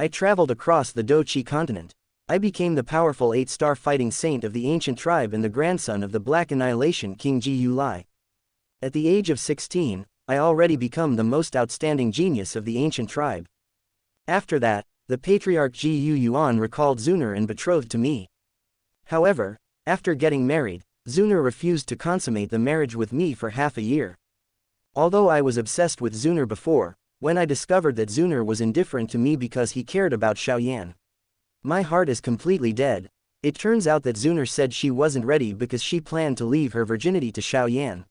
I traveled across the Dou Qi Continent. I became the powerful 8-star fighting saint of the ancient tribe and the grandson of the Black Annihilation King Ji Yu Lai. At the age of 16, I already become the most outstanding genius of the ancient tribe. After that, the patriarch Ji Yu Yuan recalled Xun'er and betrothed to me. However, after getting married, Xun'er refused to consummate the marriage with me for half a year. Although I was obsessed with Xun'er before, when I discovered that Xun'er was indifferent to me because he cared about Xiaoyan, my heart is completely dead. It turns out that Xun'er said she wasn't ready because she planned to leave her virginity to Xiaoyan.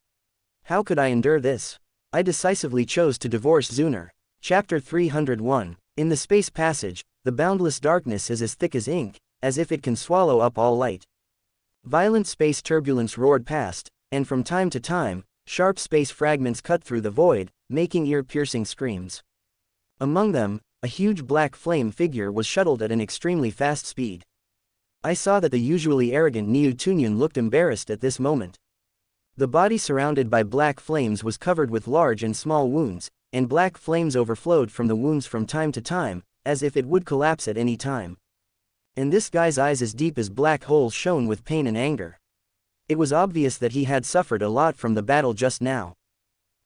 How could I endure this? I decisively chose to divorce Xun'er. Chapter 301. In the space passage, the boundless darkness is as thick as ink, as if it can swallow up all light. Violent space turbulence roared past, and from time to time, sharp space fragments cut through the void, making ear-piercing screams. Among them, a huge black flame figure was shuttled at an extremely fast speed. I saw that the usually arrogant Niu Tunyan looked embarrassed at this moment. The body surrounded by black flames was covered with large and small wounds, and black flames overflowed from the wounds from time to time, as if it would collapse at any time. And this guy's eyes as deep as black holes shone with pain and anger. It was obvious that he had suffered a lot from the battle just now.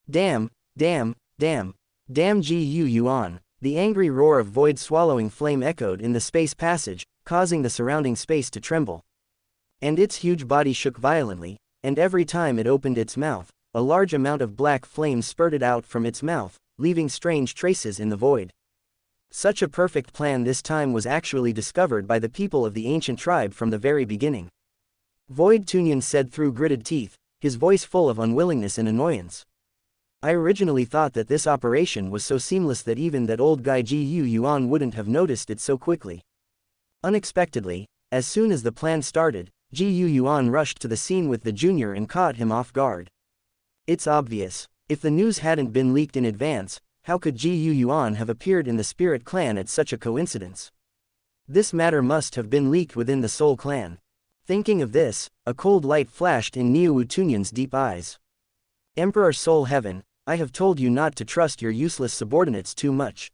Damn, damn, damn, damn Ji Yu Yuan. The angry roar of void-swallowing flame echoed in the space passage, causing the surrounding space to tremble. And its huge body shook violently, and every time it opened its mouth, a large amount of black flame spurted out from its mouth, leaving strange traces in the void. Such a perfect plan this time was actually discovered by the people of the ancient tribe from the very beginning. Void Tunyan said through gritted teeth, his voice full of unwillingness and annoyance. I originally thought that this operation was so seamless that even that old guy Ji Yu Yuan wouldn't have noticed it so quickly. Unexpectedly, as soon as the plan started, Ji Yu Yuan rushed to the scene with the junior and caught him off guard. It's obvious. If the news hadn't been leaked in advance, how could Ji Yu Yuan have appeared in the Spirit Clan at such a coincidence? This matter must have been leaked within the Soul Clan. Thinking of this, a cold light flashed in Niu Tunyan's deep eyes. Emperor Soul Heaven, I have told you not to trust your useless subordinates too much.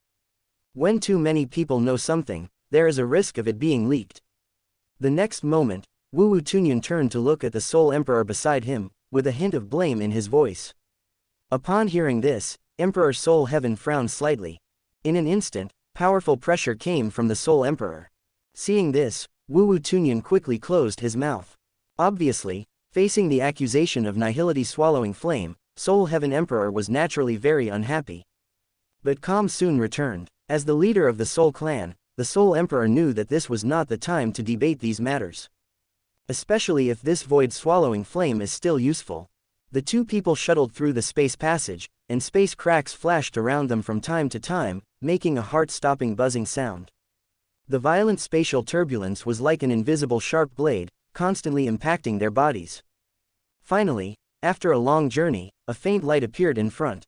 When too many people know something, there is a risk of it being leaked. The next moment, Wu Tunyan turned to look at the Soul Emperor beside him, with a hint of blame in his voice. Upon hearing this, Emperor Soul Heaven frowned slightly. In an instant, powerful pressure came from the Soul Emperor. Seeing this, Wu Tunyan quickly closed his mouth. Obviously, facing the accusation of nihility swallowing flame, Soul Heaven Emperor was naturally very unhappy. But calm soon returned. As the leader of the Soul Clan, the Soul Emperor knew that this was not the time to debate these matters. Especially if this void-swallowing flame is still useful. The two people shuttled through the space passage, and space cracks flashed around them from time to time, making a heart-stopping buzzing sound. The violent spatial turbulence was like an invisible sharp blade, constantly impacting their bodies. Finally, after a long journey, a faint light appeared in front.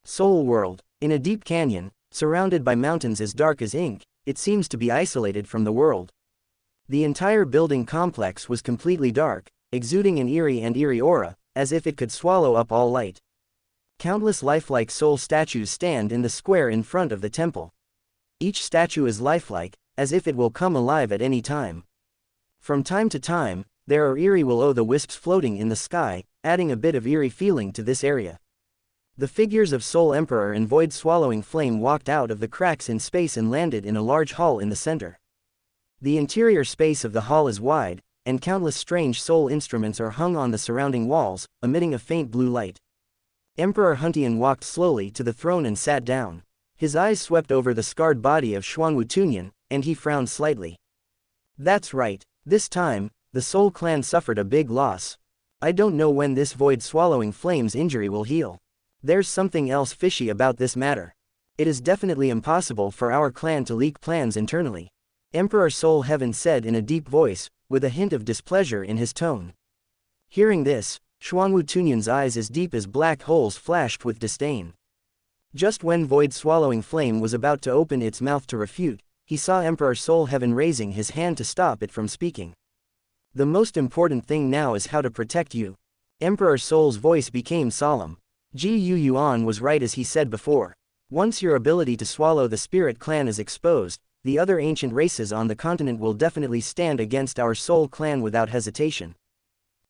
Soul World. In a deep canyon, surrounded by mountains as dark as ink, it seems to be isolated from the world. The entire building complex was completely dark, exuding an eerie aura, as if it could swallow up all light. Countless lifelike soul statues stand in the square in front of the temple. Each statue is lifelike, as if it will come alive at any time. From time to time, there are eerie will-o'-the-wisps floating in the sky, adding a bit of eerie feeling to this area. The figures of Soul Emperor and Void-Swallowing Flame walked out of the cracks in space and landed in a large hall in the center. The interior space of the hall is wide, and countless strange soul instruments are hung on the surrounding walls, emitting a faint blue light. Emperor Huntian walked slowly to the throne and sat down. His eyes swept over the scarred body of Xuanwu Tunyan, and he frowned slightly. That's right, this time, the Soul Clan suffered a big loss. I don't know when this Void-Swallowing Flame's injury will heal. There's something else fishy about this matter. It is definitely impossible for our clan to leak plans internally. Emperor Soul Heaven said in a deep voice, with a hint of displeasure in his tone. Hearing this, Xuanwu Tunyan's eyes as deep as black holes flashed with disdain. Just when Void-Swallowing Flame was about to open its mouth to refute, he saw Emperor Soul Heaven raising his hand to stop it from speaking. The most important thing now is how to protect you. Emperor Soul's voice became solemn. Ji Yu Yuan was right as he said before. Once your ability to swallow the spirit clan is exposed, the other ancient races on the continent will definitely stand against our soul clan without hesitation.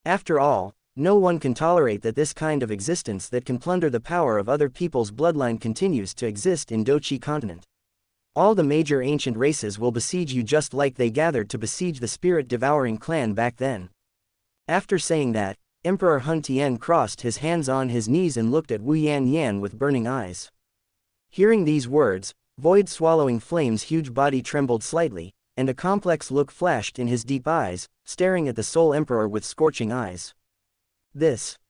After all, no one can tolerate that this kind of existence that can plunder the power of other people's bloodline continues to exist in Dou Qi Continent. All the major ancient races will besiege you just like they gathered to besiege the spirit-devouring clan back then. After saying that, Emperor Hun Tian crossed his hands on his knees and looked at Wu Yan with burning eyes. Hearing these words, void-swallowing flame's huge body trembled slightly, and a complex look flashed in his deep eyes, staring at the Soul Emperor with scorching eyes.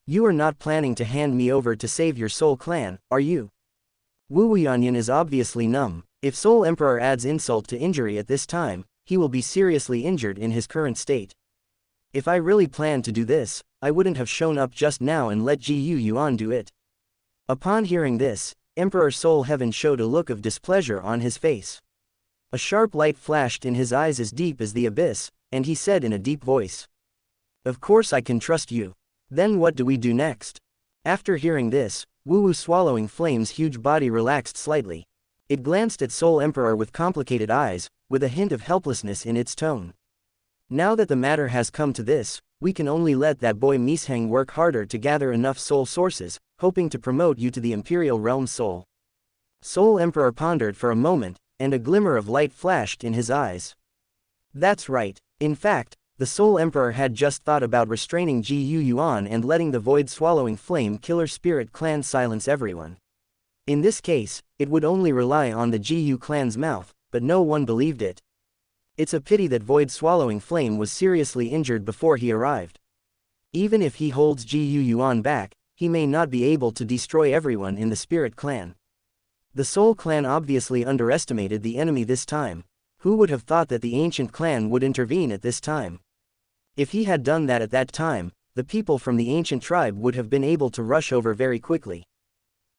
You are not planning to hand me over to save your Soul clan, are you? Wu Yanyan is obviously numb. If Soul Emperor adds insult to injury at this time, he will be seriously injured in his current state. If I really planned to do this, I wouldn't have shown up just now and let Ji Yuan do it. Upon hearing this, Emperor Soul Heaven showed a look of displeasure on his face. A sharp light flashed in his eyes as deep as the abyss, and he said in a deep voice, "Of course I can trust you. Then what do we do next?" After hearing this, Wu swallowing flame's huge body relaxed slightly. It glanced at Soul Emperor with complicated eyes, with a hint of helplessness in its tone. Now that the matter has come to this, we can only let that boy Misheng work harder to gather enough soul sources, hoping to promote you to the Imperial Realm Soul. Soul Emperor pondered for a moment, and a glimmer of light flashed in his eyes. That's right. In fact, the Soul Emperor had just thought about restraining Ji Yuan and letting the void-swallowing flame killer spirit clan silence everyone. In this case, it would only rely on the Ji clan's mouth, but no one believed it. It's a pity that void-swallowing flame was seriously injured before he arrived. Even if he holds Ji Yuan back, he may not be able to destroy everyone in the spirit clan. The Soul clan obviously underestimated the enemy this time. Who would have thought that the ancient clan would intervene at this time? If he had done that at that time, the people from the ancient tribe would have been able to rush over very quickly.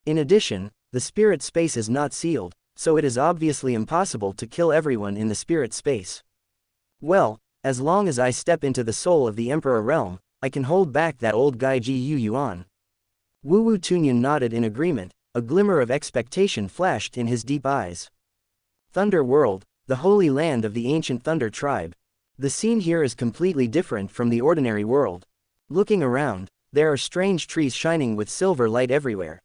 In addition, the spirit space is not sealed, so it is obviously impossible to kill everyone in the spirit space. Well, as long as I step into the soul of the Emperor realm, I can hold back that old guy Ji Yuan. Wu Tunyan nodded in agreement, a glimmer of expectation flashed in his deep eyes. Thunder World, the holy land of the ancient Thunder tribe. The scene here is completely different from the ordinary world. Looking around, there are strange trees shining with silver light everywhere.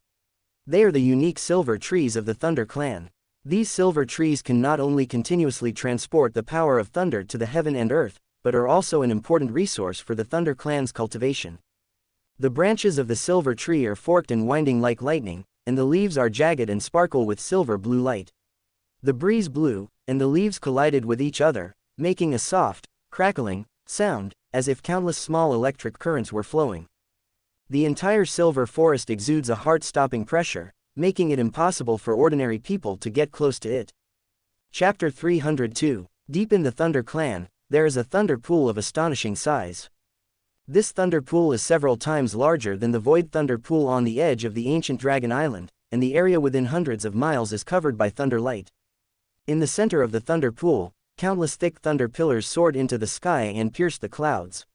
They are the unique silver trees of the Thunder clan. These silver trees can not only continuously transport the power of thunder to the heaven and earth, but are also an important resource for the Thunder clan's cultivation. The branches of the silver tree are forked and winding like lightning, and the leaves are jagged and sparkle with silver blue light. The breeze blew, and the leaves collided with each other, making a soft, crackling sound, as if countless small electric currents were flowing. The entire silver forest exudes a heart-stopping pressure, making it impossible for ordinary people to get close to it. Chapter 302. Deep in the Thunder clan, there is a thunder pool of astonishing size. This thunder pool is several times larger than the void thunder pool on the edge of the ancient Dragon Island, and the area within hundreds of miles is covered by thunder light. In the center of the thunder pool, countless thick thunder pillars soared into the sky and pierced the clouds.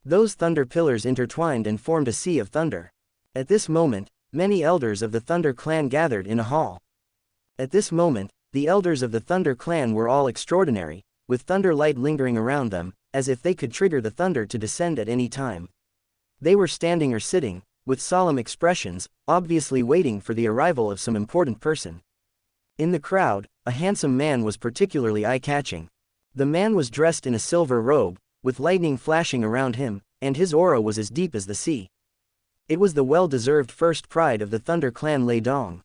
Those thunder pillars intertwined and formed a sea of thunder. At this moment, many elders of the Thunder clan gathered in a hall. At this moment, the elders of the Thunder clan were all extraordinary, with thunder light lingering around them, as if they could trigger the thunder to descend at any time. They were standing or sitting, with solemn expressions, obviously waiting for the arrival of some important person. In the crowd, a handsome man was particularly eye-catching. The man was dressed in a silver robe, with lightning flashing around him, and his aura was as deep as the sea. It was the well-deserved first pride of the Thunder clan Lei Dong.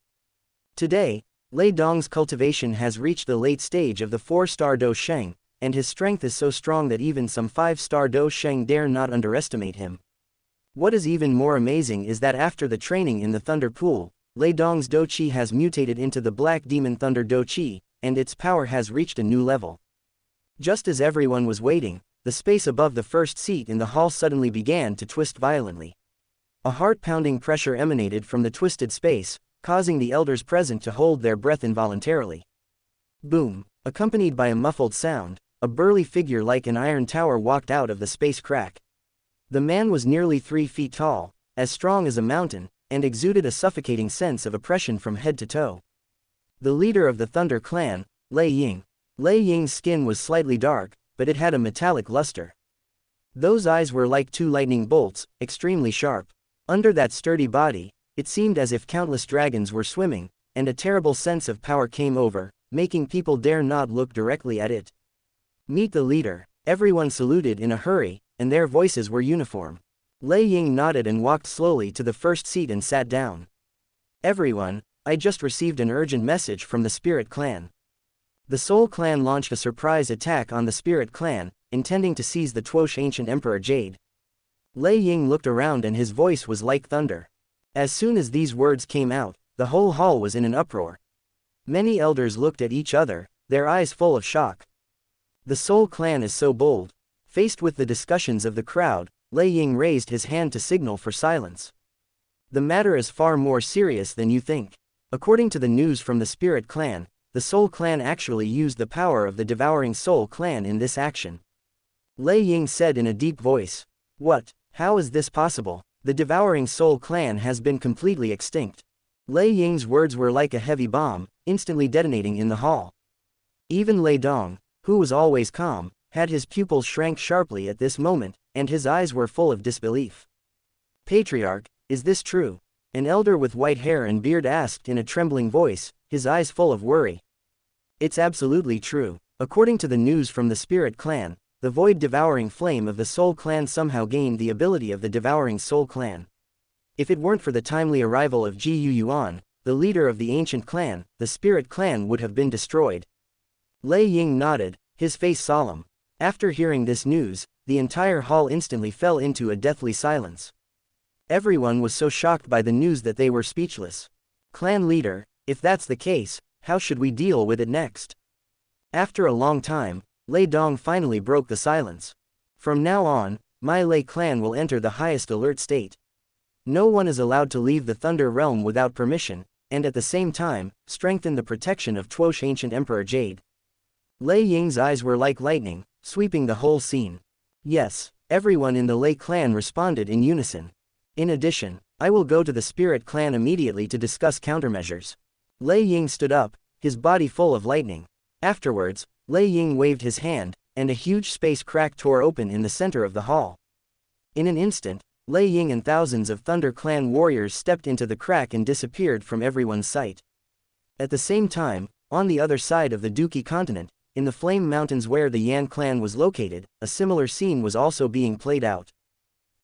Today, Lei Dong's cultivation has reached the late stage of the 4-star Dou Sheng, and his strength is so strong that even some 5-star Dou Sheng dare not underestimate him. What is even more amazing is that after the training in the Thunder Pool, Lei Dong's Dou Qi has mutated into the Black Demon Thunder Dou Qi, and its power has reached a new level. Just as everyone was waiting, the space above the first seat in the hall suddenly began to twist violently. A heart-pounding pressure emanated from the twisted space, causing the elders present to hold their breath involuntarily. Boom! Accompanied by a muffled sound, a burly figure like an iron tower walked out of the space crack. The man was nearly 3 feet tall, as strong as a mountain, and exuded a suffocating sense of oppression from head to toe. The leader of the Thunder clan, Lei Ying. Lei Ying's skin was slightly dark, but it had a metallic luster. Those eyes were like two lightning bolts, extremely sharp. Under that sturdy body, it seemed as if countless dragons were swimming, and a terrible sense of power came over, making people dare not look directly at it. Meet the leader. Everyone saluted in a hurry, and their voices were uniform. Lei Ying nodded and walked slowly to the first seat and sat down. Everyone, I just received an urgent message from the Spirit Clan. The Soul Clan launched a surprise attack on the Spirit Clan, intending to seize the Tuosh ancient Emperor Jade. Lei Ying looked around and his voice was like thunder. As soon as these words came out, the whole hall was in an uproar. Many elders looked at each other, their eyes full of shock. The Soul Clan is so bold. Faced with the discussions of the crowd, Lei Ying raised his hand to signal for silence. The matter is far more serious than you think. According to the news from the Spirit Clan, the Soul Clan actually used the power of the Devouring Soul Clan in this action. Lei Ying said in a deep voice. What? How is this possible? The Devouring Soul Clan has been completely extinct. Lei Ying's words were like a heavy bomb, instantly detonating in the hall. Even Lei Dong, who was always calm, had his pupils shrank sharply at this moment, and his eyes were full of disbelief. Patriarch, is this true? An elder with white hair and beard asked in a trembling voice, his eyes full of worry. It's absolutely true. According to the news from the Spirit Clan, the void-devouring flame of the Soul Clan somehow gained the ability of the Devouring Soul Clan. If it weren't for the timely arrival of Ji Yuan, the leader of the ancient clan, the Spirit Clan would have been destroyed. Lei Ying nodded, his face solemn. After hearing this news, the entire hall instantly fell into a deathly silence. Everyone was so shocked by the news that they were speechless. Clan leader, if that's the case, how should we deal with it next? After a long time, Lei Dong finally broke the silence. From now on, my Lei clan will enter the highest alert state. No one is allowed to leave the Thunder Realm without permission, and at the same time, strengthen the protection of Tuosh ancient Emperor Jade. Lei Ying's eyes were like lightning, sweeping the whole scene. Yes, everyone in the Lei clan responded in unison. In addition, I will go to the Spirit Clan immediately to discuss countermeasures. Lei Ying stood up, his body full of lightning. Afterwards, Lei Ying waved his hand, and a huge space crack tore open in the center of the hall. In an instant, Lei Ying and thousands of Thunder Clan warriors stepped into the crack and disappeared from everyone's sight. At the same time, on the other side of the Dou Qi Continent, in the Flame Mountains where the Yan clan was located, a similar scene was also being played out.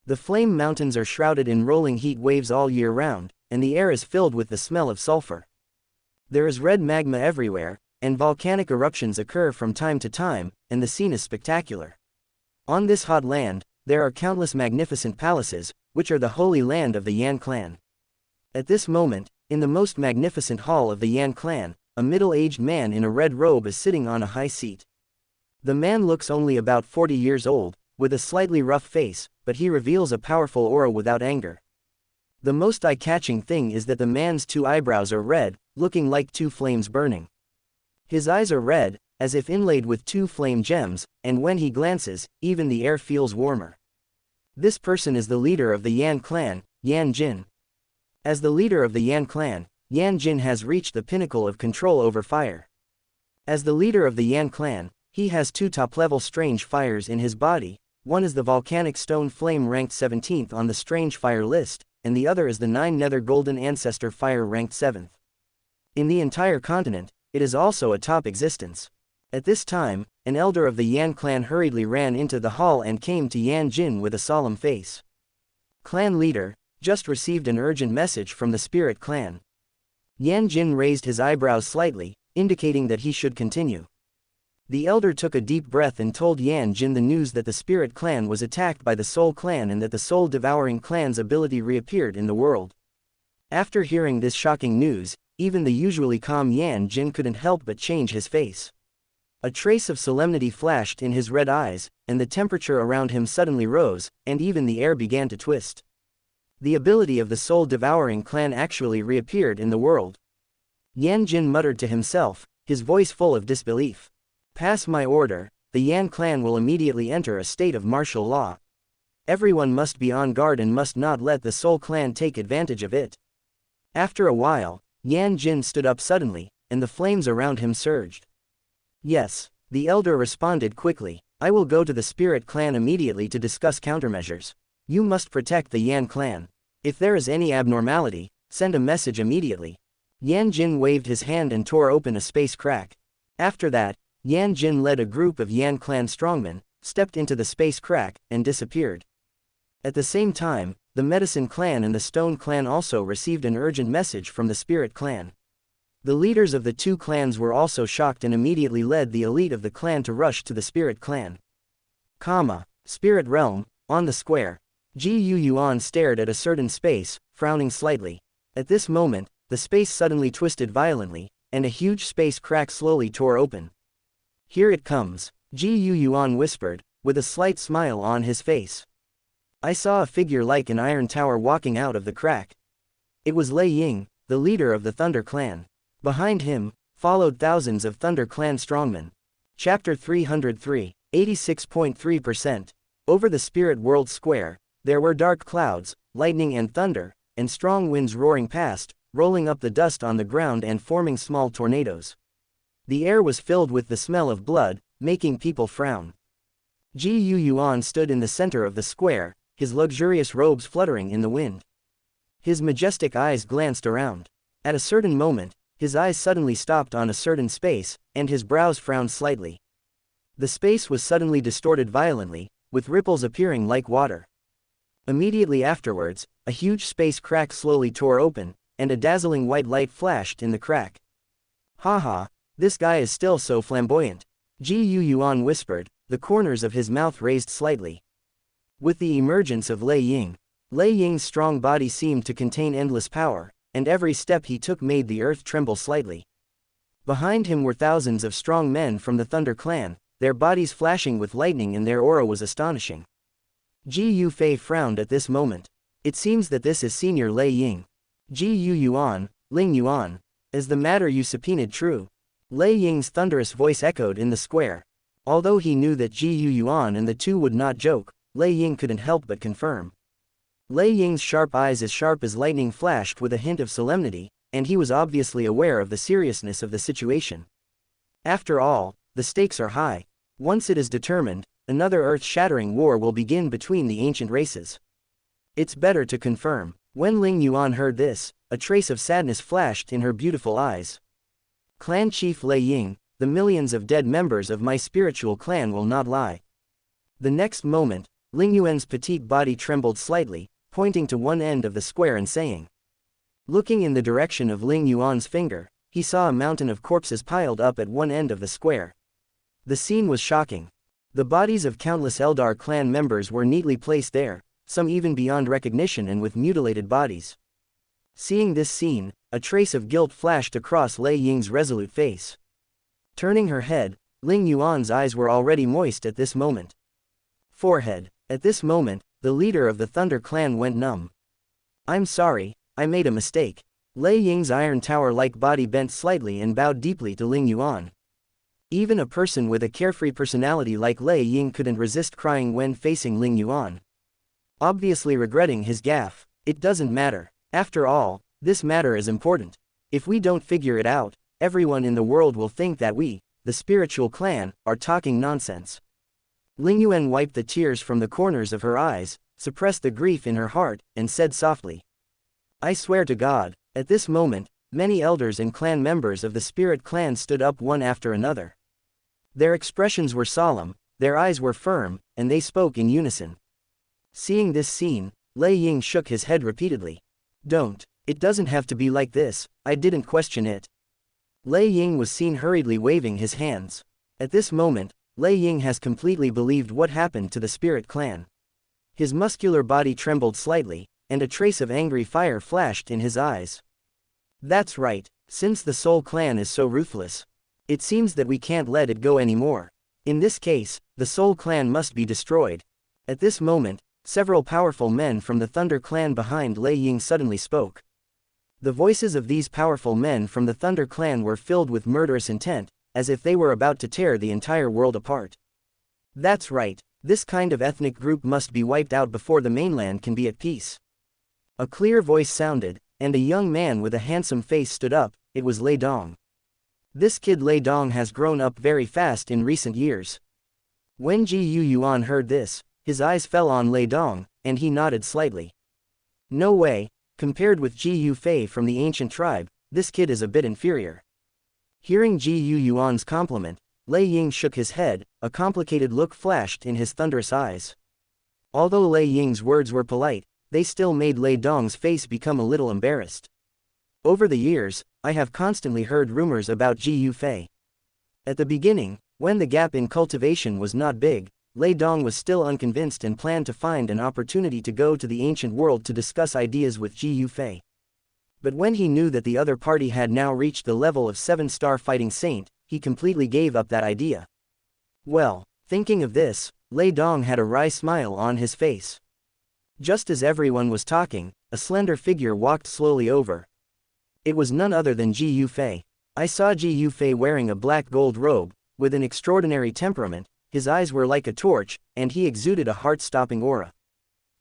The Flame Mountains are shrouded in rolling heat waves all year round, and the air is filled with the smell of sulfur. There is red magma everywhere, and volcanic eruptions occur from time to time, and the scene is spectacular. On this hot land, there are countless magnificent palaces, which are the holy land of the Yan clan. At this moment, in the most magnificent hall of the Yan clan, a middle-aged man in a red robe is sitting on a high seat. The man looks only about 40 years old, with a slightly rough face, but he reveals a powerful aura without anger. The most eye-catching thing is that the man's two eyebrows are red, looking like two flames burning. His eyes are red, as if inlaid with two flame gems, and when he glances, even the air feels warmer. This person is the leader of the Yan clan, Yan Jin. As the leader of the Yan clan, Yan Jin has reached the pinnacle of control over fire. As the leader of the Yan clan, he has two top-level strange fires in his body. One is the volcanic stone flame ranked 17th on the strange fire list, and the other is the 9 nether golden ancestor fire ranked 7th. In the entire continent, it is also a top existence. At this time, an elder of the Yan clan hurriedly ran into the hall and came to Yan Jin with a solemn face. Clan leader, just received an urgent message from the Spirit Clan. Yan Jin raised his eyebrows slightly, indicating that he should continue. The elder took a deep breath and told Yan Jin the news that the Spirit Clan was attacked by the Soul Clan and that the Soul-Devouring Clan's ability reappeared in the world. After hearing this shocking news, even the usually calm Yan Jin couldn't help but change his face. A trace of solemnity flashed in his red eyes, and the temperature around him suddenly rose, and even the air began to twist. The ability of the Soul-Devouring Clan actually reappeared in the world. Yan Jin muttered to himself, his voice full of disbelief. Pass my order, the Yan clan will immediately enter a state of martial law. Everyone must be on guard and must not let the Soul Clan take advantage of it. After a while, Yan Jin stood up suddenly, and the flames around him surged. Yes, the elder responded quickly. I will go to the spirit clan immediately to discuss countermeasures. You must protect the Yan clan. If there is any abnormality, send a message immediately. Yan Jin waved his hand and tore open a space crack. After that, Yan Jin led a group of Yan clan strongmen, stepped into the space crack, and disappeared. At the same time, the Medicine clan and the Stone clan also received an urgent message from the Spirit clan. The leaders of the two clans were also shocked and immediately led the elite of the clan to rush to the Spirit clan. Spirit realm, on the square. Ji Yuan stared at a certain space, frowning slightly. At this moment, the space suddenly twisted violently, and a huge space crack slowly tore open. Here it comes, Ji Yuan whispered, with a slight smile on his face. I saw a figure like an iron tower walking out of the crack. It was Lei Ying, the leader of the Thunder clan. Behind him, followed thousands of Thunder clan strongmen. Chapter 303, 86.3%. Over the Spirit World Square, there were dark clouds, lightning and thunder, and strong winds roaring past, rolling up the dust on the ground and forming small tornadoes. The air was filled with the smell of blood, making people frown. Ji Yuan stood in the center of the square, his luxurious robes fluttering in the wind. His majestic eyes glanced around. At a certain moment, his eyes suddenly stopped on a certain space, and his brows frowned slightly. The space was suddenly distorted violently, with ripples appearing like water. Immediately afterwards, a huge space crack slowly tore open, and a dazzling white light flashed in the crack. Haha, this guy is still so flamboyant. Ji Yuan whispered, the corners of his mouth raised slightly. With the emergence of Lei Ying's strong body seemed to contain endless power, and every step he took made the earth tremble slightly. Behind him were thousands of strong men from the Thunder clan, their bodies flashing with lightning and their aura was astonishing. Ji Yufei frowned at this moment. It seems that this is Senior Lei Ying. Ji Yuan, Ling Yuan, is the matter you subpoenaed true? Lei Ying's thunderous voice echoed in the square. Although he knew that Ji Yuan and the two would not joke, Lei Ying couldn't help but confirm. Lei Ying's sharp eyes as sharp as lightning flashed with a hint of solemnity, and he was obviously aware of the seriousness of the situation. After all, the stakes are high. Once it is determined, another earth-shattering war will begin between the ancient races. It's better to confirm. When Ling Yuan heard this, a trace of sadness flashed in her beautiful eyes. Clan Chief Lei Ying, the millions of dead members of my spiritual clan will not lie. The next moment, Ling Yuan's petite body trembled slightly, pointing to one end of the square and saying. Looking in the direction of Ling Yuan's finger, he saw a mountain of corpses piled up at one end of the square. The scene was shocking. The bodies of countless Eldar clan members were neatly placed there, some even beyond recognition and with mutilated bodies. Seeing this scene, a trace of guilt flashed across Lei Ying's resolute face. Turning her head, Ling Yuan's eyes were already moist at this moment. Forehead. At this moment, the leader of the Thunder clan went numb. I'm sorry, I made a mistake. Lei Ying's iron tower-like body bent slightly and bowed deeply to Ling Yuan. Even a person with a carefree personality like Lei Ying couldn't resist crying when facing Ling Yuan. Obviously regretting his gaffe, it doesn't matter. After all, this matter is important. If we don't figure it out, everyone in the world will think that we, the spiritual clan, are talking nonsense. Ling Yuan wiped the tears from the corners of her eyes, suppressed the grief in her heart, and said softly. I swear to God. At this moment, many elders and clan members of the Spirit clan stood up one after another. Their expressions were solemn, their eyes were firm, and they spoke in unison. Seeing this scene, Lei Ying shook his head repeatedly. Don't. It doesn't have to be like this, I didn't question it. Lei Ying was seen hurriedly waving his hands. At this moment, Lei Ying has completely believed what happened to the Spirit clan. His muscular body trembled slightly, and a trace of angry fire flashed in his eyes. That's right, since the Soul clan is so ruthless. It seems that we can't let it go anymore. In this case, the Soul clan must be destroyed. At this moment, several powerful men from the Thunder clan behind Lei Ying suddenly spoke. The voices of these powerful men from the Thunder clan were filled with murderous intent, as if they were about to tear the entire world apart. That's right, this kind of ethnic group must be wiped out before the mainland can be at peace. A clear voice sounded, and a young man with a handsome face stood up. It was Lei Dong. This kid Lei Dong has grown up very fast in recent years. When Ji Yuan heard this, his eyes fell on Lei Dong, and he nodded slightly. No way, compared with Ji Yufei from the ancient tribe, this kid is a bit inferior. Hearing Ji Yuan's compliment, Lei Ying shook his head, a complicated look flashed in his thunderous eyes. Although Lei Ying's words were polite, they still made Lei Dong's face become a little embarrassed. Over the years, I have constantly heard rumors about Ji Yufei. At the beginning, when the gap in cultivation was not big, Lei Dong was still unconvinced and planned to find an opportunity to go to the ancient world to discuss ideas with Ji Yufei. But when he knew that the other party had now reached the level of 7-star fighting saint, he completely gave up that idea. Well, thinking of this, Lei Dong had a wry smile on his face. Just as everyone was talking, a slender figure walked slowly over. It was none other than Ji Yufei. I saw Ji Yufei wearing a black gold robe, with an extraordinary temperament, his eyes were like a torch, and he exuded a heart-stopping aura.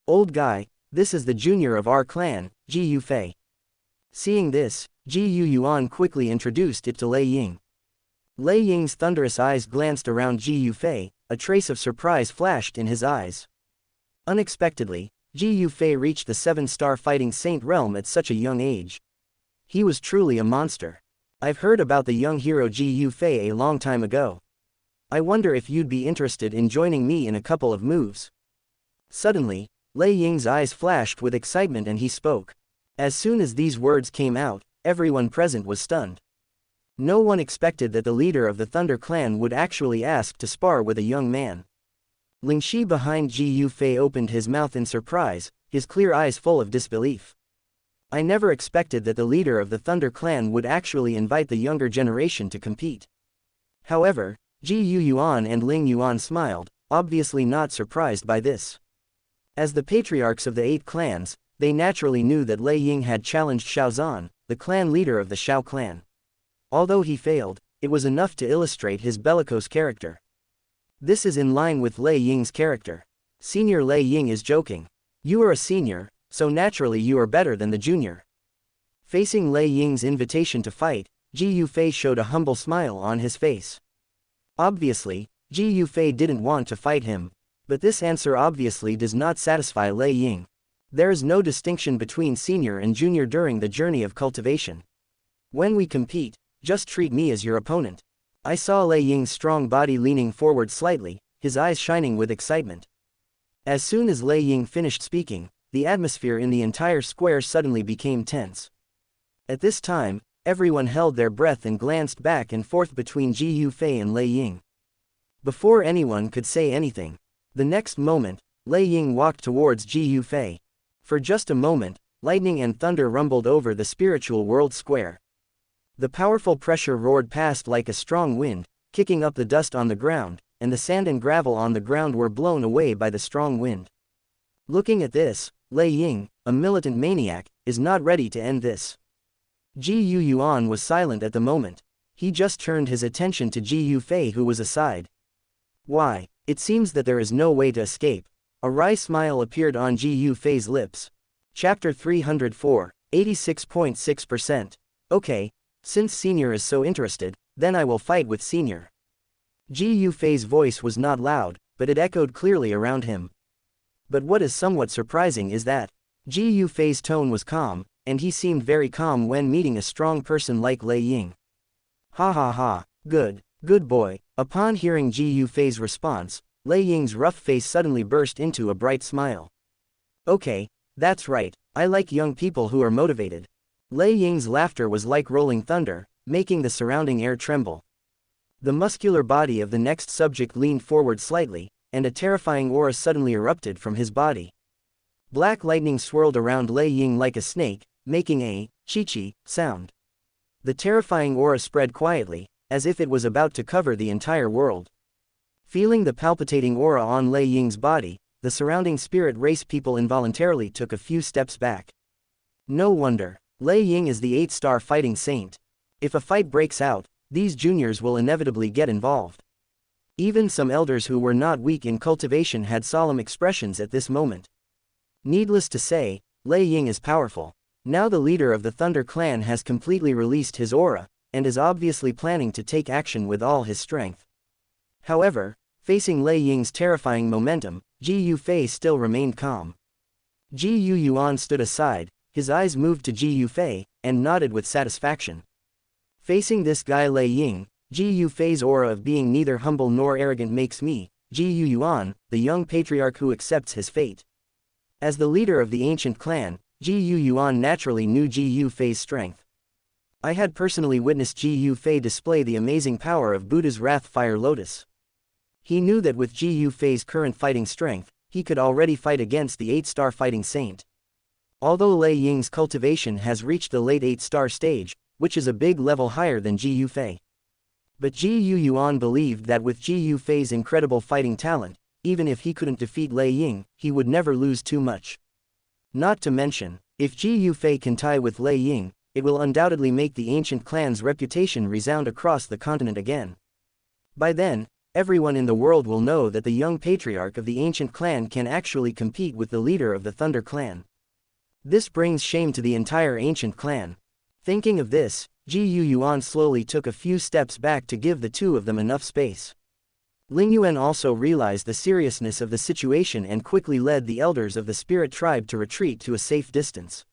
Old guy, this is the junior of our clan, Ji Yufei. Seeing this, Ji Yuan quickly introduced it to Lei Ying. Lei Ying's thunderous eyes glanced around Ji Yufei, a trace of surprise flashed in his eyes. Unexpectedly, Ji Yufei reached the 7-star fighting saint realm at such a young age. He was truly a monster. I've heard about the young hero Ji Yufei a long time ago. I wonder if you'd be interested in joining me in a couple of moves. Suddenly, Lei Ying's eyes flashed with excitement and he spoke. As soon as these words came out, everyone present was stunned. No one expected that the leader of the Thunder Clan would actually ask to spar with a young man. Lingxi behind Ji Yufei opened his mouth in surprise, his clear eyes full of disbelief. I never expected that the leader of the Thunder Clan would actually invite the younger generation to compete. However, Ji Yuan and Ling Yuan smiled, obviously not surprised by this. As the patriarchs of the 8 clans, they naturally knew that Lei Ying had challenged Xiaozan, the clan leader of the Xiao clan. Although he failed, it was enough to illustrate his bellicose character. This is in line with Lei Ying's character. Senior Lei Ying is joking. You are a senior, so naturally you are better than the junior. Facing Lei Ying's invitation to fight, Ji Yufei showed a humble smile on his face. Obviously, Ji Yufei didn't want to fight him, but this answer obviously does not satisfy Lei Ying. There is no distinction between senior and junior during the journey of cultivation. When we compete, just treat me as your opponent. I saw Lei Ying's strong body leaning forward slightly, his eyes shining with excitement. As soon as Lei Ying finished speaking, the atmosphere in the entire square suddenly became tense. At this time, everyone held their breath and glanced back and forth between Ji Yufei and Lei Ying. Before anyone could say anything, the next moment, Lei Ying walked towards Ji Yufei. For just a moment, lightning and thunder rumbled over the spiritual world square. The powerful pressure roared past like a strong wind, kicking up the dust on the ground, and the sand and gravel on the ground were blown away by the strong wind. Looking at this, Lei Ying, a militant maniac, is not ready to end this. Ji Yuan was silent at the moment. He just turned his attention to Ji Yufei, who was aside. Why, it seems that there is no way to escape. A wry smile appeared on Ji Yufei's lips. Chapter 304, 86.6%. Okay, since Senior is so interested, then I will fight with Senior. Ji Yufei's voice was not loud, but it echoed clearly around him. But what is somewhat surprising is that Ji Yufei's tone was calm, and he seemed very calm when meeting a strong person like Lei Ying. Ha ha ha, good boy. Upon hearing Ji Yufei's response, Lei Ying's rough face suddenly burst into a bright smile. Okay, that's right, I like young people who are motivated. Lei Ying's laughter was like rolling thunder, making the surrounding air tremble. The muscular body of the next subject leaned forward slightly, and a terrifying aura suddenly erupted from his body. Black lightning swirled around Lei Ying like a snake, making a chi-chi sound. The terrifying aura spread quietly, as if it was about to cover the entire world. Feeling the palpitating aura on Lei Ying's body, the surrounding spirit race people involuntarily took a few steps back. No wonder, Lei Ying is the 8-star fighting saint. If a fight breaks out, these juniors will inevitably get involved. Even some elders who were not weak in cultivation had solemn expressions at this moment. Needless to say, Lei Ying is powerful. Now the leader of the Thunder Clan has completely released his aura, and is obviously planning to take action with all his strength. However, facing Lei Ying's terrifying momentum, Ji Yufei still remained calm. Ji Yuan stood aside, his eyes moved to Ji Yufei, and nodded with satisfaction. Facing this guy Lei Ying, Ji Yufei's aura of being neither humble nor arrogant makes me, Ji Yuan, the young patriarch who accepts his fate. As the leader of the ancient clan, Ji Yuan naturally knew Ji Yufei's strength. I had personally witnessed Ji Yufei display the amazing power of Buddha's Wrath Fire Lotus. He knew that with Ji Yufei's current fighting strength, he could already fight against the 8-star fighting saint. Although Lei Ying's cultivation has reached the late 8-star stage, which is a big level higher than Ji Yufei. But Ji Yuan believed that with Ji Yufei's incredible fighting talent, even if he couldn't defeat Lei Ying, he would never lose too much. Not to mention, if Ji Yufei can tie with Lei Ying, it will undoubtedly make the ancient clan's reputation resound across the continent again. By then, everyone in the world will know that the young patriarch of the ancient clan can actually compete with the leader of the Thunder clan. This brings shame to the entire ancient clan. Thinking of this, Ji Yuan slowly took a few steps back to give the two of them enough space. Ling Yuan also realized the seriousness of the situation and quickly led the elders of the spirit tribe to retreat to a safe distance.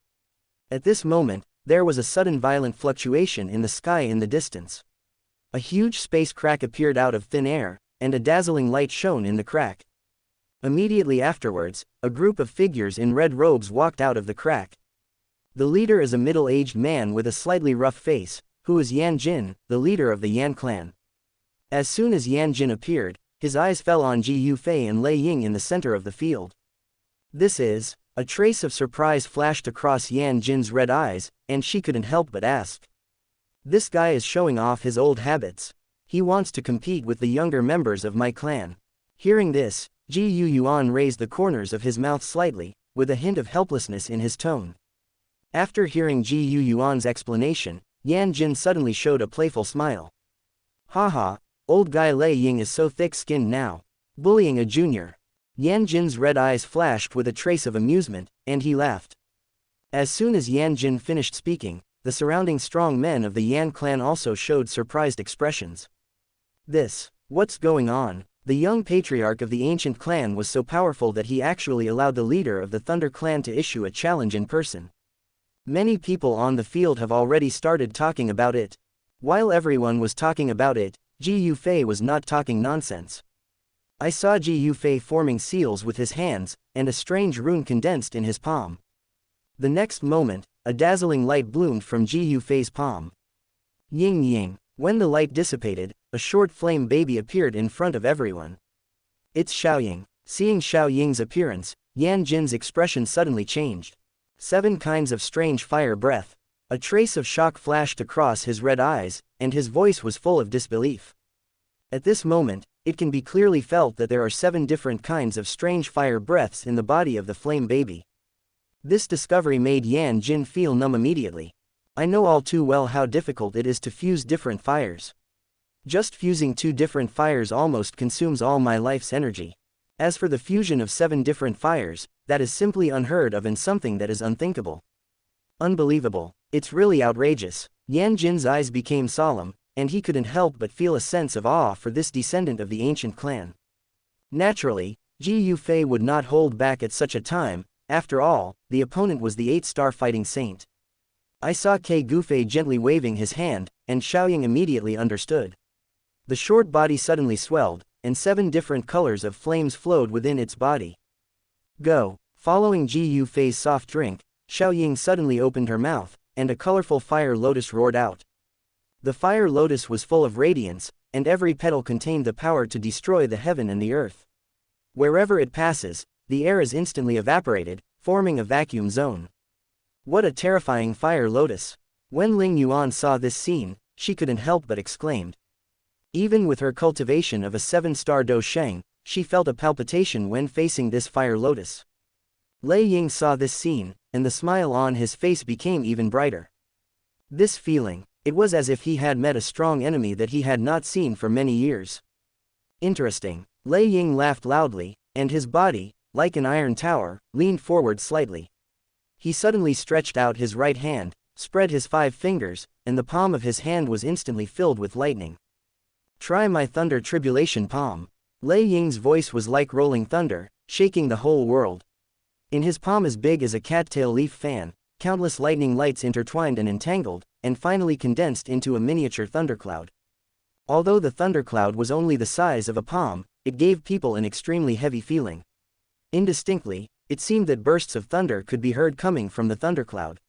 At this moment, there was a sudden violent fluctuation in the sky in the distance. A huge space crack appeared out of thin air, and a dazzling light shone in the crack. Immediately afterwards, a group of figures in red robes walked out of the crack. The leader is a middle-aged man with a slightly rough face, who is Yan Jin, the leader of the Yan clan. As soon as Yan Jin appeared, his eyes fell on Ji Yufei and Lei Ying in the center of the field. A trace of surprise flashed across Yan Jin's red eyes, and she couldn't help but ask. This guy is showing off his old habits. He wants to compete with the younger members of my clan. Hearing this, Ji Yuan raised the corners of his mouth slightly, with a hint of helplessness in his tone. After hearing Ji Yuan's explanation, Yan Jin suddenly showed a playful smile. Haha, old guy Lei Ying is so thick-skinned now. Bullying a junior. Yan Jin's red eyes flashed with a trace of amusement, and he laughed. As soon as Yan Jin finished speaking, the surrounding strong men of the Yan clan also showed surprised expressions. What's going on? The young patriarch of the ancient clan was so powerful that he actually allowed the leader of the Thunder clan to issue a challenge in person. Many people on the field have already started talking about it. While everyone was talking about it, Ji Yufei was not talking nonsense. I saw Ji Yufei forming seals with his hands, and a strange rune condensed in his palm. The next moment, a dazzling light bloomed from Ji Yufei's palm. Ying ying. When the light dissipated, a short flame baby appeared in front of everyone. It's Xiaoying. Seeing Xiaoying's appearance, Yan Jin's expression suddenly changed. 7 kinds of strange fire breath. A trace of shock flashed across his red eyes, and his voice was full of disbelief. At this moment, it can be clearly felt that there are 7 different kinds of strange fire breaths in the body of the flame baby. This discovery made Yan Jin feel numb immediately. I know all too well how difficult it is to fuse different fires. Just fusing 2 different fires almost consumes all my life's energy. As for the fusion of 7 different fires, that is simply unheard of and something that is unthinkable. Unbelievable. It's really outrageous. Yan Jin's eyes became solemn, and he couldn't help but feel a sense of awe for this descendant of the ancient clan. Naturally, Ji Yufei would not hold back at such a time. After all, the opponent was the 8-star fighting saint. I saw Ke Gufei gently waving his hand, and Xiaoying immediately understood. The short body suddenly swelled, and 7 different colors of flames flowed within its body. Go! Following Ji Yufei's soft drink, Xiaoying suddenly opened her mouth, and a colorful fire lotus roared out. The fire lotus was full of radiance, and every petal contained the power to destroy the heaven and the earth. Wherever it passes, the air is instantly evaporated, forming a vacuum zone. What a terrifying fire lotus! When Ling Yuan saw this scene, she couldn't help but exclaimed. Even with her cultivation of a 7-star Dou Sheng, she felt a palpitation when facing this fire lotus. Lei Ying saw this scene, and the smile on his face became even brighter. This feeling, it was as if he had met a strong enemy that he had not seen for many years. Interesting. Lei Ying laughed loudly, and his body, like an iron tower, leaned forward slightly. He suddenly stretched out his right hand, spread his 5 fingers, and the palm of his hand was instantly filled with lightning. "Try my thunder tribulation palm." Lei Ying's voice was like rolling thunder, shaking the whole world. In his palm as big as a cattail leaf fan, countless lightning lights intertwined and entangled, and finally condensed into a miniature thundercloud. Although the thundercloud was only the size of a palm, it gave people an extremely heavy feeling. Indistinctly, it seemed that bursts of thunder could be heard coming from the thundercloud.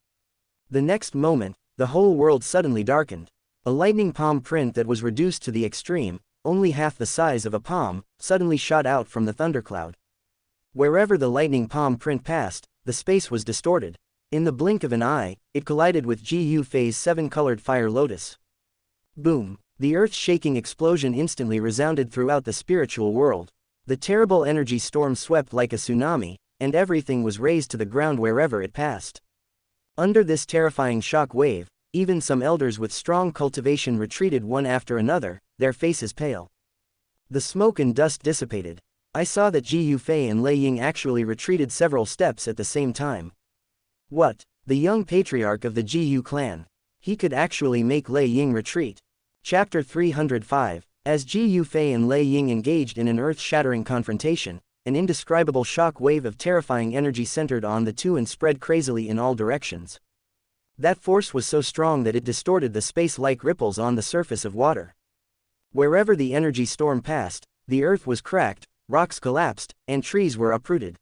The next moment, the whole world suddenly darkened. A lightning palm print that was reduced to the extreme, only half the size of a palm, suddenly shot out from the thundercloud. Wherever the lightning palm print passed, the space was distorted. In the blink of an eye, it collided with Ji Yu Fei's seven-colored fire lotus. Boom! The earth-shaking explosion instantly resounded throughout the spiritual world. The terrible energy storm swept like a tsunami, and everything was razed to the ground wherever it passed. Under this terrifying shock wave, even some elders with strong cultivation retreated one after another, their faces pale. The smoke and dust dissipated. I saw that Ji Yu Fei and Lei Ying actually retreated several steps at the same time. What? The young patriarch of the Ji Yu clan. He could actually make Lei Ying retreat. Chapter 305. As Ji Yu Fei and Lei Ying engaged in an earth-shattering confrontation, an indescribable shock wave of terrifying energy centered on the two and spread crazily in all directions. That force was so strong that it distorted the space like ripples on the surface of water. Wherever the energy storm passed, the earth was cracked, rocks collapsed, and trees were uprooted.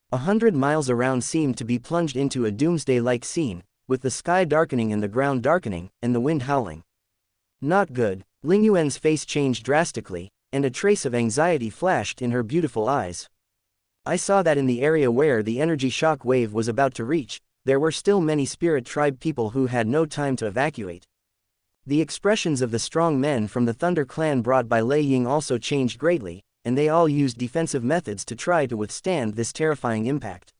100 miles around seemed to be plunged into a doomsday-like scene, with the sky darkening and the ground darkening, and the wind howling. Not good. Ling Yuan's face changed drastically, and a trace of anxiety flashed in her beautiful eyes. I saw that in the area where the energy shock wave was about to reach, there were still many spirit tribe people who had no time to evacuate. The expressions of the strong men from the Thunder clan brought by Lei Ying also changed greatly, and they all used defensive methods to try to withstand this terrifying impact.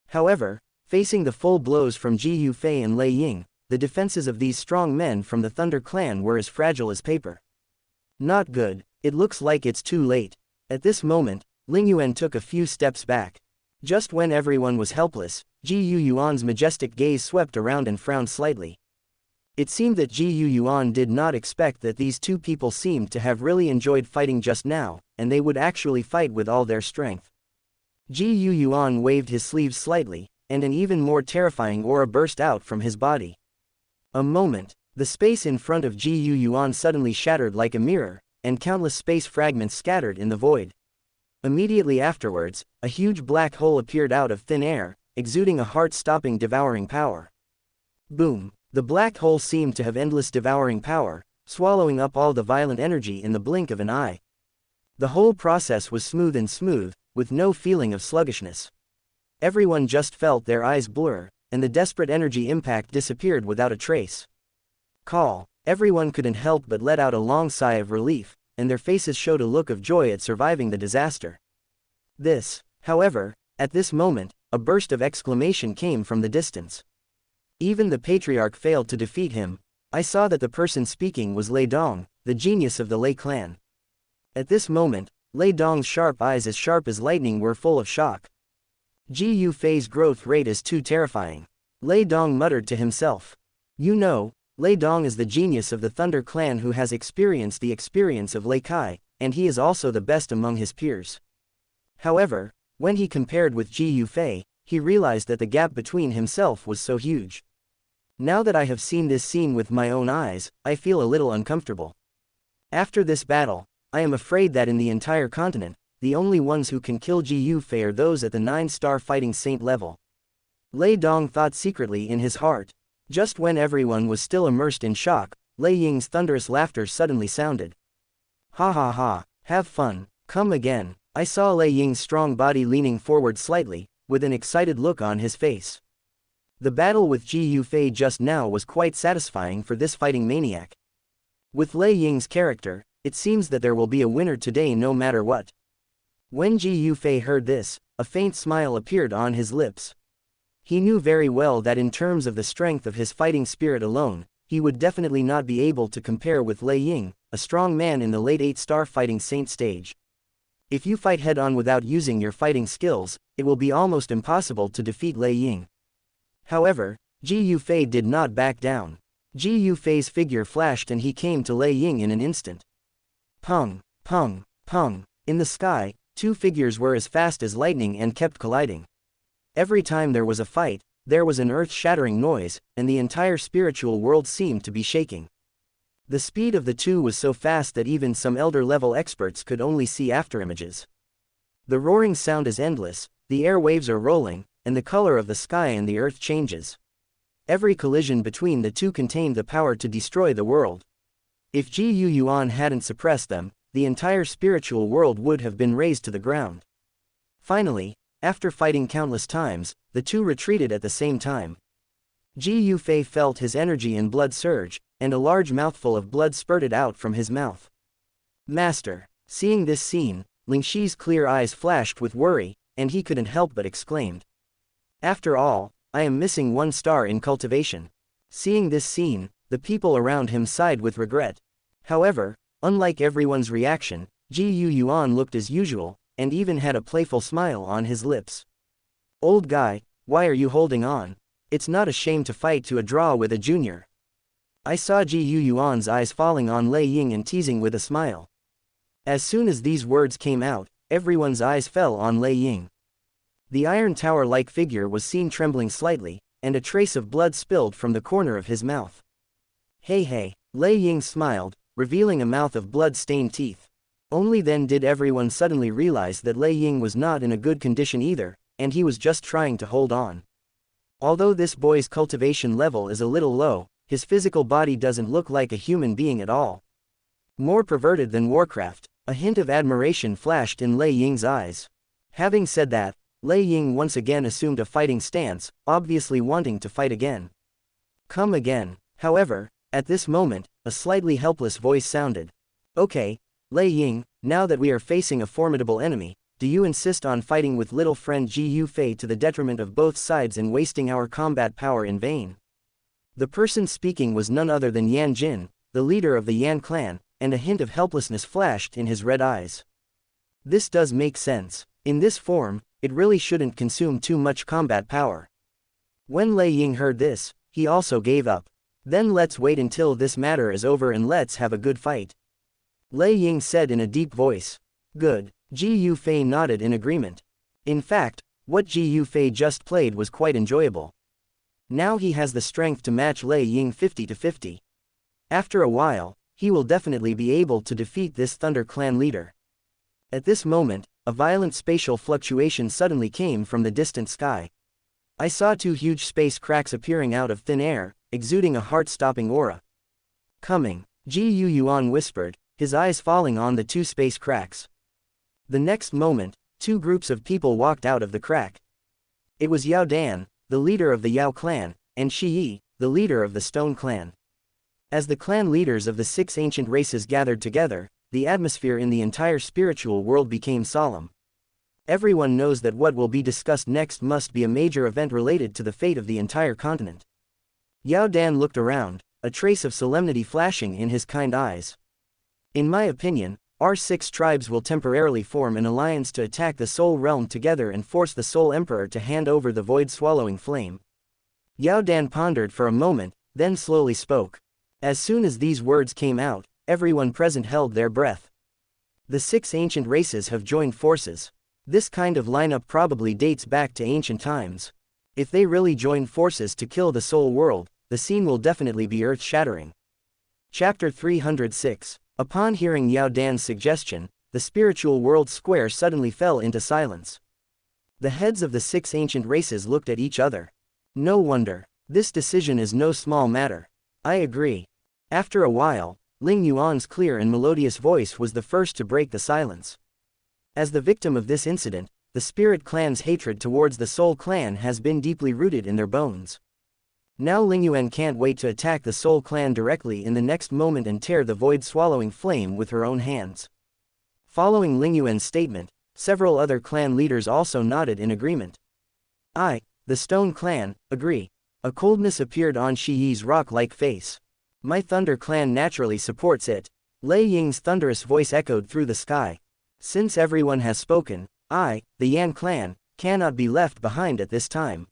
However, facing the full blows from Ji Yu Fei and Lei Ying, the defenses of these strong men from the Thunder clan were as fragile as paper. Not good. It looks like it's too late. At this moment, Ling Yuan took a few steps back. Just when everyone was helpless, Ji Yu Yuan's majestic gaze swept around and frowned slightly. It seemed that Ji Yu Yuan did not expect that these two people seemed to have really enjoyed fighting just now, and they would actually fight with all their strength. Ji Yu Yuan waved his sleeves slightly, and an even more terrifying aura burst out from his body. A moment, the space in front of Ji Yu Yuan suddenly shattered like a mirror, and countless space fragments scattered in the void. Immediately afterwards, a huge black hole appeared out of thin air, exuding a heart-stopping devouring power. Boom! The black hole seemed to have endless devouring power, swallowing up all the violent energy in the blink of an eye. The whole process was smooth, with no feeling of sluggishness. Everyone just felt their eyes blur, and the desperate energy impact disappeared without a trace. Everyone couldn't help but let out a long sigh of relief, and their faces showed a look of joy at surviving the disaster. However, at this moment, a burst of exclamation came from the distance. Even the patriarch failed to defeat him. I saw that the person speaking was Lei Dong, the genius of the Lei clan. At this moment, Lei Dong's sharp eyes as sharp as lightning were full of shock. Ji Yu Fei's growth rate is too terrifying. Lei Dong muttered to himself. You know, Lei Dong is the genius of the Thunder clan who has experienced the experience of Lei Kai, and he is also the best among his peers. However, when he compared with Ji Yu Fei, he realized that the gap between himself was so huge. Now that I have seen this scene with my own eyes, I feel a little uncomfortable. After this battle, I am afraid that in the entire continent, the only ones who can kill Ji Yu Fei are those at the 9-star fighting saint level. Lei Dong thought secretly in his heart. Just when everyone was still immersed in shock, Lei Ying's thunderous laughter suddenly sounded. Ha ha ha, have fun, come again. I saw Lei Ying's strong body leaning forward slightly, with an excited look on his face. The battle with Ji Yu Fei just now was quite satisfying for this fighting maniac. With Lei Ying's character, it seems that there will be a winner today no matter what. When Ji Yu Fei heard this, a faint smile appeared on his lips. He knew very well that in terms of the strength of his fighting spirit alone, he would definitely not be able to compare with Lei Ying, a strong man in the late 8-star fighting saint stage. If you fight head-on without using your fighting skills, it will be almost impossible to defeat Lei Ying. However, Ji Yu Fei did not back down. Ji Yufei's figure flashed and he came to Lei Ying in an instant. Pung, pung, pung. In the sky, two figures were as fast as lightning and kept colliding. Every time there was a fight, there was an earth-shattering noise, and the entire spiritual world seemed to be shaking. The speed of the two was so fast that even some elder-level experts could only see afterimages. The roaring sound is endless, the air waves are rolling, and the color of the sky and the earth changes. Every collision between the two contained the power to destroy the world. If Ji Yuan hadn't suppressed them, the entire spiritual world would have been razed to the ground. Finally, after fighting countless times, the two retreated at the same time. Ji Yufei felt his energy and blood surge, and a large mouthful of blood spurted out from his mouth. Master. Seeing this scene, Lingxi's clear eyes flashed with worry, and he couldn't help but exclaimed. After all, I am missing 1 star in cultivation. Seeing this scene, the people around him sighed with regret. However, unlike everyone's reaction, Ji Yuan looked as usual, and even had a playful smile on his lips. Old guy, why are you holding on? It's not a shame to fight to a draw with a junior. I saw Ji Yuan's eyes falling on Lei Ying and teasing with a smile. As soon as these words came out, everyone's eyes fell on Lei Ying. The iron tower-like figure was seen trembling slightly, and a trace of blood spilled from the corner of his mouth. Hey, Lei Ying smiled, revealing a mouth of blood-stained teeth. Only then did everyone suddenly realize that Lei Ying was not in a good condition either, and he was just trying to hold on. Although this boy's cultivation level is a little low, his physical body doesn't look like a human being at all. More perverted than Warcraft, a hint of admiration flashed in Lei Ying's eyes. Having said that, Lei Ying once again assumed a fighting stance, obviously wanting to fight again. Come again. However, at this moment, a slightly helpless voice sounded. Okay, Lei Ying, now that we are facing a formidable enemy, do you insist on fighting with little friend Ji Yufei to the detriment of both sides and wasting our combat power in vain? The person speaking was none other than Yan Jin, the leader of the Yan clan, and a hint of helplessness flashed in his red eyes. This does make sense. In this form, it really shouldn't consume too much combat power. When Lei Ying heard this, he also gave up. Then let's wait until this matter is over and let's have a good fight. Lei Ying said in a deep voice. Good. Ji Yufei nodded in agreement. In fact, what Ji Yufei just played was quite enjoyable. Now he has the strength to match Lei Ying 50-50. After a while, he will definitely be able to defeat this Thunder Clan leader. At this moment, a violent spatial fluctuation suddenly came from the distant sky. I saw 2 huge space cracks appearing out of thin air, exuding a heart-stopping aura. Coming, Ji Yuan whispered, his eyes falling on the 2 space cracks. The next moment, 2 groups of people walked out of the crack. It was Yao Dan, the leader of the Yao clan, and Shi Yi, the leader of the Stone clan. As the clan leaders of the 6 ancient races gathered together, the atmosphere in the entire spiritual world became solemn. Everyone knows that what will be discussed next must be a major event related to the fate of the entire continent. Yao Dan looked around, a trace of solemnity flashing in his kind eyes. In my opinion, our 6 tribes will temporarily form an alliance to attack the Soul Realm together and force the Soul Emperor to hand over the void-swallowing flame. Yao Dan pondered for a moment, then slowly spoke. As soon as these words came out, everyone present held their breath. The 6 ancient races have joined forces. This kind of lineup probably dates back to ancient times. If they really join forces to kill the Soul World, the scene will definitely be earth-shattering. Chapter 306. Upon hearing Yao Dan's suggestion, the spiritual world square suddenly fell into silence. The heads of the 6 ancient races looked at each other. No wonder. This decision is no small matter. I agree. After a while, Ling Yuan's clear and melodious voice was the first to break the silence. As the victim of this incident, the Spirit Clan's hatred towards the Soul Clan has been deeply rooted in their bones. Now Ling Yuan can't wait to attack the Soul Clan directly in the next moment and tear the void-swallowing flame with her own hands. Following Ling Yuan's statement, several other clan leaders also nodded in agreement. I, the Stone Clan, agree. A coldness appeared on Shi Yi's rock-like face. My Thunder Clan naturally supports it. Lei Ying's thunderous voice echoed through the sky. Since everyone has spoken, I, the Yan Clan, cannot be left behind at this time.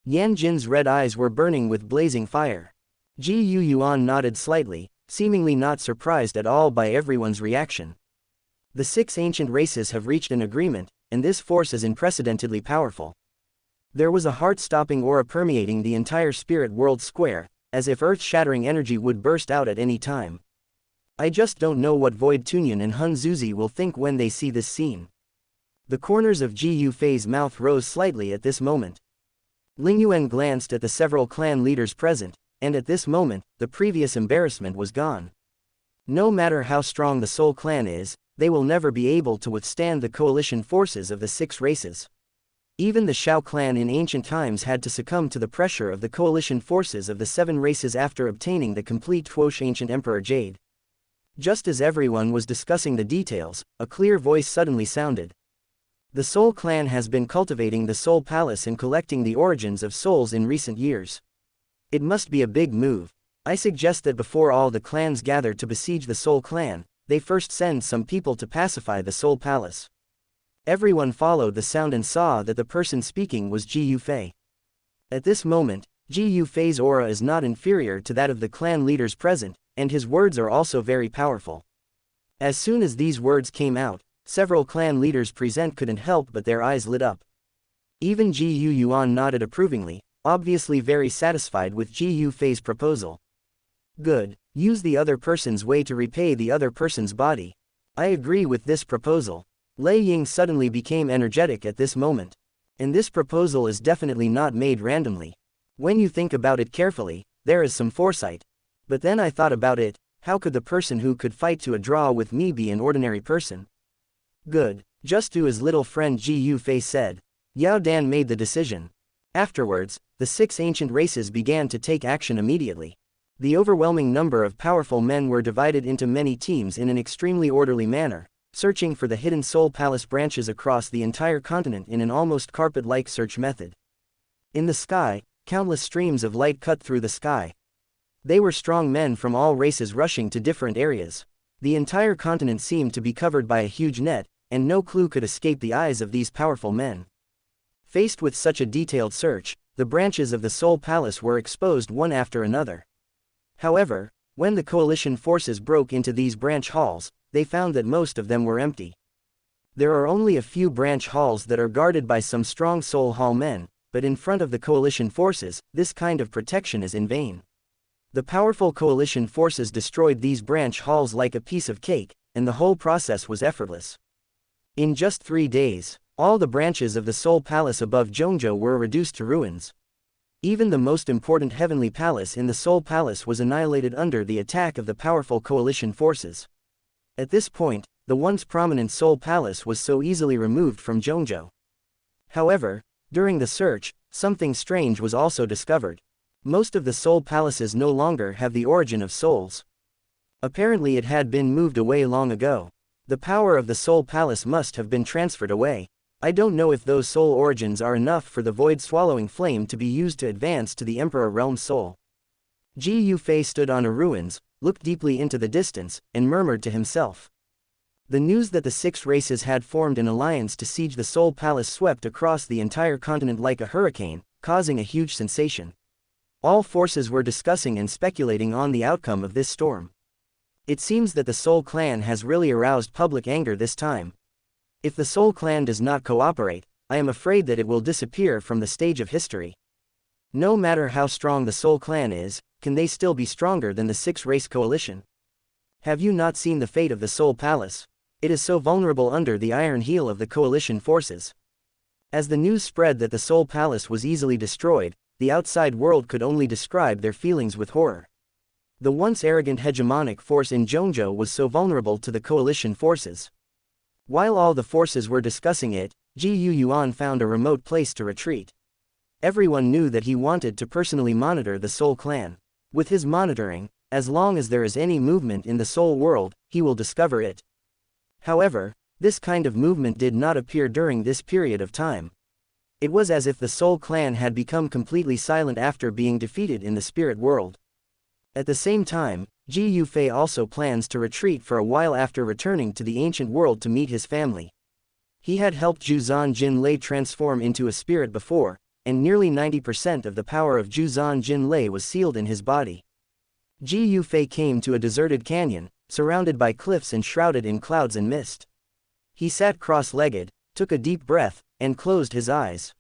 Yan Jin's red eyes were burning with blazing fire. Ji Yu Yuan nodded slightly, seemingly not surprised at all by everyone's reaction. The 6 ancient races have reached an agreement, and this force is unprecedentedly powerful. There was a heart-stopping aura permeating the entire spirit world square, as if earth-shattering energy would burst out at any time. I just don't know what Void Tunyan and Hun Zuzi will think when they see this scene. The corners of Ji Yufei's mouth rose slightly at this moment. Ling Yuan glanced at the several clan leaders present, and at this moment, the previous embarrassment was gone. No matter how strong the Soul Clan is, they will never be able to withstand the coalition forces of the 6 races. Even the Shao clan in ancient times had to succumb to the pressure of the coalition forces of the 7 races after obtaining the complete Tuosh Ancient Emperor Jade. Just as everyone was discussing the details, a clear voice suddenly sounded. The Soul Clan has been cultivating the Soul Palace and collecting the origins of souls in recent years. It must be a big move. I suggest that before all the clans gather to besiege the Soul Clan, they first send some people to pacify the Soul Palace. Everyone followed the sound and saw that the person speaking was Ji Yufei. At this moment, Ji Yufei's aura is not inferior to that of the clan leaders present, and his words are also very powerful. As soon as these words came out, several clan leaders present couldn't help but their eyes lit up. Even Ji Yu Yuan nodded approvingly, obviously very satisfied with Ji Yufei's proposal. Good, use the other person's way to repay the other person's body. I agree with this proposal. Lei Ying suddenly became energetic at this moment. And this proposal is definitely not made randomly. When you think about it carefully, there is some foresight. But then I thought about it, how could the person who could fight to a draw with me be an ordinary person? Good, just do as little friend Ji Yufei said. Yao Dan made the decision. Afterwards, the 6 ancient races began to take action immediately. The overwhelming number of powerful men were divided into many teams in an extremely orderly manner, searching for the hidden Soul Palace branches across the entire continent in an almost carpet-like search method. In the sky, countless streams of light cut through the sky. They were strong men from all races rushing to different areas. The entire continent seemed to be covered by a huge net, and no clue could escape the eyes of these powerful men. Faced with such a detailed search, the branches of the Soul Palace were exposed one after another. However, when the coalition forces broke into these branch halls, they found that most of them were empty. There are only a few branch halls that are guarded by some strong Soul Hall men, but in front of the coalition forces, this kind of protection is in vain. The powerful coalition forces destroyed these branch halls like a piece of cake, and the whole process was effortless. In just 3 days, all the branches of the Soul Palace above Zhongzhou were reduced to ruins. Even the most important heavenly palace in the Soul Palace was annihilated under the attack of the powerful coalition forces. At this point, the once prominent Soul Palace was so easily removed from Zhongzhou. However, during the search, something strange was also discovered. Most of the Soul Palaces no longer have the origin of souls. Apparently it had been moved away long ago. The power of the Soul Palace must have been transferred away. I don't know if those soul origins are enough for the void-swallowing flame to be used to advance to the Emperor Realm Soul. Ji Yufei stood on a ruins, looked deeply into the distance, and murmured to himself. The news that the 6 races had formed an alliance to siege the Soul Palace swept across the entire continent like a hurricane, causing a huge sensation. All forces were discussing and speculating on the outcome of this storm. It seems that the Soul Clan has really aroused public anger this time. If the Soul Clan does not cooperate, I am afraid that it will disappear from the stage of history. No matter how strong the Soul Clan is, can they still be stronger than the 6-race coalition? Have you not seen the fate of the Soul Palace? It is so vulnerable under the iron heel of the coalition forces. As the news spread that the Soul Palace was easily destroyed, the outside world could only describe their feelings with horror. The once arrogant hegemonic force in Zhongzhou was so vulnerable to the coalition forces. While all the forces were discussing it, Ji Yu Yuan found a remote place to retreat. Everyone knew that he wanted to personally monitor the Soul Clan. With his monitoring, as long as there is any movement in the Soul world, he will discover it. However, this kind of movement did not appear during this period of time. It was as if the Soul Clan had become completely silent after being defeated in the spirit world. At the same time, Ji Yufei also plans to retreat for a while after returning to the ancient world to meet his family. He had helped Zhuzan Jinlei transform into a spirit before, and nearly 90% of the power of Zhuzan Jinlei was sealed in his body. Ji Yufei came to a deserted canyon, surrounded by cliffs and shrouded in clouds and mist. He sat cross-legged, took a deep breath, and closed his eyes.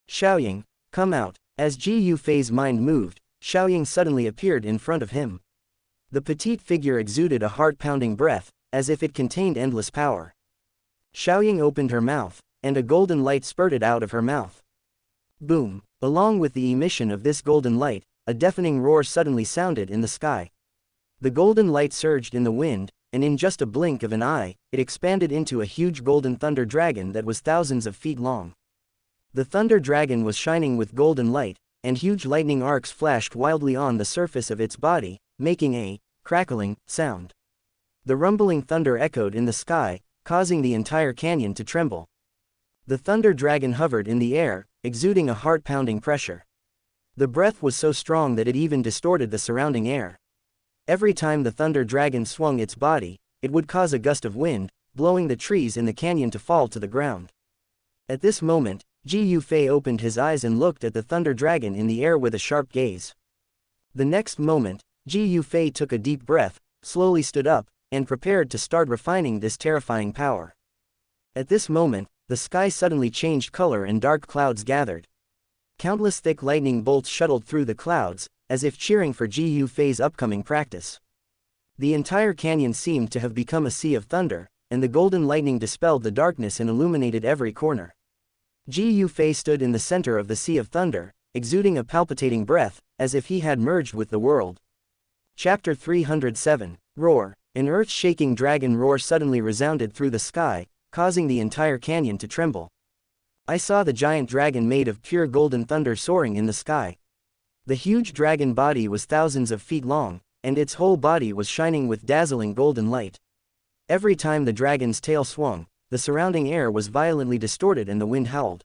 Xiaoying, come out. As Ji Yufei's mind moved, Xiaoying suddenly appeared in front of him. The petite figure exuded a heart-pounding breath, as if it contained endless power. Xiaoying opened her mouth, and a golden light spurted out of her mouth. Boom! Along with the emission of this golden light, a deafening roar suddenly sounded in the sky. The golden light surged in the wind, and in just a blink of an eye, it expanded into a huge golden thunder dragon that was thousands of feet long. The thunder dragon was shining with golden light, and huge lightning arcs flashed wildly on the surface of its body, making a crackling sound. The rumbling thunder echoed in the sky, causing the entire canyon to tremble. The thunder dragon hovered in the air, exuding a heart-pounding pressure. The breath was so strong that it even distorted the surrounding air. Every time the thunder dragon swung its body, it would cause a gust of wind, blowing the trees in the canyon to fall to the ground. At this moment, Ji Yufei opened his eyes and looked at the thunder dragon in the air with a sharp gaze. The next moment, Ji Yufei took a deep breath, slowly stood up, and prepared to start refining this terrifying power. At this moment, the sky suddenly changed color and dark clouds gathered. Countless thick lightning bolts shuttled through the clouds, as if cheering for Ji Yufei's upcoming practice. The entire canyon seemed to have become a sea of thunder, and the golden lightning dispelled the darkness and illuminated every corner. Ji Yufei stood in the center of the sea of thunder, exuding a palpitating breath, as if he had merged with the world. Chapter 307. Roar. An earth-shaking dragon roar suddenly resounded through the sky, causing the entire canyon to tremble. I saw the giant dragon made of pure golden thunder soaring in the sky. The huge dragon body was thousands of feet long, and its whole body was shining with dazzling golden light. Every time the dragon's tail swung, the surrounding air was violently distorted and the wind howled.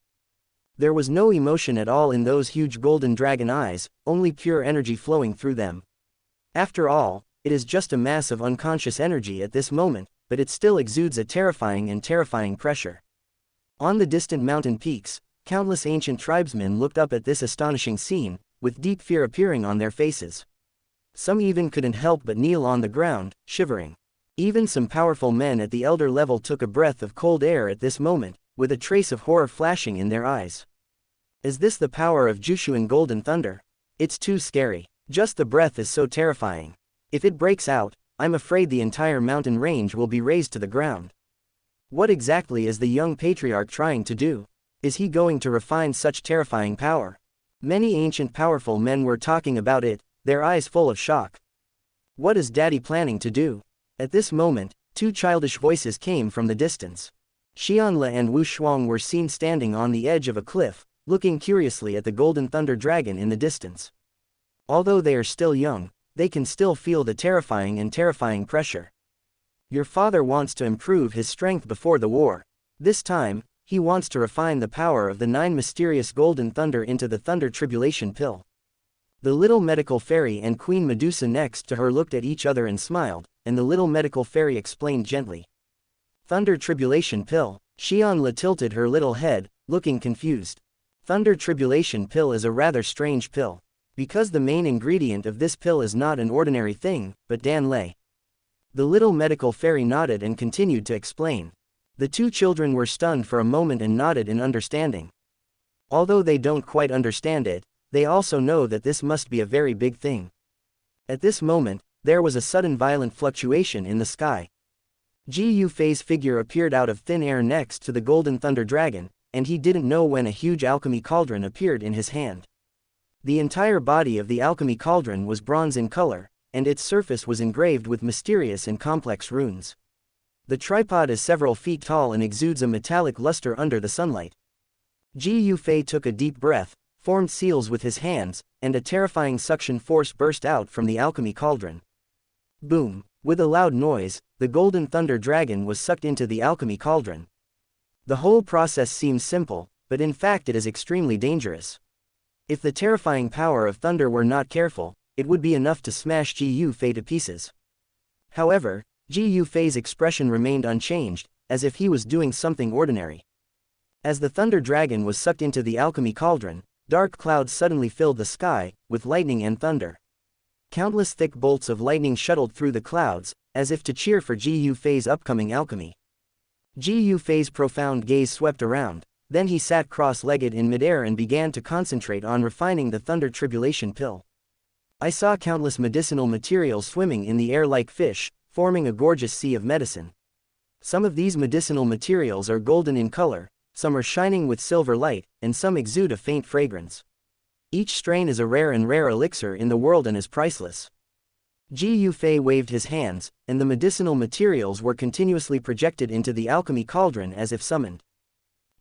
There was no emotion at all in those huge golden dragon eyes, only pure energy flowing through them. After all, it is just a mass of unconscious energy at this moment, but it still exudes a terrifying pressure. On the distant mountain peaks, countless ancient tribesmen looked up at this astonishing scene, with deep fear appearing on their faces. Some even couldn't help but kneel on the ground, shivering. Even some powerful men at the elder level took a breath of cold air at this moment, with a trace of horror flashing in their eyes. Is this the power of Jushuan Golden Thunder? It's too scary. Just the breath is so terrifying. If it breaks out, I'm afraid the entire mountain range will be razed to the ground. What exactly is the young patriarch trying to do? Is he going to refine such terrifying power? Many ancient powerful men were talking about it, their eyes full of shock. What is Daddy planning to do? At this moment, two childish voices came from the distance. Xianxia and Wu Shuang were seen standing on the edge of a cliff, looking curiously at the golden thunder dragon in the distance. Although they are still young, they can still feel the terrifying pressure. Your father wants to improve his strength before the war. This time, he wants to refine the power of the 9 mysterious golden thunder into the thunder tribulation pill. The little medical fairy and Queen Medusa next to her looked at each other and smiled, and the little medical fairy explained gently. Thunder tribulation pill. Xianxia tilted her little head, looking confused. Thunder tribulation pill is a rather strange pill. Because the main ingredient of this pill is not an ordinary thing, but Danlei. The little medical fairy nodded and continued to explain. The two children were stunned for a moment and nodded in understanding. Although they don't quite understand it, they also know that this must be a very big thing. At this moment, there was a sudden violent fluctuation in the sky. Ji Yufei's figure appeared out of thin air next to the golden thunder dragon, and he didn't know when a huge alchemy cauldron appeared in his hand. The entire body of the alchemy cauldron was bronze in color, and its surface was engraved with mysterious and complex runes. The tripod is several feet tall and exudes a metallic luster under the sunlight. Ji Yufei took a deep breath, formed seals with his hands, and a terrifying suction force burst out from the alchemy cauldron. Boom! With a loud noise, the golden thunder dragon was sucked into the alchemy cauldron. The whole process seems simple, but in fact it is extremely dangerous. If the terrifying power of thunder were not careful, it would be enough to smash Ji Yufei to pieces. However, Ji Yufei's expression remained unchanged, as if he was doing something ordinary. As the thunder dragon was sucked into the alchemy cauldron, dark clouds suddenly filled the sky, with lightning and thunder. Countless thick bolts of lightning shuttled through the clouds, as if to cheer for Ji Yufei's upcoming alchemy. Ji Yufei's profound gaze swept around, then he sat cross-legged in midair and began to concentrate on refining the Thunder Tribulation pill. I saw countless medicinal materials swimming in the air like fish, forming a gorgeous sea of medicine. Some of these medicinal materials are golden in color, some are shining with silver light, and some exude a faint fragrance. Each strain is a rare elixir in the world and is priceless. Ji Yufei waved his hands, and the medicinal materials were continuously projected into the alchemy cauldron as if summoned.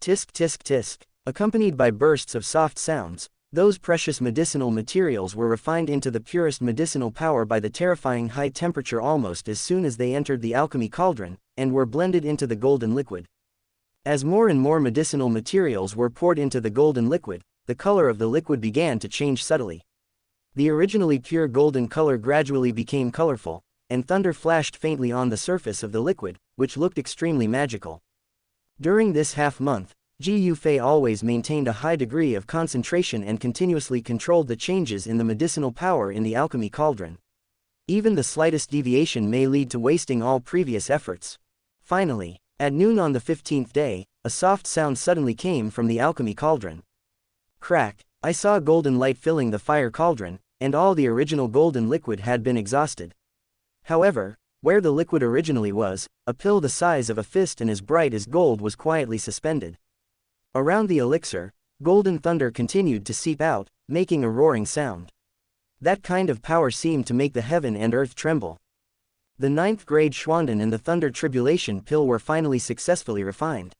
Tisk tisk tisk, accompanied by bursts of soft sounds, those precious medicinal materials were refined into the purest medicinal power by the terrifying high temperature almost as soon as they entered the alchemy cauldron, and were blended into the golden liquid. As more and more medicinal materials were poured into the golden liquid, the color of the liquid began to change subtly. The originally pure golden color gradually became colorful, and thunder flashed faintly on the surface of the liquid, which looked extremely magical. During this half-month, Ji Yufei always maintained a high degree of concentration and continuously controlled the changes in the medicinal power in the alchemy cauldron. Even the slightest deviation may lead to wasting all previous efforts. Finally, at noon on the 15th day, a soft sound suddenly came from the alchemy cauldron. Crack! I saw golden light filling the fire cauldron, and all the original golden liquid had been exhausted. However, where the liquid originally was, a pill the size of a fist and as bright as gold was quietly suspended. Around the elixir, golden thunder continued to seep out, making a roaring sound. That kind of power seemed to make the heaven and earth tremble. The 9th grade Schwanden and the Thunder Tribulation pill were finally successfully refined.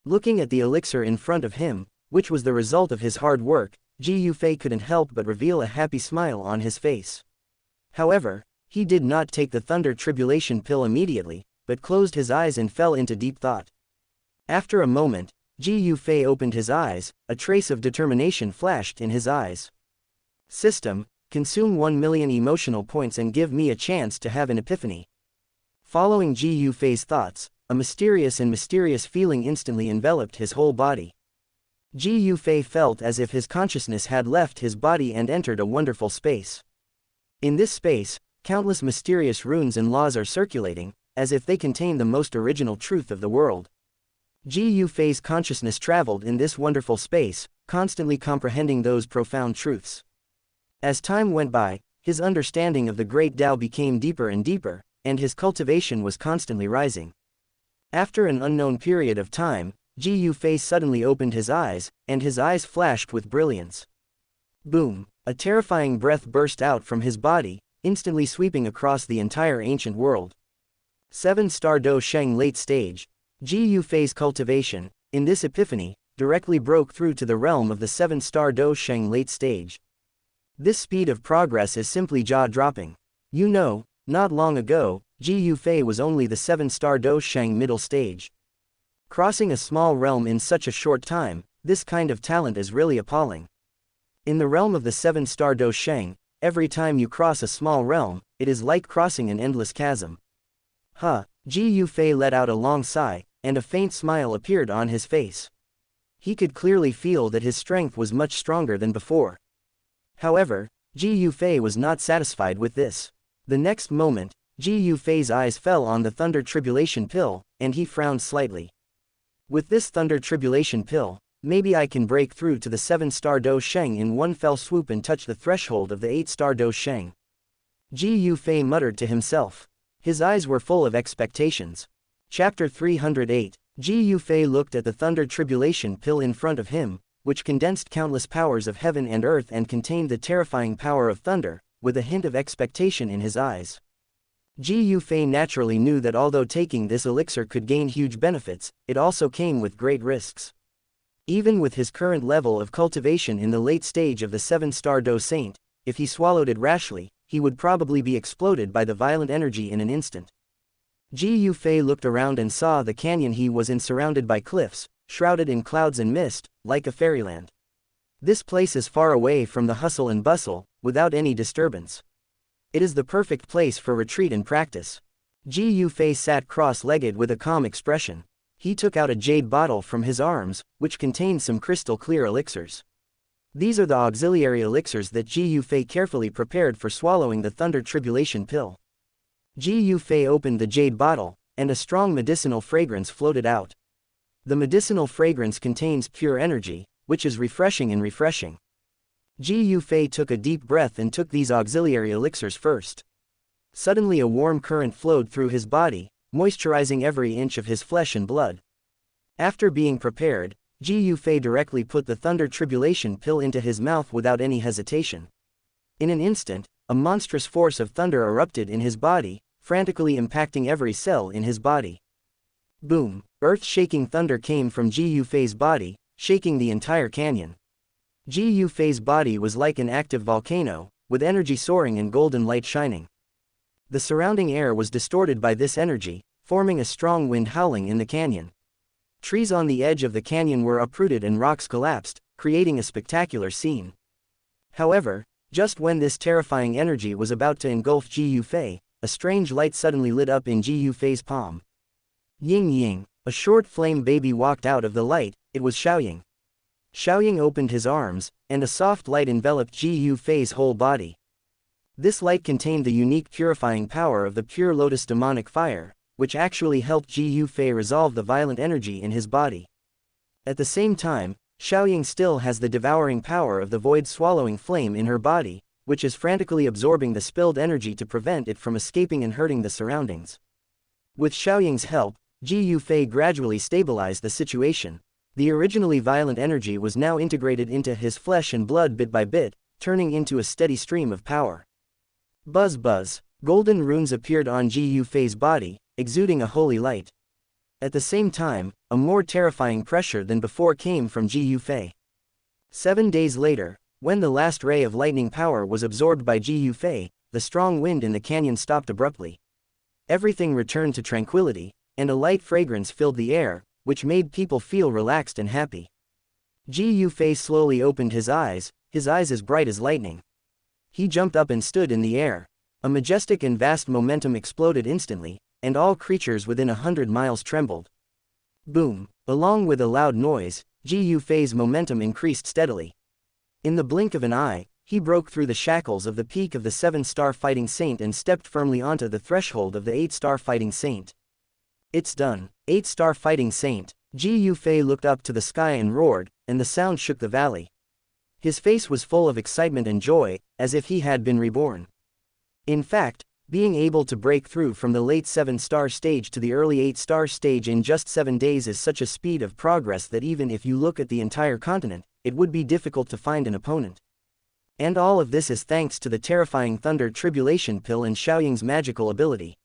Looking at the elixir in front of him, which was the result of his hard work, Ji Yufei couldn't help but reveal a happy smile on his face. However, he did not take the Thunder Tribulation pill immediately, but closed his eyes and fell into deep thought. After a moment, Ji Yufei opened his eyes, a trace of determination flashed in his eyes. System, consume 1 million emotional points and give me a chance to have an epiphany. Following Ji Yufei's thoughts, a mysterious feeling instantly enveloped his whole body. Ji Yufei felt as if his consciousness had left his body and entered a wonderful space. In this space, countless mysterious runes and laws are circulating, as if they contain the most original truth of the world. Ji Yufei's consciousness traveled in this wonderful space, constantly comprehending those profound truths. As time went by, his understanding of the great Tao became deeper and deeper, and his cultivation was constantly rising. After an unknown period of time, Ji Yufei suddenly opened his eyes, and his eyes flashed with brilliance. Boom! A terrifying breath burst out from his body, instantly sweeping across the entire ancient world. 7-star Dou Sheng late stage. Ji Yufei's cultivation, in this epiphany, directly broke through to the realm of the 7-star Dou Sheng late stage. This speed of progress is simply jaw-dropping. You know, not long ago, Ji Yufei was only the 7-star Dou Sheng middle stage. Crossing a small realm in such a short time, this kind of talent is really appalling. In the realm of the 7-star Dou Sheng, every time you cross a small realm, it is like crossing an endless chasm. Ji Yufei let out a long sigh, and a faint smile appeared on his face. He could clearly feel that his strength was much stronger than before. However, Ji Yufei was not satisfied with this. The next moment, Ji Yufei's eyes fell on the Thunder Tribulation pill, and he frowned slightly. With this Thunder Tribulation pill, maybe I can break through to the 7-star Dou Sheng in one fell swoop and touch the threshold of the 8-star Dou Sheng. Ji Yufei muttered to himself. His eyes were full of expectations. Chapter 308. Ji Yufei looked at the Thunder Tribulation pill in front of him, which condensed countless powers of heaven and earth and contained the terrifying power of thunder, with a hint of expectation in his eyes. Ji Yufei naturally knew that although taking this elixir could gain huge benefits, it also came with great risks. Even with his current level of cultivation in the late stage of the 7-star Dou Saint, if he swallowed it rashly, he would probably be exploded by the violent energy in an instant. Ji Yufei looked around and saw the canyon he was in surrounded by cliffs, shrouded in clouds and mist, like a fairyland. This place is far away from the hustle and bustle, without any disturbance. It is the perfect place for retreat and practice. Ji Yufei sat cross-legged with a calm expression. He took out a jade bottle from his arms, which contained some crystal-clear elixirs. These are the auxiliary elixirs that Ji Yufei carefully prepared for swallowing the Thunder Tribulation pill. Ji Yufei opened the jade bottle, and a strong medicinal fragrance floated out. The medicinal fragrance contains pure energy, which is refreshing and refreshing. Ji Yufei took a deep breath and took these auxiliary elixirs first. Suddenly a warm current flowed through his body, moisturizing every inch of his flesh and blood. After being prepared, Ji Yufei directly put the Thunder Tribulation pill into his mouth without any hesitation. In an instant, a monstrous force of thunder erupted in his body, frantically impacting every cell in his body. Boom! Earth-shaking thunder came from Ji Yufei's body, shaking the entire canyon. Ji Yufei's body was like an active volcano, with energy soaring and golden light shining. The surrounding air was distorted by this energy, forming a strong wind howling in the canyon. Trees on the edge of the canyon were uprooted and rocks collapsed, creating a spectacular scene. However, just when this terrifying energy was about to engulf Ji Yufei, a strange light suddenly lit up in Ji Yufei's palm. Ying Ying, a short flame baby walked out of the light. It was Xiaoying. Xiaoying opened his arms, and a soft light enveloped Ji Yufei's whole body. This light contained the unique purifying power of the pure lotus demonic fire, which actually helped Ji Yufei resolve the violent energy in his body. At the same time, Xiaoying still has the devouring power of the void swallowing flame in her body, which is frantically absorbing the spilled energy to prevent it from escaping and hurting the surroundings. With Xiaoying's help, Ji Yufei gradually stabilized the situation. The originally violent energy was now integrated into his flesh and blood bit by bit, turning into a steady stream of power. Buzz buzz, golden runes appeared on Ji Yufei's body, exuding a holy light. At the same time, a more terrifying pressure than before came from Ji Yufei. 7 days later, when the last ray of lightning power was absorbed by Ji Yufei, the strong wind in the canyon stopped abruptly. Everything returned to tranquility, and a light fragrance filled the air, which made people feel relaxed and happy. Ji Yufei slowly opened his eyes as bright as lightning. He jumped up and stood in the air. A majestic and vast momentum exploded instantly, and all creatures within 100 miles trembled. Boom! Along with a loud noise, Ji Yufei's momentum increased steadily. In the blink of an eye, he broke through the shackles of the peak of the 7-star fighting saint and stepped firmly onto the threshold of the 8-star fighting saint. It's done, 8-star fighting saint. Ji Yufei looked up to the sky and roared, and the sound shook the valley. His face was full of excitement and joy, as if he had been reborn. In fact, being able to break through from the late 7-star stage to the early 8-star stage in just 7 days is such a speed of progress that even if you look at the entire continent, it would be difficult to find an opponent. And all of this is thanks to the terrifying Thunder Tribulation pill and Xiaoying's magical ability.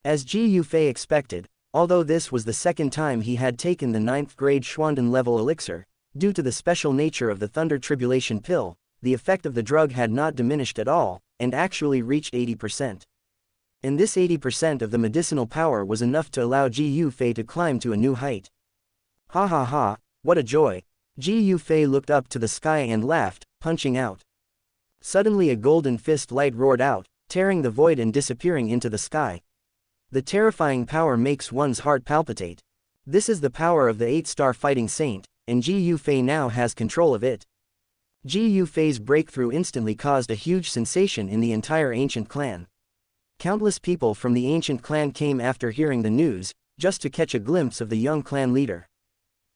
As Ji Yufei expected, although this was the second time he had taken the 9th grade Xuanden level elixir, due to the special nature of the Thunder Tribulation pill, the effect of the drug had not diminished at all, and actually reached 80%. And this 80% of the medicinal power was enough to allow Ji Yufei to climb to a new height. Ha ha ha, what a joy! Ji Yufei looked up to the sky and laughed, punching out. Suddenly a golden fist light roared out, tearing the void and disappearing into the sky. The terrifying power makes one's heart palpitate. This is the power of the 8-star fighting saint, and Ji Yufei now has control of it. Ji Yufei's breakthrough instantly caused a huge sensation in the entire ancient clan. Countless people from the ancient clan came after hearing the news, just to catch a glimpse of the young clan leader.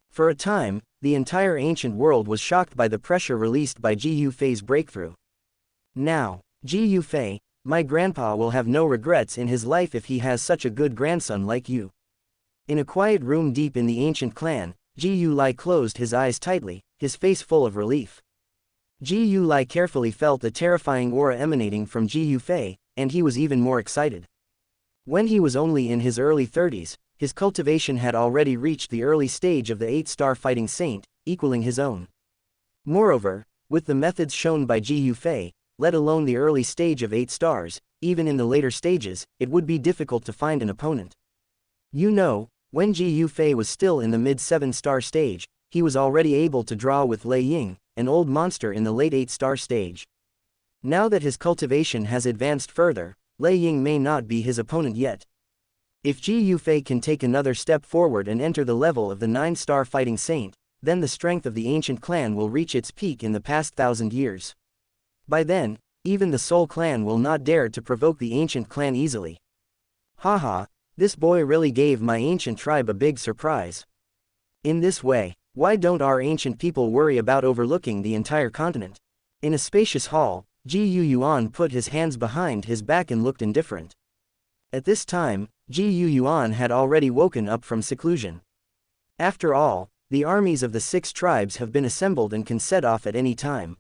For a time, the entire ancient world was shocked by the pressure released by Ji Yufei's breakthrough. Now, Ji Yufei, my grandpa will have no regrets in his life if he has such a good grandson like you. In a quiet room deep in the ancient clan, Ji Yulai closed his eyes tightly, his face full of relief. Ji Yulai carefully felt the terrifying aura emanating from Ji Yufei, and he was even more excited. When he was only in his early 30s, his cultivation had already reached the early stage of the 8-star fighting saint, equaling his own. Moreover, with the methods shown by Ji Yufei, let alone the early stage of 8 stars, even in the later stages, it would be difficult to find an opponent. You know, when Ji Yufei was still in the mid-7-star stage, he was already able to draw with Lei Ying, an old monster in the late 8-star stage. Now that his cultivation has advanced further, Lei Ying may not be his opponent yet. If Ji Yufei can take another step forward and enter the level of the 9-star fighting saint, then the strength of the ancient clan will reach its peak in the past 1,000 years. By then, even the Soul clan will not dare to provoke the ancient clan easily. Haha, this boy really gave my ancient tribe a big surprise. In this way, why don't our ancient people worry about overlooking the entire continent? In a spacious hall, Ji Yuan put his hands behind his back and looked indifferent. At this time, Ji Yuan had already woken up from seclusion. After all, the armies of the 6 tribes have been assembled and can set off at any time.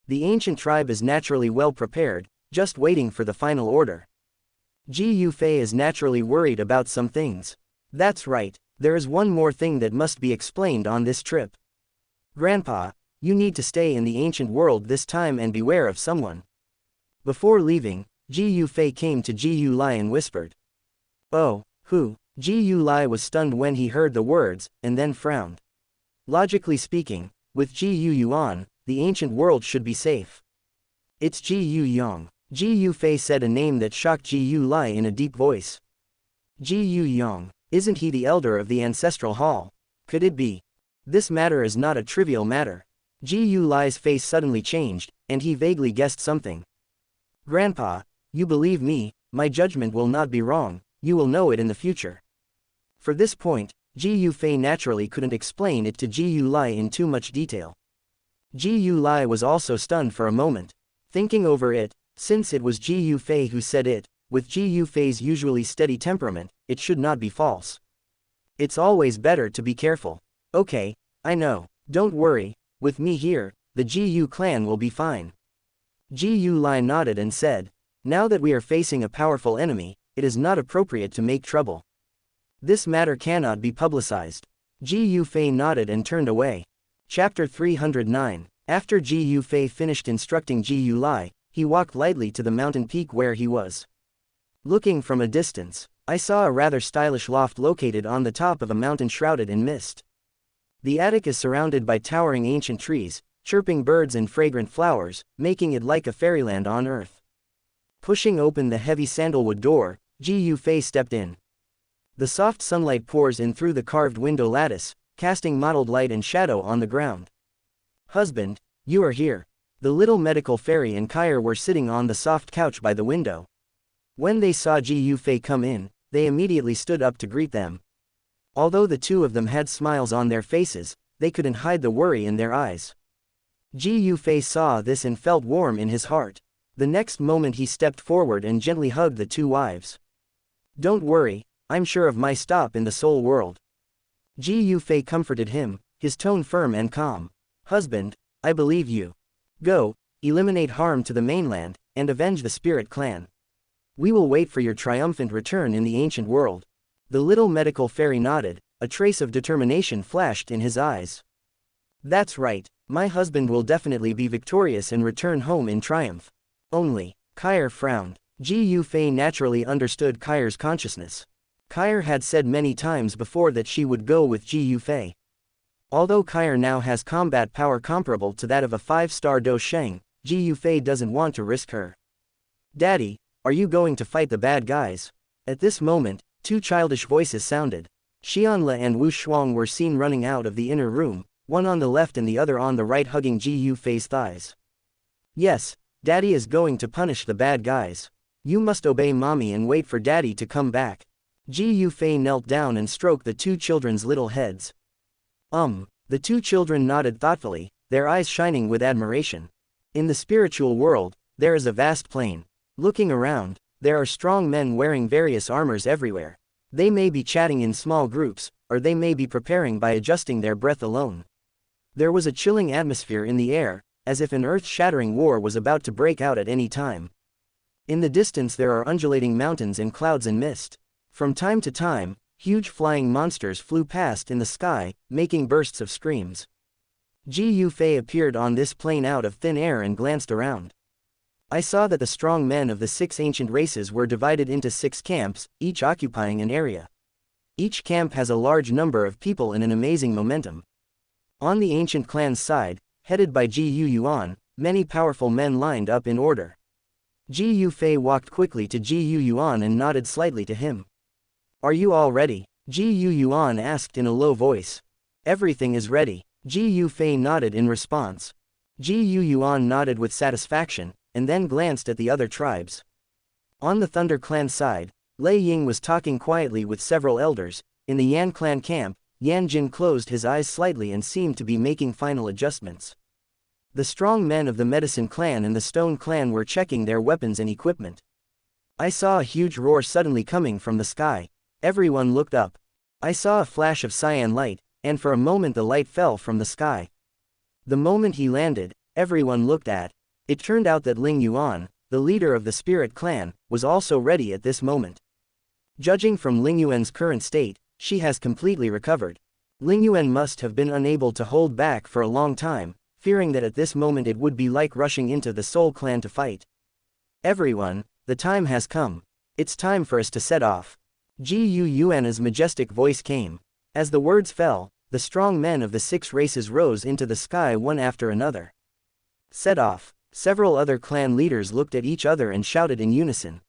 The ancient tribe is naturally well prepared, just waiting for the final order. Ji Yufei is naturally worried about some things. That's right, there is one more thing that must be explained on this trip. Grandpa, you need to stay in the ancient world this time and beware of someone. Before leaving, Ji Yufei came to Ji Yulai and whispered. Oh, who? Ji Yulai was stunned when he heard the words, and then frowned. Logically speaking, with Ji Yuan, the ancient world should be safe. It's Ji Yang. Ji Yufei said a name that shocked Ji Yulai in a deep voice. Ji Yang, isn't he the elder of the ancestral hall? Could it be? This matter is not a trivial matter. Ji Yulai's face suddenly changed, and he vaguely guessed something. Grandpa, you believe me, my judgment will not be wrong, you will know it in the future. For this point, Ji Yufei naturally couldn't explain it to Ji Yulai in too much detail. Ji Yulai was also stunned for a moment. Thinking over it, since it was Ji Yufei who said it, with Ji Yufei's usually steady temperament, it should not be false. It's always better to be careful. Okay, I know, don't worry, with me here, the Ji Yu clan will be fine. Ji Yulai nodded and said, now that we are facing a powerful enemy, it is not appropriate to make trouble. This matter cannot be publicized. Ji Yufei nodded and turned away. Chapter 309. After Ji Yufei finished instructing Ji Yulai, he walked lightly to the mountain peak where he was. Looking from a distance, I saw a rather stylish loft located on the top of a mountain shrouded in mist. The attic is surrounded by towering ancient trees, chirping birds and fragrant flowers, making it like a fairyland on earth. Pushing open the heavy sandalwood door, Ji Yufei stepped in. The soft sunlight pours in through the carved window lattice, casting mottled light and shadow on the ground. Husband, you are here. The little medical fairy and Xun'er were sitting on the soft couch by the window. When they saw Ji Yufei come in, they immediately stood up to greet them. Although the two of them had smiles on their faces, they couldn't hide the worry in their eyes. Ji Yufei saw this and felt warm in his heart. The next moment he stepped forward and gently hugged the two wives. Don't worry, I'm sure of my stop in the soul world. Ji Yufei comforted him, his tone firm and calm. Husband, I believe you. Go, eliminate harm to the mainland, and avenge the spirit clan. We will wait for your triumphant return in the ancient world. The little medical fairy nodded, a trace of determination flashed in his eyes. That's right, my husband will definitely be victorious and return home in triumph. Only, Xun'er frowned. Ji Yufei naturally understood Xun'er's consciousness. Xun'er had said many times before that she would go with Ji Yufei. Although Xun'er now has combat power comparable to that of a 5-star Dou Sheng, Ji Yufei doesn't want to risk her. Daddy, are you going to fight the bad guys? At this moment, two childish voices sounded. Xianxia and Wu Shuang were seen running out of the inner room, one on the left and the other on the right hugging Ji Yufei's thighs. Yes, Daddy is going to punish the bad guys. You must obey Mommy and wait for Daddy to come back. Ji Yufei knelt down and stroked the two children's little heads. The two children nodded thoughtfully, their eyes shining with admiration. In the spiritual world, there is a vast plain. Looking around, there are strong men wearing various armors everywhere. They may be chatting in small groups, or they may be preparing by adjusting their breath alone. There was a chilling atmosphere in the air, as if an earth-shattering war was about to break out at any time. In the distance there are undulating mountains and clouds and mist. From time to time, huge flying monsters flew past in the sky, making bursts of screams. Ji Yufei appeared on this plain out of thin air and glanced around. I saw that the strong men of the 6 ancient races were divided into 6 camps, each occupying an area. Each camp has a large number of people and an amazing momentum. On the ancient clan's side, headed by Ji Yuan, many powerful men lined up in order. Ji Yufei walked quickly to Ji Yuan and nodded slightly to him. Are you all ready? Ji Yuan asked in a low voice. Everything is ready. Ji Yufei nodded in response. Ji Yuan nodded with satisfaction, and then glanced at the other tribes. On the Thunder Clan side, Lei Ying was talking quietly with several elders. In the Yan Clan camp, Yan Jin closed his eyes slightly and seemed to be making final adjustments. The strong men of the Medicine Clan and the Stone Clan were checking their weapons and equipment. I saw a huge roar suddenly coming from the sky. Everyone looked up. I saw a flash of cyan light, and for a moment the light fell from the sky. The moment he landed, everyone looked at. It turned out that Ling Yuan, the leader of the Spirit Clan, was also ready at this moment. Judging from Ling Yuan's current state, she has completely recovered. Ling Yuan must have been unable to hold back for a long time, fearing that at this moment it would be like rushing into the Soul Clan to fight. Everyone, the time has come. It's time for us to set off. Ji Yuan's majestic voice came. As the words fell, the strong men of the 6 races rose into the sky one after another. Set off. Several other clan leaders looked at each other and shouted in unison.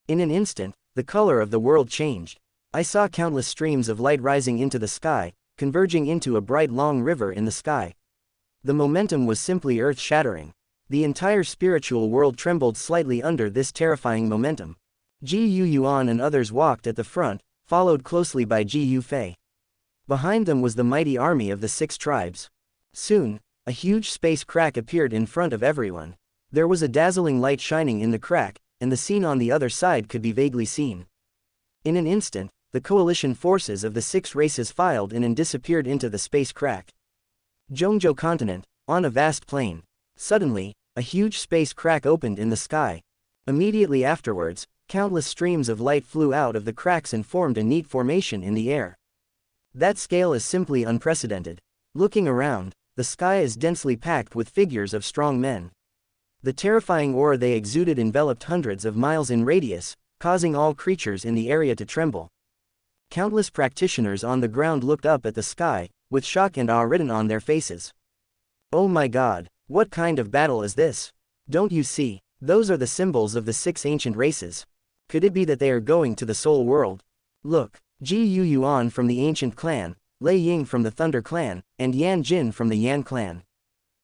In an instant, the color of the world changed. I saw countless streams of light rising into the sky, converging into a bright long river in the sky. The momentum was simply earth-shattering. The entire spiritual world trembled slightly under this terrifying momentum. Ji Yuan and others walked at the front, followed closely by Ji Yufei. Behind them was the mighty army of the 6 tribes. Soon, a huge space crack appeared in front of everyone. There was a dazzling light shining in the crack, and the scene on the other side could be vaguely seen. In an instant, the coalition forces of the 6 races filed in and disappeared into the space crack. Zhongzhou Continent, on a vast plain. Suddenly, a huge space crack opened in the sky. Immediately afterwards, countless streams of light flew out of the cracks and formed a neat formation in the air. That scale is simply unprecedented. Looking around, the sky is densely packed with figures of strong men. The terrifying aura they exuded enveloped hundreds of miles in radius, causing all creatures in the area to tremble. Countless practitioners on the ground looked up at the sky, with shock and awe written on their faces. Oh my god, what kind of battle is this? Don't you see? Those are the symbols of the 6 ancient races. Could it be that they are going to the soul world? Look, Ji Yuan from the ancient clan, Lei Ying from the Thunder Clan, and Yan Jin from the Yan Clan.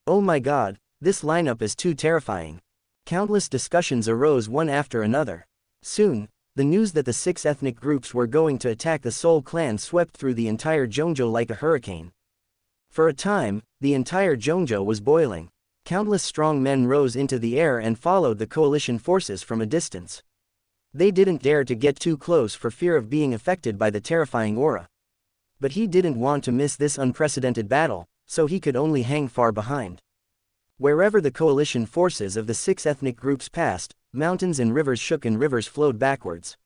Oh my god, this lineup is too terrifying. Countless discussions arose one after another. Soon, the news that the 6 ethnic groups were going to attack the Soul Clan swept through the entire Zhongzhou like a hurricane. For a time, the entire Zhongzhou was boiling. Countless strong men rose into the air and followed the coalition forces from a distance. They didn't dare to get too close for fear of being affected by the terrifying aura. But he didn't want to miss this unprecedented battle, so he could only hang far behind. Wherever the coalition forces of the 6 ethnic groups passed, mountains and rivers shook and rivers flowed backwards.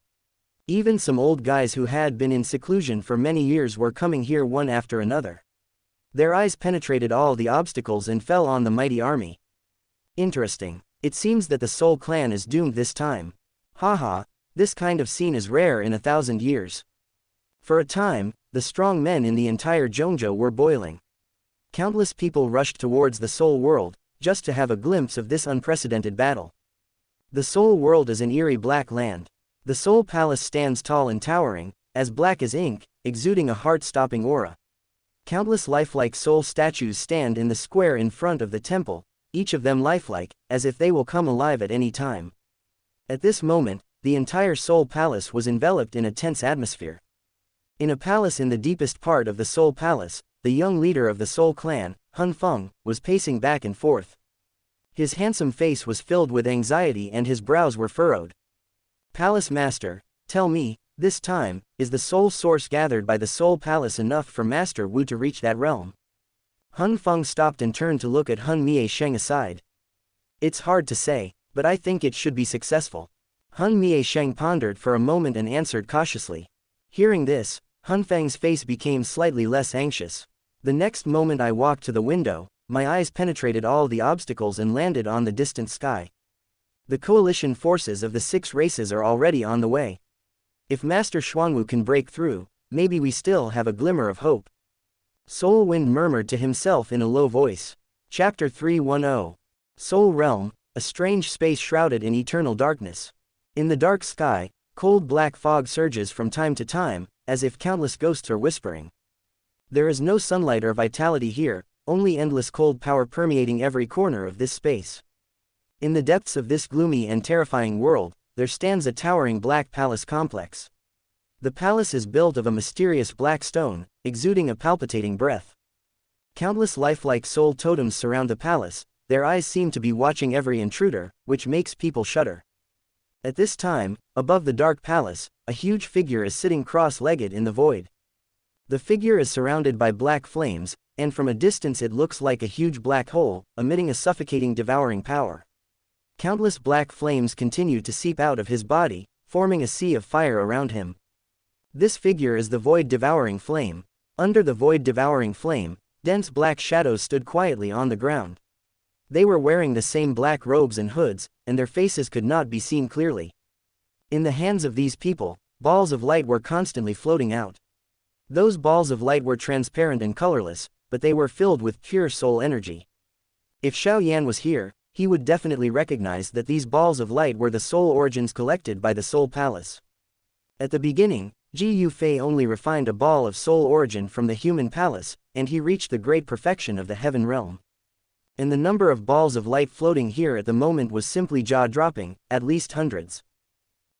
Even some old guys who had been in seclusion for many years were coming here one after another. Their eyes penetrated all the obstacles and fell on the mighty army. Interesting. It seems that the Soul Clan is doomed this time. Haha, this kind of scene is rare in 1,000 years. For a time, the strong men in the entire Zhongzhou were boiling. Countless people rushed towards the Soul World, just to have a glimpse of this unprecedented battle. The Soul World is an eerie black land. The Soul Palace stands tall and towering, as black as ink, exuding a heart-stopping aura. Countless lifelike soul statues stand in the square in front of the temple, each of them lifelike, as if they will come alive at any time. At this moment, the entire Soul Palace was enveloped in a tense atmosphere. In a palace in the deepest part of the Soul Palace, the young leader of the Soul Clan, Han Feng, was pacing back and forth. His handsome face was filled with anxiety and his brows were furrowed. Palace Master, tell me, this time, is the soul source gathered by the Soul Palace enough for Master Wu to reach that realm? Han Feng stopped and turned to look at Han Mie Sheng aside. It's hard to say, but I think it should be successful. Han Mie Sheng pondered for a moment and answered cautiously. Hearing this, Han Feng's face became slightly less anxious. The next moment I walked to the window, my eyes penetrated all the obstacles and landed on the distant sky. The coalition forces of the 6 races are already on the way. If Master Xuanwu can break through, maybe we still have a glimmer of hope. Soul Wind murmured to himself in a low voice. Chapter 310. Soul Realm, a strange space shrouded in eternal darkness. In the dark sky, cold black fog surges from time to time, as if countless ghosts are whispering. There is no sunlight or vitality here, only endless cold power permeating every corner of this space. In the depths of this gloomy and terrifying world, there stands a towering black palace complex. The palace is built of a mysterious black stone, exuding a palpitating breath. Countless lifelike soul totems surround the palace, their eyes seem to be watching every intruder, which makes people shudder. At this time, above the dark palace, a huge figure is sitting cross-legged in the void. The figure is surrounded by black flames, and from a distance it looks like a huge black hole, emitting a suffocating devouring power. Countless black flames continue to seep out of his body, forming a sea of fire around him. This figure is the void devouring flame. Under the void devouring flame, dense black shadows stood quietly on the ground. They were wearing the same black robes and hoods, and their faces could not be seen clearly. In the hands of these people, balls of light were constantly floating out. Those balls of light were transparent and colorless, but they were filled with pure soul energy. If Xiao Yan was here, he would definitely recognize that these balls of light were the soul origins collected by the Soul Palace. At the beginning, Ji Yufei only refined a ball of soul origin from the human palace, and he reached the great perfection of the heaven realm. And the number of balls of light floating here at the moment was simply jaw-dropping, at least hundreds.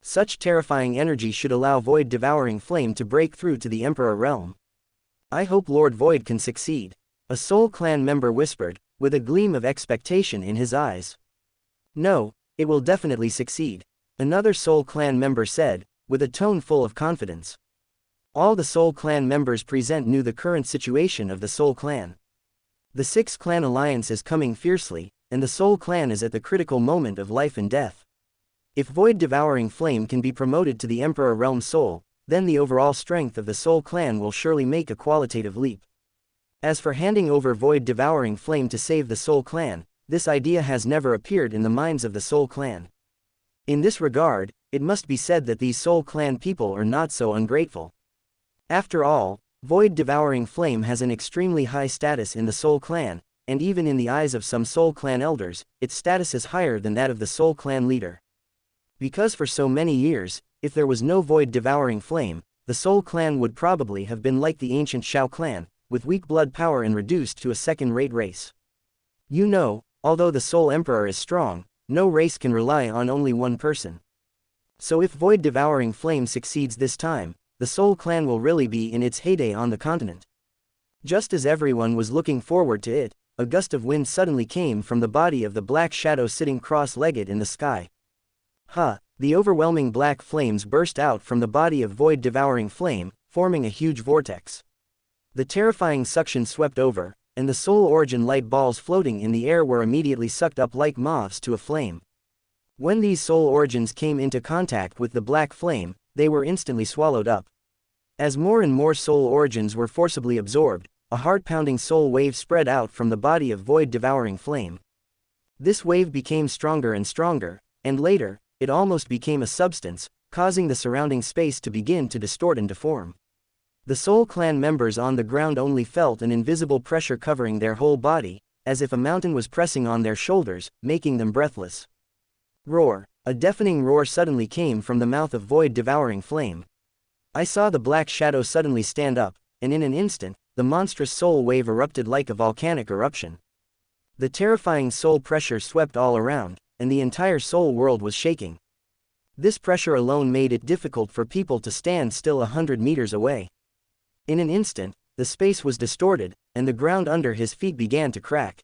Such terrifying energy should allow Void Devouring Flame to break through to the Emperor realm. I hope Lord Void can succeed, a Soul Clan member whispered, with a gleam of expectation in his eyes. No, it will definitely succeed, another Soul Clan member said, with a tone full of confidence. All the Soul Clan members present knew the current situation of the Soul Clan. The 6 clan alliance is coming fiercely, and the Soul Clan is at the critical moment of life and death. If Void Devouring Flame can be promoted to the Emperor Realm Soul, then the overall strength of the Soul Clan will surely make a qualitative leap. As for handing over Void Devouring Flame to save the Soul Clan, this idea has never appeared in the minds of the Soul Clan. In this regard, it must be said that these Soul Clan people are not so ungrateful. After all, Void Devouring Flame has an extremely high status in the Soul Clan, and even in the eyes of some Soul Clan elders, its status is higher than that of the Soul Clan leader. Because for so many years, if there was no Void Devouring Flame, the Soul Clan would probably have been like the ancient Shao Clan, with weak blood power and reduced to a second-rate race. You know, although the Soul Emperor is strong, no race can rely on only one person. So if Void Devouring Flame succeeds this time, the Soul Clan will really be in its heyday on the continent. Just as everyone was looking forward to it, a gust of wind suddenly came from the body of the black shadow sitting cross-legged in the sky. The overwhelming black flames burst out from the body of Void Devouring Flame, forming a huge vortex. The terrifying suction swept over, and the soul origin light balls floating in the air were immediately sucked up like moths to a flame. When these soul origins came into contact with the black flame, they were instantly swallowed up. As more and more soul origins were forcibly absorbed, a heart-pounding soul wave spread out from the body of Void Devouring Flame. This wave became stronger and stronger, and later, it almost became a substance, causing the surrounding space to begin to distort and deform. The Soul Clan members on the ground only felt an invisible pressure covering their whole body, as if a mountain was pressing on their shoulders, making them breathless. Roar! A deafening roar suddenly came from the mouth of Void Devouring Flame. I saw the black shadow suddenly stand up, and in an instant, the monstrous soul wave erupted like a volcanic eruption. The terrifying soul pressure swept all around, and the entire soul world was shaking. This pressure alone made it difficult for people to stand still 100 meters away. In an instant, the space was distorted, and the ground under his feet began to crack.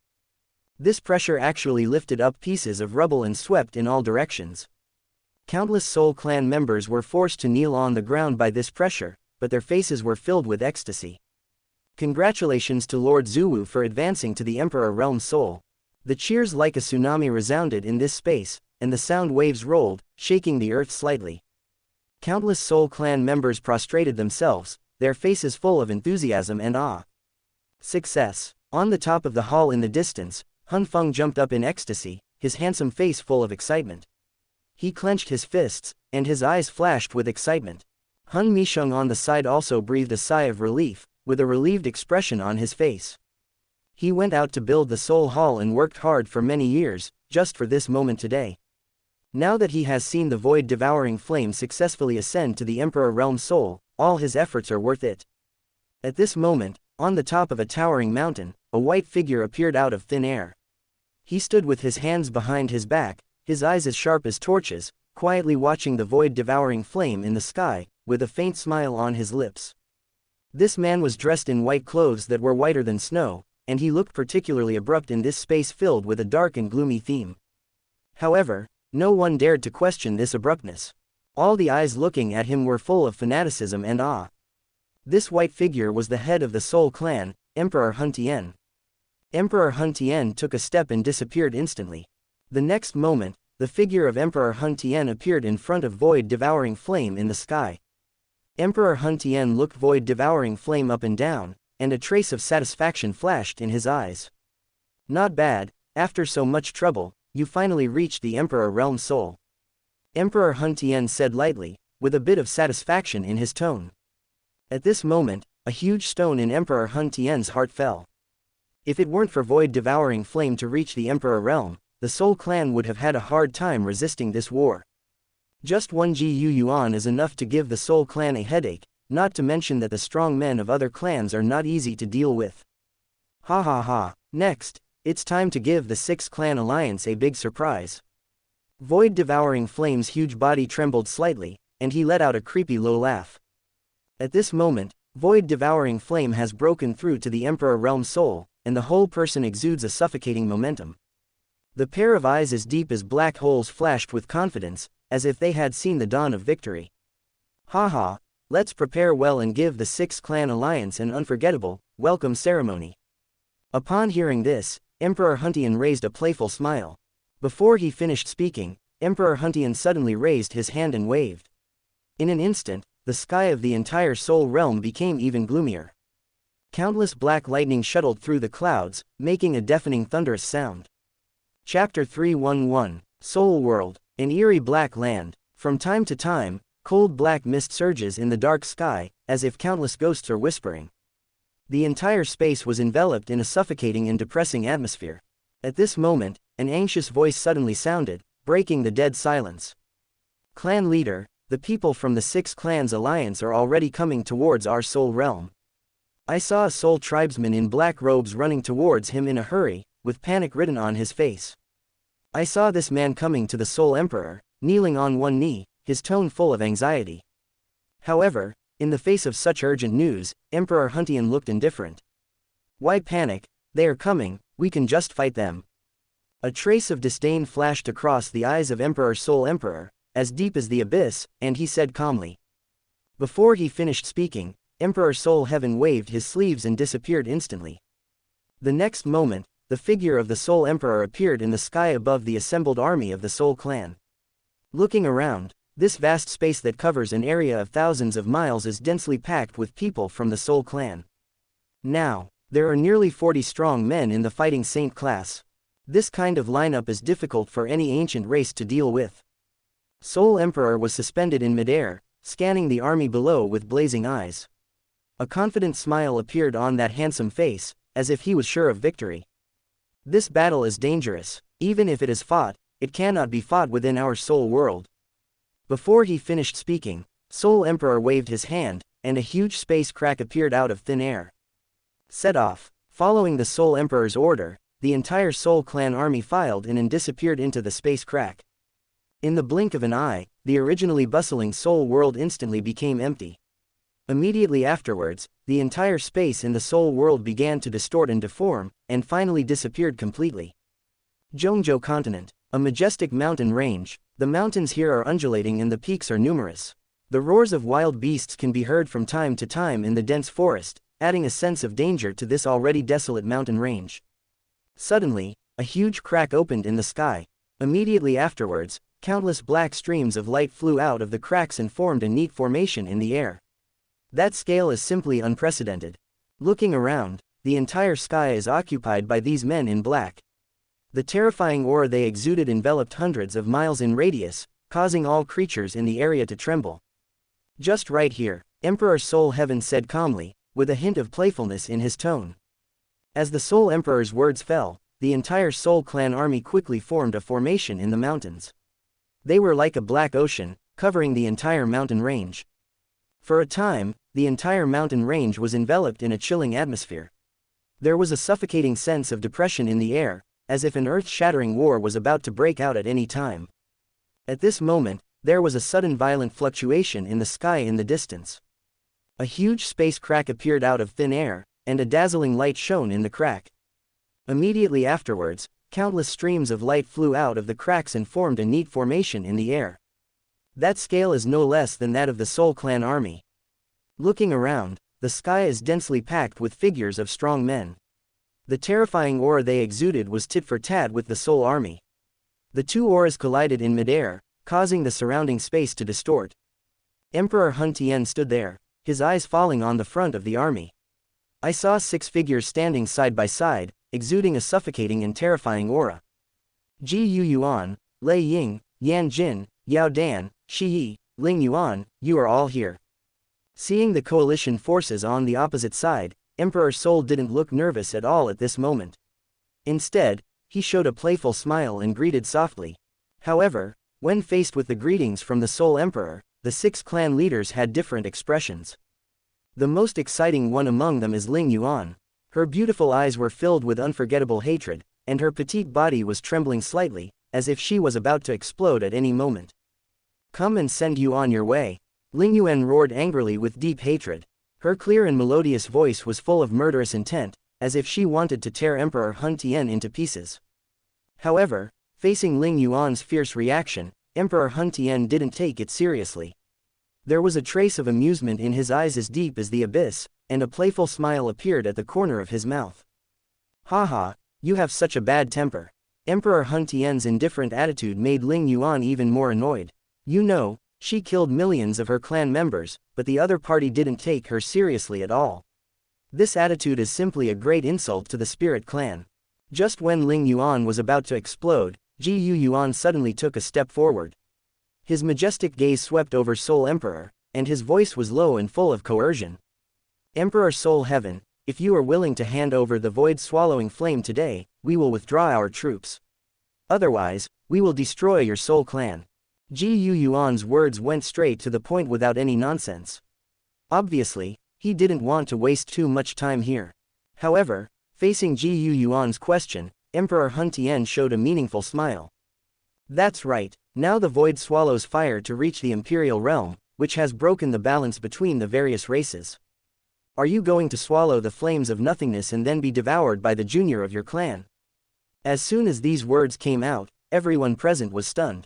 This pressure actually lifted up pieces of rubble and swept in all directions. Countless Soul Clan members were forced to kneel on the ground by this pressure, but their faces were filled with ecstasy. Congratulations to Lord Zuwu for advancing to the Emperor Realm Soul. The cheers like a tsunami resounded in this space, and the sound waves rolled, shaking the earth slightly. Countless Soul Clan members prostrated themselves, their faces full of enthusiasm and awe. Success! On the top of the hall in the distance, Hun Feng jumped up in ecstasy, his handsome face full of excitement. He clenched his fists, and his eyes flashed with excitement. Hun Misheng on the side also breathed a sigh of relief, with a relieved expression on his face. He went out to build the Soul Hall and worked hard for many years, just for this moment today. Now that he has seen the Void Devouring Flame successfully ascend to the Emperor Realm Soul, all his efforts are worth it. At this moment, On the top of a towering mountain, a white figure appeared out of thin air. He stood with his hands behind his back, his eyes as sharp as torches, quietly watching the void-devouring flame in the sky, with a faint smile on his lips. This man was dressed in white clothes that were whiter than snow, and he looked particularly abrupt in this space filled with a dark and gloomy theme. However, no one dared to question this abruptness. All the eyes looking at him were full of fanaticism and awe. This white figure was the head of the Soul Clan, Emperor Hun Tien. Emperor Hun Tien took a step and disappeared instantly. The next moment, the figure of Emperor Hun Tien appeared in front of void-devouring flame in the sky. Emperor Hun Tien looked void-devouring flame up and down, and a trace of satisfaction flashed in his eyes. Not bad, after so much trouble, you finally reached the Emperor Realm Soul. Emperor Hun Tien said lightly, with a bit of satisfaction in his tone. At this moment, a huge stone in Emperor Hun Tien's heart fell. If it weren't for void-devouring flame to reach the Emperor Realm, the Soul Clan would have had a hard time resisting this war. Just 1 Gu Yuan is enough to give the Soul Clan a headache, not to mention that the strong men of other clans are not easy to deal with. Ha ha ha, next, it's time to give the 6-clan alliance a big surprise. Void-devouring flame's huge body trembled slightly, and he let out a creepy low laugh. At this moment, void-devouring flame has broken through to the Emperor Realm Soul, and the whole person exudes a suffocating momentum. The pair of eyes as deep as black holes flashed with confidence, as if they had seen the dawn of victory. Ha ha, let's prepare well and give the 6-clan alliance an unforgettable welcome ceremony. Upon hearing this, Emperor Hun Tien raised a playful smile. Before he finished speaking, Emperor Hun Tien suddenly raised his hand and waved. In an instant, the sky of the entire Soul Realm became even gloomier. Countless black lightning shuttled through the clouds, making a deafening thunderous sound. Chapter 311, Soul World, an eerie black land. From time to time, cold black mist surges in the dark sky, as if countless ghosts are whispering. The entire space was enveloped in a suffocating and depressing atmosphere. At this moment, an anxious voice suddenly sounded, breaking the dead silence. Clan leader, the people from the 6 clans alliance are already coming towards our Soul Realm. I saw a soul tribesman in black robes running towards him in a hurry, with panic written on his face. I saw this man coming to the Soul Emperor, kneeling on one knee, his tone full of anxiety. However, in the face of such urgent news, Emperor Hun Tien looked indifferent. Why panic? They are coming, we can just fight them. A trace of disdain flashed across the eyes of Emperor Soul Emperor, as deep as the abyss, and he said calmly. Before he finished speaking, Emperor Soul Heaven waved his sleeves and disappeared instantly. The next moment, the figure of the Soul Emperor appeared in the sky above the assembled army of the Soul Clan. Looking around, this vast space that covers an area of thousands of miles is densely packed with people from the Soul Clan. Now, there are nearly 40 strong men in the Fighting Saint class. This kind of lineup is difficult for any ancient race to deal with. Soul Emperor was suspended in midair, scanning the army below with blazing eyes. A confident smile appeared on that handsome face, as if he was sure of victory. This battle is dangerous. Even if it is fought, it cannot be fought within our Soul World. Before he finished speaking, Soul Emperor waved his hand, and a huge space crack appeared out of thin air. Set off. Following the Soul Emperor's order, the entire Soul Clan army filed in and disappeared into the space crack. In the blink of an eye, the originally bustling Soul World instantly became empty. Immediately afterwards, the entire space in the Soul World began to distort and deform, and finally disappeared completely. Dou Qi Continent, a majestic mountain range. The mountains here are undulating and the peaks are numerous. The roars of wild beasts can be heard from time to time in the dense forest, adding a sense of danger to this already desolate mountain range. Suddenly, a huge crack opened in the sky. Immediately afterwards, countless black streams of light flew out of the cracks and formed a neat formation in the air. That scale is simply unprecedented. Looking around, the entire sky is occupied by these men in black. The terrifying aura they exuded enveloped hundreds of miles in radius, causing all creatures in the area to tremble. Just right here, Emperor Soul Heaven said calmly, with a hint of playfulness in his tone. As the Soul Emperor's words fell, the entire Soul Clan army quickly formed a formation in the mountains. They were like a black ocean, covering the entire mountain range. For a time, the entire mountain range was enveloped in a chilling atmosphere. There was a suffocating sense of depression in the air, as if an earth-shattering war was about to break out at any time. At this moment, there was a sudden violent fluctuation in the sky in the distance. A huge space crack appeared out of thin air, and a dazzling light shone in the crack. Immediately afterwards, countless streams of light flew out of the cracks and formed a neat formation in the air. That scale is no less than that of the Soul Clan army. Looking around, the sky is densely packed with figures of strong men. The terrifying aura they exuded was tit for tat with the Soul army. The two auras collided in midair, causing the surrounding space to distort. Emperor Hun Tian stood there, his eyes falling on the front of the army. I saw 6 figures standing side by side, exuding a suffocating and terrifying aura. Ji Yu Yuan, Lei Ying, Yan Jin, Yao Dan, Shi Yi, Ling Yuan, you are all here. Seeing the coalition forces on the opposite side, Emperor Soul didn't look nervous at all at this moment. Instead, he showed a playful smile and greeted softly. However, when faced with the greetings from the Soul Emperor, the 6 clan leaders had different expressions. The most exciting one among them is Ling Yuan. Her beautiful eyes were filled with unforgettable hatred, and her petite body was trembling slightly, as if she was about to explode at any moment. Come and send you on your way. Ling Yuan roared angrily with deep hatred. Her clear and melodious voice was full of murderous intent, as if she wanted to tear Emperor Hun Tian into pieces. However, facing Ling Yuan's fierce reaction, Emperor Hun Tian didn't take it seriously. There was a trace of amusement in his eyes as deep as the abyss, and a playful smile appeared at the corner of his mouth. Haha, you have such a bad temper. Emperor Hun Tian's indifferent attitude made Ling Yuan even more annoyed. You know, she killed millions of her clan members, but the other party didn't take her seriously at all. This attitude is simply a great insult to the Spirit Clan. Just when Ling Yuan was about to explode, Ji Yu Yuan suddenly took a step forward. His majestic gaze swept over Soul Emperor, and his voice was low and full of coercion. Emperor Soul Heaven, if you are willing to hand over the void-swallowing flame today, we will withdraw our troops. Otherwise, we will destroy your Soul Clan. Ji Yu Yuan's words went straight to the point without any nonsense. Obviously, he didn't want to waste too much time here. However, facing Ji Yu Yuan's question, Emperor Hun Tian showed a meaningful smile. That's right, now the void swallows fire to reach the Imperial Realm, which has broken the balance between the various races. Are you going to swallow the flames of nothingness and then be devoured by the junior of your clan? As soon as these words came out, everyone present was stunned.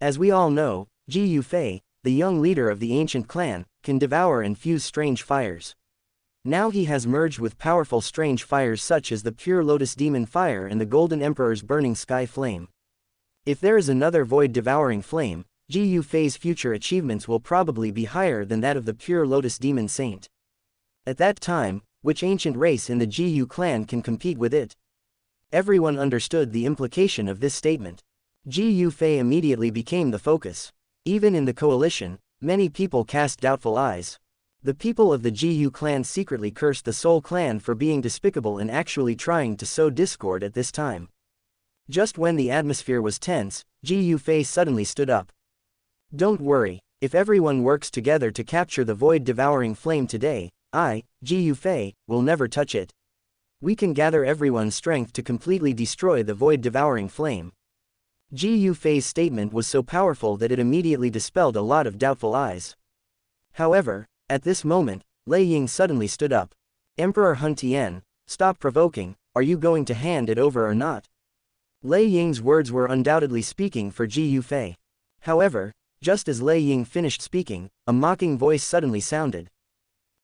As we all know, Ji Yufei, the young leader of the ancient clan, can devour and fuse strange fires. Now he has merged with powerful strange fires such as the pure lotus demon fire and the golden emperor's burning sky flame. If there is another void-devouring flame, Ji Yufei's future achievements will probably be higher than that of the pure lotus demon saint. At that time, which ancient race in the Ji Yu clan can compete with it? Everyone understood the implication of this statement. Ji Yufei immediately became the focus. Even in the coalition, many people cast doubtful eyes. The people of the Ji Yu clan secretly cursed the Soul clan for being despicable and actually trying to sow discord at this time. Just when the atmosphere was tense, Ji Yufei suddenly stood up. Don't worry, if everyone works together to capture the void-devouring flame today, I, Ji Yufei, will never touch it. We can gather everyone's strength to completely destroy the void-devouring flame. Ji Yufei's statement was so powerful that it immediately dispelled a lot of doubtful eyes. However, at this moment, Lei Ying suddenly stood up. Emperor Hun Tian, stop provoking, are you going to hand it over or not? Lei Ying's words were undoubtedly speaking for Ji Yufei. However, just as Lei Ying finished speaking, a mocking voice suddenly sounded.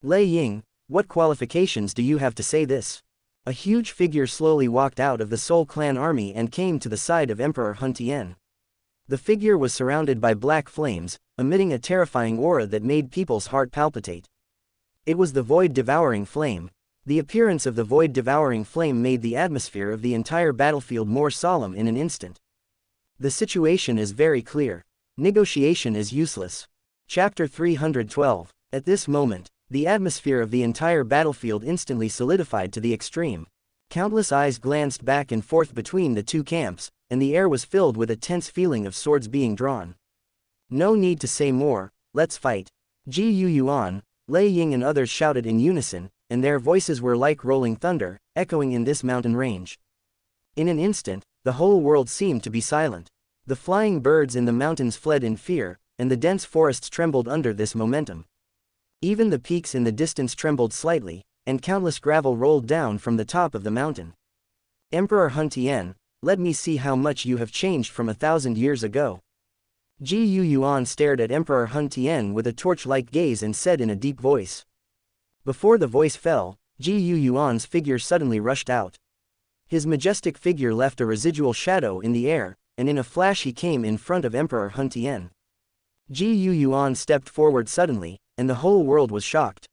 Lei Ying, what qualifications do you have to say this? A huge figure slowly walked out of the Soul Clan army and came to the side of Emperor Hun Tian. The figure was surrounded by black flames, emitting a terrifying aura that made people's heart palpitate. It was the void-devouring flame. The appearance of the void-devouring flame made the atmosphere of the entire battlefield more solemn in an instant. The situation is very clear. Negotiation is useless. Chapter 312. At this moment, the atmosphere of the entire battlefield instantly solidified to the extreme. Countless eyes glanced back and forth between the two camps, and the air was filled with a tense feeling of swords being drawn. No need to say more, let's fight. Ji Yu Yuan, Lei Ying and others shouted in unison, and their voices were like rolling thunder, echoing in this mountain range. In an instant, the whole world seemed to be silent. The flying birds in the mountains fled in fear, and the dense forests trembled under this momentum. Even the peaks in the distance trembled slightly, and countless gravel rolled down from the top of the mountain. Emperor Hun Tian, let me see how much you have changed from 1,000 years ago. Ji Yuan stared at Emperor Hun Tian with a torch-like gaze and said in a deep voice. Before the voice fell, Ji Yuan's figure suddenly rushed out. His majestic figure left a residual shadow in the air, and in a flash he came in front of Emperor Hun Tian. Ji Yuan stepped forward suddenly, and the whole world was shocked.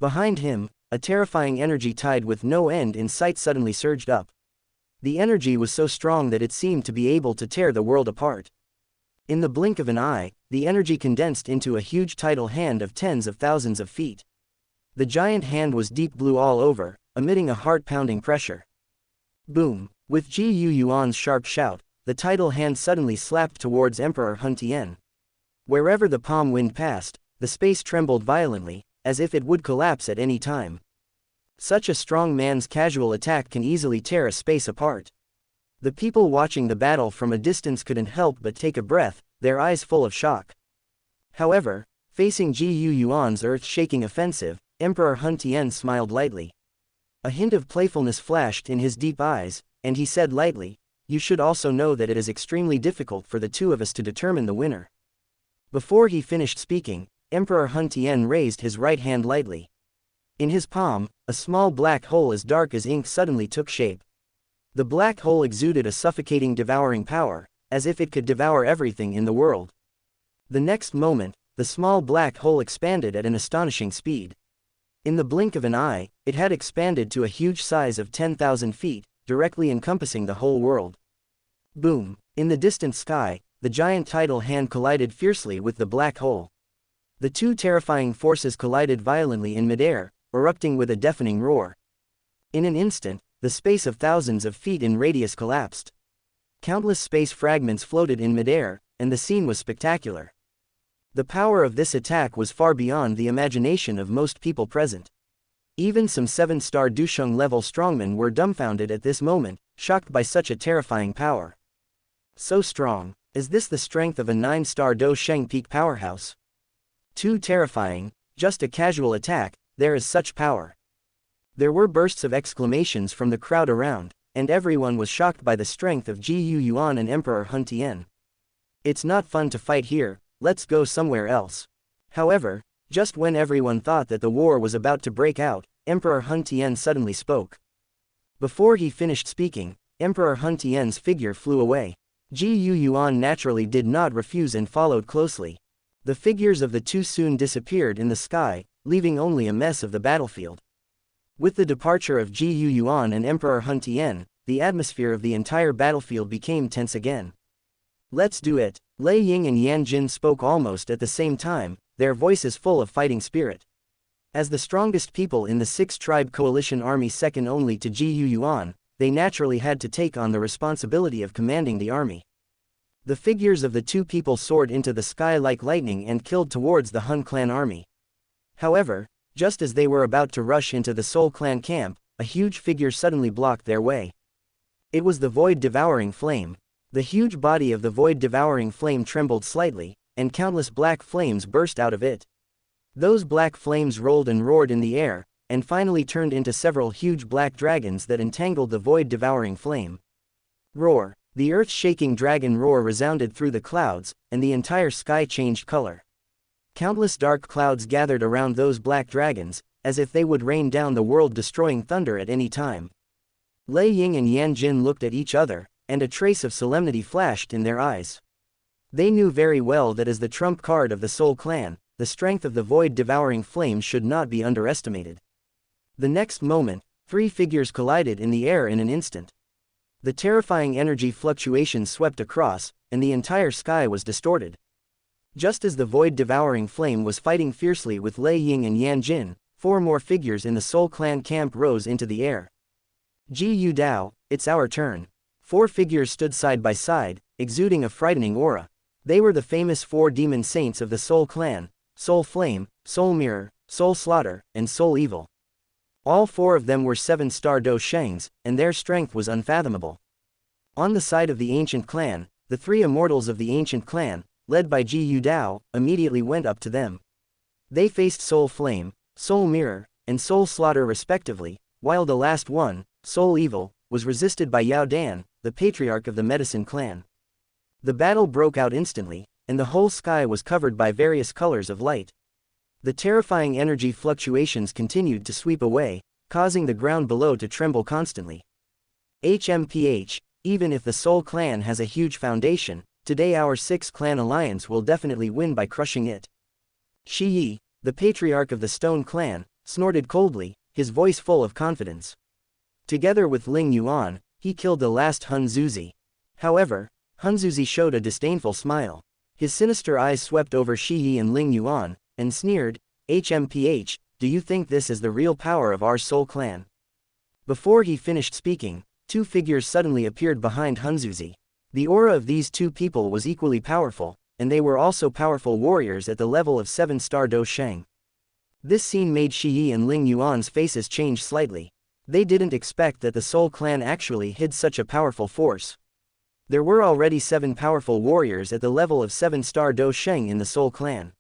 Behind him, a terrifying energy tide with no end in sight suddenly surged up. The energy was so strong that it seemed to be able to tear the world apart. In the blink of an eye, the energy condensed into a huge tidal hand of tens of thousands of feet. The giant hand was deep blue all over, emitting a heart-pounding pressure. Boom! With Ji Yuan's sharp shout, the tidal hand suddenly slapped towards Emperor Hun Tian. Wherever the palm wind passed, the space trembled violently, as if it would collapse at any time. Such a strong man's casual attack can easily tear a space apart. The people watching the battle from a distance couldn't help but take a breath, their eyes full of shock. However, facing Ji Yuan's earth-shaking offensive, Emperor Hun Tian smiled lightly. A hint of playfulness flashed in his deep eyes, and he said lightly, "You should also know that it is extremely difficult for the two of us to determine the winner." Before he finished speaking, Emperor Hun Tian raised his right hand lightly. In his palm, a small black hole as dark as ink suddenly took shape. The black hole exuded a suffocating devouring power, as if it could devour everything in the world. The next moment, the small black hole expanded at an astonishing speed. In the blink of an eye, it had expanded to a huge size of 10,000 feet, directly encompassing the whole world. Boom! In the distant sky, the giant tidal hand collided fiercely with the black hole. The two terrifying forces collided violently in midair, erupting with a deafening roar. In an instant, the space of thousands of feet in radius collapsed. Countless space fragments floated in midair, and the scene was spectacular. The power of this attack was far beyond the imagination of most people present. Even some 7-star Dusheng level strongmen were dumbfounded at this moment, shocked by such a terrifying power. So strong, is this the strength of a 9-star Do Sheng peak powerhouse? Too terrifying, just a casual attack, there is such power. There were bursts of exclamations from the crowd around, and everyone was shocked by the strength of Ji Yuan and Emperor Hun Tian. It's not fun to fight here, let's go somewhere else. However, just when everyone thought that the war was about to break out, Emperor Hun Tian suddenly spoke. Before he finished speaking, Emperor Hun Tian's figure flew away. Ji Yuan naturally did not refuse and followed closely. The figures of the two soon disappeared in the sky, leaving only a mess of the battlefield. With the departure of Ji Yuan and Emperor Hun Tian, the atmosphere of the entire battlefield became tense again. Let's do it! Lei Ying and Yan Jin spoke almost at the same time, their voices full of fighting spirit. As the strongest people in the 6-tribe coalition army second only to Ji Yuan, they naturally had to take on the responsibility of commanding the army. The figures of the two people soared into the sky like lightning and killed towards the Hun clan army. However, just as they were about to rush into the Soul clan camp, a huge figure suddenly blocked their way. It was the void-devouring flame. The huge body of the void-devouring flame trembled slightly, and countless black flames burst out of it. Those black flames rolled and roared in the air, and finally turned into several huge black dragons that entangled the void-devouring flame. Roar! The earth-shaking dragon roar resounded through the clouds, and the entire sky changed color. Countless dark clouds gathered around those black dragons, as if they would rain down the world-destroying thunder at any time. Lei Ying and Yan Jin looked at each other, and a trace of solemnity flashed in their eyes. They knew very well that as the trump card of the Soul clan, the strength of the void-devouring flame should not be underestimated. The next moment, 3 figures collided in the air in an instant. The terrifying energy fluctuations swept across, and the entire sky was distorted. Just as the void-devouring flame was fighting fiercely with Lei Ying and Yan Jin, 4 more figures in the Soul clan camp rose into the air. Ji Yu Dao, it's our turn. 4 figures stood side by side, exuding a frightening aura. They were the famous 4 demon saints of the Soul clan: Soul Flame, Soul Mirror, Soul Slaughter, and Soul Evil. All four of them were 7-star Dou Shengs, and their strength was unfathomable. On the side of the ancient clan, the three immortals of the ancient clan, led by Ji Yu Dao, immediately went up to them. They faced Soul Flame, Soul Mirror, and Soul Slaughter respectively, while the last one, Soul Evil, was resisted by Yao Dan, the patriarch of the Medicine Clan. The battle broke out instantly, and the whole sky was covered by various colors of light. The terrifying energy fluctuations continued to sweep away, causing the ground below to tremble constantly. HMPH, even if the Soul Clan has a huge foundation, today our 6-clan alliance will definitely win by crushing it. Shi Yi, the patriarch of the Stone Clan, snorted coldly, his voice full of confidence. Together with Ling Yuan, he killed the last Hun Zuzi. However, Hun Zuzi showed a disdainful smile. His sinister eyes swept over Shi Yi and Ling Yuan, and sneered, HMPH, do you think this is the real power of our Soul Clan? Before he finished speaking, two figures suddenly appeared behind Hun Zuzi. The aura of these two people was equally powerful, and they were also powerful warriors at the level of 7-star Dou Sheng. This scene made Shi Yi and Ling Yuan's faces change slightly. They didn't expect that the Soul Clan actually hid such a powerful force. There were already 7 powerful warriors at the level of 7-star Dou Sheng in the Soul Clan.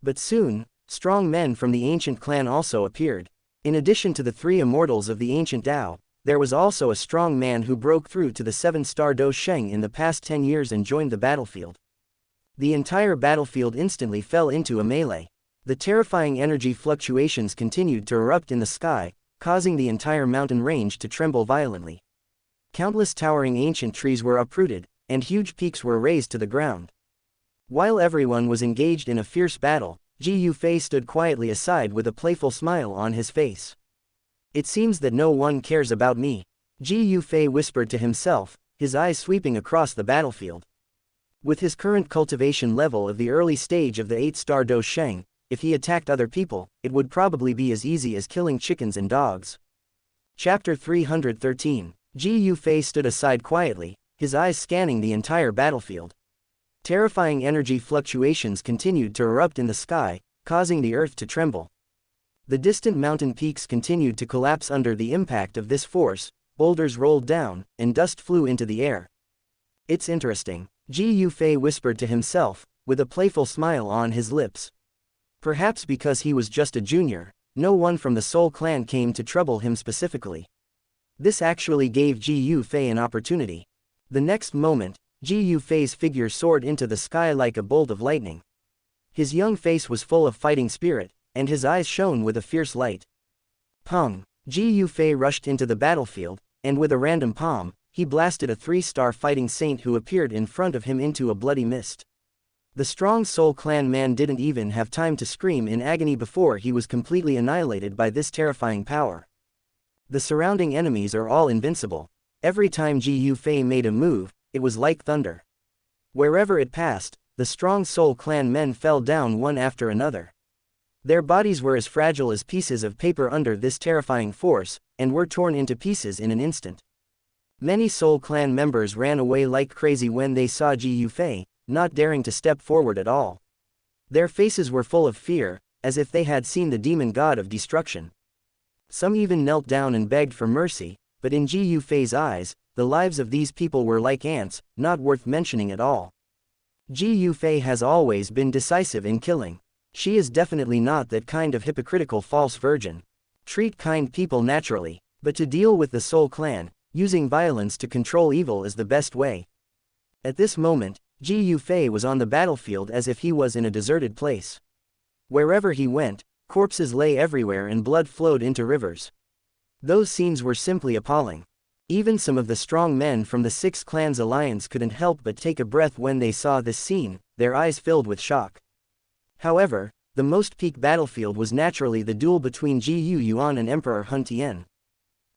But soon, strong men from the ancient clan also appeared. In addition to the 3 immortals of the ancient Dao, there was also a strong man who broke through to the 7-star Dou Sheng in the past 10 years and joined the battlefield. The entire battlefield instantly fell into a melee. The terrifying energy fluctuations continued to erupt in the sky, causing the entire mountain range to tremble violently. Countless towering ancient trees were uprooted, and huge peaks were razed to the ground. While everyone was engaged in a fierce battle, Ji Yufei stood quietly aside with a playful smile on his face. It seems that no one cares about me, Ji Yufei whispered to himself, his eyes sweeping across the battlefield. With his current cultivation level of the early stage of the 8-star Dou Sheng, if he attacked other people, it would probably be as easy as killing chickens and dogs. Chapter 313. Ji Yufei stood aside quietly, his eyes scanning the entire battlefield. Terrifying energy fluctuations continued to erupt in the sky, causing the earth to tremble. The distant mountain peaks continued to collapse under the impact of this force, boulders rolled down, and dust flew into the air. It's interesting, Ji Yufei whispered to himself, with a playful smile on his lips. Perhaps because he was just a junior, no one from the Soul Clan came to trouble him specifically. This actually gave Ji Yufei an opportunity. The next moment, Ji Yufei's figure soared into the sky like a bolt of lightning. His young face was full of fighting spirit, and his eyes shone with a fierce light. Pong! Ji Yufei rushed into the battlefield, and with a random palm, he blasted a 3-star fighting saint who appeared in front of him into a bloody mist. The strong Soul Clan man didn't even have time to scream in agony before he was completely annihilated by this terrifying power. The surrounding enemies are all invincible. Every time Ji Yufei made a move, it was like thunder. Wherever it passed, the strong Soul Clan men fell down one after another. Their bodies were as fragile as pieces of paper under this terrifying force, and were torn into pieces in an instant. Many Soul Clan members ran away like crazy when they saw Ji Yufei, not daring to step forward at all. Their faces were full of fear, as if they had seen the demon god of destruction. Some even knelt down and begged for mercy, but in Ji Yufei's eyes, the lives of these people were like ants, not worth mentioning at all. Ji Yufei has always been decisive in killing. She is definitely not that kind of hypocritical false virgin. Treat kind people naturally, but to deal with the Soul Clan, using violence to control evil is the best way. At this moment, Ji Yufei was on the battlefield as if he was in a deserted place. Wherever he went, corpses lay everywhere and blood flowed into rivers. Those scenes were simply appalling. Even some of the strong men from the 6 Clans Alliance couldn't help but take a breath when they saw this scene, their eyes filled with shock. However, the most peak battlefield was naturally the duel between Ji Yuan and Emperor Hun Tian.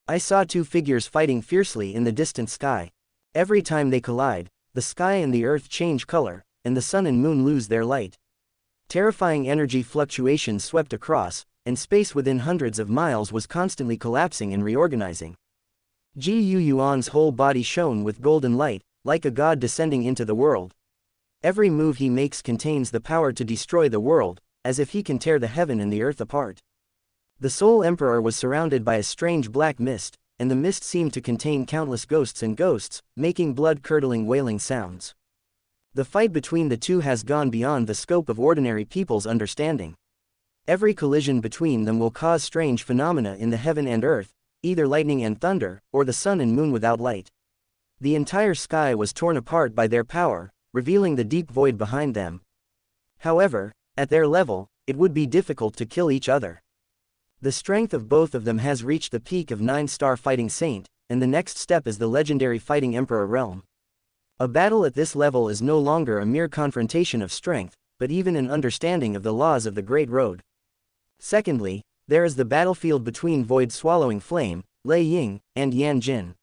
I saw 2 figures fighting fiercely in the distant sky. Every time they collide, the sky and the earth change color, and the sun and moon lose their light. Terrifying energy fluctuations swept across, and space within hundreds of miles was constantly collapsing and reorganizing. Ji Yuan's whole body shone with golden light, like a god descending into the world. Every move he makes contains the power to destroy the world, as if he can tear the heaven and the earth apart. The Soul Emperor was surrounded by a strange black mist, and the mist seemed to contain countless ghosts, making blood-curdling wailing sounds. The fight between the two has gone beyond the scope of ordinary people's understanding. Every collision between them will cause strange phenomena in the heaven and earth, either lightning and thunder, or the sun and moon without light. The entire sky was torn apart by their power, revealing the deep void behind them. However, at their level, it would be difficult to kill each other. The strength of both of them has reached the peak of 9-star fighting saint, and the next step is the legendary fighting emperor realm. A battle at this level is no longer a mere confrontation of strength, but even an understanding of the laws of the Great Road. Secondly, there is the battlefield between Void-Swallowing Flame, Lei Ying, and Yan Jin.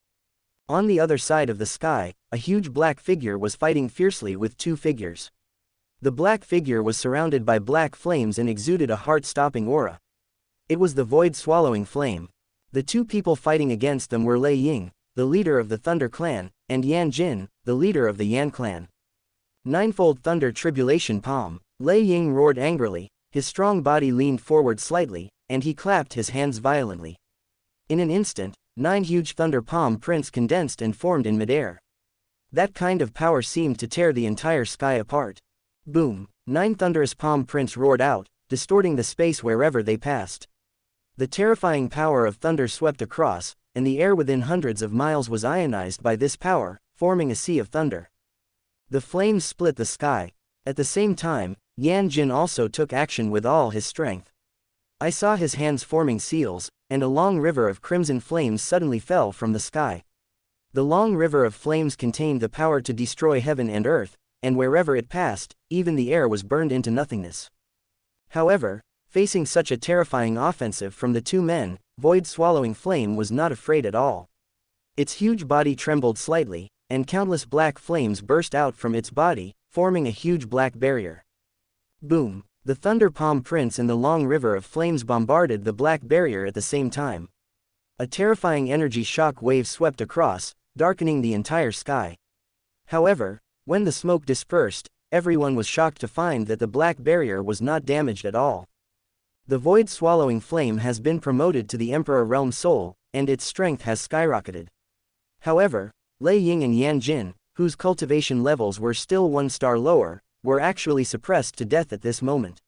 On the other side of the sky, a huge black figure was fighting fiercely with two figures. The black figure was surrounded by black flames and exuded a heart-stopping aura. It was the Void-Swallowing Flame. The two people fighting against them were Lei Ying, the leader of the Thunder Clan, and Yan Jin, the leader of the Yan Clan. Ninefold Thunder Tribulation Palm. Lei Ying roared angrily, his strong body leaned forward slightly, and he clapped his hands violently. In an instant, 9 huge thunder palm prints condensed and formed in midair. That kind of power seemed to tear the entire sky apart. Boom! 9 thunderous palm prints roared out, distorting the space wherever they passed. The terrifying power of thunder swept across, and the air within hundreds of miles was ionized by this power, forming a sea of thunder. The flames split the sky. At the same time, Yan Jin also took action with all his strength. I saw his hands forming seals, and a long river of crimson flames suddenly fell from the sky. The long river of flames contained the power to destroy heaven and earth, and wherever it passed, even the air was burned into nothingness. However, facing such a terrifying offensive from the two men, Void-Swallowing Flame was not afraid at all. Its huge body trembled slightly, and countless black flames burst out from its body, forming a huge black barrier. Boom! The Thunder Palm Prince and the long river of flames bombarded the black barrier at the same time. A terrifying energy shock wave swept across, darkening the entire sky. However, when the smoke dispersed, everyone was shocked to find that the black barrier was not damaged at all. The Void-Swallowing Flame has been promoted to the Emperor Realm Soul, and its strength has skyrocketed. However, Lei Ying and Yan Jin, whose cultivation levels were still 1 star lower, were actually suppressed to death at this moment.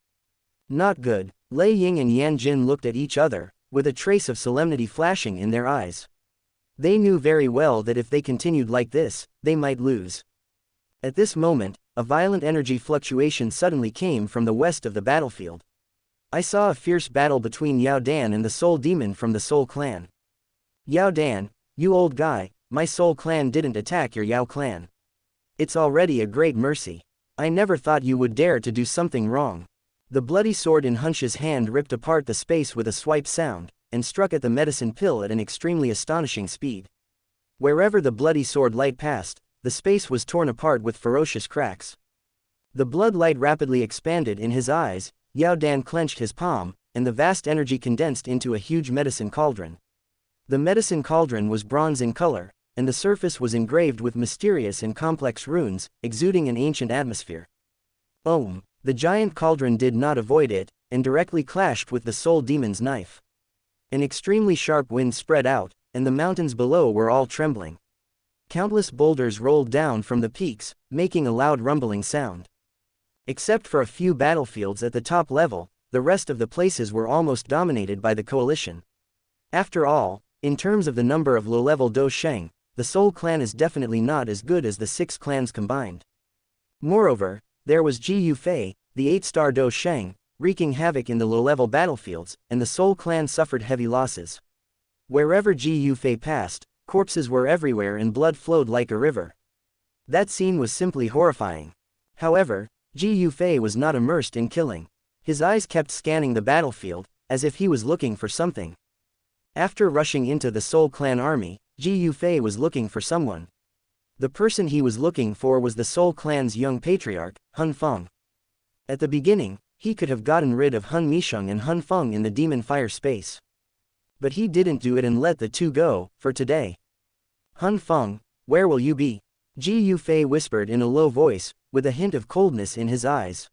Not good. Lei Ying and Yan Jin looked at each other, with a trace of solemnity flashing in their eyes. They knew very well that if they continued like this, they might lose. At this moment, a violent energy fluctuation suddenly came from the west of the battlefield. I saw a fierce battle between Yao Dan and the Soul Demon from the Soul Clan. Yao Dan, you old guy, my Soul Clan didn't attack your Yao Clan. It's already a great mercy. I never thought you would dare to do something wrong. The bloody sword in Hunch's hand ripped apart the space with a swipe sound, and struck at the medicine pill at an extremely astonishing speed. Wherever the bloody sword light passed, the space was torn apart with ferocious cracks. The blood light rapidly expanded in his eyes. Yao Dan clenched his palm, and the vast energy condensed into a huge medicine cauldron. The medicine cauldron was bronze in color, and the surface was engraved with mysterious and complex runes, exuding an ancient atmosphere. Om! The giant cauldron did not avoid it, and directly clashed with the soul demon's knife. An extremely sharp wind spread out, and the mountains below were all trembling. Countless boulders rolled down from the peaks, making a loud rumbling sound. Except for a few battlefields at the top level, the rest of the places were almost dominated by the coalition. After all, in terms of the number of low-level Dou Sheng, the Soul Clan is definitely not as good as the 6 clans combined. Moreover, there was Ji Yufei, the 8-star Dou Sheng, wreaking havoc in the low-level battlefields, and the Soul Clan suffered heavy losses. Wherever Ji Yufei passed, corpses were everywhere and blood flowed like a river. That scene was simply horrifying. However, Ji Yufei was not immersed in killing. His eyes kept scanning the battlefield, as if he was looking for something. After rushing into the Soul Clan army, Ji Yufei was looking for someone. The person he was looking for was the Soul Clan's young patriarch, Hun Feng. At the beginning, he could have gotten rid of Hun Misheng and Hun Feng in the demon fire space. But he didn't do it and let the two go, for today. Hun Feng, where will you be? Ji Yufei whispered in a low voice, with a hint of coldness in his eyes.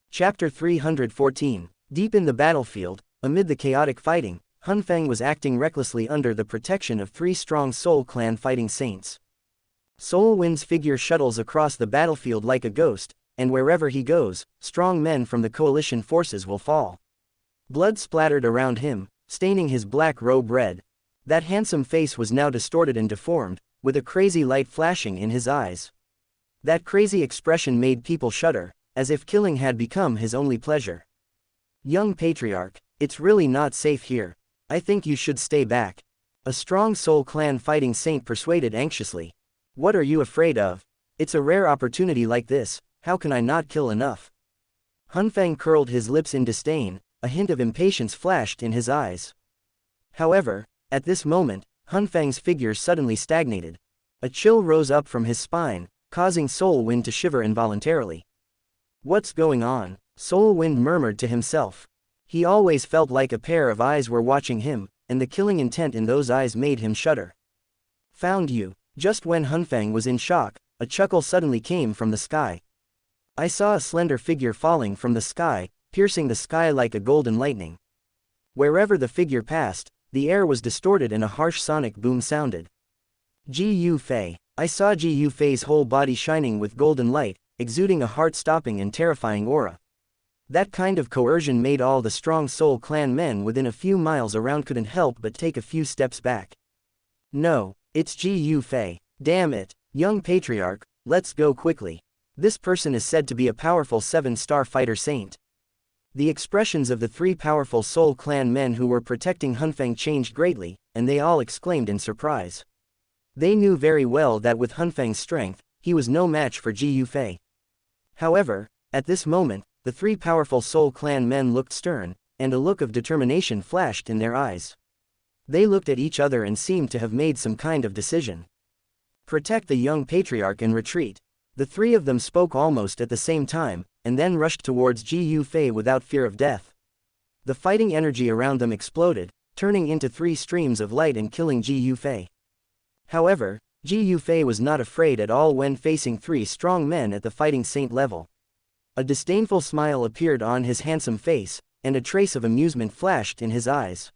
Chapter 314. Deep in the battlefield, amid the chaotic fighting, Hun Feng was acting recklessly under the protection of 3 strong Soul Clan fighting saints. Soul Wind's figure shuttles across the battlefield like a ghost, and wherever he goes, strong men from the coalition forces will fall. Blood splattered around him, staining his black robe red. That handsome face was now distorted and deformed, with a crazy light flashing in his eyes. That crazy expression made people shudder, as if killing had become his only pleasure. Young patriarch, it's really not safe here. I think you should stay back. A strong Soul Clan fighting saint persuaded anxiously. What are you afraid of? It's a rare opportunity like this, how can I not kill enough? Hun Feng curled his lips in disdain, a hint of impatience flashed in his eyes. However, at this moment, Hun Feng's figure suddenly stagnated. A chill rose up from his spine, causing Soul Wind to shiver involuntarily. What's going on? Soul Wind murmured to himself. He always felt like a pair of eyes were watching him, and the killing intent in those eyes made him shudder. Found you. Just when Hun Feng was in shock, a chuckle suddenly came from the sky. I saw a slender figure falling from the sky, piercing the sky like a golden lightning. Wherever the figure passed, the air was distorted and a harsh sonic boom sounded. Ji Yu Fei. I saw Ji Yu Fei's whole body shining with golden light, exuding a heart-stopping and terrifying aura. That kind of coercion made all the strong Soul Clan men within a few miles around couldn't help but take a few steps back. No, it's Ji Yu Fei. Damn it, young patriarch, let's go quickly. This person is said to be a powerful 7-star fighter saint. The expressions of the 3 powerful Soul Clan men who were protecting Hun Feng changed greatly, and they all exclaimed in surprise. They knew very well that with Hun Feng's strength, he was no match for Ji Yu Fei. However, at this moment, the 3 powerful Soul Clan men looked stern, and a look of determination flashed in their eyes. They looked at each other and seemed to have made some kind of decision. Protect the young patriarch and retreat. The 3 of them spoke almost at the same time, and then rushed towards Ji Yu Fei without fear of death. The fighting energy around them exploded, turning into 3 streams of light and killing Ji Yu Fei. However, Ji Yu Fei was not afraid at all when facing 3 strong men at the fighting saint level. A disdainful smile appeared on his handsome face, and a trace of amusement flashed in his eyes.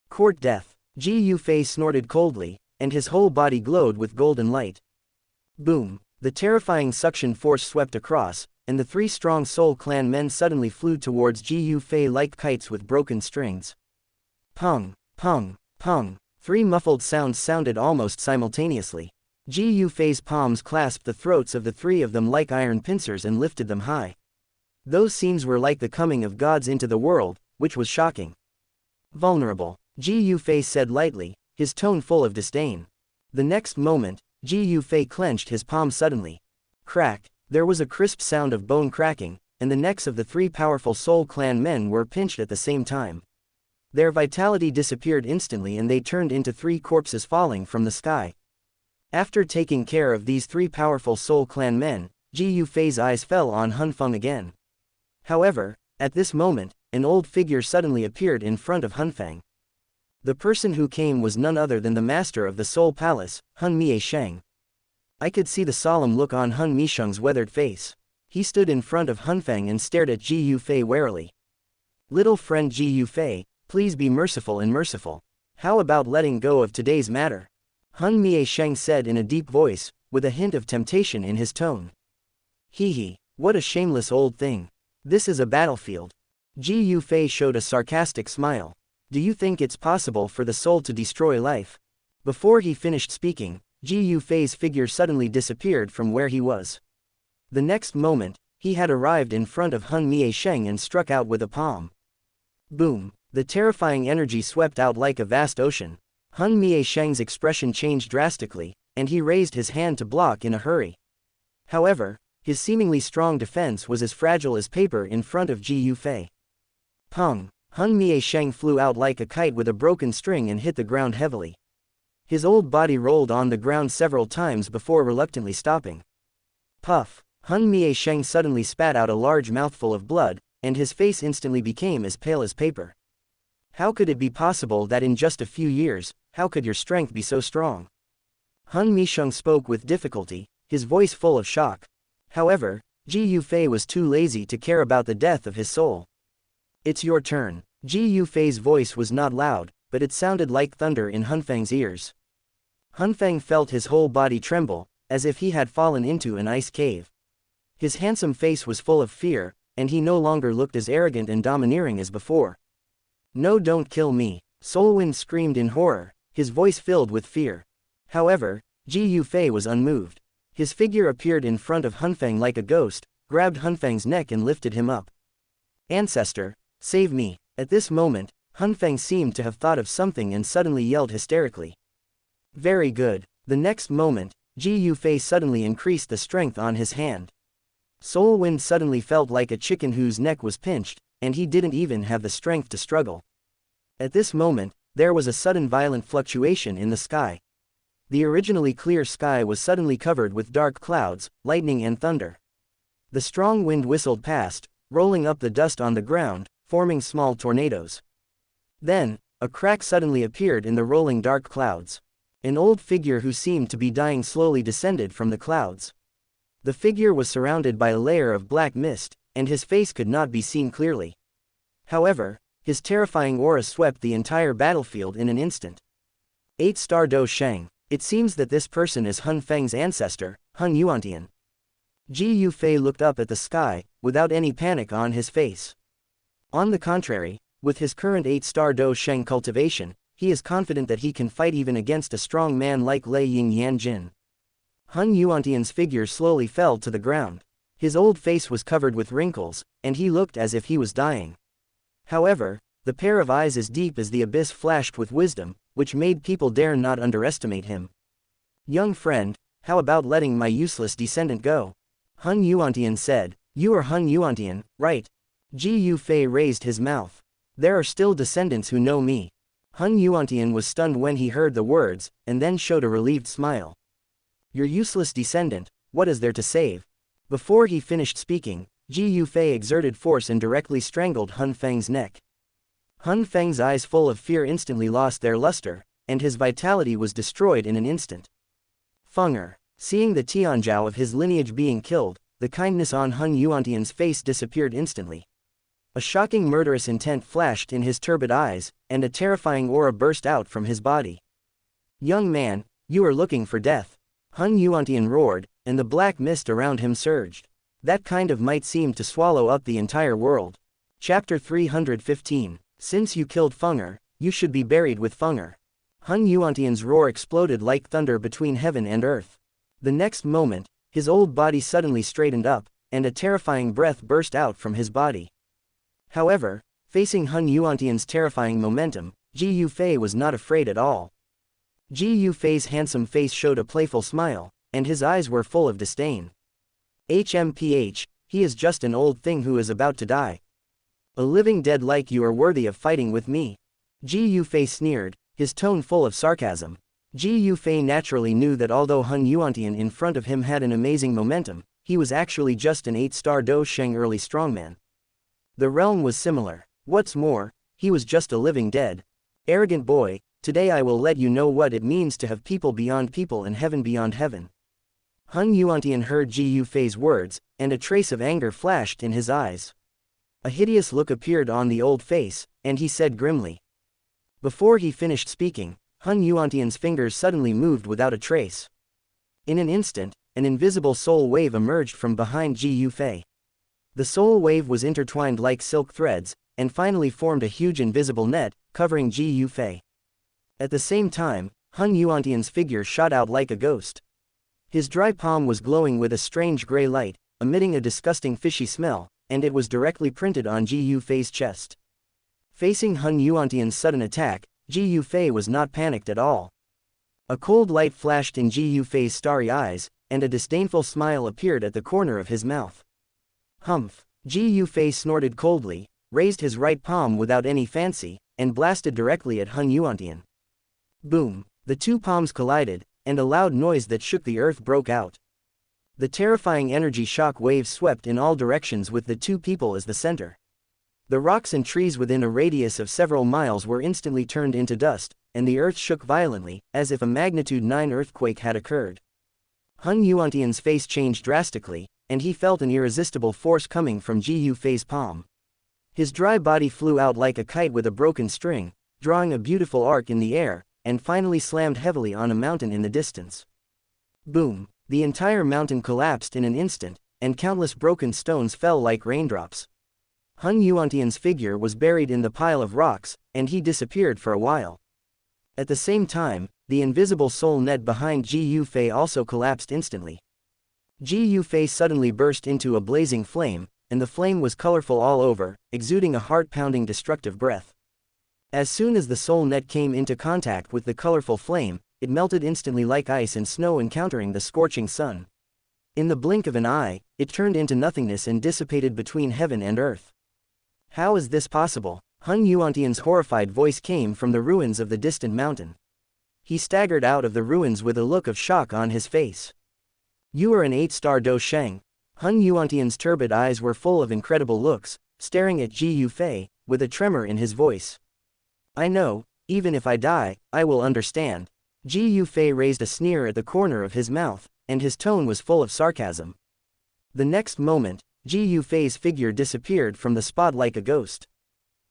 Court death. Ji Yu Fei snorted coldly, and his whole body glowed with golden light. Boom. The terrifying suction force swept across, and the 3 strong Soul Clan men suddenly flew towards Ji Yu Fei like kites with broken strings. Pung, pung, pung. 3 muffled sounds sounded almost simultaneously. Ji Yu Fei's palms clasped the throats of the 3 of them like iron pincers and lifted them high. Those scenes were like the coming of gods into the world, which was shocking. Vulnerable, Ji Yu Fei said lightly, his tone full of disdain. The next moment, Ji Yu Fei clenched his palm suddenly. Crack, there was a crisp sound of bone cracking, and the necks of the 3 powerful Soul Clan men were pinched at the same time. Their vitality disappeared instantly and they turned into 3 corpses falling from the sky. After taking care of these 3 powerful Soul Clan men, Ji Yu Fei's eyes fell on Hun Feng again. However, at this moment, an old figure suddenly appeared in front of Hun Feng. The person who came was none other than the master of the Soul Palace, Hun Miesheng. I could see the solemn look on Hun Miesheng's weathered face. He stood in front of Hun Feng and stared at Ji Yu Fei warily. Little friend Ji Yu Fei, please be merciful and merciful. How about letting go of today's matter? Hun Miesheng said in a deep voice, with a hint of temptation in his tone. Hee, what a shameless old thing. This is a battlefield. Ji Yu Fei showed a sarcastic smile. Do you think it's possible for the soul to destroy life? Before he finished speaking, Ji Yu Fei's figure suddenly disappeared from where he was. The next moment, he had arrived in front of Hun Miesheng and struck out with a palm. Boom! The terrifying energy swept out like a vast ocean. Hun Miesheng's expression changed drastically, and he raised his hand to block in a hurry. However, his seemingly strong defense was as fragile as paper in front of Ji Yu Fei. Pung! Hun Miesheng flew out like a kite with a broken string and hit the ground heavily. His old body rolled on the ground several times before reluctantly stopping. Puff! Hun Miesheng suddenly spat out a large mouthful of blood, and his face instantly became as pale as paper. How could it be possible that in just a few years, how could your strength be so strong? Hun Miesheng spoke with difficulty, his voice full of shock. However, Ji Yufei was too lazy to care about the death of his soul. It's your turn. Ji Yufei's voice was not loud, but it sounded like thunder in Hunfeng's ears. Hunfeng felt his whole body tremble, as if he had fallen into an ice cave. His handsome face was full of fear, and he no longer looked as arrogant and domineering as before. No, don't kill me, Solwind screamed in horror, his voice filled with fear. However, Ji Yufei was unmoved. His figure appeared in front of Hunfeng like a ghost, grabbed Hunfeng's neck and lifted him up. Ancestor, save me. At this moment, Hunfeng seemed to have thought of something and suddenly yelled hysterically. Very good. The next moment, Ji Yufei suddenly increased the strength on his hand. Solwind suddenly felt like a chicken whose neck was pinched, and he didn't even have the strength to struggle. At this moment, there was a sudden violent fluctuation in the sky. The originally clear sky was suddenly covered with dark clouds, lightning and thunder. The strong wind whistled past, rolling up the dust on the ground, forming small tornadoes. Then, a crack suddenly appeared in the rolling dark clouds. An old figure who seemed to be dying slowly descended from the clouds. The figure was surrounded by a layer of black mist, and his face could not be seen clearly. However, his terrifying aura swept the entire battlefield in an instant. 8-star Dou Sheng. It seems that this person is Hunfeng's ancestor, Hun Yuantian. Ji Yufei looked up at the sky, without any panic on his face. On the contrary, with his current 8-star Dou Sheng cultivation, he is confident that he can fight even against a strong man like Lei Ying Yanjin. Hun Yuantian's figure slowly fell to the ground. His old face was covered with wrinkles, and he looked as if he was dying. However, the pair of eyes as deep as the abyss flashed with wisdom, which made people dare not underestimate him. Young friend, how about letting my useless descendant go? Hun Yuantian said. You are Hun Yuantian, right? Ji Yufei raised his mouth. There are still descendants who know me. Hun Yuantian was stunned when he heard the words, and then showed a relieved smile. Your useless descendant, what is there to save? Before he finished speaking, Ji Yufei exerted force and directly strangled Hun Feng's neck. Hun Feng's eyes full of fear instantly lost their luster, and his vitality was destroyed in an instant. Xun'er, seeing the Tianzhao of his lineage being killed, the kindness on Hun Yuantian's face disappeared instantly. A shocking murderous intent flashed in his turbid eyes, and a terrifying aura burst out from his body. Young man, you are looking for death. Hun Yuantian roared, and the black mist around him surged. That kind of might seemed to swallow up the entire world. Chapter 315. Since you killed Xun'er, you should be buried with Xun'er. Hun Yuantian's roar exploded like thunder between heaven and earth. The next moment, his old body suddenly straightened up, and a terrifying breath burst out from his body. However, facing Hun Yuantian's terrifying momentum, Ji Yufei was not afraid at all. Ji Yufei's handsome face showed a playful smile, and his eyes were full of disdain. HMPH, he is just an old thing who is about to die. A living dead like you are worthy of fighting with me. Ji Yufei sneered, his tone full of sarcasm. Ji Yufei naturally knew that although Hun Yuantian in front of him had an amazing momentum, he was actually just an 8-star Dou Sheng early strongman. The realm was similar. What's more, he was just a living dead. Arrogant boy, today I will let you know what it means to have people beyond people and heaven beyond heaven. Hun Yuantian heard Ji Yufei's words, and a trace of anger flashed in his eyes. A hideous look appeared on the old face, and he said grimly. Before he finished speaking, Hun Yuantian's fingers suddenly moved without a trace. In an instant, an invisible soul wave emerged from behind Ji Yufei. The soul wave was intertwined like silk threads, and finally formed a huge invisible net, covering Ji Yufei. At the same time, Hun Yuantian's figure shot out like a ghost. His dry palm was glowing with a strange gray light, emitting a disgusting fishy smell, and it was directly printed on Ji Yufei's chest. Facing Hun Yuantian's sudden attack, Ji Yufei was not panicked at all. A cold light flashed in Ji Yufei's starry eyes, and a disdainful smile appeared at the corner of his mouth. Humph! Ji Yufei snorted coldly, raised his right palm without any fancy, and blasted directly at Hun Yuantian. Boom! The two palms collided, and a loud noise that shook the earth broke out. The terrifying energy shock waves swept in all directions with the two people as the center. The rocks and trees within a radius of several miles were instantly turned into dust, and the earth shook violently, as if a magnitude 9 earthquake had occurred. Hun Yuantian's face changed drastically, and he felt an irresistible force coming from Ji Yufei's palm. His dry body flew out like a kite with a broken string, drawing a beautiful arc in the air, and finally slammed heavily on a mountain in the distance. Boom! The entire mountain collapsed in an instant, and countless broken stones fell like raindrops. Hun Yuantian's figure was buried in the pile of rocks, and he disappeared for a while. At the same time, the invisible soul net behind Ji Yufei also collapsed instantly. Ji Yufei suddenly burst into a blazing flame, and the flame was colorful all over, exuding a heart-pounding destructive breath. As soon as the soul net came into contact with the colorful flame, it melted instantly like ice and snow encountering the scorching sun. In the blink of an eye, it turned into nothingness and dissipated between heaven and earth. How is this possible? Hun Yuantian's horrified voice came from the ruins of the distant mountain. He staggered out of the ruins with a look of shock on his face. You are an 8-star Dou Sheng. Hun Yuantian's turbid eyes were full of incredible looks, staring at Ji Yufei, with a tremor in his voice. I know, even if I die, I will understand. Ji Yufei raised a sneer at the corner of his mouth, and his tone was full of sarcasm. The next moment, Ji Yufei's figure disappeared from the spot like a ghost.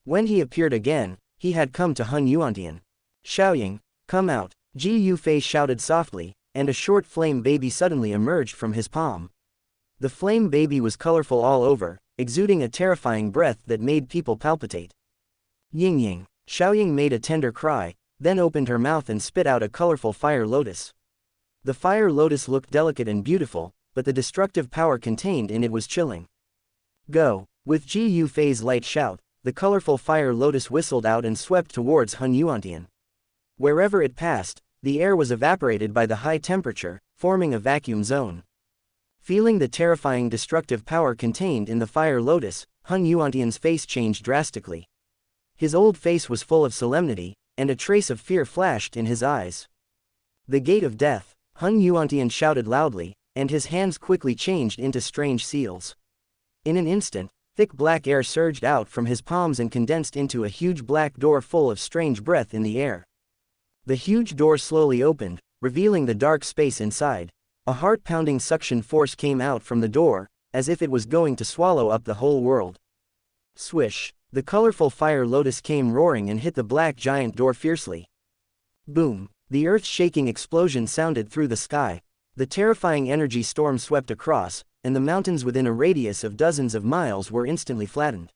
When he appeared again, he had come to Hun Yuantian. Xiaoying, come out, Ji Yufei shouted softly, and a short flame baby suddenly emerged from his palm. The flame baby was colorful all over, exuding a terrifying breath that made people palpitate. Ying. Xiaoying made a tender cry, then opened her mouth and spit out a colorful fire lotus. The fire lotus looked delicate and beautiful, but the destructive power contained in it was chilling. Go! With Ji Yufei's light shout, the colorful fire lotus whistled out and swept towards Hun Yuantian. Wherever it passed, the air was evaporated by the high temperature, forming a vacuum zone. Feeling the terrifying destructive power contained in the fire lotus, Hun Yuantian's face changed drastically. His old face was full of solemnity, and a trace of fear flashed in his eyes. The gate of death, Hun Yuantian shouted loudly, and his hands quickly changed into strange seals. In an instant, thick black air surged out from his palms and condensed into a huge black door full of strange breath in the air. The huge door slowly opened, revealing the dark space inside. A heart-pounding suction force came out from the door, as if it was going to swallow up the whole world. Swish! The colorful fire lotus came roaring and hit the black giant door fiercely. Boom! The earth-shaking explosion sounded through the sky. The terrifying energy storm swept across, and the mountains within a radius of dozens of miles were instantly flattened.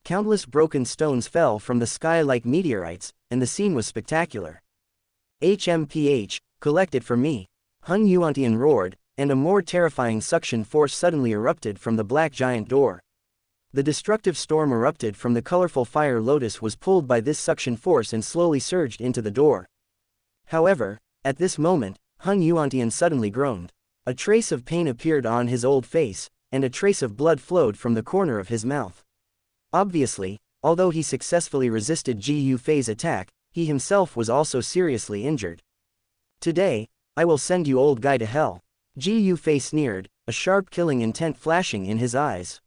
Countless broken stones fell from the sky like meteorites, and the scene was spectacular. HMPH, collect it for me! Hun Yuantian roared, and a more terrifying suction force suddenly erupted from the black giant door. The destructive storm erupted from the colorful fire lotus was pulled by this suction force and slowly surged into the door. However, at this moment, Hun Yuantian suddenly groaned. A trace of pain appeared on his old face, and a trace of blood flowed from the corner of his mouth. Obviously, although he successfully resisted Ji Yufei's attack, he himself was also seriously injured. Today, I will send you old guy to hell. Ji Yufei sneered, a sharp killing intent flashing in his eyes.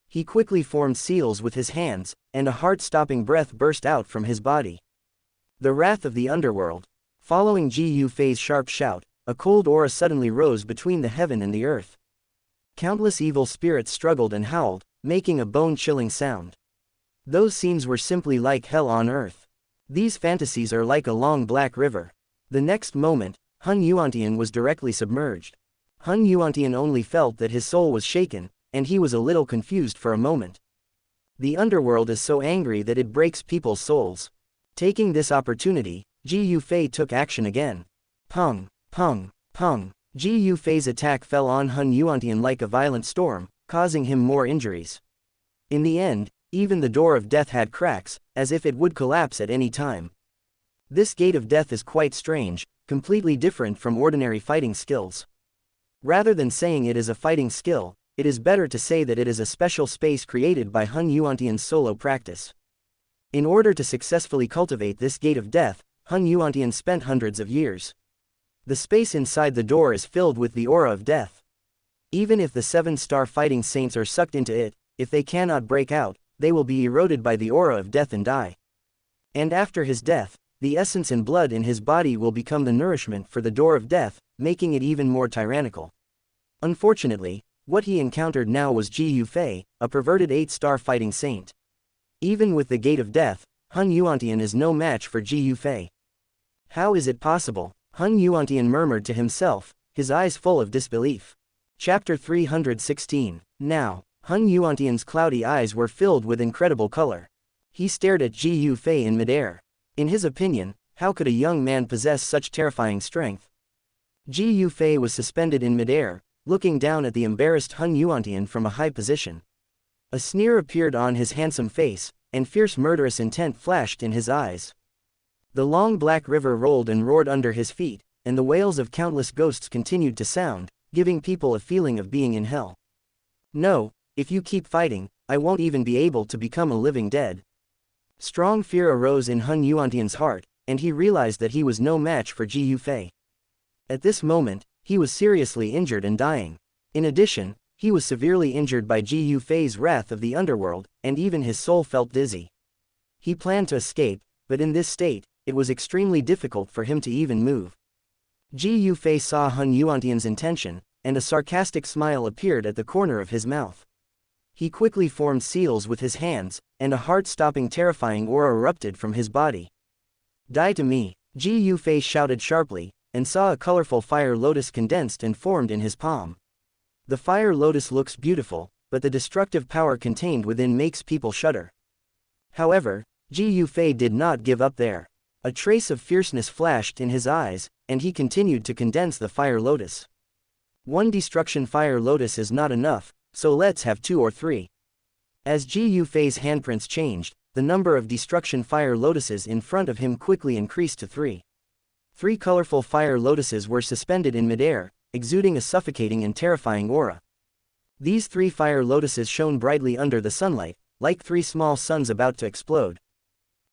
He quickly formed seals with his hands, and a heart-stopping breath burst out from his body. The wrath of the underworld. Following Ji Yufei's sharp shout, a cold aura suddenly rose between the heaven and the earth. Countless evil spirits struggled and howled, making a bone-chilling sound. Those scenes were simply like hell on earth. These fantasies are like a long black river. The next moment, Hun Yuantian was directly submerged. Hun Yuantian only felt that his soul was shaken, and he was a little confused for a moment. The underworld is so angry that it breaks people's souls. Taking this opportunity, Ji Yufei took action again. Pung, pung, pung. Ji Yufei's attack fell on Hun Yuantian like a violent storm, causing him more injuries. In the end, even the door of death had cracks, as if it would collapse at any time. This gate of death is quite strange, completely different from ordinary fighting skills. Rather than saying it is a fighting skill, it is better to say that it is a special space created by Hun Yuantian's solo practice. In order to successfully cultivate this gate of death, Hun Yuantian spent hundreds of years. The space inside the door is filled with the aura of death. Even if the 7-star fighting saints are sucked into it, if they cannot break out, they will be eroded by the aura of death and die. And after his death, the essence and blood in his body will become the nourishment for the door of death, making it even more tyrannical. Unfortunately, What he encountered now was Ji Yufei, a perverted 8-star fighting saint. Even with the Gate of Death, Hun Yuantian is no match for Ji Yufei. How is it possible? Hun Yuantian murmured to himself, his eyes full of disbelief. Chapter 316. Now, Hun Yuantian's cloudy eyes were filled with incredible color. He stared at Ji Yufei in midair. In his opinion, how could a young man possess such terrifying strength? Ji Yufei was suspended in midair, looking down at the embarrassed Hun Yuantian from a high position. A sneer appeared on his handsome face, and fierce murderous intent flashed in his eyes. The long black river rolled and roared under his feet, and the wails of countless ghosts continued to sound, giving people a feeling of being in hell. No, if you keep fighting, I won't even be able to become a living dead. Strong fear arose in Hun Yuantian's heart, and he realized that he was no match for Ji Yufei. At this moment, he was seriously injured and dying. In addition, he was severely injured by Ji Yufei's wrath of the underworld, and even his soul felt dizzy. He planned to escape, but in this state, it was extremely difficult for him to even move. Ji Yufei saw Hun Yuantian's intention, and a sarcastic smile appeared at the corner of his mouth. He quickly formed seals with his hands, and a heart-stopping terrifying aura erupted from his body. Die to me, Ji Yufei shouted sharply, and saw a colorful fire lotus condensed and formed in his palm. The fire lotus looks beautiful, but the destructive power contained within makes people shudder. However, Ji Yufei did not give up there. A trace of fierceness flashed in his eyes, and he continued to condense the fire lotus. One destruction fire lotus is not enough, so let's have 2 or 3. As Ji Yufei's handprints changed, the number of destruction fire lotuses in front of him quickly increased to 3. 3 colorful fire lotuses were suspended in midair, exuding a suffocating and terrifying aura. These 3 fire lotuses shone brightly under the sunlight, like 3 small suns about to explode.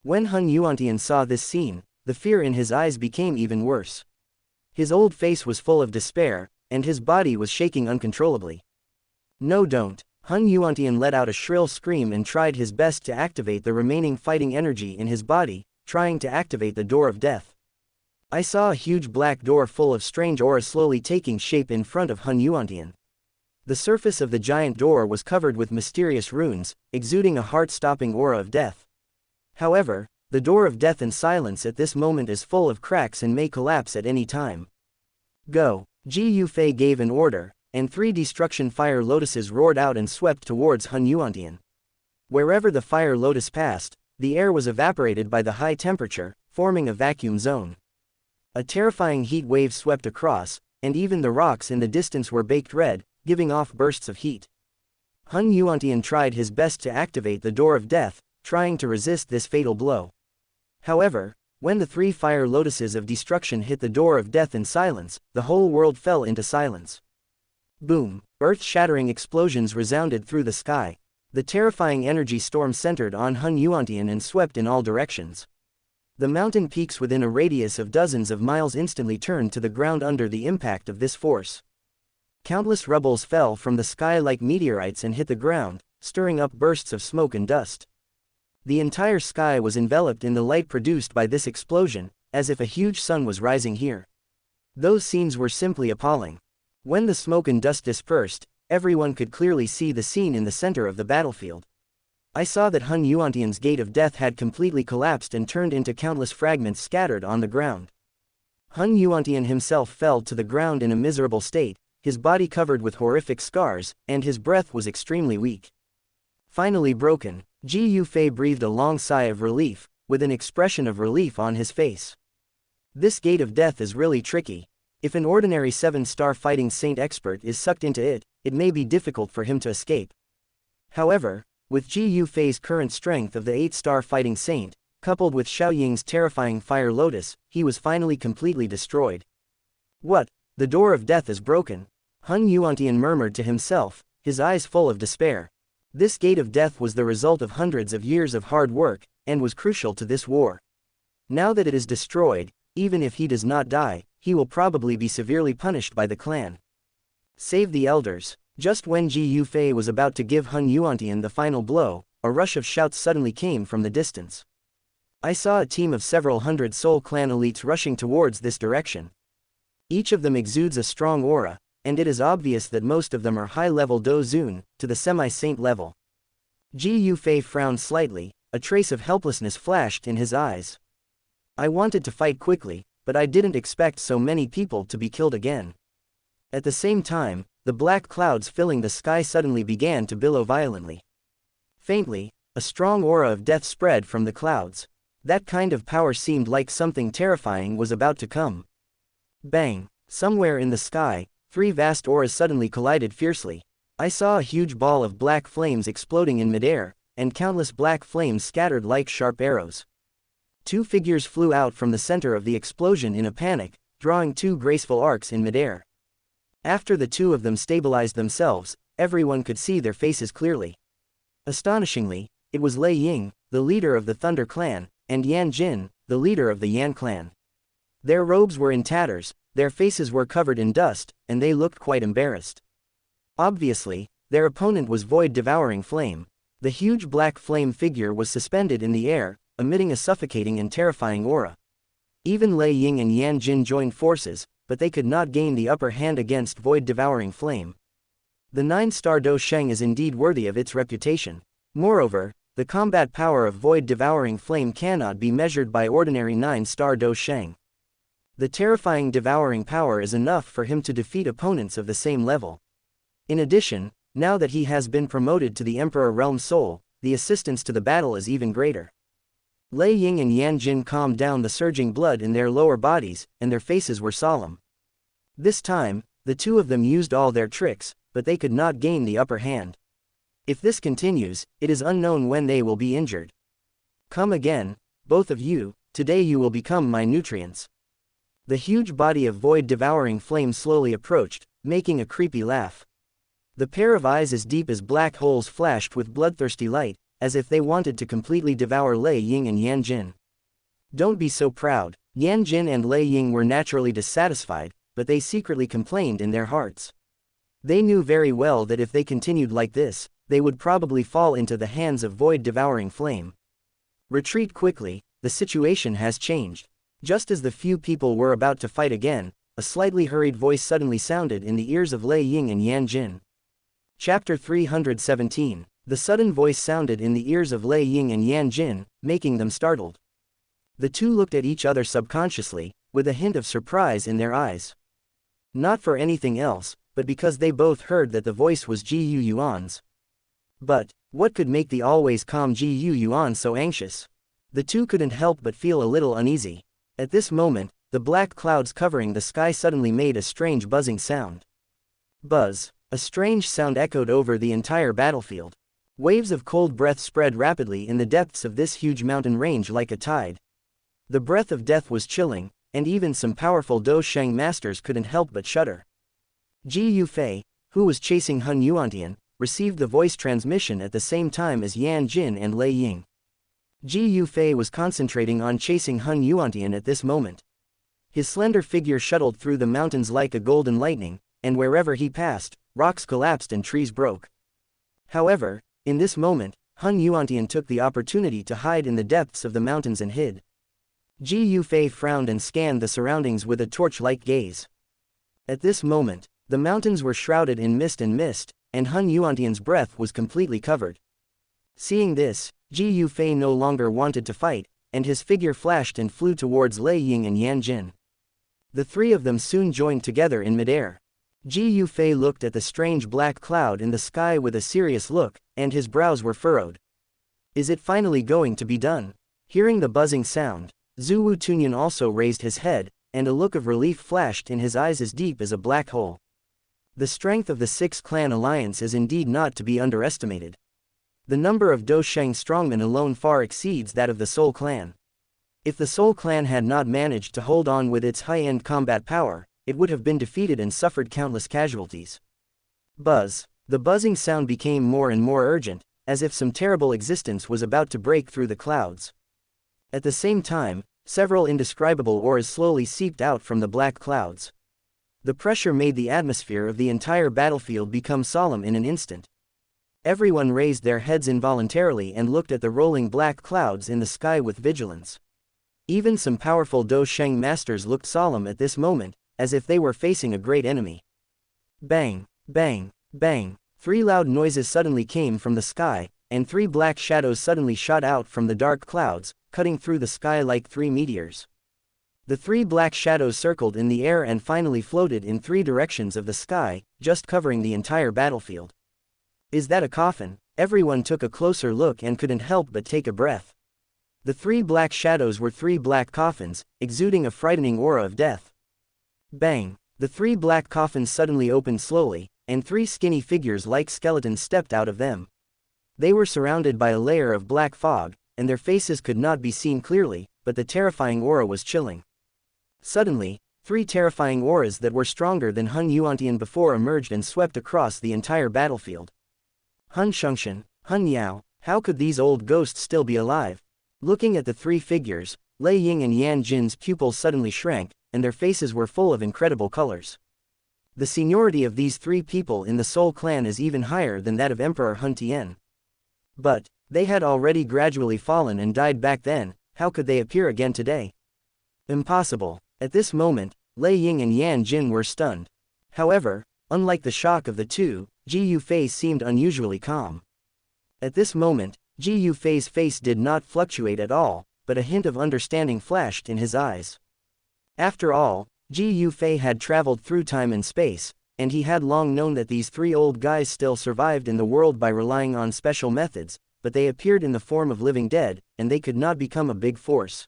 When Hun Yuantian saw this scene, the fear in his eyes became even worse. His old face was full of despair, and his body was shaking uncontrollably. No, don't. Hun Yuantian let out a shrill scream and tried his best to activate the remaining fighting energy in his body, trying to activate the door of death. I saw a huge black door full of strange auras slowly taking shape in front of Hun Yuantian. The surface of the giant door was covered with mysterious runes, exuding a heart-stopping aura of death. However, the door of death and silence at this moment is full of cracks and may collapse at any time. Go! Ji Yufei gave an order, and 3 destruction fire lotuses roared out and swept towards Hun Yuantian. Wherever the fire lotus passed, the air was evaporated by the high temperature, forming a vacuum zone. A terrifying heat wave swept across, and even the rocks in the distance were baked red, giving off bursts of heat. Hun Yuantian tried his best to activate the door of death, trying to resist this fatal blow. However, when the 3 fire lotuses of destruction hit the door of death in silence, the whole world fell into silence. Boom! Earth-shattering explosions resounded through the sky. The terrifying energy storm centered on Hun Yuantian and swept in all directions. The mountain peaks within a radius of dozens of miles instantly turned to the ground under the impact of this force. Countless rubbles fell from the sky like meteorites and hit the ground, stirring up bursts of smoke and dust. The entire sky was enveloped in the light produced by this explosion, as if a huge sun was rising here. Those scenes were simply appalling. When the smoke and dust dispersed, everyone could clearly see the scene in the center of the battlefield. I saw that Hun Yuantian's gate of death had completely collapsed and turned into countless fragments scattered on the ground. Hun Yuantian himself fell to the ground in a miserable state, his body covered with horrific scars, and his breath was extremely weak. Finally broken, Ji Yufei breathed a long sigh of relief, with an expression of relief on his face. This gate of death is really tricky. If an ordinary 7-star fighting saint expert is sucked into it, it may be difficult for him to escape. However, with Ji Yufei's current strength of the 8-star fighting saint, coupled with Xiaoying's terrifying fire lotus, he was finally completely destroyed. What? The door of death is broken? Hun Yuantian murmured to himself, his eyes full of despair. This gate of death was the result of hundreds of years of hard work, and was crucial to this war. Now that it is destroyed, even if he does not die, he will probably be severely punished by the clan. Save the elders. Just when Ji Yufei was about to give Hun Yuantian the final blow, a rush of shouts suddenly came from the distance. I saw a team of several hundred Soul Clan elites rushing towards this direction. Each of them exudes a strong aura, and it is obvious that most of them are high-level Dou Zun, to the semi-saint level. Ji Yufei frowned slightly, a trace of helplessness flashed in his eyes. I wanted to fight quickly, but I didn't expect so many people to be killed again. At the same time, the black clouds filling the sky suddenly began to billow violently. Faintly, a strong aura of death spread from the clouds. That kind of power seemed like something terrifying was about to come. Bang! Somewhere in the sky, three vast auras suddenly collided fiercely. I saw a huge ball of black flames exploding in midair, and countless black flames scattered like sharp arrows. Two figures flew out from the center of the explosion in a panic, drawing two graceful arcs in midair. After the two of them stabilized themselves, everyone could see their faces clearly. Astonishingly, it was Lei Ying, the leader of the Thunder Clan, and Yan Jin, the leader of the Yan Clan. Their robes were in tatters, their faces were covered in dust, and they looked quite embarrassed. Obviously, their opponent was Void-Devouring Flame. The huge black flame figure was suspended in the air, emitting a suffocating and terrifying aura. Even Lei Ying and Yan Jin joined forces, but they could not gain the upper hand against Void-Devouring Flame. The 9-star Dou Sheng is indeed worthy of its reputation. Moreover, the combat power of Void-Devouring Flame cannot be measured by ordinary 9-star Dou Sheng. The terrifying devouring power is enough for him to defeat opponents of the same level. In addition, now that he has been promoted to the Emperor Realm Soul, the assistance to the battle is even greater. Lei Ying and Yan Jin calmed down the surging blood in their lower bodies, and their faces were solemn. This time, the two of them used all their tricks, but they could not gain the upper hand. If this continues, it is unknown when they will be injured. Come again, both of you, today you will become my nutrients. The huge body of Void-Devouring Flame slowly approached, making a creepy laugh. The pair of eyes as deep as black holes flashed with bloodthirsty light, as if they wanted to completely devour Lei Ying and Yan Jin. Don't be so proud. Yan Jin and Lei Ying were naturally dissatisfied, but they secretly complained in their hearts. They knew very well that if they continued like this, they would probably fall into the hands of Void-Devouring Flame. Retreat quickly, the situation has changed. Just as the few people were about to fight again, a slightly hurried voice suddenly sounded in the ears of Lei Ying and Yan Jin. Chapter 317. The sudden voice sounded in the ears of Lei Ying and Yan Jin, making them startled. The two looked at each other subconsciously, with a hint of surprise in their eyes. Not for anything else, but because they both heard that the voice was Ji Yu Yuan's. But, what could make the always calm Ji Yu Yuan so anxious? The two couldn't help but feel a little uneasy. At this moment, the black clouds covering the sky suddenly made a strange buzzing sound. Buzz. A strange sound echoed over the entire battlefield. Waves of cold breath spread rapidly in the depths of this huge mountain range like a tide. The breath of death was chilling, and even some powerful Dou Sheng masters couldn't help but shudder. Ji Yufei, who was chasing Hun Yuantian, received the voice transmission at the same time as Yan Jin and Lei Ying. Ji Yufei was concentrating on chasing Hun Yuantian at this moment. His slender figure shuttled through the mountains like a golden lightning, and wherever he passed, rocks collapsed and trees broke. However, in this moment, Hun Yuantian took the opportunity to hide in the depths of the mountains and hid. Ji Yufei frowned and scanned the surroundings with a torch-like gaze. At this moment, the mountains were shrouded in mist, and Hun Yuantian's breath was completely covered. Seeing this, Ji Yufei no longer wanted to fight, and his figure flashed and flew towards Lei Ying and Yan Jin. The three of them soon joined together in midair. Ji Yufei looked at the strange black cloud in the sky with a serious look, and his brows were furrowed. Is it finally going to be done? Hearing the buzzing sound, Zhu Wutunyan also raised his head, and a look of relief flashed in his eyes as deep as a black hole. The strength of the six-clan alliance is indeed not to be underestimated. The number of Dou Sheng strongmen alone far exceeds that of the Soul Clan. If the Soul Clan had not managed to hold on with its high-end combat power, it would have been defeated and suffered countless casualties. Buzz. The buzzing sound became more and more urgent, as if some terrible existence was about to break through the clouds. At the same time, several indescribable auras slowly seeped out from the black clouds. The pressure made the atmosphere of the entire battlefield become solemn in an instant. Everyone raised their heads involuntarily and looked at the rolling black clouds in the sky with vigilance. Even some powerful Dou Sheng masters looked solemn at this moment, as if they were facing a great enemy. Bang, bang, bang. 3 loud noises suddenly came from the sky, and 3 black shadows suddenly shot out from the dark clouds, cutting through the sky like 3 meteors. The 3 black shadows circled in the air and finally floated in 3 directions of the sky, just covering the entire battlefield. Is that a coffin? Everyone took a closer look and couldn't help but take a breath. The 3 black shadows were 3 black coffins, exuding a frightening aura of death. Bang! The 3 black coffins suddenly opened slowly, and 3 skinny figures like skeletons stepped out of them. They were surrounded by a layer of black fog, and their faces could not be seen clearly, but the terrifying aura was chilling. Suddenly, 3 terrifying auras that were stronger than Hun Yuantian before emerged and swept across the entire battlefield. Hun Xianxia, Hun Yao, how could these old ghosts still be alive? Looking at the 3 figures, Lei Ying and Yan Jin's pupils suddenly shrank, and their faces were full of incredible colors. The seniority of these 3 people in the Soul Clan is even higher than that of Emperor Hun Tian. But, they had already gradually fallen and died back then, how could they appear again today? Impossible. At this moment, Lei Ying and Yan Jin were stunned. However, unlike the shock of the 2, Ji Yufei's seemed unusually calm. At this moment, Ji Yufei's face did not fluctuate at all, but a hint of understanding flashed in his eyes. After all, Ji Yufei had traveled through time and space, and he had long known that these 3 old guys still survived in the world by relying on special methods, but they appeared in the form of living dead, and they could not become a big force.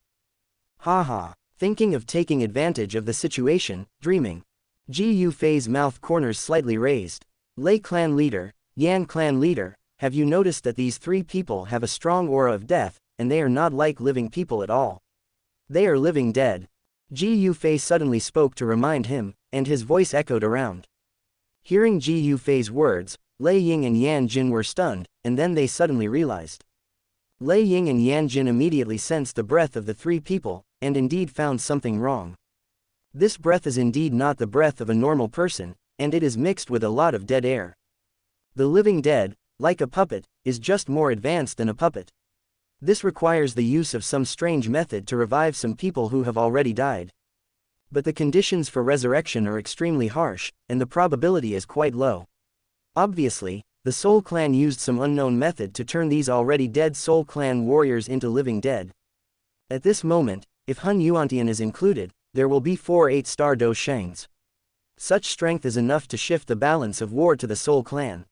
Haha, thinking of taking advantage of the situation, dreaming. Ji Yufei's mouth corners slightly raised. Lei clan leader, Yan clan leader, have you noticed that these 3 people have a strong aura of death, and they are not like living people at all? They are living dead. Ji Yufei suddenly spoke to remind him, and his voice echoed around. Hearing Ji Yufei's words, Lei Ying and Yan Jin were stunned, and then they suddenly realized. Lei Ying and Yan Jin immediately sensed the breath of the 3 people, and indeed found something wrong. This breath is indeed not the breath of a normal person, and it is mixed with a lot of dead air. The living dead, like a puppet, is just more advanced than a puppet. This requires the use of some strange method to revive some people who have already died. But the conditions for resurrection are extremely harsh, and the probability is quite low. Obviously, the Soul Clan used some unknown method to turn these already dead Soul Clan warriors into living dead. At this moment, if Hun Yuantian is included, there will be 4 8-star Dou Shengs. Such strength is enough to shift the balance of war to the Soul Clan.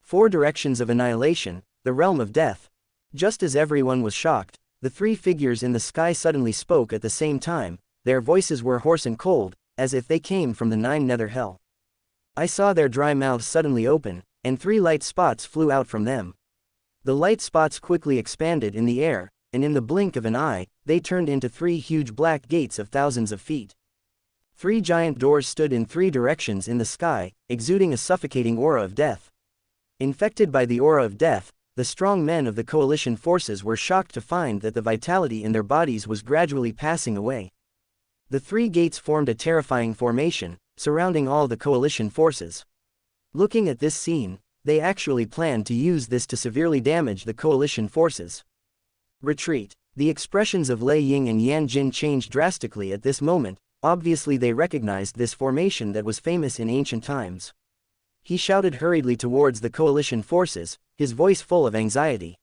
4 directions of annihilation, the realm of death. Just as everyone was shocked, the 3 figures in the sky suddenly spoke at the same time. Their voices were hoarse and cold, as if they came from the 9 nether hell. I saw their dry mouths suddenly open, and 3 light spots flew out from them. The light spots quickly expanded in the air, and in the blink of an eye, they turned into 3 huge black gates of thousands of feet. 3 giant doors stood in 3 directions in the sky, exuding a suffocating aura of death. Infected by the aura of death, the strong men of the coalition forces were shocked to find that the vitality in their bodies was gradually passing away. The 3 gates formed a terrifying formation, surrounding all the coalition forces. Looking at this scene, they actually planned to use this to severely damage the coalition forces. Retreat. The expressions of Lei Ying and Yan Jin changed drastically at this moment. Obviously they recognized this formation that was famous in ancient times. He shouted hurriedly towards the coalition forces, his voice full of anxiety.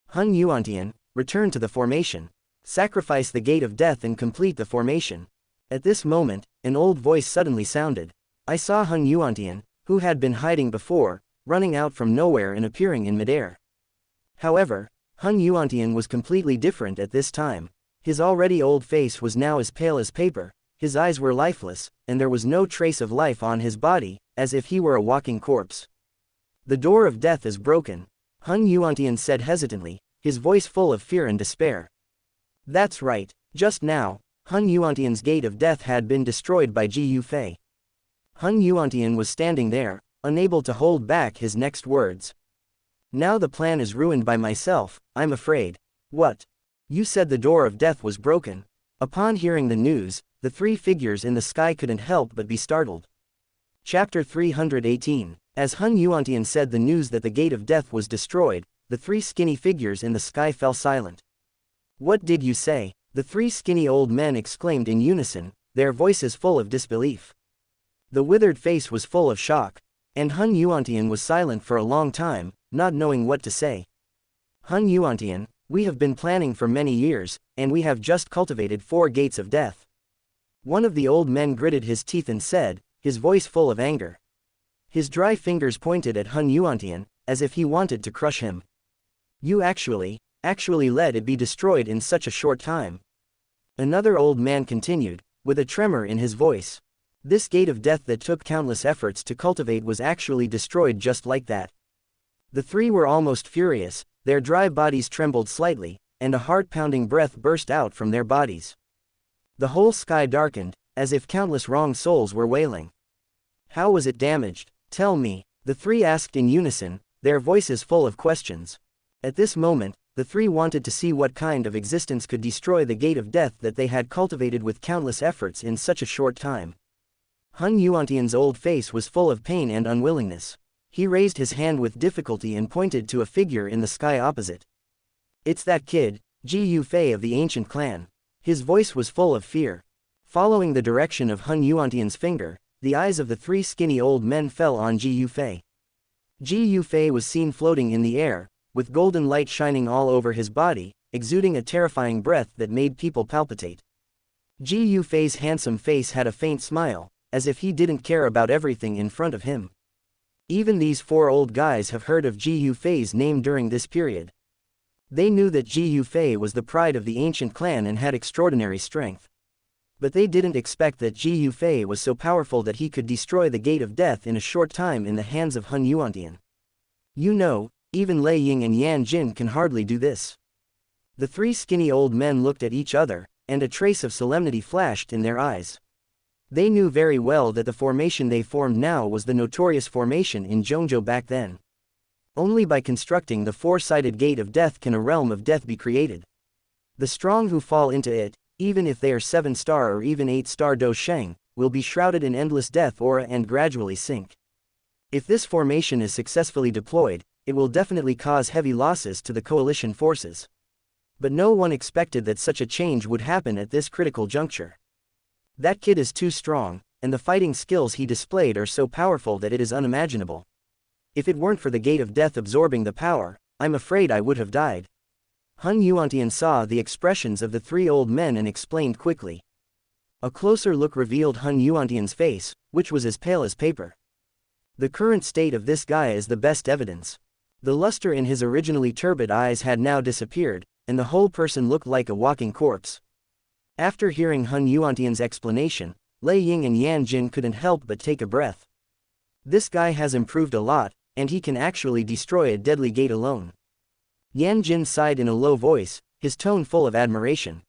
Hun Yuantian, return to the formation. Sacrifice the gate of death and complete the formation. At this moment, an old voice suddenly sounded. I saw Hun Yuantian, who had been hiding before, running out from nowhere and appearing in midair. However, Hun Yuantian was completely different at this time. His already old face was now as pale as paper, his eyes were lifeless, and there was no trace of life on his body, as if he were a walking corpse. The door of death is broken, Hun Yuantian said hesitantly, his voice full of fear and despair. That's right, just now, Hun Yuantian's gate of death had been destroyed by Ji Yufei. Hun Yuantian was standing there, unable to hold back his next words. Now the plan is ruined by myself, I'm afraid. What? You said the door of death was broken. Upon hearing the news, the 3 figures in the sky couldn't help but be startled. Chapter 318. As Hun Yuantian said the news that the gate of death was destroyed, the 3 skinny figures in the sky fell silent. What did you say? The 3 skinny old men exclaimed in unison, their voices full of disbelief. The withered face was full of shock, and Hun Yuantian was silent for a long time, not knowing what to say. Hun Yuantian, we have been planning for many years, and we have just cultivated 4 gates of death. One of the old men gritted his teeth and said, his voice full of anger. His dry fingers pointed at Hun Yuantian, as if he wanted to crush him. You actually let it be destroyed in such a short time. Another old man continued, with a tremor in his voice. This gate of death that took countless efforts to cultivate was actually destroyed just like that. The 3 were almost furious, their dry bodies trembled slightly, and a heart-pounding breath burst out from their bodies. The whole sky darkened, as if countless wrong souls were wailing. How was it damaged? Tell me, the 3 asked in unison, their voices full of questions. At this moment, the 3 wanted to see what kind of existence could destroy the gate of death that they had cultivated with countless efforts in such a short time. Hun Yuantian's old face was full of pain and unwillingness. He raised his hand with difficulty and pointed to a figure in the sky opposite. It's that kid, Ji Yufei of the ancient clan. His voice was full of fear. Following the direction of Hun Yuantian's finger, the eyes of the 3 skinny old men fell on Ji Yufei. Ji Yufei was seen floating in the air, with golden light shining all over his body, exuding a terrifying breath that made people palpitate. Ji Yufei's handsome face had a faint smile, as if he didn't care about everything in front of him. Even these 4 old guys have heard of Ji Yufei's name during this period. They knew that Ji Yufei was the pride of the ancient clan and had extraordinary strength. But they didn't expect that Ji Yufei was so powerful that he could destroy the gate of death in a short time in the hands of Hun Yuantian. You know, even Lei Ying and Yan Jin can hardly do this. The 3 skinny old men looked at each other, and a trace of solemnity flashed in their eyes. They knew very well that the formation they formed now was the notorious formation in Zhongzhou back then. Only by constructing the 4-sided gate of death can a realm of death be created. The strong who fall into it, even if they are 7-star or even 8-star Dou Sheng, will be shrouded in endless death aura and gradually sink. If this formation is successfully deployed, it will definitely cause heavy losses to the coalition forces. But no one expected that such a change would happen at this critical juncture. That kid is too strong, and the fighting skills he displayed are so powerful that it is unimaginable. If it weren't for the gate of death absorbing the power, I'm afraid I would have died. Hun Yuantian saw the expressions of the 3 old men and explained quickly. A closer look revealed Hun Yuantian's face, which was as pale as paper. The current state of this guy is the best evidence. The luster in his originally turbid eyes had now disappeared, and the whole person looked like a walking corpse. After hearing Hun Yuantian's explanation, Lei Ying and Yan Jin couldn't help but take a breath. This guy has improved a lot, and he can actually destroy a deadly gate alone. Yan Jin sighed in a low voice, his tone full of admiration.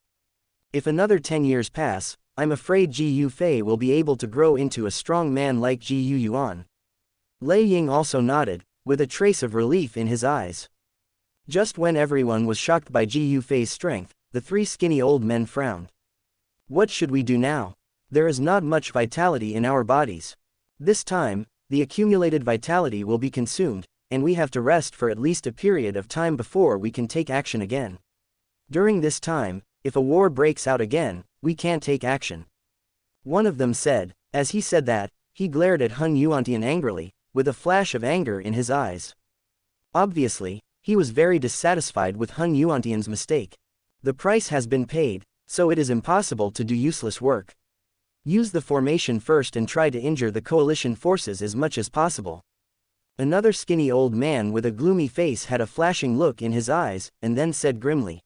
If another 10 years pass, I'm afraid Ji Yufei will be able to grow into a strong man like Ji Yuan. Lei Ying also nodded, with a trace of relief in his eyes. Just when everyone was shocked by Ji Yufei's strength, the 3 skinny old men frowned. What should we do now? There is not much vitality in our bodies. This time, the accumulated vitality will be consumed, and we have to rest for at least a period of time before we can take action again. During this time, if a war breaks out again, we can't take action. One of them said. As he said that, he glared at Hun Yuantian angrily, with a flash of anger in his eyes. Obviously, he was very dissatisfied with Hun Yuantian's mistake. The price has been paid, so it is impossible to do useless work. Use the formation first and try to injure the coalition forces as much as possible. Another skinny old man with a gloomy face had a flashing look in his eyes, and then said grimly.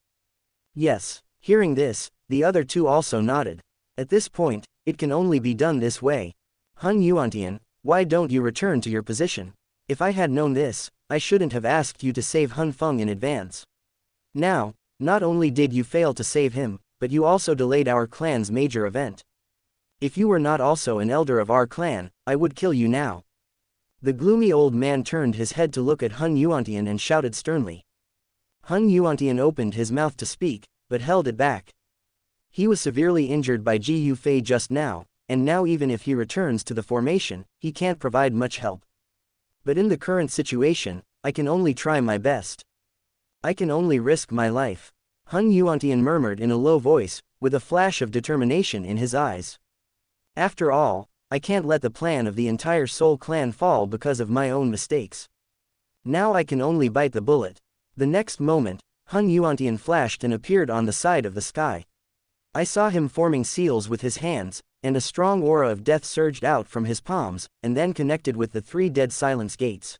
Yes. Hearing this, the other 2 also nodded. At this point, it can only be done this way. Hun Yuantian, why don't you return to your position? If I had known this, I shouldn't have asked you to save Hun Feng in advance. Now, not only did you fail to save him, but you also delayed our clan's major event. If you were not also an elder of our clan, I would kill you now. The gloomy old man turned his head to look at Hun Yuantian and shouted sternly. Hun Yuantian opened his mouth to speak, but held it back. He was severely injured by Ji Yufei just now, and now even if he returns to the formation, he can't provide much help. But in the current situation, I can only try my best. I can only risk my life. Hun Yuantian murmured in a low voice, with a flash of determination in his eyes. After all, I can't let the plan of the entire Soul Clan fall because of my own mistakes. Now I can only bite the bullet. The next moment, Hun Yuantian flashed and appeared on the side of the sky. I saw him forming seals with his hands, and a strong aura of death surged out from his palms, and then connected with the 3 dead silence gates.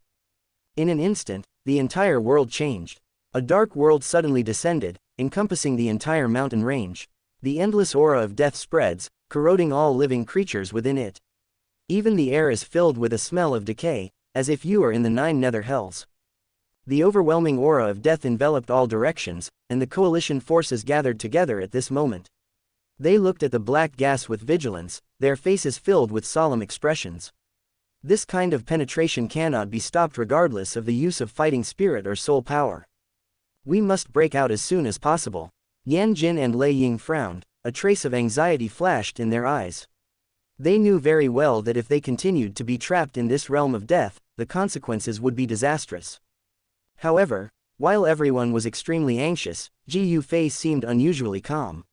In an instant, the entire world changed. A dark world suddenly descended, encompassing the entire mountain range. The endless aura of death spreads, corroding all living creatures within it. Even the air is filled with a smell of decay, as if you are in the 9 nether hells. The overwhelming aura of death enveloped all directions, and the coalition forces gathered together at this moment. They looked at the black gas with vigilance, their faces filled with solemn expressions. This kind of penetration cannot be stopped regardless of the use of fighting spirit or soul power. We must break out as soon as possible. Yan Jin and Lei Ying frowned, a trace of anxiety flashed in their eyes. They knew very well that if they continued to be trapped in this realm of death, the consequences would be disastrous. However, while everyone was extremely anxious, Ji Yufei seemed unusually calm.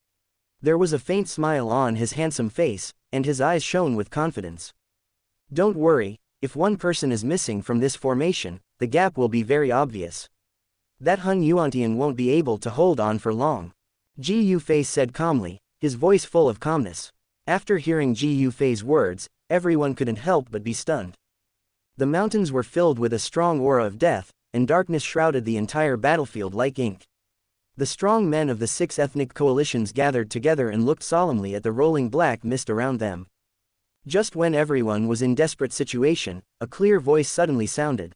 There was a faint smile on his handsome face, and his eyes shone with confidence. Don't worry, if one person is missing from this formation, the gap will be very obvious. That Hun Yuantian won't be able to hold on for long. Ji Yufei said calmly, his voice full of calmness. After hearing Ji Yufei's words, everyone couldn't help but be stunned. The mountains were filled with a strong aura of death, and darkness shrouded the entire battlefield like ink. The strong men of the 6 ethnic coalitions gathered together and looked solemnly at the rolling black mist around them. Just when everyone was in desperate situation, a clear voice suddenly sounded.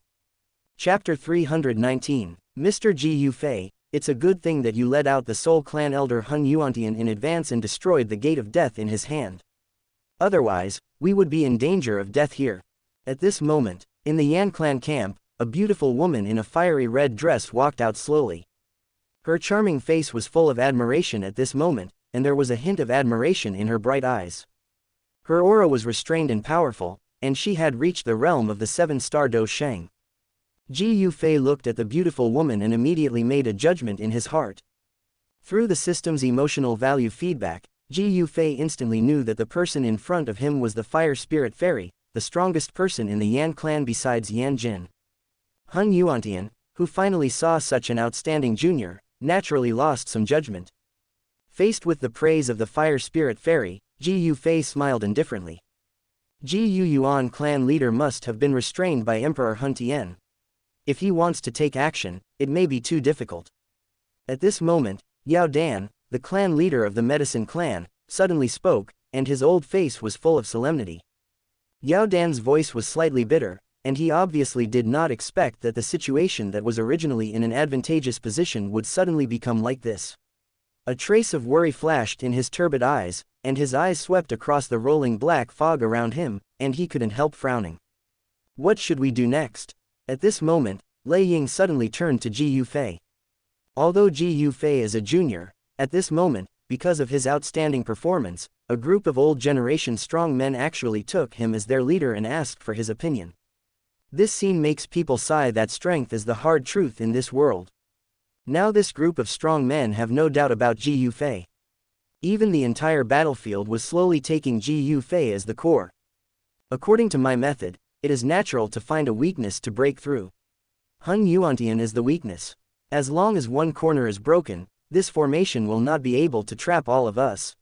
Chapter 319, Mr. Ji Yufei, it's a good thing that you led out the Soul Clan elder Hun Yuantian in advance and destroyed the gate of death in his hand. Otherwise, we would be in danger of death here. At this moment, in the Yan Clan camp, a beautiful woman in a fiery red dress walked out slowly. Her charming face was full of admiration at this moment, and there was a hint of admiration in her bright eyes. Her aura was restrained and powerful, and she had reached the realm of the 7-star Dou Sheng. Ji Yufei looked at the beautiful woman and immediately made a judgment in his heart. Through the system's emotional value feedback, Ji Yufei instantly knew that the person in front of him was the Fire Spirit Fairy, the strongest person in the Yan clan besides Yan Jin. Hun Yuantian, who finally saw such an outstanding junior, naturally lost some judgment. Faced with the praise of the Fire Spirit Fairy, Ji Yufei smiled indifferently. Ji Yuan clan leader must have been restrained by Emperor Hun Tian. If he wants to take action, it may be too difficult. At this moment, Yao Dan, the clan leader of the Medicine Clan, suddenly spoke, and his old face was full of solemnity. Yao Dan's voice was slightly bitter, and he obviously did not expect that the situation that was originally in an advantageous position would suddenly become like this. A trace of worry flashed in his turbid eyes, and his eyes swept across the rolling black fog around him, and he couldn't help frowning. What should we do next? At this moment, Lei Ying suddenly turned to Ji Yufei. Although Ji Yufei is a junior, at this moment, because of his outstanding performance, a group of old generation strong men actually took him as their leader and asked for his opinion. This scene makes people sigh that strength is the hard truth in this world. Now this group of strong men have no doubt about Ji Yufei. Even the entire battlefield was slowly taking Ji Yufei as the core. According to my method, it is natural to find a weakness to break through. Hun Yuantian is the weakness. As long as one corner is broken, this formation will not be able to trap all of us.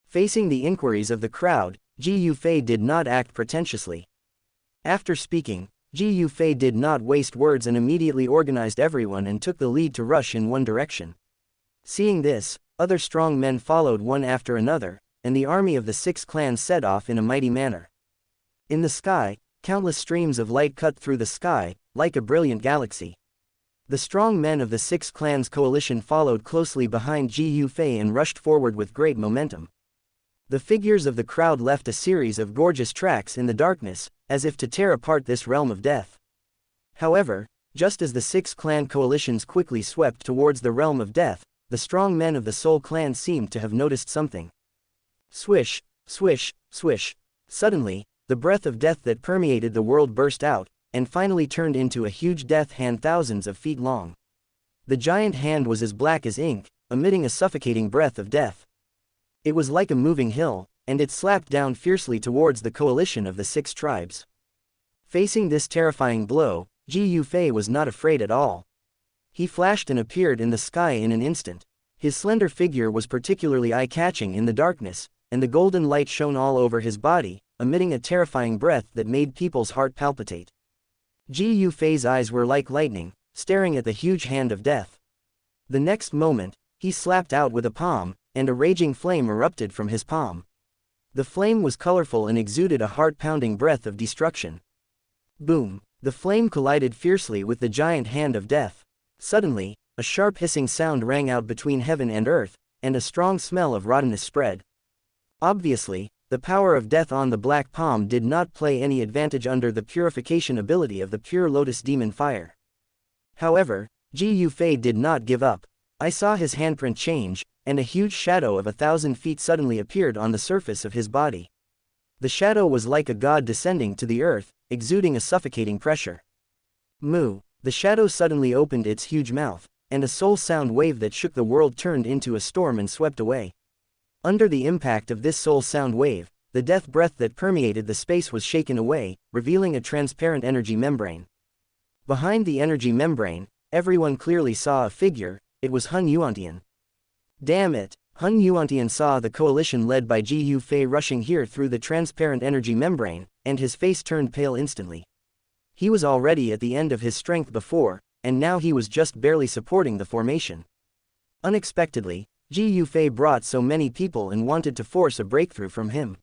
Facing the inquiries of the crowd, Ji Yufei did not act pretentiously. After speaking, Ji Yufei did not waste words and immediately organized everyone and took the lead to rush in one direction. Seeing this, other strong men followed one after another, and the army of the 6 clans set off in a mighty manner. In the sky, countless streams of light cut through the sky, like a brilliant galaxy. The strong men of the 6 clans coalition followed closely behind Ji Yufei and rushed forward with great momentum. The figures of the crowd left a series of gorgeous tracks in the darkness, as if to tear apart this realm of death. However, just as the 6 clan coalitions quickly swept towards the realm of death, the strong men of the Soul Clan seemed to have noticed something. Swish, swish, swish. Suddenly, the breath of death that permeated the world burst out, and finally turned into a huge death hand thousands of feet long. The giant hand was as black as ink, emitting a suffocating breath of death. It was like a moving hill, and it slapped down fiercely towards the coalition of the 6 tribes. Facing this terrifying blow, Ji Yufei was not afraid at all. He flashed and appeared in the sky in an instant. His slender figure was particularly eye-catching in the darkness, and the golden light shone all over his body, emitting a terrifying breath that made people's heart palpitate. Ji Yufei's eyes were like lightning, staring at the huge hand of death. The next moment, he slapped out with a palm, and a raging flame erupted from his palm. The flame was colorful and exuded a heart-pounding breath of destruction. Boom! The flame collided fiercely with the giant hand of death. Suddenly, a sharp hissing sound rang out between heaven and earth, and a strong smell of rottenness spread. Obviously, the power of death on the black palm did not play any advantage under the purification ability of the pure lotus demon fire. However, Ji Yufei did not give up. I saw his handprint change, and a huge shadow of 1,000 feet suddenly appeared on the surface of his body. The shadow was like a god descending to the earth, exuding a suffocating pressure. Moo! The shadow suddenly opened its huge mouth, and a soul sound wave that shook the world turned into a storm and swept away. Under the impact of this soul sound wave, the death breath that permeated the space was shaken away, revealing a transparent energy membrane. Behind the energy membrane, everyone clearly saw a figure. It was Hun Yuantian. Damn it! Hun Yuantian saw the coalition led by Ji Yufei rushing here through the transparent energy membrane, and his face turned pale instantly. He was already at the end of his strength before, and now he was just barely supporting the formation. Unexpectedly, Ji Yufei brought so many people and wanted to force a breakthrough from him.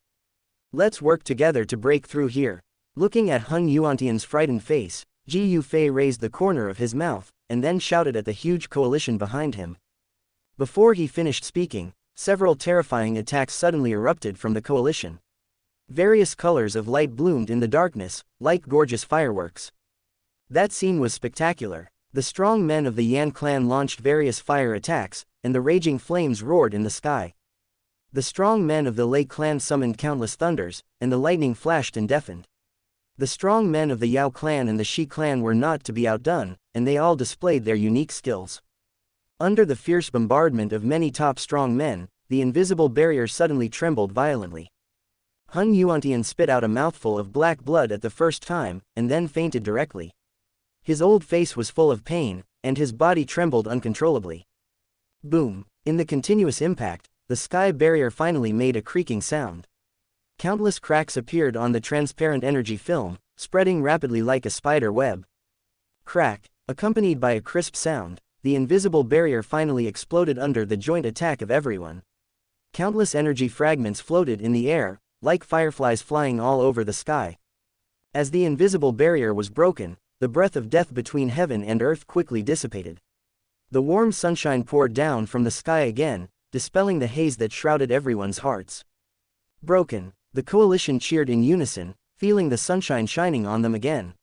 Let's work together to break through here. Looking at Hun Yuantian's frightened face, Ji Yufei raised the corner of his mouth, and then shouted at the huge coalition behind him. Before he finished speaking, several terrifying attacks suddenly erupted from the coalition. Various colors of light bloomed in the darkness, like gorgeous fireworks. That scene was spectacular. The strong men of the Yan clan launched various fire attacks, and the raging flames roared in the sky. The strong men of the Lei clan summoned countless thunders, and the lightning flashed and deafened. The strong men of the Yao clan and the Shi clan were not to be outdone, and they all displayed their unique skills. Under the fierce bombardment of many top strong men, the invisible barrier suddenly trembled violently. Hun Yuantian spit out a mouthful of black blood at the first time, and then fainted directly. His old face was full of pain, and his body trembled uncontrollably. Boom! In the continuous impact, the sky barrier finally made a creaking sound. Countless cracks appeared on the transparent energy film, spreading rapidly like a spider web. Crack! Accompanied by a crisp sound, the invisible barrier finally exploded under the joint attack of everyone. Countless energy fragments floated in the air, like fireflies flying all over the sky. As the invisible barrier was broken, the breath of death between heaven and earth quickly dissipated. The warm sunshine poured down from the sky again, dispelling the haze that shrouded everyone's hearts. Broken! The coalition cheered in unison, feeling the sunshine shining on them again.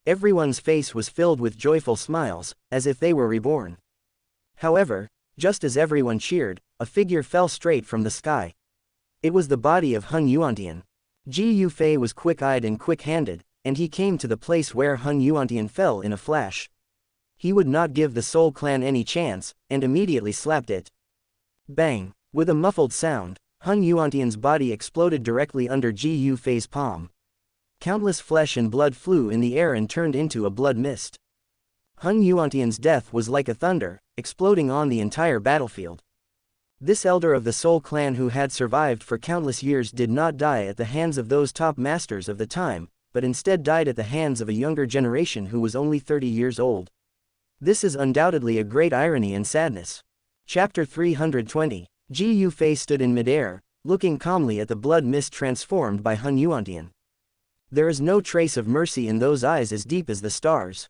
Everyone's face was filled with joyful smiles, as if they were reborn. However, just as everyone cheered, a figure fell straight from the sky. It was the body of Hun Yuantian. Ji Yufei was quick-eyed and quick-handed, and he came to the place where Hun Yuantian fell in a flash. He would not give the Soul Clan any chance, and immediately slapped it. Bang! With a muffled sound, Hun Yuantian's body exploded directly under Ji Yufei's palm. Countless flesh and blood flew in the air and turned into a blood mist. Hun Yuantian's death was like a thunder, exploding on the entire battlefield. This elder of the Soul Clan who had survived for countless years did not die at the hands of those top masters of the time, but instead died at the hands of a younger generation who was only 30 years old. This is undoubtedly a great irony and sadness. Chapter 320. Ji Yufei stood in midair, looking calmly at the blood mist transformed by Hun Yuantian. There is no trace of mercy in those eyes as deep as the stars.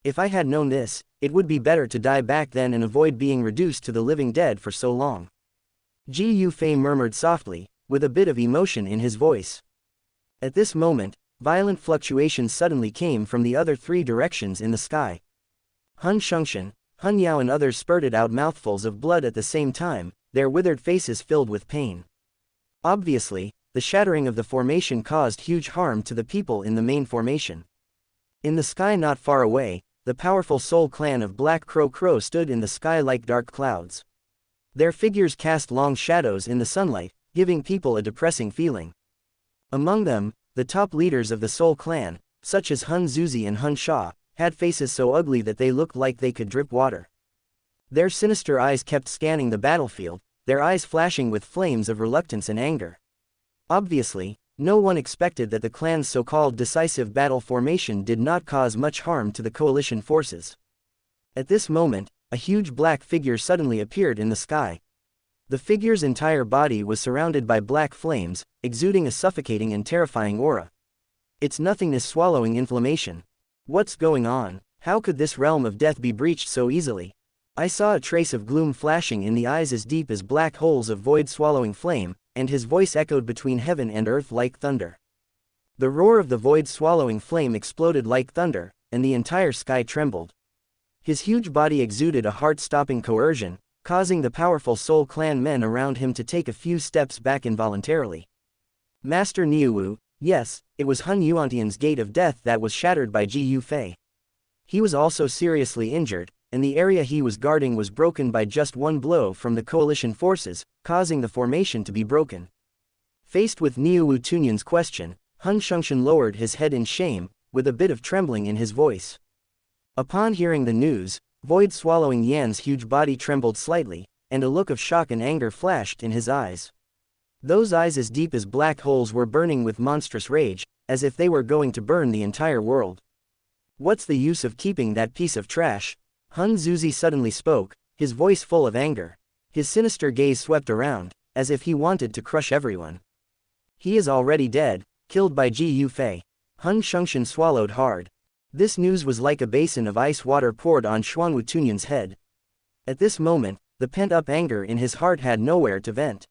If I had known this, it would be better to die back then and avoid being reduced to the living dead for so long. Ji Yufei murmured softly, with a bit of emotion in his voice. At this moment, violent fluctuations suddenly came from the other 3 directions in the sky. Hun Xianxia, Hun Yao and others spurted out mouthfuls of blood at the same time, their withered faces filled with pain. Obviously, the shattering of the formation caused huge harm to the people in the main formation. In the sky not far away, the powerful Soul Clan of Black Crow stood in the sky like dark clouds. Their figures cast long shadows in the sunlight, giving people a depressing feeling. Among them, the top leaders of the Soul Clan, such as Hun Zuzi and Hun Sha, had faces so ugly that they looked like they could drip water. Their sinister eyes kept scanning the battlefield, their eyes flashing with flames of reluctance and anger. Obviously, no one expected that the clan's so-called decisive battle formation did not cause much harm to the coalition forces. At this moment, a huge black figure suddenly appeared in the sky. The figure's entire body was surrounded by black flames, exuding a suffocating and terrifying aura. Its nothingness swallowing inflammation. What's going on? How could this realm of death be breached so easily? I saw a trace of gloom flashing in the eyes as deep as black holes of void-swallowing flame, and his voice echoed between heaven and earth like thunder. The roar of the void-swallowing flame exploded like thunder, and the entire sky trembled. His huge body exuded a heart-stopping coercion, causing the powerful Soul Clan men around him to take a few steps back involuntarily. Master Niuwu, yes, it was Hun Yuantian's gate of death that was shattered by Ji Yufei. He was also seriously injured, and the area he was guarding was broken by just one blow from the coalition forces, causing the formation to be broken. Faced with Niuwu Tunyan's question, Hun Xianxia lowered his head in shame, with a bit of trembling in his voice. Upon hearing the news, void-swallowing Yan's huge body trembled slightly, and a look of shock and anger flashed in his eyes. Those eyes as deep as black holes were burning with monstrous rage, as if they were going to burn the entire world. What's the use of keeping that piece of trash? Hun Zuzi suddenly spoke, his voice full of anger. His sinister gaze swept around, as if he wanted to crush everyone. He is already dead, killed by Ji Yufei. Hun Xianxia swallowed hard. This news was like a basin of ice water poured on Xuanwu Tunyan's head. At this moment, the pent-up anger in his heart had nowhere to vent.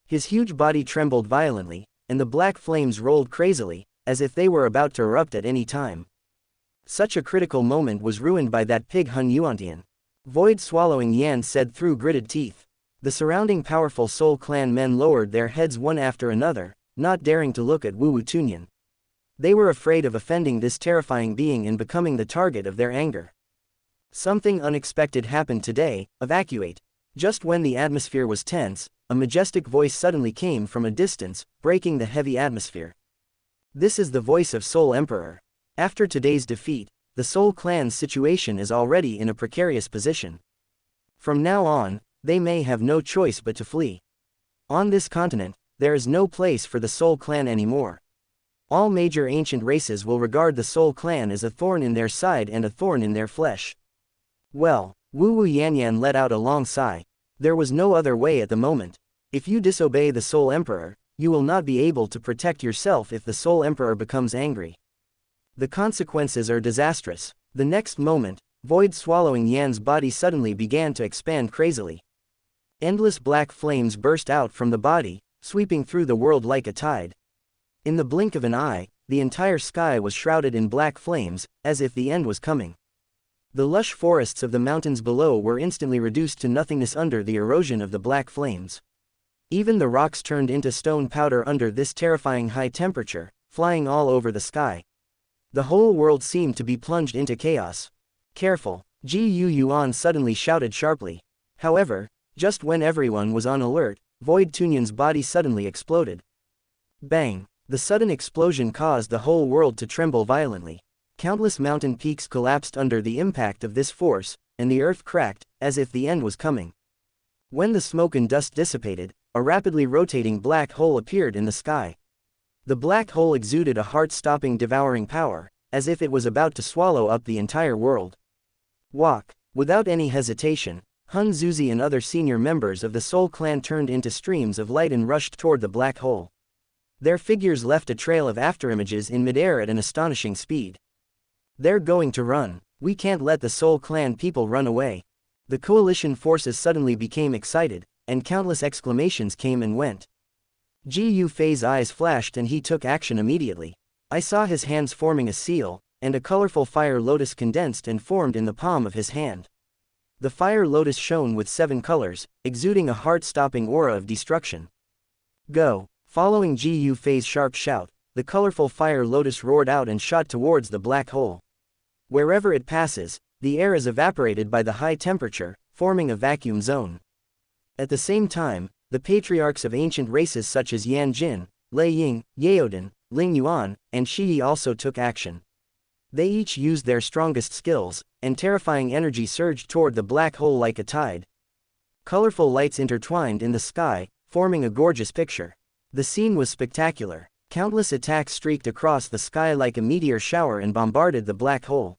His huge body trembled violently, and the black flames rolled crazily, as if they were about to erupt at any time. Such a critical moment was ruined by that pig Hun Yuantian. Void-swallowing Yan said through gritted teeth. The surrounding powerful Soul Clan men lowered their heads one after another, not daring to look at Wuwu Tunyan. They were afraid of offending this terrifying being and becoming the target of their anger. Something unexpected happened today. Evacuate. Just when the atmosphere was tense, a majestic voice suddenly came from a distance, breaking the heavy atmosphere. This is the voice of Soul Emperor. After today's defeat, the Soul Clan's situation is already in a precarious position. From now on, they may have no choice but to flee. On this continent, there is no place for the Soul Clan anymore. All major ancient races will regard the Soul Clan as a thorn in their side and a thorn in their flesh. Well, Wuwu Yanyan let out a long sigh. There was no other way at the moment. If you disobey the Soul Emperor, you will not be able to protect yourself if the Soul Emperor becomes angry. The consequences are disastrous. The next moment, void-swallowing Yan's body suddenly began to expand crazily. Endless black flames burst out from the body, sweeping through the world like a tide. In the blink of an eye, the entire sky was shrouded in black flames, as if the end was coming. The lush forests of the mountains below were instantly reduced to nothingness under the erosion of the black flames. Even the rocks turned into stone powder under this terrifying high temperature, flying all over the sky. The whole world seemed to be plunged into chaos. Careful, Ji Yuan suddenly shouted sharply. However, just when everyone was on alert, Void Tunyan's body suddenly exploded. Bang! The sudden explosion caused the whole world to tremble violently. Countless mountain peaks collapsed under the impact of this force, and the earth cracked, as if the end was coming. When the smoke and dust dissipated, a rapidly rotating black hole appeared in the sky. The black hole exuded a heart-stopping devouring power, as if it was about to swallow up the entire world. Walk. Without any hesitation, Hun Zuzi and other senior members of the Soul Clan turned into streams of light and rushed toward the black hole. Their figures left a trail of afterimages in midair at an astonishing speed. They're going to run. We can't let the Soul Clan people run away. The coalition forces suddenly became excited, and countless exclamations came and went. Ji Yufei's eyes flashed and he took action immediately. I saw his hands forming a seal, and a colorful fire lotus condensed and formed in the palm of his hand. The fire lotus shone with 7 colors, exuding a heart-stopping aura of destruction. Go! Following Ji Yufei's sharp shout, the colorful fire lotus roared out and shot towards the black hole. Wherever it passes, the air is evaporated by the high temperature, forming a vacuum zone. At the same time, the patriarchs of ancient races such as Yan Jin, Lei Ying, Yaodan, Ling Yuan, and Shi Yi also took action. They each used their strongest skills, and terrifying energy surged toward the black hole like a tide. Colorful lights intertwined in the sky, forming a gorgeous picture. The scene was spectacular. Countless attacks streaked across the sky like a meteor shower and bombarded the black hole.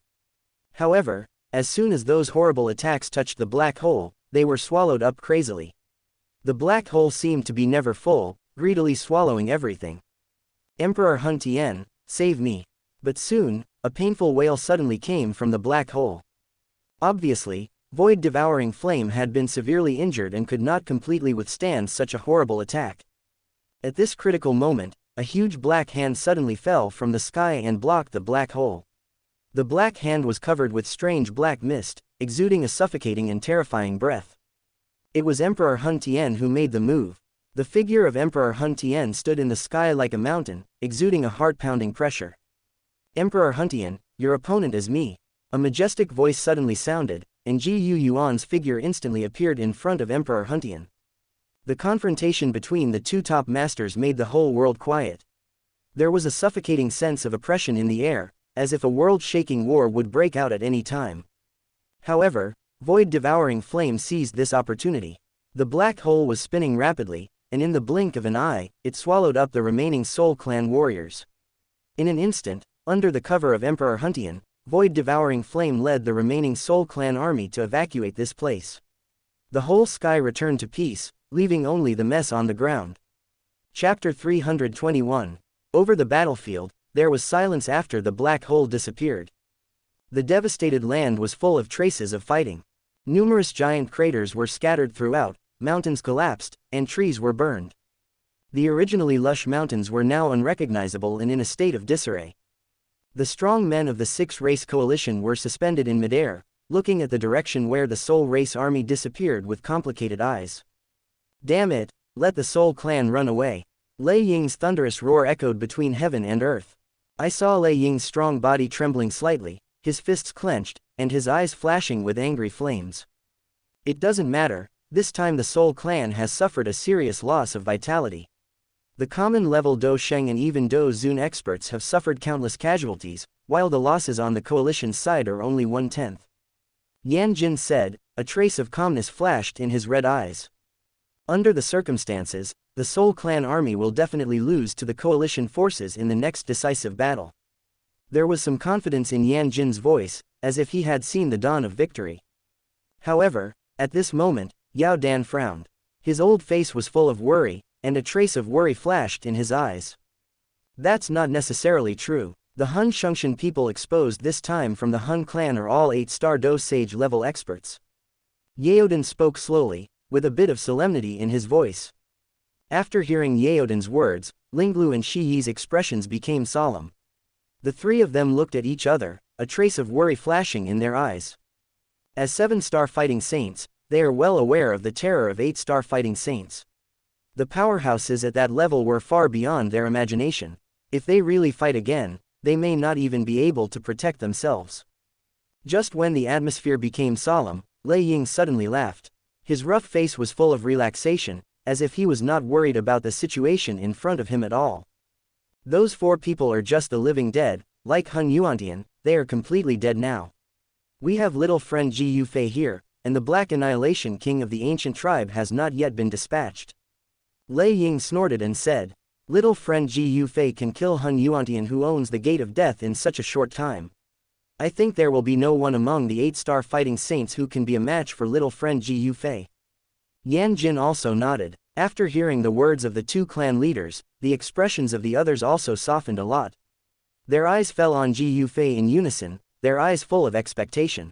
However, as soon as those horrible attacks touched the black hole, they were swallowed up crazily. The black hole seemed to be never full, greedily swallowing everything. Emperor Hun Tien, save me. But soon, a painful wail suddenly came from the black hole. Obviously, void-devouring flame had been severely injured and could not completely withstand such a horrible attack. At this critical moment, a huge black hand suddenly fell from the sky and blocked the black hole. The black hand was covered with strange black mist, exuding a suffocating and terrifying breath. It was Emperor Hun Tien who made the move. The figure of Emperor Hun Tien stood in the sky like a mountain, exuding a heart-pounding pressure. Emperor Hun Tien, your opponent is me. A majestic voice suddenly sounded, and Ji Yu Yuan's figure instantly appeared in front of Emperor Hun Tien. The confrontation between the two top masters made the whole world quiet. There was a suffocating sense of oppression in the air, as if a world-shaking war would break out at any time. However, void-devouring flame seized this opportunity. The black hole was spinning rapidly, and in the blink of an eye, it swallowed up the remaining Soul Clan warriors. In an instant, under the cover of Emperor Hun Tien, void-devouring flame led the remaining Soul Clan army to evacuate this place. The whole sky returned to peace, leaving only the mess on the ground. Chapter 321. Over the battlefield, there was silence after the black hole disappeared. The devastated land was full of traces of fighting. Numerous giant craters were scattered throughout, mountains collapsed, and trees were burned. The originally lush mountains were now unrecognizable and in a state of disarray. The strong men of the six-race coalition were suspended in midair, looking at the direction where the Soul Race army disappeared with complicated eyes. Damn it, let the Soul Clan run away. Lei Ying's thunderous roar echoed between heaven and earth. I saw Lei Ying's strong body trembling slightly, his fists clenched, and his eyes flashing with angry flames. It doesn't matter, this time the Soul Clan has suffered a serious loss of vitality. The common-level Dou Sheng and even Dou Zun experts have suffered countless casualties, while the losses on the coalition's side are only 1/10. Yan Jin said, a trace of calmness flashed in his red eyes. Under the circumstances, the Soul Clan army will definitely lose to the coalition forces in the next decisive battle. There was some confidence in Yan Jin's voice, as if he had seen the dawn of victory. However, at this moment, Yao Dan frowned. His old face was full of worry, and a trace of worry flashed in his eyes. That's not necessarily true. The Han Xianxia people exposed this time from the Han clan are all 8-star Dou Sage level experts. Yaodan spoke slowly, with a bit of solemnity in his voice. After hearing Yaodan's words, Linglu and Shi Yi's expressions became solemn. The three of them looked at each other, a trace of worry flashing in their eyes. As 7-star fighting saints, they are well aware of the terror of 8-star fighting saints. The powerhouses at that level were far beyond their imagination. If they really fight again, they may not even be able to protect themselves. Just when the atmosphere became solemn, Lei Ying suddenly laughed. His rough face was full of relaxation, as if he was not worried about the situation in front of him at all. Those 4 people are just the living dead, like Hun Yuantian, they are completely dead now. We have little friend Ji Yufei here, and the Black Annihilation King of the ancient tribe has not yet been dispatched. Lei Ying snorted and said, little friend Ji Yufei can kill Hun Yuantian who owns the Gate of Death in such a short time. I think there will be no one among the 8-star fighting saints who can be a match for little friend Ji Yufei. Yan Jin also nodded. After hearing the words of the 2 clan leaders, the expressions of the others also softened a lot. Their eyes fell on Ji Yufei in unison, their eyes full of expectation.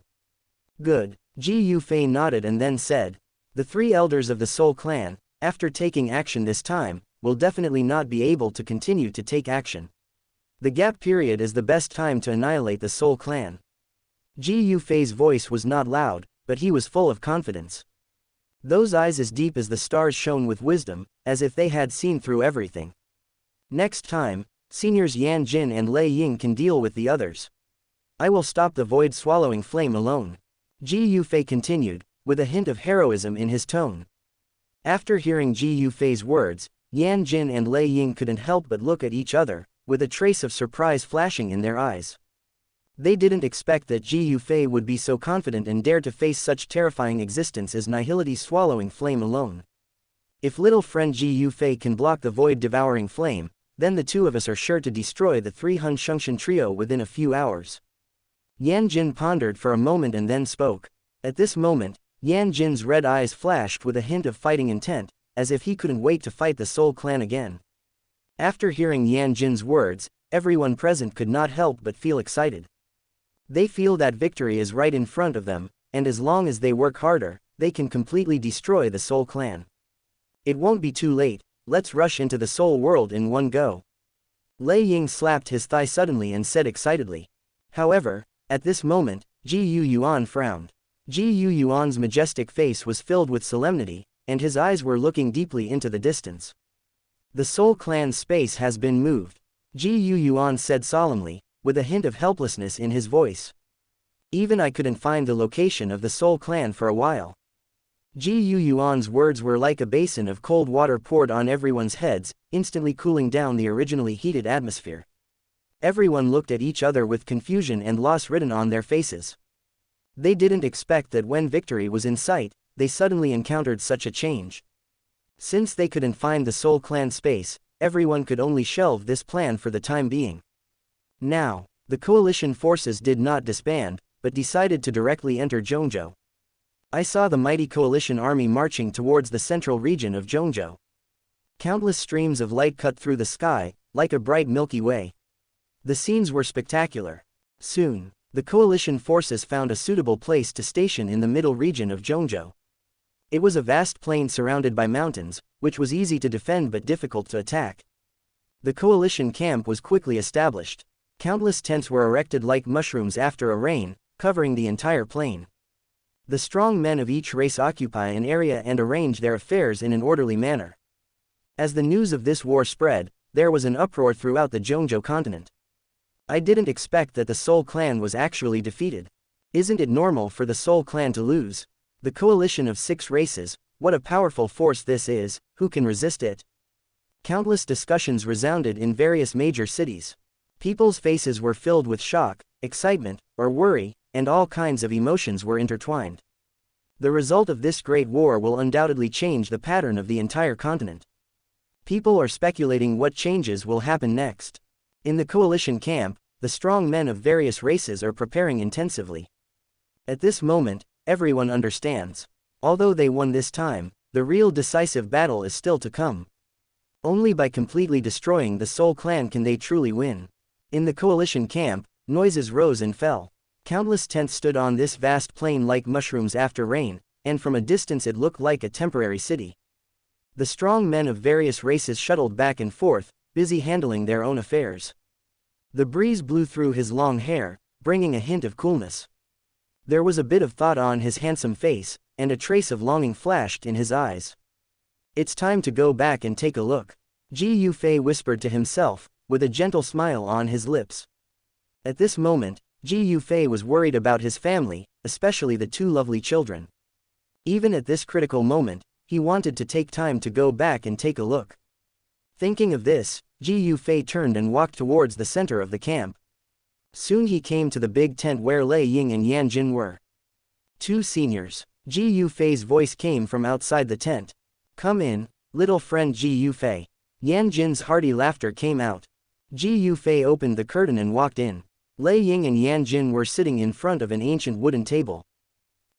Good. Ji Yufei nodded and then said, the 3 elders of the Soul Clan, after taking action this time, will definitely not be able to continue to take action. The gap period is the best time to annihilate the Soul Clan. Ji Yufei's voice was not loud, but he was full of confidence. Those eyes as deep as the stars shone with wisdom, as if they had seen through everything. Next time, seniors Yan Jin and Lei Ying can deal with the others. I will stop the void-swallowing flame alone. Ji Yufei continued, with a hint of heroism in his tone. After hearing Ji Yufei's words, Yan Jin and Lei Ying couldn't help but look at each other, with a trace of surprise flashing in their eyes. They didn't expect that Ji Yufei would be so confident and dare to face such terrifying existence as Nihility's swallowing flame alone. If little friend Ji Yufei can block the void-devouring flame, then the two of us are sure to destroy the 3 Hun Shengxian trio within a few hours. Yan Jin pondered for a moment and then spoke. At this moment, Yan Jin's red eyes flashed with a hint of fighting intent, as if he couldn't wait to fight the Soul Clan again. After hearing Yan Jin's words, everyone present could not help but feel excited. They feel that victory is right in front of them, and as long as they work harder, they can completely destroy the Soul Clan. It won't be too late, let's rush into the Soul World in one go. Lei Ying slapped his thigh suddenly and said excitedly. However, at this moment, Ji Yuan frowned. Ji Yuan's majestic face was filled with solemnity, and his eyes were looking deeply into the distance. The Soul Clan's space has been moved, Ji Yuan said solemnly, with a hint of helplessness in his voice. Even I couldn't find the location of the Soul Clan for a while. Ji Yuan's words were like a basin of cold water poured on everyone's heads, instantly cooling down the originally heated atmosphere. Everyone looked at each other with confusion and loss written on their faces. They didn't expect that when victory was in sight, they suddenly encountered such a change. Since they couldn't find the Soul Clan space, everyone could only shelve this plan for the time being. Now, the coalition forces did not disband, but decided to directly enter Zhongzhou. I saw the mighty coalition army marching towards the central region of Zhongzhou. Countless streams of light cut through the sky, like a bright Milky Way. The scenes were spectacular. Soon, the coalition forces found a suitable place to station in the middle region of Zhongzhou. It was a vast plain surrounded by mountains, which was easy to defend but difficult to attack. The coalition camp was quickly established. Countless tents were erected like mushrooms after a rain, covering the entire plain. The strong men of each race occupy an area and arrange their affairs in an orderly manner. As the news of this war spread, there was an uproar throughout the Zhongzhou continent. I didn't expect that the Soul Clan was actually defeated. Isn't it normal for the Soul Clan to lose? The coalition of 6 races, what a powerful force this is, who can resist it? Countless discussions resounded in various major cities. People's faces were filled with shock, excitement, or worry, and all kinds of emotions were intertwined. The result of this great war will undoubtedly change the pattern of the entire continent. People are speculating what changes will happen next. In the coalition camp, the strong men of various races are preparing intensively. At this moment, everyone understands. Although they won this time, the real decisive battle is still to come. Only by completely destroying the Soul Clan can they truly win. In the coalition camp, noises rose and fell. Countless tents stood on this vast plain like mushrooms after rain, and from a distance it looked like a temporary city. The strong men of various races shuttled back and forth, busy handling their own affairs. The breeze blew through his long hair, bringing a hint of coolness. There was a bit of thought on his handsome face, and a trace of longing flashed in his eyes. It's time to go back and take a look, Ji Yufei whispered to himself, with a gentle smile on his lips. At this moment, Ji Yufei was worried about his family, especially the 2 lovely children. Even at this critical moment, he wanted to take time to go back and take a look. Thinking of this, Ji Yufei turned and walked towards the center of the camp. Soon he came to the big tent where Lei Ying and Yan Jin were. 2 seniors. Ji Yufei's voice came from outside the tent. Come in, little friend Ji Yufei. Yan Jin's hearty laughter came out. Ji Yufei opened the curtain and walked in. Lei Ying and Yan Jin were sitting in front of an ancient wooden table.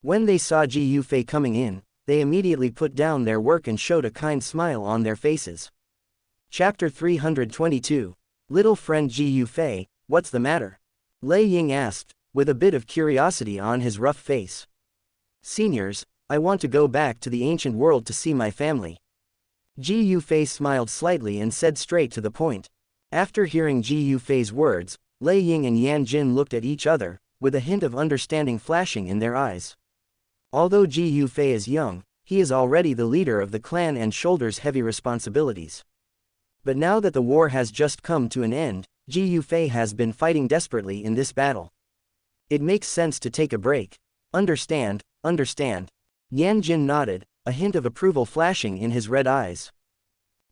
When they saw Ji Yufei coming in, they immediately put down their work and showed a kind smile on their faces. Chapter 322. Little friend Ji Yufei, what's the matter? Lei Ying asked, with a bit of curiosity on his rough face. Seniors, I want to go back to the ancient world to see my family. Ji Yufei smiled slightly and said straight to the point. After hearing Ji Yufei's words, Lei Ying and Yan Jin looked at each other, with a hint of understanding flashing in their eyes. Although Ji Yufei is young, he is already the leader of the clan and shoulders heavy responsibilities. But now that the war has just come to an end, Ji Yufei has been fighting desperately in this battle. It makes sense to take a break. Understand. Yan Jin nodded, a hint of approval flashing in his red eyes.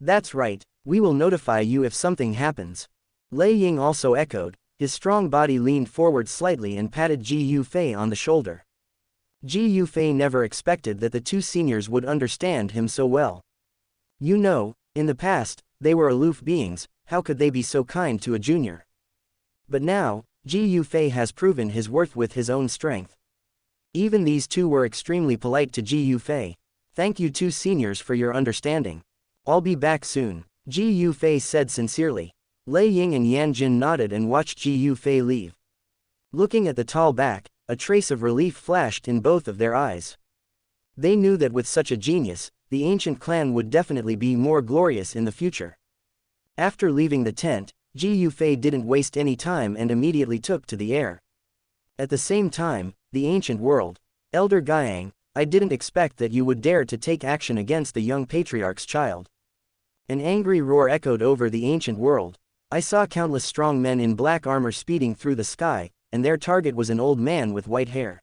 That's right, we will notify you if something happens. Lei Ying also echoed, his strong body leaned forward slightly and patted Ji Yufei on the shoulder. Ji Yufei never expected that the two seniors would understand him so well. You know, in the past, they were aloof beings, how could they be so kind to a junior? But now, Ji Yufei has proven his worth with his own strength. Even these two were extremely polite to Ji Yufei. Thank you two seniors for your understanding. I'll be back soon, Ji Yufei said sincerely. Lei Ying and Yan Jin nodded and watched Ji Yufei leave. Looking at the tall back, a trace of relief flashed in both of their eyes. They knew that with such a genius, the ancient clan would definitely be more glorious in the future. After leaving the tent, Ji Yufei didn't waste any time and immediately took to the air. At the same time, the ancient world. Elder Guiyang, I didn't expect that you would dare to take action against the young patriarch's child. An angry roar echoed over the ancient world. I saw countless strong men in black armor speeding through the sky, and their target was an old man with white hair.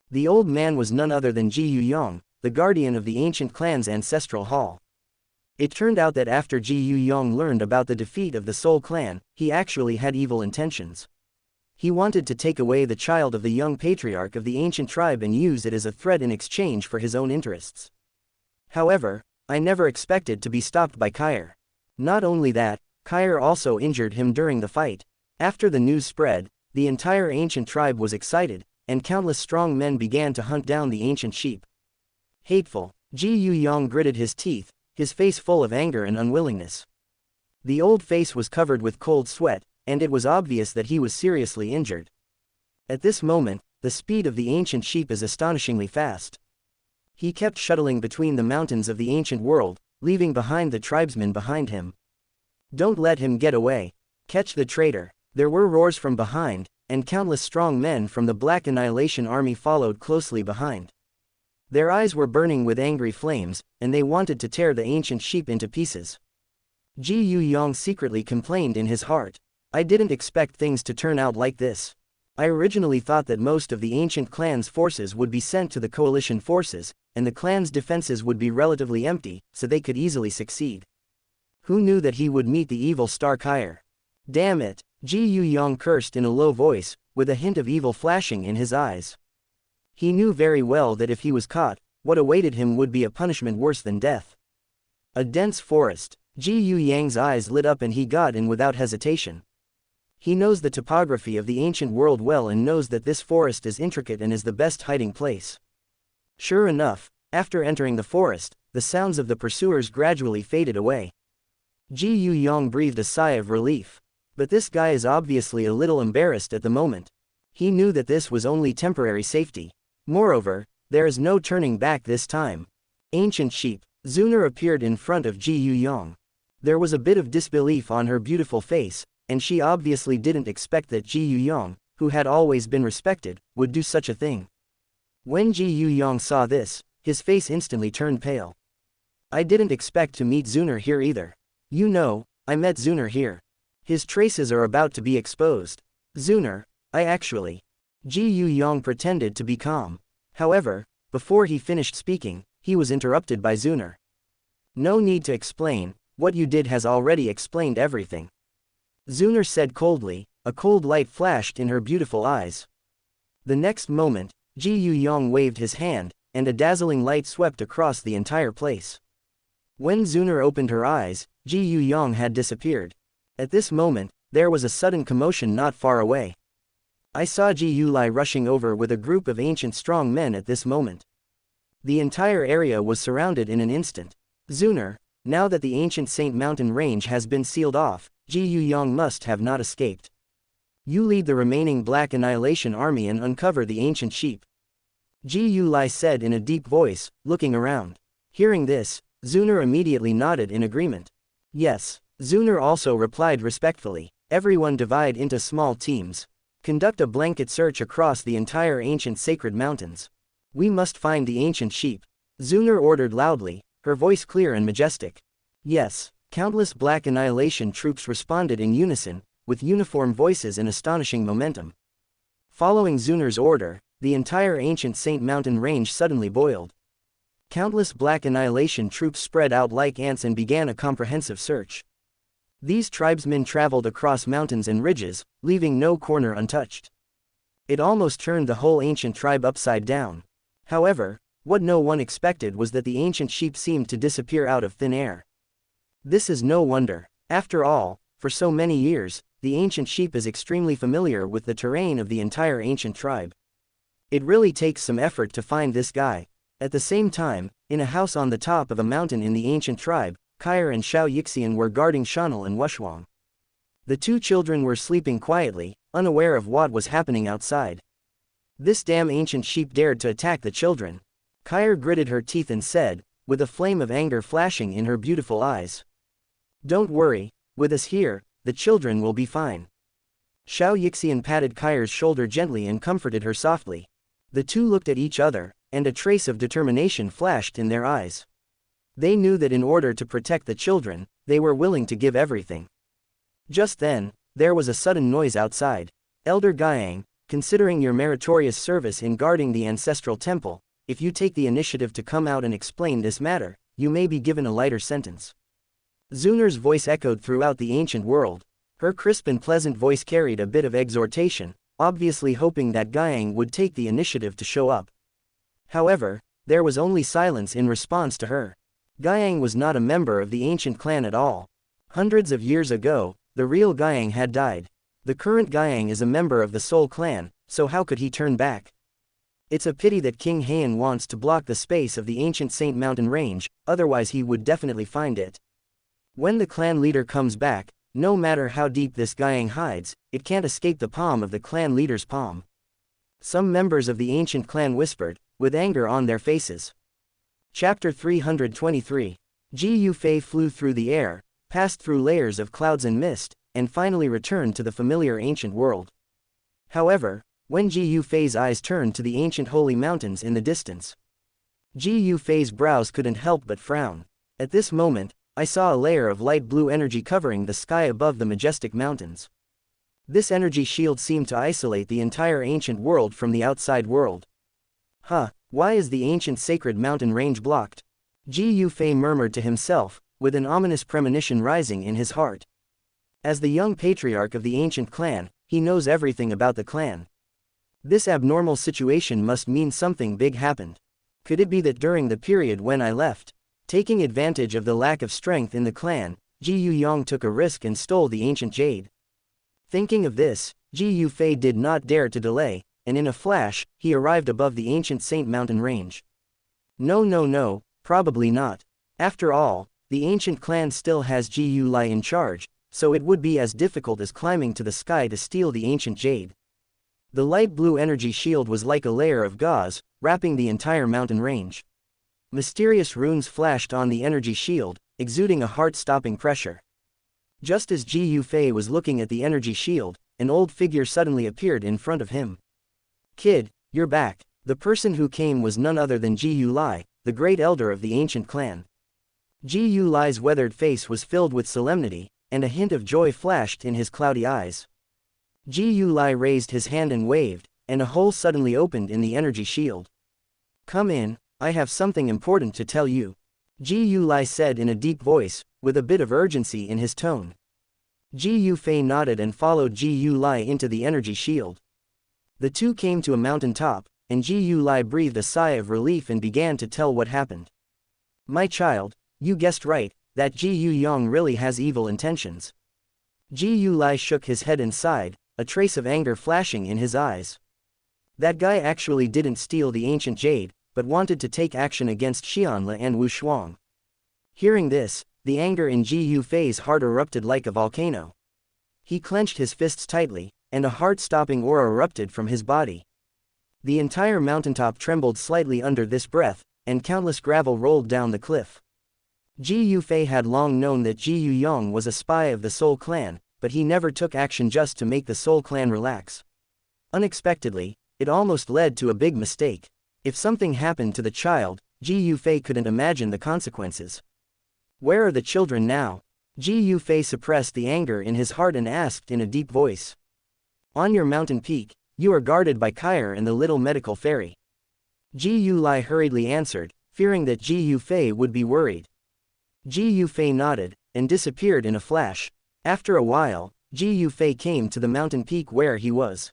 The old man was none other than Ji Yuyong, the guardian of the ancient clan's ancestral hall. It turned out that after Ji Yuyong learned about the defeat of the Soul Clan, he actually had evil intentions. He wanted to take away the child of the young patriarch of the ancient tribe and use it as a threat in exchange for his own interests. However, I never expected to be stopped by Xun'er. Not only that, Xun'er also injured him during the fight. After the news spread, the entire ancient tribe was excited, and countless strong men began to hunt down the ancient sheep. Hateful, Ji Yuyong gritted his teeth, his face full of anger and unwillingness. The old face was covered with cold sweat, and it was obvious that he was seriously injured. At this moment, the speed of the ancient sheep is astonishingly fast. He kept shuttling between the mountains of the ancient world, leaving behind the tribesmen behind him. Don't let him get away. Catch the traitor. There were roars from behind, and countless strong men from the Black Annihilation Army followed closely behind. Their eyes were burning with angry flames, and they wanted to tear the ancient sheep into pieces. Ji Yuyong secretly complained in his heart. I didn't expect things to turn out like this. I originally thought that most of the ancient clan's forces would be sent to the coalition forces, and the clan's defenses would be relatively empty, so they could easily succeed. Who knew that he would meet the evil Star Xun'er? Damn it, Ji Yuyong cursed in a low voice, with a hint of evil flashing in his eyes. He knew very well that if he was caught, what awaited him would be a punishment worse than death. A dense forest. Ji Yuyang's eyes lit up and he got in without hesitation. He knows the topography of the ancient world well and knows that this forest is intricate and is the best hiding place. Sure enough, after entering the forest, the sounds of the pursuers gradually faded away. Ji Yuyong breathed a sigh of relief. But this guy is obviously a little embarrassed at the moment. He knew that this was only temporary safety. Moreover, there is no turning back this time. Ancient sheep. Xun'er appeared in front of Ji Yuyong. There was a bit of disbelief on her beautiful face, and she obviously didn't expect that Ji Yuyong, who had always been respected, would do such a thing. When Ji Yuyong saw this, his face instantly turned pale. I didn't expect to meet Xun'er here either. You know, I met Xun'er here. His traces are about to be exposed. Xun'er, I actually. Ji Yuyong pretended to be calm. However, before he finished speaking, he was interrupted by Xun'er. No need to explain, what you did has already explained everything. Xun'er said coldly, a cold light flashed in her beautiful eyes. The next moment, Ji Yuyong waved his hand, and a dazzling light swept across the entire place. When Xun'er opened her eyes, Ji Yuyong had disappeared. At this moment, there was a sudden commotion not far away. I saw Ji Yulai rushing over with a group of ancient strong men at this moment. The entire area was surrounded in an instant. Xun'er, now that the ancient Saint Mountain range has been sealed off, Ji Yuyong must have not escaped. You lead the remaining Black Annihilation Army and uncover the ancient sheep. Ji Yulai said in a deep voice, looking around. Hearing this, Xun'er immediately nodded in agreement. Yes, Xun'er also replied respectfully. Everyone divide into small teams. Conduct a blanket search across the entire ancient sacred mountains. We must find the ancient sheep. Xun'er ordered loudly, her voice clear and majestic. Yes, countless Black Annihilation troops responded in unison, with uniform voices and astonishing momentum. Following Xun'er's order, the entire ancient Saint Mountain range suddenly boiled. Countless black annihilation troops spread out like ants and began a comprehensive search. These tribesmen traveled across mountains and ridges, leaving no corner untouched. It almost turned the whole ancient tribe upside down. However, what no one expected was that the ancient sheep seemed to disappear out of thin air. This is no wonder. After all, for so many years, the ancient sheep is extremely familiar with the terrain of the entire ancient tribe. It really takes some effort to find this guy. At the same time, in a house on the top of a mountain in the ancient tribe, Xun'er and Xianxia were guarding Xun'er and Wuxia. The two children were sleeping quietly, unaware of what was happening outside. This damn ancient sheep dared to attack the children. Xun'er gritted her teeth and said, with a flame of anger flashing in her beautiful eyes. "Don't worry, with us here, the children will be fine." Xianxia patted Xun'er's shoulder gently and comforted her softly. The two looked at each other, and a trace of determination flashed in their eyes. They knew that in order to protect the children, they were willing to give everything. Just then, there was a sudden noise outside. "Elder Guiyang, considering your meritorious service in guarding the ancestral temple, if you take the initiative to come out and explain this matter, you may be given a lighter sentence." Xun'er's voice echoed throughout the ancient world. Her crisp and pleasant voice carried a bit of exhortation, obviously hoping that Guiyang would take the initiative to show up. However, there was only silence in response to her. Guiyang was not a member of the ancient clan at all. Hundreds of years ago, the real Guiyang had died. The current Guiyang is a member of the Soul clan, so how could he turn back? It's a pity that King Heian wants to block the space of the ancient Saint Mountain range, otherwise he would definitely find it. When the clan leader comes back, no matter how deep this Guiyang hides, it can't escape the palm of the clan leader's palm. Some members of the ancient clan whispered, with anger on their faces. Chapter 323. Ji Yufei flew through the air, passed through layers of clouds and mist, and finally returned to the familiar ancient world. However, when Ji Yufei's eyes turned to the ancient holy mountains in the distance, Ji Yufei's brows couldn't help but frown. At this moment, I saw a layer of light blue energy covering the sky above the majestic mountains. This energy shield seemed to isolate the entire ancient world from the outside world. Why is the ancient sacred mountain range blocked? Ji Yufei murmured to himself, with an ominous premonition rising in his heart. As the young patriarch of the ancient clan, he knows everything about the clan. This abnormal situation must mean something big happened. Could it be that during the period when I left, taking advantage of the lack of strength in the clan, Ji Yuyong took a risk and stole the ancient jade? Thinking of this, Ji Yufei did not dare to delay, and in a flash, he arrived above the ancient Saint Mountain range. No, probably not. After all, the ancient clan still has Ji Yulai in charge, so it would be as difficult as climbing to the sky to steal the ancient jade. The light blue energy shield was like a layer of gauze, wrapping the entire mountain range. Mysterious runes flashed on the energy shield, exuding a heart-stopping pressure. Just as Ji Yufei was looking at the energy shield, an old figure suddenly appeared in front of him. "Kid, you're back." The person who came was none other than Ji Yulai, the great elder of the ancient clan. Ji Yulai's weathered face was filled with solemnity, and a hint of joy flashed in his cloudy eyes. Ji Yulai raised his hand and waved, and a hole suddenly opened in the energy shield. "Come in, I have something important to tell you," Ji Yulai said in a deep voice, with a bit of urgency in his tone. Ji Yufei nodded and followed Ji Yulai into the energy shield. The two came to a mountain top, and Ji Yulai breathed a sigh of relief and began to tell what happened. "My child, you guessed right, that Ji Yuyong really has evil intentions." Ji Yulai shook his head and sighed, a trace of anger flashing in his eyes. That guy actually didn't steal the ancient jade, but wanted to take action against Xianxia and Wuxia. Hearing this, the anger in Ji Yufei's heart erupted like a volcano. He clenched his fists tightly, and a heart-stopping aura erupted from his body. The entire mountaintop trembled slightly under this breath, and countless gravel rolled down the cliff. Ji Yufei had long known that Ji Yuyong was a spy of the Soul clan, but he never took action just to make the Soul clan relax. Unexpectedly, it almost led to a big mistake. If something happened to the child, Ji Yufei couldn't imagine the consequences. "Where are the children now?" Ji Yufei suppressed the anger in his heart and asked in a deep voice. "On your mountain peak, you are guarded by Xun'er and the little medical fairy." Ji Yulai hurriedly answered, fearing that Ji Yufei would be worried. Ji Yufei nodded, and disappeared in a flash. After a while, Ji Yufei came to the mountain peak where he was.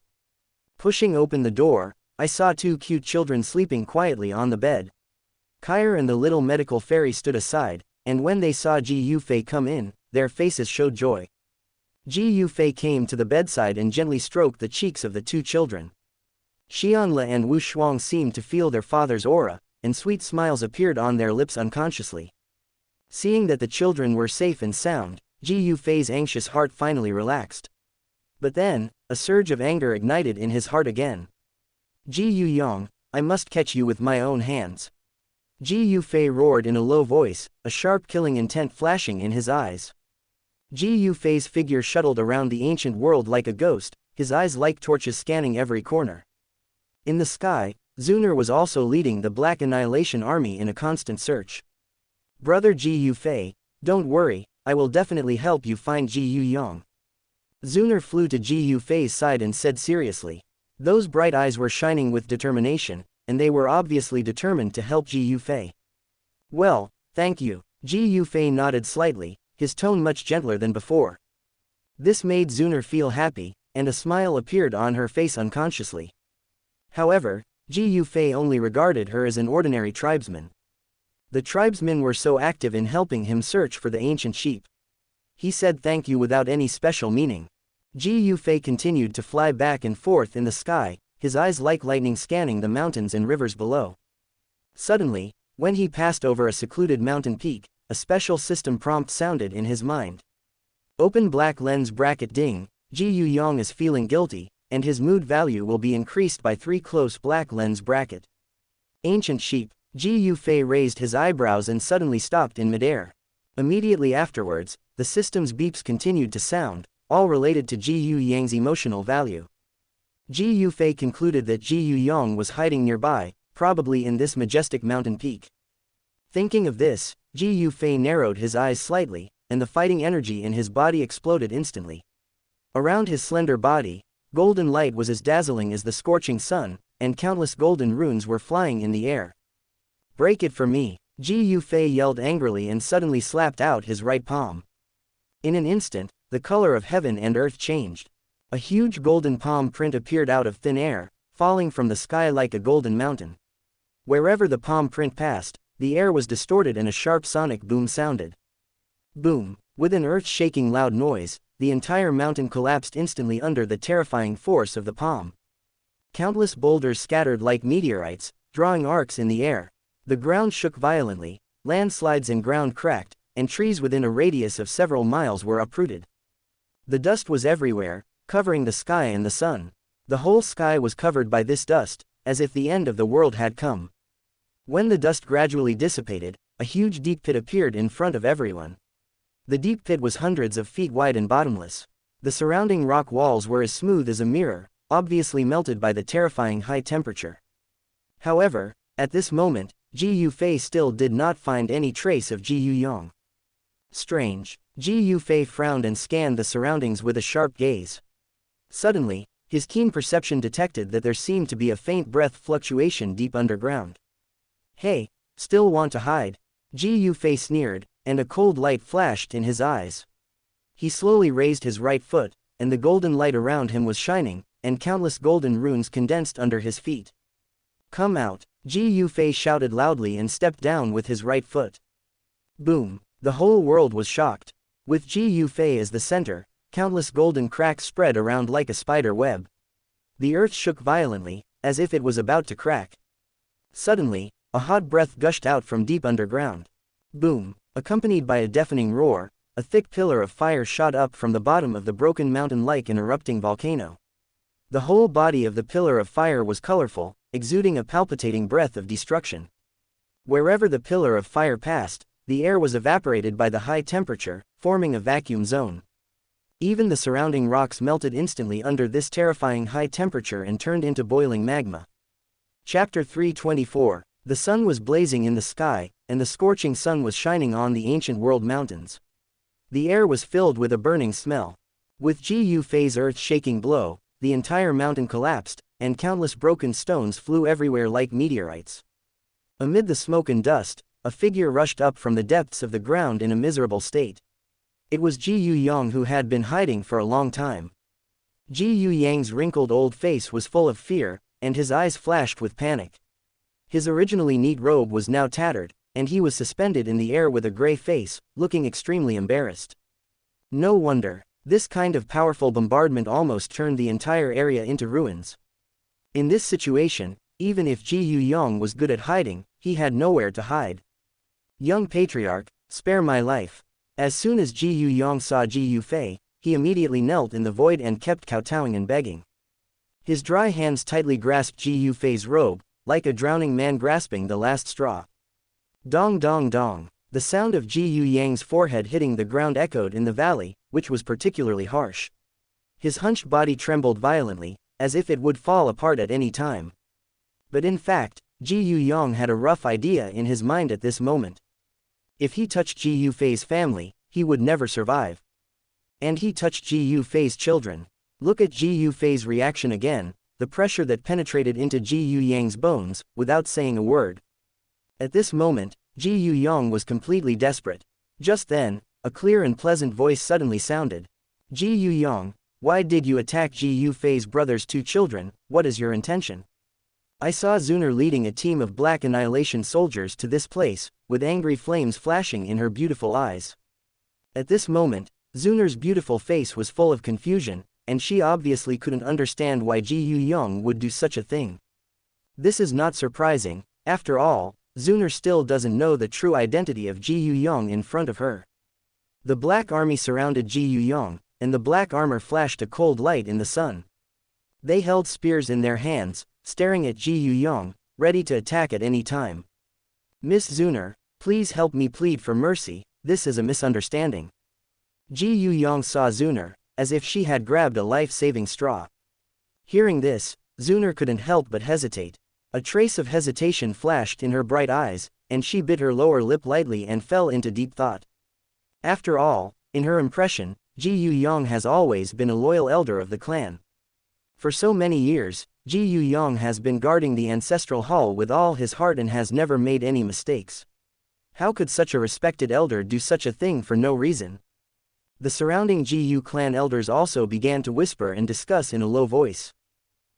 Pushing open the door, I saw two cute children sleeping quietly on the bed. Kair and the little medical fairy stood aside, and when they saw Ji Yufei come in, their faces showed joy. Ji Yufei came to the bedside and gently stroked the cheeks of the two children. Xianxia and Wu Shuang seemed to feel their father's aura, and sweet smiles appeared on their lips unconsciously. Seeing that the children were safe and sound, Ji Yufei's anxious heart finally relaxed. But then, a surge of anger ignited in his heart again. Ji Yuyong, I must catch you with my own hands. Ji Yufei roared in a low voice, a sharp killing intent flashing in his eyes. Ji Yufei's figure shuttled around the ancient world like a ghost, his eyes like torches scanning every corner. In the sky, Xun'er was also leading the Black Annihilation army in a constant search. Brother Ji Yufei, don't worry, I will definitely help you find Ji Yuyong. Xun'er flew to Ji Yufei's side and said seriously. Those bright eyes were shining with determination, and they were obviously determined to help Ji Yufei. Well, thank you. Ji Yufei nodded slightly, his tone much gentler than before. This made Xun'er feel happy, and a smile appeared on her face unconsciously. However, Ji Yufei only regarded her as an ordinary tribesman. The tribesmen were so active in helping him search for the ancient sheep. He said thank you without any special meaning. Ji Yufei continued to fly back and forth in the sky, his eyes like lightning scanning the mountains and rivers below. Suddenly, when he passed over a secluded mountain peak, a special system prompt sounded in his mind. Open black lens bracket ding, Ji Yuyong is feeling guilty, and his mood value will be increased by 3 close black lens bracket. Ancient sheep, Ji Yufei raised his eyebrows and suddenly stopped in midair. Immediately afterwards, the system's beeps continued to sound, all related to Ji Yuyang's emotional value. Ji Yufei concluded that Ji Yuyong was hiding nearby, probably in this majestic mountain peak. Thinking of this, Ji Yufei narrowed his eyes slightly, and the fighting energy in his body exploded instantly. Around his slender body, golden light was as dazzling as the scorching sun, and countless golden runes were flying in the air. Break it for me, Ji Yufei yelled angrily and suddenly slapped out his right palm. In an instant, the color of heaven and earth changed. A huge golden palm print appeared out of thin air, falling from the sky like a golden mountain. Wherever the palm print passed, the air was distorted and a sharp sonic boom sounded. Boom! With an earth-shaking loud noise, the entire mountain collapsed instantly under the terrifying force of the palm. Countless boulders scattered like meteorites, drawing arcs in the air. The ground shook violently, landslides and ground cracked, and trees within a radius of several miles were uprooted. The dust was everywhere, covering the sky and the sun. The whole sky was covered by this dust, as if the end of the world had come. When the dust gradually dissipated, a huge deep pit appeared in front of everyone. The deep pit was hundreds of feet wide and bottomless. The surrounding rock walls were as smooth as a mirror, obviously melted by the terrifying high temperature. However, at this moment, Ji Yufei still did not find any trace of Ji Yuyong. Strange. Ji Yufei frowned and scanned the surroundings with a sharp gaze. Suddenly, his keen perception detected that there seemed to be a faint breath fluctuation deep underground. Hey, still want to hide? Ji Yufei sneered, and a cold light flashed in his eyes. He slowly raised his right foot, and the golden light around him was shining, and countless golden runes condensed under his feet. Come out, Ji Yufei shouted loudly and stepped down with his right foot. Boom! The whole world was shocked. With Ji Yufei as the center, countless golden cracks spread around like a spider web. The earth shook violently, as if it was about to crack. Suddenly, a hot breath gushed out from deep underground. Boom! Accompanied by a deafening roar, a thick pillar of fire shot up from the bottom of the broken mountain like an erupting volcano. The whole body of the pillar of fire was colorful, exuding a palpitating breath of destruction. Wherever the pillar of fire passed, the air was evaporated by the high temperature, forming a vacuum zone. Even the surrounding rocks melted instantly under this terrifying high temperature and turned into boiling magma. Chapter 324. The sun was blazing in the sky, and the scorching sun was shining on the ancient world mountains. The air was filled with a burning smell. With Ji Yufei's earth-shaking blow, the entire mountain collapsed, and countless broken stones flew everywhere like meteorites. Amid the smoke and dust, a figure rushed up from the depths of the ground in a miserable state. It was Ji Yang, who had been hiding for a long time. Ji Yang's wrinkled old face was full of fear, and his eyes flashed with panic. His originally neat robe was now tattered, and he was suspended in the air with a gray face, looking extremely embarrassed. No wonder. This kind of powerful bombardment almost turned the entire area into ruins. In this situation, even if Ji Yang was good at hiding, he had nowhere to hide. Young patriarch, spare my life. As soon as Ji Yang saw Ji Yufei, he immediately knelt in the void and kept kowtowing and begging. His dry hands tightly grasped Ji Yufei's robe, like a drowning man grasping the last straw. Dong dong dong. The sound of Ji Yang's forehead hitting the ground echoed in the valley, which was particularly harsh. His hunched body trembled violently, as if it would fall apart at any time. But in fact, Ji Yang had a rough idea in his mind at this moment. If he touched Ji Yufei's family, he would never survive. And he touched Ji Yufei's children. Look at Ji Yufei's reaction again, the pressure that penetrated into Ji Yang's bones, without saying a word. At this moment, Ji Yang was completely desperate. Just then, a clear and pleasant voice suddenly sounded. Ji Yang, why did you attack Ji Yufei's brother's 2 children, what is your intention? I saw Xun'er leading a team of black annihilation soldiers to this place, with angry flames flashing in her beautiful eyes. At this moment, Xun'er's beautiful face was full of confusion, and she obviously couldn't understand why Ji Yang would do such a thing. This is not surprising, after all, Xun'er still doesn't know the true identity of Ji Yang in front of her. The black army surrounded Ji Yang, and the black armor flashed a cold light in the sun. They held spears in their hands, staring at Ji Yang, ready to attack at any time. Miss Xun'er, please help me plead for mercy, this is a misunderstanding. Ji Yang saw Xun'er, as if she had grabbed a life-saving straw. Hearing this, Xun'er couldn't help but hesitate. A trace of hesitation flashed in her bright eyes, and she bit her lower lip lightly and fell into deep thought. After all, in her impression, Ji Yang has always been a loyal elder of the clan. For so many years, Ji Yang has been guarding the ancestral hall with all his heart and has never made any mistakes. How could such a respected elder do such a thing for no reason? The surrounding Ji clan elders also began to whisper and discuss in a low voice.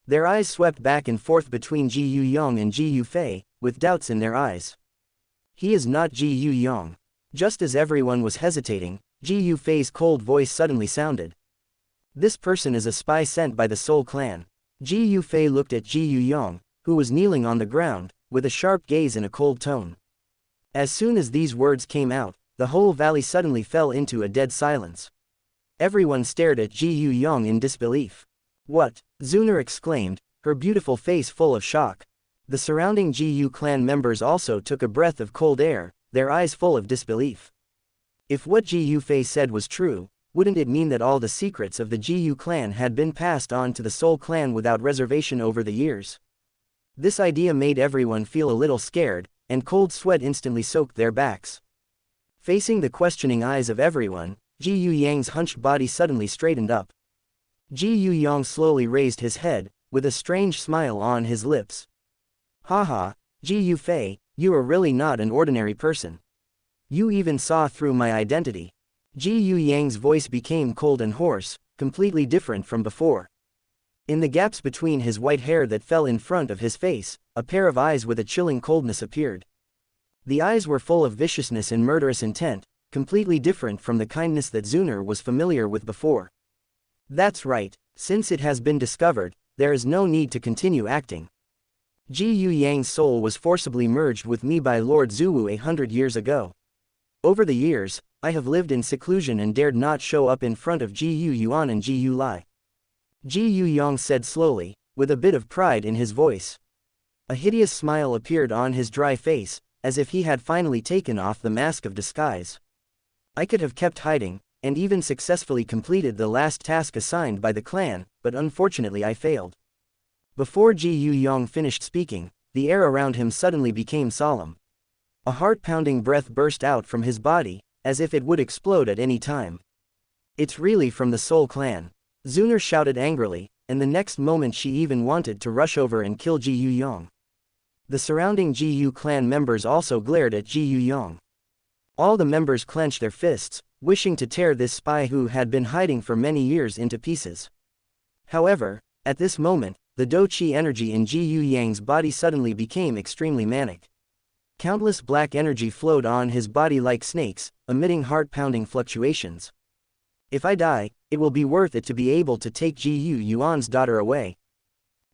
Their eyes swept back and forth between Ji Yang and Ji Yufei, with doubts in their eyes. He is not Ji Yang. Just as everyone was hesitating, Ji Yufei's cold voice suddenly sounded. This person is a spy sent by the Soul Clan. Ji Yufei looked at Ji Yang, who was kneeling on the ground, with a sharp gaze in a cold tone. As soon as these words came out, the whole valley suddenly fell into a dead silence. Everyone stared at Ji Yang in disbelief. What? Xun'er exclaimed, her beautiful face full of shock. The surrounding Ji clan members also took a breath of cold air, their eyes full of disbelief. If what Ji Yufei said was true, wouldn't it mean that all the secrets of the Ji clan had been passed on to the Soul Clan without reservation over the years? This idea made everyone feel a little scared, and cold sweat instantly soaked their backs. Facing the questioning eyes of everyone, Ji Yang's hunched body suddenly straightened up. Ji Yang slowly raised his head, with a strange smile on his lips. Haha, Ji Yufei, you are really not an ordinary person. You even saw through my identity. Ji Yang's voice became cold and hoarse, completely different from before. In the gaps between his white hair that fell in front of his face, a pair of eyes with a chilling coldness appeared. The eyes were full of viciousness and murderous intent, completely different from the kindness that Xun'er was familiar with before. That's right, since it has been discovered, there is no need to continue acting. Ji Yang's soul was forcibly merged with me by Lord Zuwu 100 years ago. Over the years, I have lived in seclusion and dared not show up in front of Ji Yuan and Ji Lai. Ji Yang said slowly, with a bit of pride in his voice. A hideous smile appeared on his dry face, as if he had finally taken off the mask of disguise. I could have kept hiding, and even successfully completed the last task assigned by the clan, but unfortunately I failed. Before Ji Yang finished speaking, the air around him suddenly became solemn. A heart-pounding breath burst out from his body, as if it would explode at any time. It's really from the Soul Clan. Xun'er shouted angrily, and the next moment she even wanted to rush over and kill Ji Yang. The surrounding Jiyu clan members also glared at Jiyu Yang. All the members clenched their fists, wishing to tear this spy who had been hiding for many years into pieces. However, at this moment, the Dou Qi energy in Jiyu Yang's body suddenly became extremely manic. Countless black energy flowed on his body like snakes, emitting heart-pounding fluctuations. If I die, it will be worth it to be able to take Jiyu Yuan's daughter away.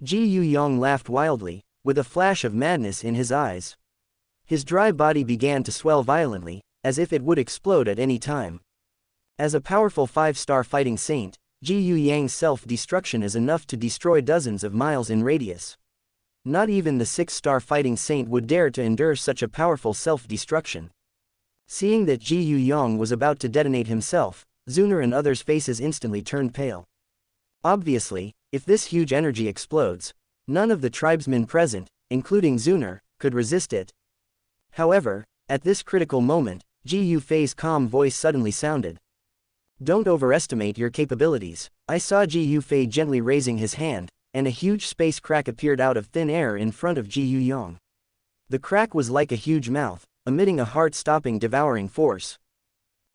Jiyu Yang laughed wildly, with a flash of madness in his eyes. His dry body began to swell violently, as if it would explode at any time. As a powerful 5-star fighting saint, Jiyu Yang's self-destruction is enough to destroy dozens of miles in radius. Not even the 6-star fighting saint would dare to endure such a powerful self-destruction. Seeing that Jiyu Yang was about to detonate himself, Xun'er and others' faces instantly turned pale. Obviously, if this huge energy explodes, none of the tribesmen present, including Xun'er, could resist it. However, at this critical moment, Jiyu Fei's calm voice suddenly sounded. Don't overestimate your capabilities. I saw Jiyu Fei gently raising his hand, and a huge space crack appeared out of thin air in front of Jiyu Yang. The crack was like a huge mouth, emitting a heart-stopping devouring force.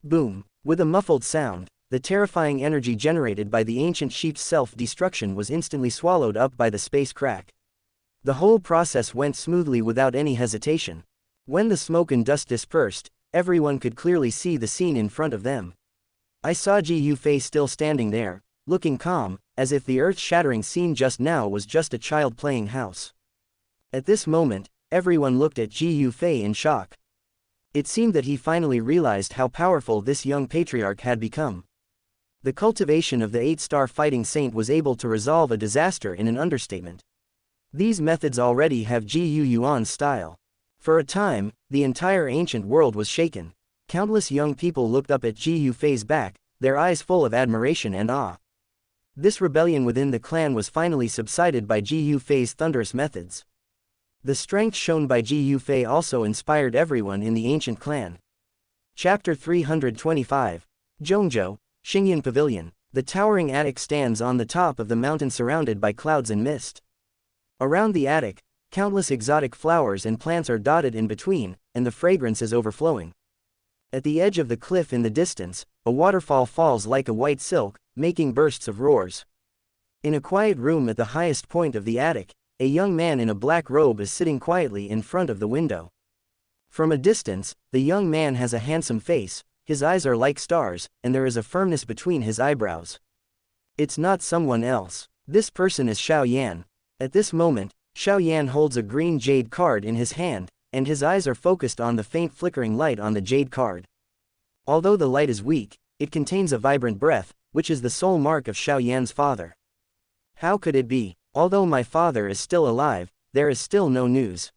Boom! With a muffled sound, the terrifying energy generated by the ancient sheep's self-destruction was instantly swallowed up by the space crack. The whole process went smoothly without any hesitation. When the smoke and dust dispersed, everyone could clearly see the scene in front of them. I saw Jiyu Fei still standing there, looking calm, as if the earth-shattering scene just now was just a child playing house. At this moment, everyone looked at Jiyu Fei in shock. It seemed that he finally realized how powerful this young patriarch had become. The cultivation of the 8-star fighting saint was able to resolve a disaster in an understatement. These methods already have Jiyu Yuan's style. For a time, the entire ancient world was shaken. Countless young people looked up at Jiyu Fei's back, their eyes full of admiration and awe. This rebellion within the clan was finally subsided by Jiyu Fei's thunderous methods. The strength shown by Jiyu Fei also inspired everyone in the ancient clan. Chapter 325. Zhongzhou, Xingyan Pavilion. The towering attic stands on the top of the mountain surrounded by clouds and mist. Around the attic, countless exotic flowers and plants are dotted in between, and the fragrance is overflowing. At the edge of the cliff in the distance, a waterfall falls like a white silk, making bursts of roars. In a quiet room at the highest point of the attic, a young man in a black robe is sitting quietly in front of the window. From a distance, the young man has a handsome face, his eyes are like stars, and there is a firmness between his eyebrows. It's not someone else. This person is Xiao Yan. At this moment, Xiao Yan holds a green jade card in his hand, and his eyes are focused on the faint flickering light on the jade card. Although the light is weak, it contains a vibrant breath, which is the sole mark of Xiao Yan's father. How could it be? Although my father is still alive, there is still no news.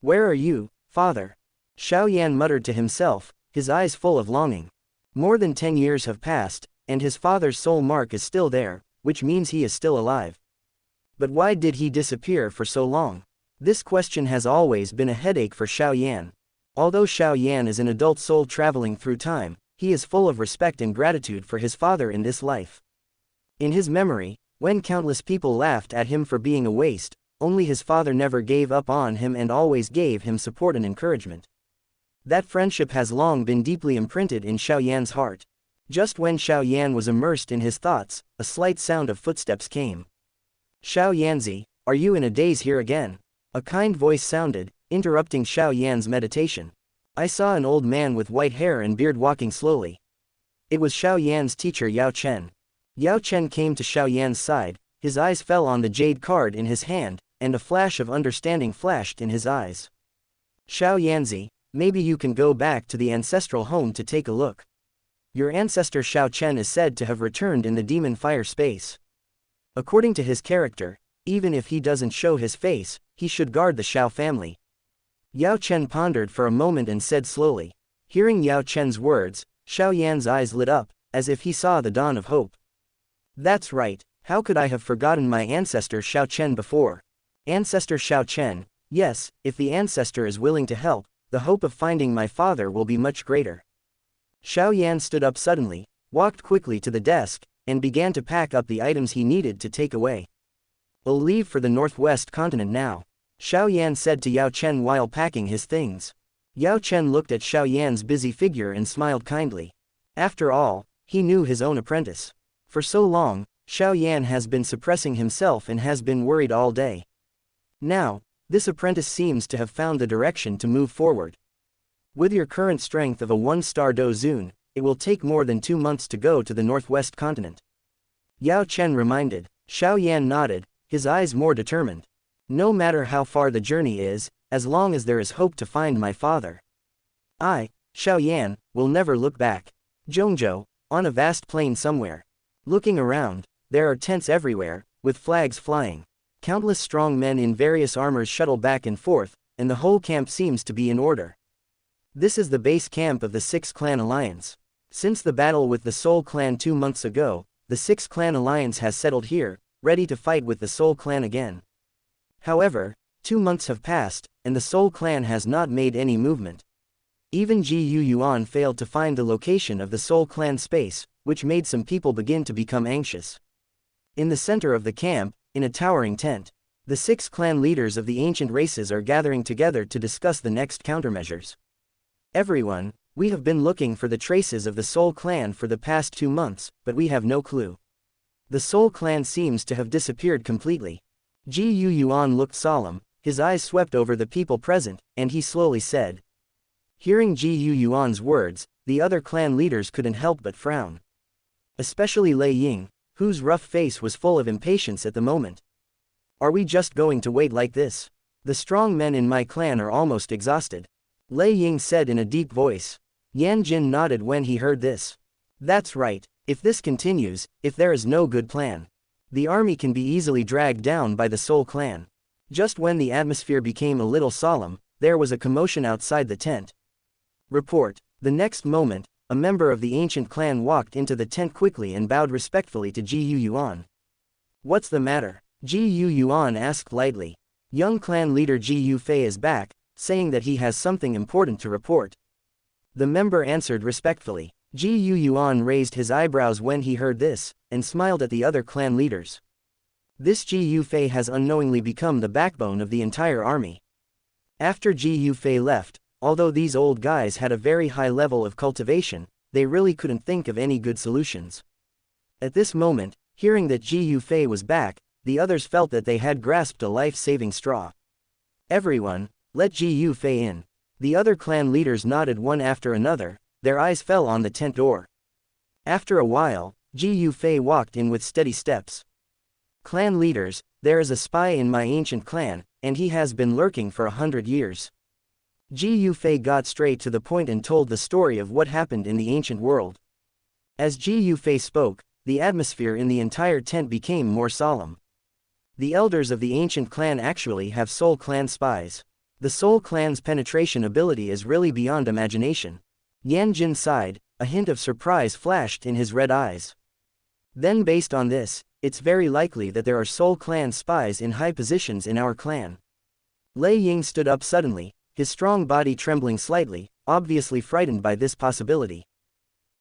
Where are you, father? Xiao Yan muttered to himself, his eyes full of longing. More than 10 years have passed, and his father's soul mark is still there, which means he is still alive. But why did he disappear for so long? This question has always been a headache for Xiao Yan. Although Xiao Yan is an adult soul traveling through time, he is full of respect and gratitude for his father in this life. In his memory, when countless people laughed at him for being a waste, only his father never gave up on him and always gave him support and encouragement. That friendship has long been deeply imprinted in Xiao Yan's heart. Just when Xiao Yan was immersed in his thoughts, a slight sound of footsteps came. Xiao Yanzi, are you in a daze here again? A kind voice sounded, interrupting Xiao Yan's meditation. I saw an old man with white hair and beard walking slowly. It was Xiao Yan's teacher Yao Chen. Yao Chen came to Xiao Yan's side, his eyes fell on the jade card in his hand, and a flash of understanding flashed in his eyes. Xiao Yanzi, maybe you can go back to the ancestral home to take a look. Your ancestor Xiao Chen is said to have returned in the demon fire space. According to his character, even if he doesn't show his face, he should guard the Xiao family. Yao Chen pondered for a moment and said slowly. Hearing Yao Chen's words, Xiao Yan's eyes lit up, as if he saw the dawn of hope. That's right, how could I have forgotten my ancestor Xiao Chen before? Ancestor Xiao Chen, yes, if the ancestor is willing to help, the hope of finding my father will be much greater. Xiao Yan stood up suddenly, walked quickly to the desk, and began to pack up the items he needed to take away. We'll leave for the northwest continent now. Xiao Yan said to Yao Chen while packing his things. Yao Chen looked at Xiao Yan's busy figure and smiled kindly. After all, he knew his own apprentice. For so long, Xiao Yan has been suppressing himself and has been worried all day. Now, this apprentice seems to have found the direction to move forward. With your current strength of a 1-star Dou Zun, it will take more than 2 months to go to the northwest continent. Yao Chen reminded. Xiao Yan nodded, his eyes more determined. No matter how far the journey is, as long as there is hope to find my father. I, Xiao Yan, will never look back. Zhongzhou, on a vast plain somewhere. Looking around, there are tents everywhere, with flags flying. Countless strong men in various armors shuttle back and forth, and the whole camp seems to be in order. This is the base camp of the Six Clan Alliance. Since the battle with the Soul Clan 2 months ago, the Six Clan Alliance has settled here, ready to fight with the Soul Clan again. However, 2 months have passed, and the Soul Clan has not made any movement. Even Ji Yu Yuan failed to find the location of the Soul Clan space, which made some people begin to become anxious. In the center of the camp, in a towering tent, the 6 clan leaders of the ancient races are gathering together to discuss the next countermeasures. Everyone, we have been looking for the traces of the Soul Clan for the past 2 months, but we have no clue. The Soul Clan seems to have disappeared completely. Ji Yu Yuan looked solemn, his eyes swept over the people present, and he slowly said. Hearing Ji Yu Yuan's words, the other clan leaders couldn't help but frown. Especially Lei Ying, whose rough face was full of impatience at the moment. Are we just going to wait like this? The strong men in my clan are almost exhausted. Lei Ying said in a deep voice. Yan Jin nodded when he heard this. That's right, if this continues, if there is no good plan, the army can be easily dragged down by the Soul Clan. Just when the atmosphere became a little solemn, there was a commotion outside the tent. Report. The next moment, a member of the ancient clan walked into the tent quickly and bowed respectfully to Ji Yu Yuan. What's the matter? Ji Yu Yuan asked lightly. Young clan leader Ji Yu Fei is back, saying that he has something important to report. The member answered respectfully. Ji Yu Yuan raised his eyebrows when he heard this, and smiled at the other clan leaders. This Ji Yu Fei has unknowingly become the backbone of the entire army. After Ji Yu Fei left, although these old guys had a very high level of cultivation, they really couldn't think of any good solutions. At this moment, hearing that Ji Yu Fei was back, the others felt that they had grasped a life-saving straw. Everyone, let Ji Yu Fei in. The other clan leaders nodded one after another, their eyes fell on the tent door. After a while, Ji Yu Fei walked in with steady steps. Clan leaders, there is a spy in my ancient clan, and he has been lurking for 100 years. Ji Yu Fei got straight to the point and told the story of what happened in the ancient world. As Ji Yu Fei spoke, the atmosphere in the entire tent became more solemn. The elders of the ancient clan actually have Soul Clan spies. The Soul Clan's penetration ability is really beyond imagination. Yan Jin sighed, a hint of surprise flashed in his red eyes. Then based on this, it's very likely that there are Soul Clan spies in high positions in our clan. Lei Ying stood up suddenly, his strong body trembling slightly, obviously frightened by this possibility.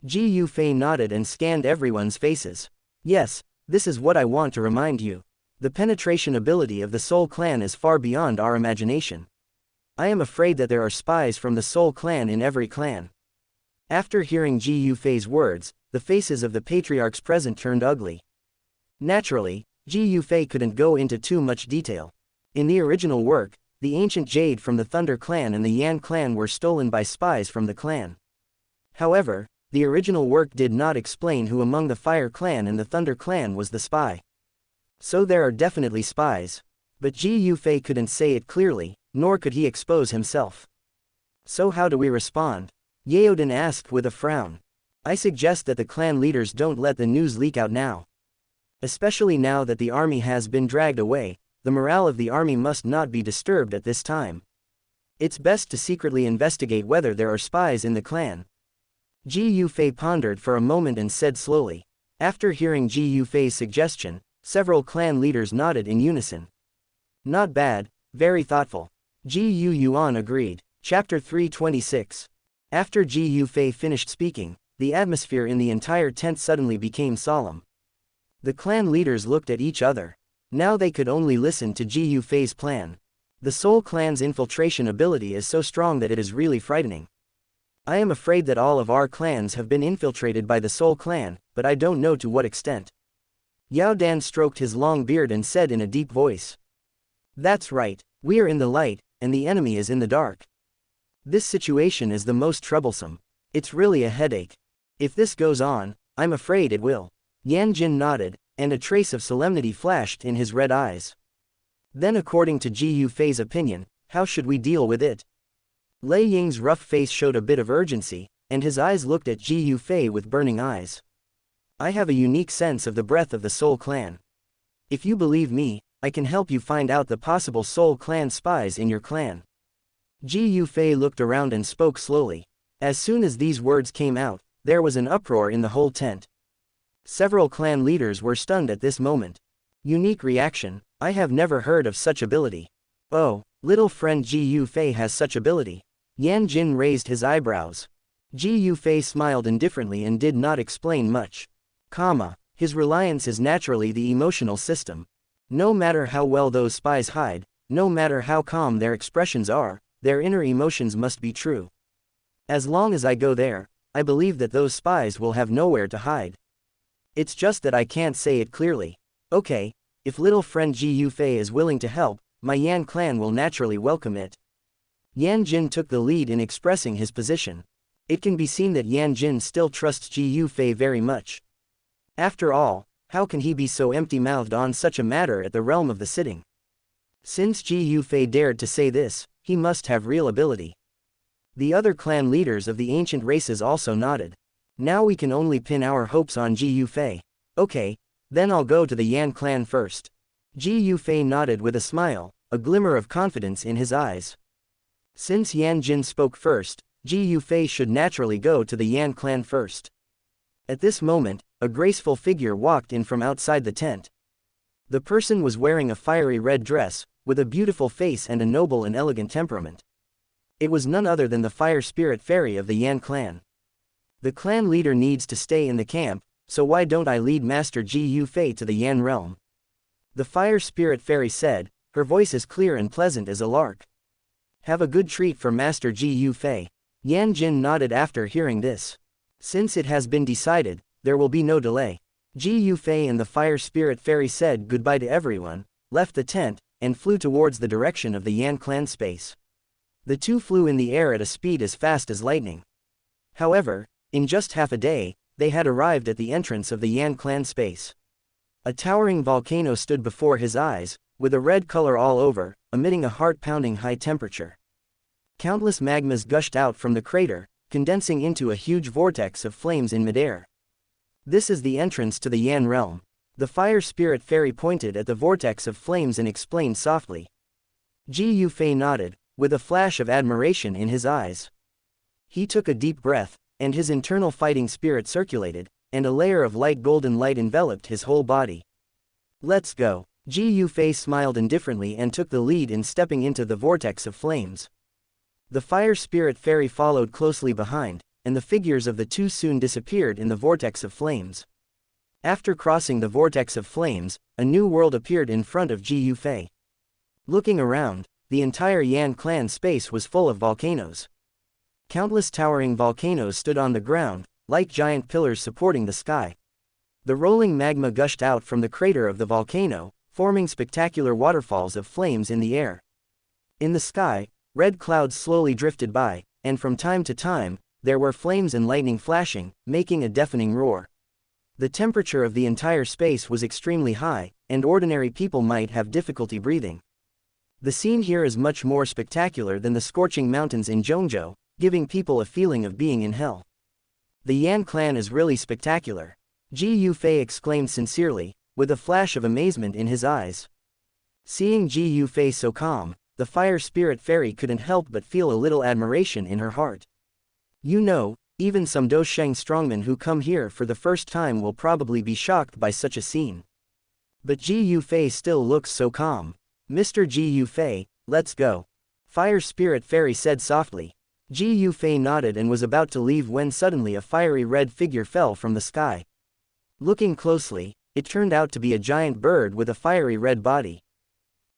Ji Yu Fei nodded and scanned everyone's faces. Yes, this is what I want to remind you. The penetration ability of the Soul Clan is far beyond our imagination. I am afraid that there are spies from the Soul Clan in every clan. After hearing Ji Yu Fei's words, the faces of the patriarchs present turned ugly. Naturally, Ji Yu Fei couldn't go into too much detail. In the original work, the ancient jade from the Thunder Clan and the Yan Clan were stolen by spies from the clan. However, the original work did not explain who among the Fire Clan and the Thunder Clan was the spy. So there are definitely spies. But Ji Yu Fei couldn't say it clearly, nor could he expose himself. So how do we respond? Yeoden asked with a frown. I suggest that the clan leaders don't let the news leak out now. Especially now that the army has been dragged away, the morale of the army must not be disturbed at this time. It's best to secretly investigate whether there are spies in the clan. Ji Yu Fei pondered for a moment and said slowly. After hearing Ji Yu Fei's suggestion, several clan leaders nodded in unison. Not bad, very thoughtful. Ji Yu Yuan agreed. Chapter 326. After Ji Yu Fei finished speaking, the atmosphere in the entire tent suddenly became solemn. The clan leaders looked at each other. Now they could only listen to Ji Yu Fei's plan. The Soul Clan's infiltration ability is so strong that it is really frightening. I am afraid that all of our clans have been infiltrated by the Soul Clan, but I don't know to what extent. Yao Dan stroked his long beard and said in a deep voice. That's right, we are in the light, and the enemy is in the dark. This situation is the most troublesome. It's really a headache. If this goes on, I'm afraid it will. Yan Jin nodded, and a trace of solemnity flashed in his red eyes. Then according to Ji Yufei's opinion, how should we deal with it? Lei Ying's rough face showed a bit of urgency, and his eyes looked at Ji Yufei with burning eyes. I have a unique sense of the breadth of the Soul Clan. If you believe me, I can help you find out the possible Soul Clan spies in your clan. Ji Yufei looked around and spoke slowly. As soon as these words came out, there was an uproar in the whole tent. Several clan leaders were stunned at this moment. Unique reaction, I have never heard of such ability. Oh, little friend Ji Yufei has such ability. Yan Jin raised his eyebrows. Ji Yufei smiled indifferently and did not explain much. His reliance is naturally the emotional system. No matter how well those spies hide, no matter how calm their expressions are, their inner emotions must be true. As long as I go there, I believe that those spies will have nowhere to hide. It's just that I can't say it clearly. Okay, if little friend Ji Yufei is willing to help, my Yan clan will naturally welcome it. Yan Jin took the lead in expressing his position. It can be seen that Yan Jin still trusts Ji Yufei very much. After all, how can he be so empty-mouthed on such a matter at the realm of the sitting? Since Ji Yufei dared to say this, he must have real ability. The other clan leaders of the ancient races also nodded. Now we can only pin our hopes on Ji Yufei. Okay, then I'll go to the Yan clan first. Ji Yufei nodded with a smile, a glimmer of confidence in his eyes. Since Yan Jin spoke first, Ji Yufei should naturally go to the Yan clan first. At this moment, a graceful figure walked in from outside the tent. The person was wearing a fiery red dress, with a beautiful face and a noble and elegant temperament. It was none other than the fire spirit fairy of the Yan clan. The clan leader needs to stay in the camp, so why don't I lead Master Ji Yufei to the Yan realm? The fire spirit fairy said, her voice as clear and pleasant as a lark. Have a good treat for Master Ji Yufei. Yan Jin nodded after hearing this. Since it has been decided, there will be no delay. Ji Yufei and the fire spirit fairy said goodbye to everyone, left the tent, and flew towards the direction of the Yan clan space. The two flew in the air at a speed as fast as lightning. However, in just half a day, they had arrived at the entrance of the Yan clan space. A towering volcano stood before his eyes, with a red color all over, emitting a heart-pounding high temperature. Countless magmas gushed out from the crater, condensing into a huge vortex of flames in midair. This is the entrance to the Yan realm. The fire spirit fairy pointed at the vortex of flames and explained softly. Ji Yufei nodded, with a flash of admiration in his eyes. He took a deep breath, and his internal fighting spirit circulated, and a layer of light golden light enveloped his whole body. Let's go. Ji Yufei smiled indifferently and took the lead in stepping into the vortex of flames. The fire spirit fairy followed closely behind, and the figures of the two soon disappeared in the vortex of flames. After crossing the vortex of flames, a new world appeared in front of Ji Yufei. Looking around, the entire Yan clan space was full of volcanoes. Countless towering volcanoes stood on the ground, like giant pillars supporting the sky. The rolling magma gushed out from the crater of the volcano, forming spectacular waterfalls of flames in the air. In the sky, red clouds slowly drifted by, and from time to time, there were flames and lightning flashing, making a deafening roar. The temperature of the entire space was extremely high, and ordinary people might have difficulty breathing. The scene here is much more spectacular than the scorching mountains in Zhongzhou, giving people a feeling of being in hell. The Yan clan is really spectacular. Ji Yufei exclaimed sincerely, with a flash of amazement in his eyes. Seeing Ji Yufei so calm, the fire spirit fairy couldn't help but feel a little admiration in her heart. You know, even some Dousheng strongmen who come here for the first time will probably be shocked by such a scene. But Ji Yufei still looks so calm. Mr. Ji Yufei, let's go. Fire spirit fairy said softly. Ji Yufei nodded and was about to leave when suddenly a fiery red figure fell from the sky. Looking closely, it turned out to be a giant bird with a fiery red body.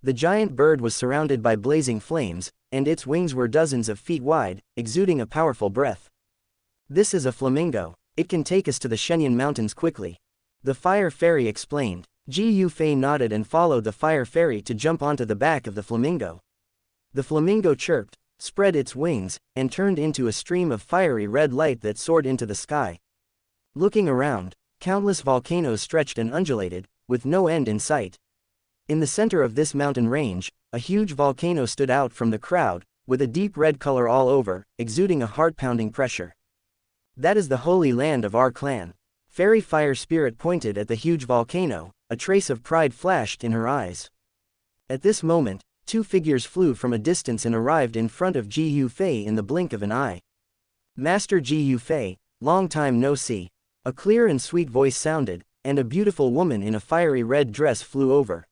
The giant bird was surrounded by blazing flames, and its wings were dozens of feet wide, exuding a powerful breath. This is a flamingo. It can take us to the Shenyang Mountains quickly. The fire fairy explained. Ji Yufei nodded and followed the fire fairy to jump onto the back of the flamingo. The flamingo chirped, spread its wings, and turned into a stream of fiery red light that soared into the sky. Looking around, countless volcanoes stretched and undulated, with no end in sight. In the center of this mountain range, a huge volcano stood out from the crowd, with a deep red color all over, exuding a heart-pounding pressure. That is the holy land of our clan. Fairy Fire Spirit pointed at the huge volcano, a trace of pride flashed in her eyes. At this moment, two figures flew from a distance and arrived in front of Ji Yufei in the blink of an eye. Master Ji Yufei, long time no see. A clear and sweet voice sounded, and a beautiful woman in a fiery red dress flew over.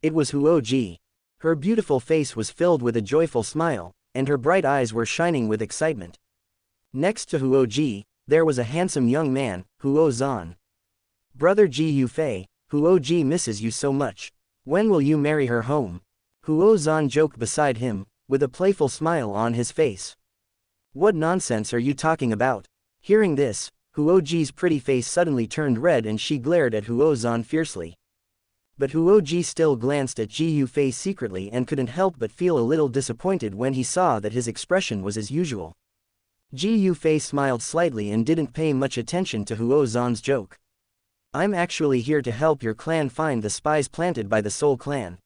It was Huo Ji. Her beautiful face was filled with a joyful smile, and her bright eyes were shining with excitement. Next to Huo Ji, there was a handsome young man, Huo Zan. Brother Ji Yufei, Huo Ji misses you so much. When will you marry her home? Huo Zan joked beside him, with a playful smile on his face. What nonsense are you talking about? Hearing this, Huo Ji's pretty face suddenly turned red and she glared at Huo Zan fiercely. But Huo Ji still glanced at Ji Yufei secretly and couldn't help but feel a little disappointed when he saw that his expression was as usual. Ji Yufei smiled slightly and didn't pay much attention to Huo Zan's joke. I'm actually here to help your clan find the spies planted by the Soul Clan.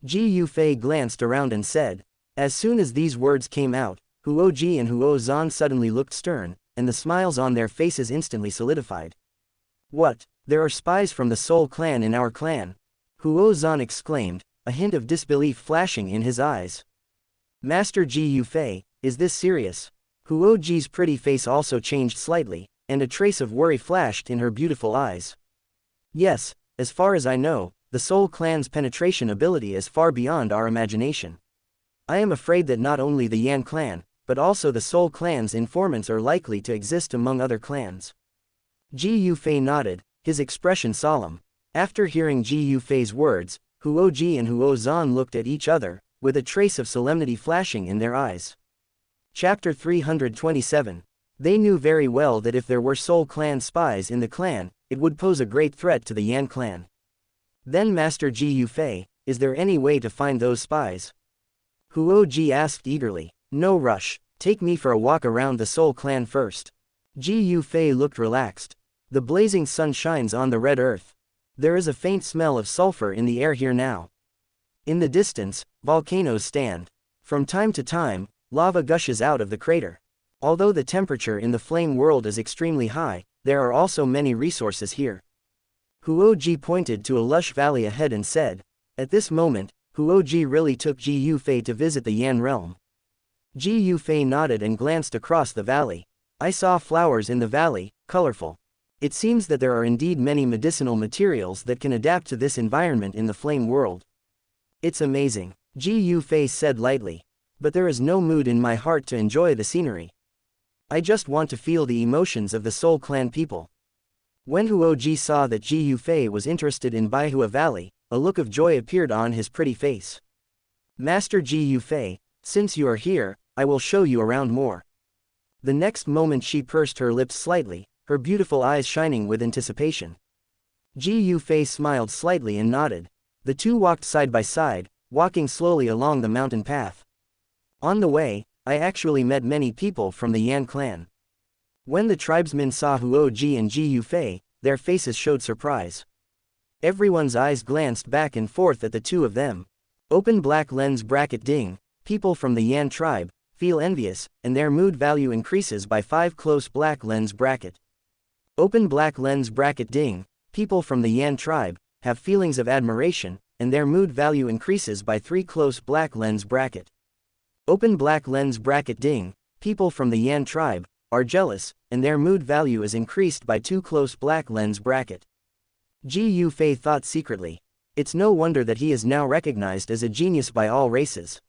Ji Yufei glanced around and said. As soon as these words came out, Huo Ji and Huo Zan suddenly looked stern, and the smiles on their faces instantly solidified. What? There are spies from the Soul Clan in our clan? Huo Zan exclaimed, a hint of disbelief flashing in his eyes. Master Ji Yufei, is this serious? Huo Ji's pretty face also changed slightly, and a trace of worry flashed in her beautiful eyes. Yes, as far as I know, the Soul Clan's penetration ability is far beyond our imagination. I am afraid that not only the Yan clan, but also the Soul Clan's informants are likely to exist among other clans. Ji Yufei nodded, his expression solemn. After hearing Ji Yufei's words, Huo Ji and Huo Zan looked at each other, with a trace of solemnity flashing in their eyes. Chapter 327. They knew very well that if there were Soul Clan spies in the clan, it would pose a great threat to the Yan clan. Then Master Ji Yufei, is there any way to find those spies? Huo Ji asked eagerly. No rush, take me for a walk around the Soul Clan first. Ji Yufei looked relaxed. The blazing sun shines on the red earth. There is a faint smell of sulfur in the air here now. In the distance, volcanoes stand. From time to time, lava gushes out of the crater. Although the temperature in the flame world is extremely high, there are also many resources here. Huo Ji pointed to a lush valley ahead and said. At this moment, Huo Ji really took Ji Yufei to visit the Yan realm. Ji Yufei nodded and glanced across the valley. I saw flowers in the valley, colorful. It seems that there are indeed many medicinal materials that can adapt to this environment in the flame world. It's amazing, Ji Yufei said lightly. But there is no mood in my heart to enjoy the scenery. I just want to feel the emotions of the Soul Clan people. When Huo Ji saw that Ji Yufei was interested in Baihua Valley, a look of joy appeared on his pretty face. Master Ji Yufei, since you are here, I will show you around more. The next moment she pursed her lips slightly, her beautiful eyes shining with anticipation. Ji Yufei smiled slightly and nodded. The two walked side by side, walking slowly along the mountain path. On the way, I actually met many people from the Yan clan. When the tribesmen saw Huo Ji and Ji Yufei, their faces showed surprise. Everyone's eyes glanced back and forth at the two of them. Open black lens bracket ding, people from the Yan tribe feel envious, and their mood value increases by 5 close black lens bracket. Open black lens bracket ding, people from the Yan tribe have feelings of admiration, and their mood value increases by 3 close black lens bracket. Open black lens bracket ding, people from the Yan tribe are jealous, and their mood value is increased by 2 close black lens bracket. Ji Yufei thought secretly. It's no wonder that he is now recognized as a genius by all races.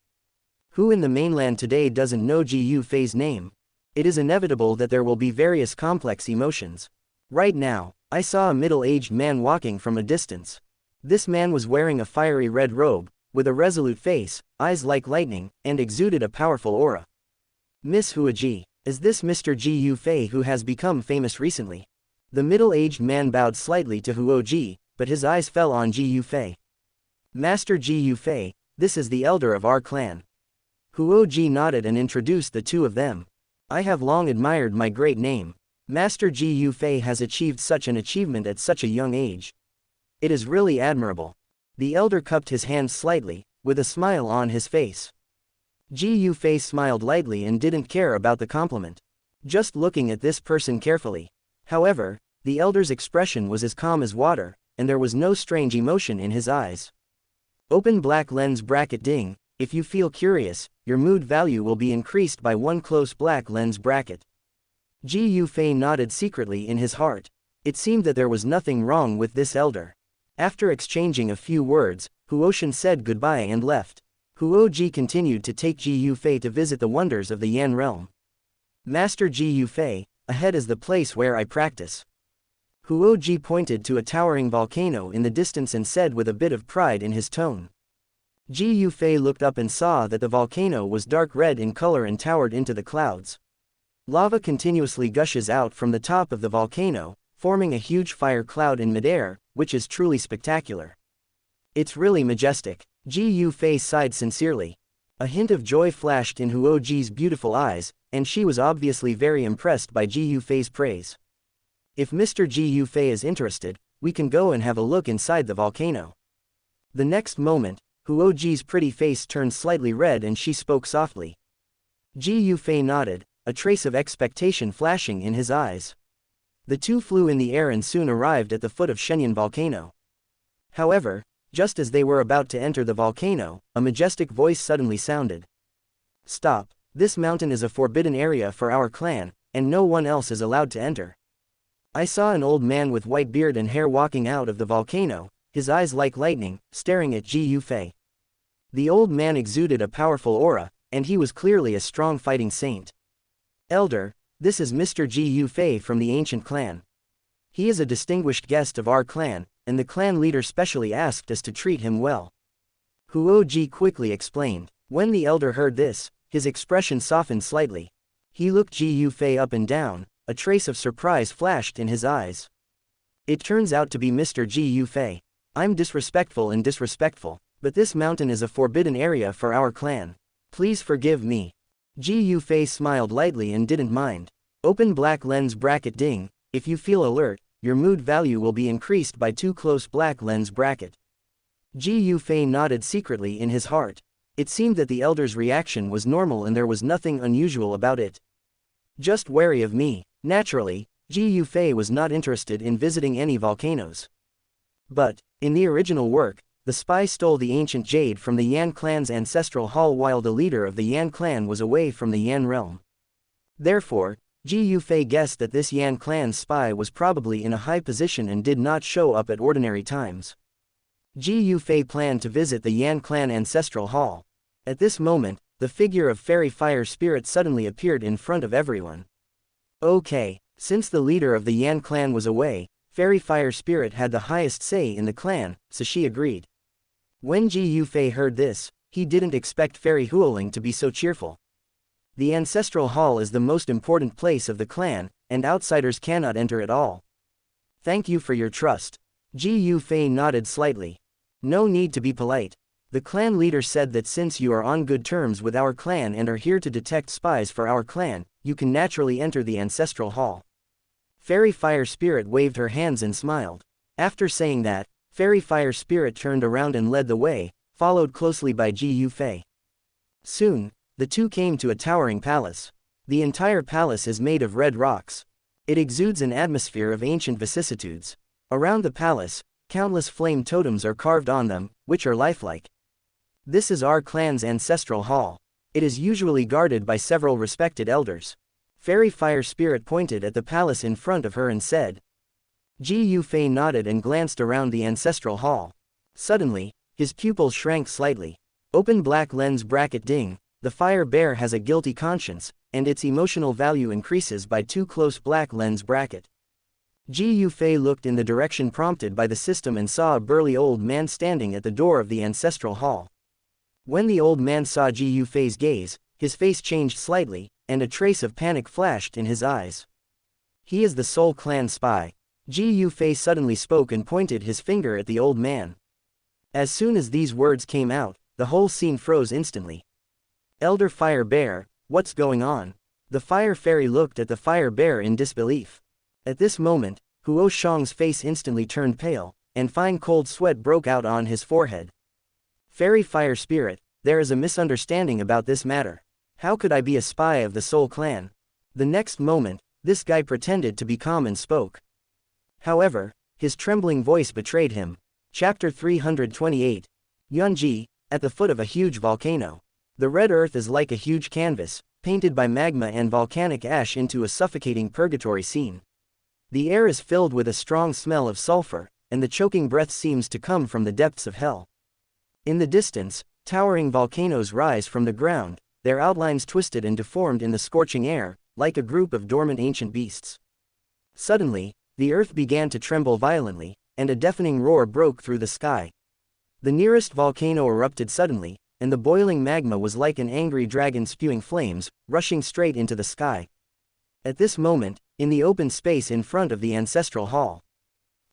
Who in the mainland today doesn't know Ji Yufei's name? It is inevitable that there will be various complex emotions. Right now, I saw a middle-aged man walking from a distance. This man was wearing a fiery red robe, with a resolute face, eyes like lightning, and exuded a powerful aura. Miss Huaji, is this Mr. Ji Yufei who has become famous recently? The middle-aged man bowed slightly to Huoji, but his eyes fell on Ji Yufei. Master Ji Yufei, this is the elder of our clan. Huoji nodded and introduced the two of them. I have long admired my great name. Master Ji Yufei has achieved such an achievement at such a young age. It is really admirable. The elder cupped his hands slightly, with a smile on his face. Ji Yufei smiled lightly and didn't care about the compliment. Just looking at this person carefully. However, the elder's expression was as calm as water, and there was no strange emotion in his eyes. Open black lens bracket ding, if you feel curious, your mood value will be increased by 1 close black lens bracket. Ji Yufei nodded secretly in his heart. It seemed that there was nothing wrong with this elder. After exchanging a few words, Huoshan said goodbye and left. Huoji continued to take Ji Yufei to visit the wonders of the Yan realm. Master Ji Yufei, ahead is the place where I practice. Huoji pointed to a towering volcano in the distance and said with a bit of pride in his tone. Ji Yufei looked up and saw that the volcano was dark red in color and towered into the clouds. Lava continuously gushes out from the top of the volcano, forming a huge fire cloud in midair, which is truly spectacular. It's really majestic. Ji Yufei sighed sincerely. A hint of joy flashed in Huoji's beautiful eyes, and she was obviously very impressed by Ji Yufei's praise. If Mr. Ji Yufei is interested, we can go and have a look inside the volcano. The next moment, Huoji's pretty face turned slightly red and she spoke softly. Ji Yufei nodded, a trace of expectation flashing in his eyes. The two flew in the air and soon arrived at the foot of Shenyang volcano. However, just as they were about to enter the volcano, a majestic voice suddenly sounded. Stop, this mountain is a forbidden area for our clan, and no one else is allowed to enter. I saw an old man with white beard and hair walking out of the volcano, his eyes like lightning, staring at Ji Yufei. The old man exuded a powerful aura, and he was clearly a strong fighting saint. Elder, this is Mr. Ji Yufei from the ancient clan. He is a distinguished guest of our clan, and the clan leader specially asked us to treat him well. Huoji quickly explained. When the elder heard this, his expression softened slightly. He looked Ji Yufei up and down, a trace of surprise flashed in his eyes. It turns out to be Mr. Ji Yufei. I'm disrespectful, but this mountain is a forbidden area for our clan. Please forgive me. Ji Yufei smiled lightly and didn't mind. Open black lens bracket ding, if you feel alert, your mood value will be increased by 2 close black lens bracket. Ji Yufei nodded secretly in his heart. It seemed that the elder's reaction was normal and there was nothing unusual about it. Just wary of me. Naturally, Ji Yufei was not interested in visiting any volcanoes. But, in the original work, the spy stole the ancient jade from the Yan clan's ancestral hall while the leader of the Yan clan was away from the Yan realm. Therefore, Ji Yufei guessed that this Yan clan's spy was probably in a high position and did not show up at ordinary times. Ji Yufei planned to visit the Yan clan ancestral hall. At this moment, the figure of Fairy Fire Spirit suddenly appeared in front of everyone. Okay, since the leader of the Yan clan was away, Fairy Fire Spirit had the highest say in the clan, so she agreed. When Ji Yufei heard this, he didn't expect Fairy Huoling to be so cheerful. The ancestral hall is the most important place of the clan, and outsiders cannot enter at all. Thank you for your trust. Ji Yufei nodded slightly. No need to be polite. The clan leader said that since you are on good terms with our clan and are here to detect spies for our clan, you can naturally enter the ancestral hall. Fairy Fire Spirit waved her hands and smiled. After saying that, Fairy Fire Spirit turned around and led the way, followed closely by Ji Yufei. Soon, the two came to a towering palace. The entire palace is made of red rocks. It exudes an atmosphere of ancient vicissitudes. Around the palace, countless flame totems are carved on them, which are lifelike. This is our clan's ancestral hall. It is usually guarded by several respected elders. Fairy Fire Spirit pointed at the palace in front of her and said. Ji Yufei nodded and glanced around the ancestral hall. Suddenly, his pupils shrank slightly. Open black lens bracket ding, the fire bear has a guilty conscience, and its emotional value increases by 2 close black lens bracket. Ji Yufei looked in the direction prompted by the system and saw a burly old man standing at the door of the ancestral hall. When the old man saw Ji Yufei's gaze, his face changed slightly, and a trace of panic flashed in his eyes. He is the Soul Clan spy. Ji Yufei suddenly spoke and pointed his finger at the old man. As soon as these words came out, the whole scene froze instantly. Elder Fire Bear, what's going on? The Fire Fairy looked at the Fire Bear in disbelief. At this moment, Huo Shang's face instantly turned pale, and fine cold sweat broke out on his forehead. Fairy Fire Spirit, there is a misunderstanding about this matter. How could I be a spy of the Soul Clan? The next moment, this guy pretended to be calm and spoke. However, his trembling voice betrayed him. Chapter 328. Yunji, at the foot of a huge volcano. The red earth is like a huge canvas, painted by magma and volcanic ash into a suffocating purgatory scene. The air is filled with a strong smell of sulfur, and the choking breath seems to come from the depths of hell. In the distance, towering volcanoes rise from the ground, their outlines twisted and deformed in the scorching air, like a group of dormant ancient beasts. Suddenly, the earth began to tremble violently, and a deafening roar broke through the sky. The nearest volcano erupted suddenly, and the boiling magma was like an angry dragon spewing flames, rushing straight into the sky. At this moment, in the open space in front of the ancestral hall,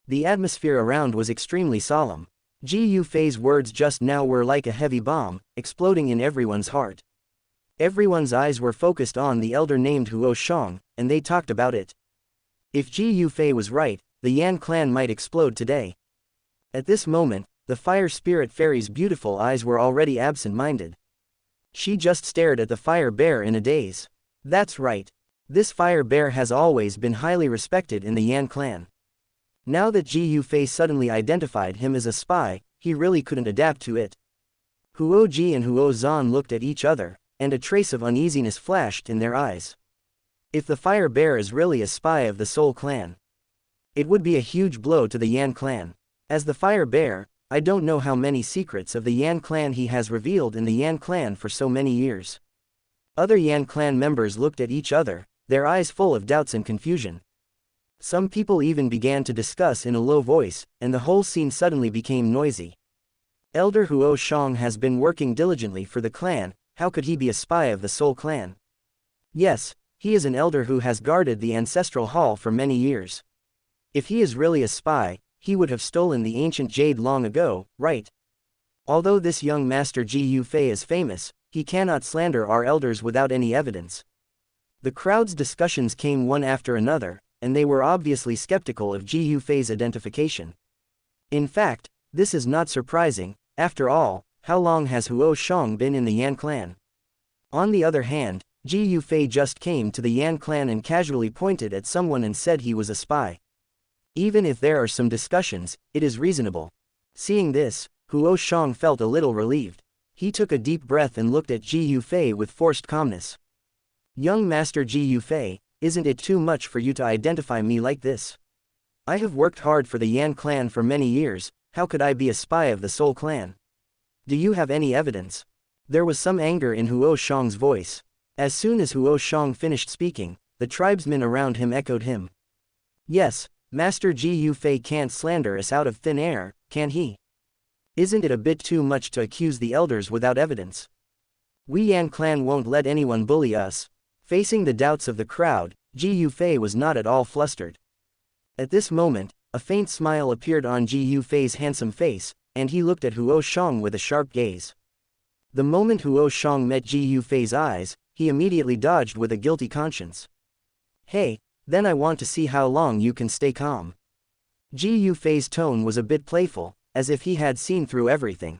the atmosphere around was extremely solemn. Ji Yufei's words just now were like a heavy bomb, exploding in everyone's heart. Everyone's eyes were focused on the elder named Huo Shang, and they talked about it. If Ji Yufei was right, the Yan clan might explode today. At this moment, the Fire Spirit Fairy's beautiful eyes were already absent-minded. She just stared at the Fire Bear in a daze. That's right. This Fire Bear has always been highly respected in the Yan clan. Now that Ji Yufei suddenly identified him as a spy, he really couldn't adapt to it. Huo Ji and Huo Zan looked at each other, and a trace of uneasiness flashed in their eyes. If the Fire Bear is really a spy of the Soul Clan, it would be a huge blow to the Yan clan. As the Fire Bear, I don't know how many secrets of the Yan clan he has revealed in the Yan clan for so many years. Other Yan clan members looked at each other, their eyes full of doubts and confusion. Some people even began to discuss in a low voice, and the whole scene suddenly became noisy. Elder Huo Shang has been working diligently for the clan, how could he be a spy of the Soul Clan? Yes, he is an elder who has guarded the ancestral hall for many years. If he is really a spy, he would have stolen the ancient jade long ago, right? Although this young master Ji Yufei is famous, he cannot slander our elders without any evidence. The crowd's discussions came one after another, and they were obviously skeptical of Ji Yufei's identification. In fact, this is not surprising. After all, how long has Huo Shang been in the Yan clan? On the other hand, Ji Yufei just came to the Yan clan and casually pointed at someone and said he was a spy. Even if there are some discussions, it is reasonable. Seeing this, Huo Shang felt a little relieved. He took a deep breath and looked at Ji Yufei with forced calmness. Young Master Ji Yufei, isn't it too much for you to identify me like this? I have worked hard for the Yan clan for many years, how could I be a spy of the Soul Clan? Do you have any evidence? There was some anger in Huo Shang's voice. As soon as Huo Shang finished speaking, the tribesmen around him echoed him. Yes, Master Ji Yufei can't slander us out of thin air, can he? Isn't it a bit too much to accuse the elders without evidence? We Yan clan won't let anyone bully us. Facing the doubts of the crowd, Ji Yufei was not at all flustered. At this moment, a faint smile appeared on Ji Yufei's handsome face, and he looked at Huo Shang with a sharp gaze. The moment Huo Shang met Ji Yufei's eyes, he immediately dodged with a guilty conscience. Hey, then I want to see how long you can stay calm. Ji Yufei's tone was a bit playful, as if he had seen through everything.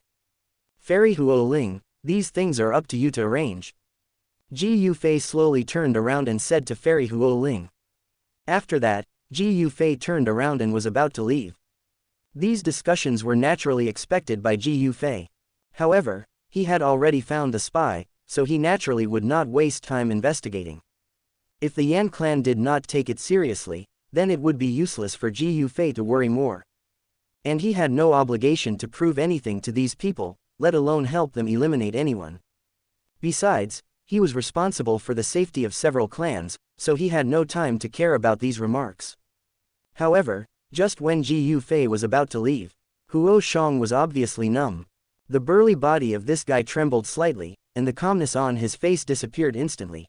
Fairy Huo Ling, these things are up to you to arrange. Ji Yufei slowly turned around and said to Fairy Huo Ling. After that, Ji Yufei turned around and was about to leave. These discussions were naturally expected by Ji Yufei. However, he had already found the spy, so he naturally would not waste time investigating. If the Yan clan did not take it seriously, then it would be useless for Ji Yufei to worry more. And he had no obligation to prove anything to these people, let alone help them eliminate anyone. Besides, he was responsible for the safety of several clans, so he had no time to care about these remarks. However, just when Ji Yufei was about to leave, Huo Shang was obviously numb. The burly body of this guy trembled slightly, and the calmness on his face disappeared instantly.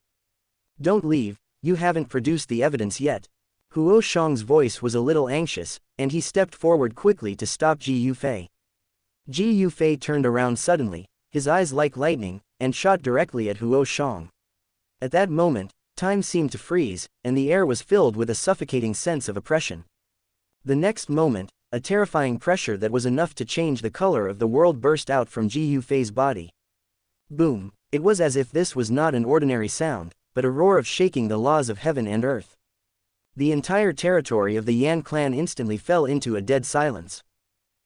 Don't leave, you haven't produced the evidence yet. Huo Shang's voice was a little anxious, and he stepped forward quickly to stop Ji Yufei. Ji Yufei turned around suddenly, his eyes like lightning, and shot directly at Huo Shang. At that moment, time seemed to freeze, and the air was filled with a suffocating sense of oppression. The next moment, a terrifying pressure that was enough to change the color of the world burst out from Ji Yufei's body. Boom! It was as if this was not an ordinary sound, but a roar of shaking the laws of heaven and earth. The entire territory of the Yan clan instantly fell into a dead silence.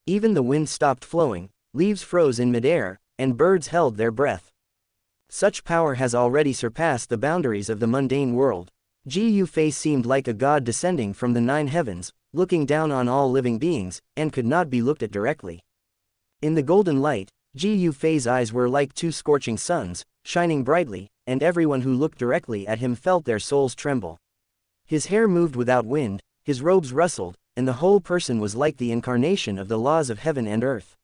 Even the wind stopped flowing, leaves froze in midair, and birds held their breath. Such power has already surpassed the boundaries of the mundane world. Ji Yufei seemed like a god descending from the 9 heavens, looking down on all living beings, and could not be looked at directly. In the golden light, Ji Yufei's eyes were like 2 scorching suns, shining brightly, and everyone who looked directly at him felt their souls tremble. His hair moved without wind, his robes rustled, and the whole person was like the incarnation of the laws of heaven and earth.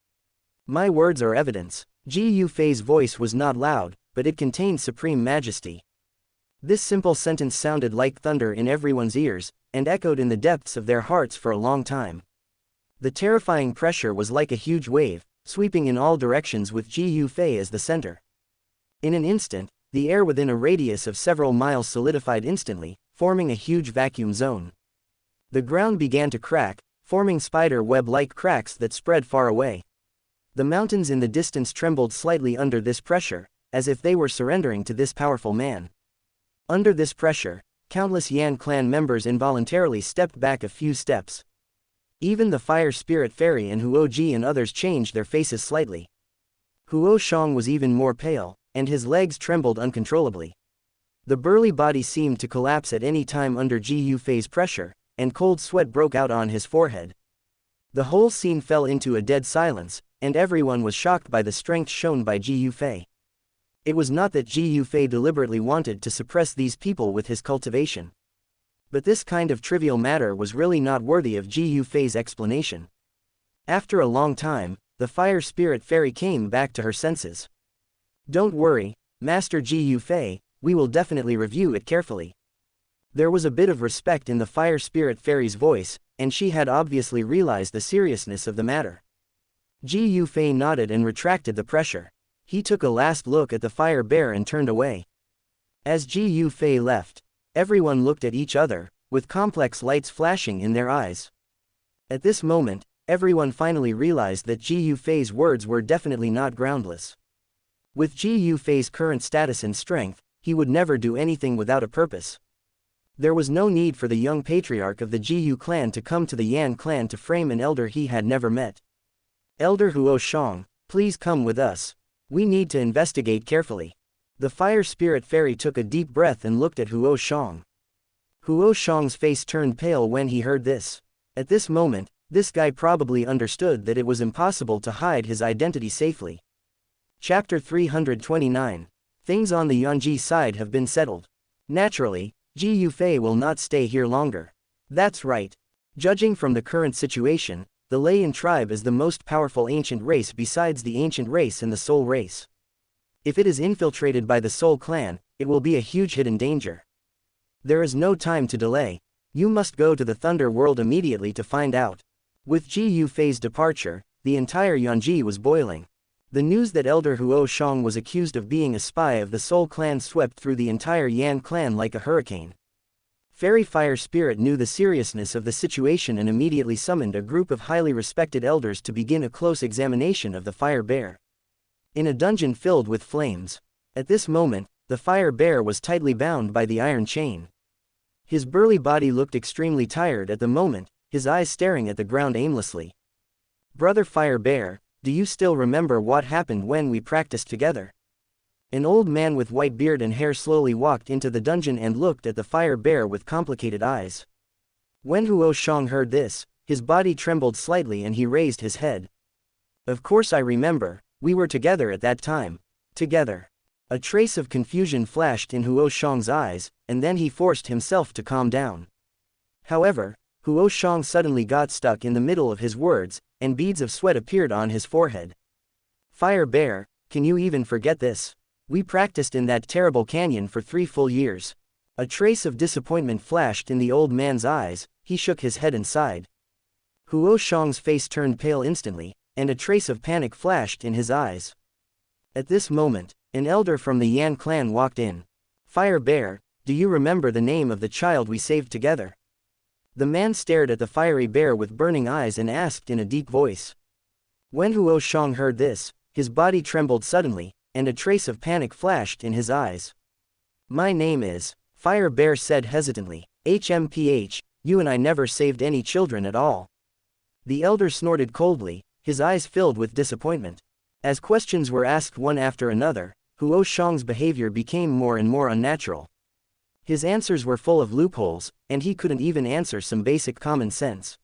My words are evidence. Ji Yufei's voice was not loud, but it contained supreme majesty. This simple sentence sounded like thunder in everyone's ears, and echoed in the depths of their hearts for a long time. The terrifying pressure was like a huge wave, sweeping in all directions with Ji Yufei as the center. In an instant, the air within a radius of several miles solidified instantly, forming a huge vacuum zone. The ground began to crack, forming spider web-like cracks that spread far away. The mountains in the distance trembled slightly under this pressure, as if they were surrendering to this powerful man. Under this pressure, countless Yan clan members involuntarily stepped back a few steps. Even the fire spirit fairy and Huo Ji and others changed their faces slightly. Huo Shang was even more pale, and his legs trembled uncontrollably. The burly body seemed to collapse at any time under Ji Yufei's pressure, and cold sweat broke out on his forehead. The whole scene fell into a dead silence, and everyone was shocked by the strength shown by Ji Yufei. It was not that Ji Yufei deliberately wanted to suppress these people with his cultivation. But this kind of trivial matter was really not worthy of Ji Yufei's explanation. After a long time, the fire spirit fairy came back to her senses. Don't worry, Master Ji Yufei, we will definitely review it carefully. There was a bit of respect in the fire spirit fairy's voice, and she had obviously realized the seriousness of the matter. Ji Yufei nodded and retracted the pressure. He took a last look at the fire bear and turned away. As Ji Yufei left, everyone looked at each other, with complex lights flashing in their eyes. At this moment, everyone finally realized that Ji Yufei's words were definitely not groundless. With Ji Yufei's current status and strength, he would never do anything without a purpose. There was no need for the young patriarch of the Jiyu clan to come to the Yan clan to frame an elder he had never met. Elder Huo Shang, please come with us. We need to investigate carefully. The fire spirit fairy took a deep breath and looked at Huo Shang. Huo Shang's face turned pale when he heard this. At this moment, this guy probably understood that it was impossible to hide his identity safely. Chapter 329. Things on the Yanji side have been settled. Naturally, Ji Yufei will not stay here longer. That's right. Judging from the current situation, the Leian tribe is the most powerful ancient race besides the ancient race and the soul race. If it is infiltrated by the soul clan, it will be a huge hidden danger. There is no time to delay. You must go to the Thunder World immediately to find out. With Ji Yufei's departure, the entire Yanji was boiling. The news that Elder Huo Shang was accused of being a spy of the Soul Clan swept through the entire Yan clan like a hurricane. Fairy Fire Spirit knew the seriousness of the situation and immediately summoned a group of highly respected elders to begin a close examination of the Fire Bear. In a dungeon filled with flames. At this moment, the Fire Bear was tightly bound by the iron chain. His burly body looked extremely tired at the moment, his eyes staring at the ground aimlessly. Brother Fire Bear, do you still remember what happened when we practiced together? An old man with white beard and hair slowly walked into the dungeon and looked at the Fire Bear with complicated eyes. When Huo Shang heard this, his body trembled slightly and he raised his head. Of course I remember, we were together at that time. Together. A trace of confusion flashed in Huo Shang's eyes, and then he forced himself to calm down. However, Huo Shang suddenly got stuck in the middle of his words, and beads of sweat appeared on his forehead. Fire Bear, can you even forget this? We practiced in that terrible canyon for 3 full years. A trace of disappointment flashed in the old man's eyes. He shook his head and sighed. Huo Shang's face turned pale instantly, and a trace of panic flashed in his eyes. At this moment, an elder from the Yan clan walked in. Fire Bear, do you remember the name of the child we saved together? The man stared at the fiery bear with burning eyes and asked in a deep voice. When Huo Shang heard this, his body trembled suddenly, and a trace of panic flashed in his eyes. My name is, Fire Bear said hesitantly, HMPH, you and I never saved any children at all. The elder snorted coldly, his eyes filled with disappointment. As questions were asked one after another, Huo Shang's behavior became more and more unnatural. His answers were full of loopholes, and he couldn't even answer some basic common sense.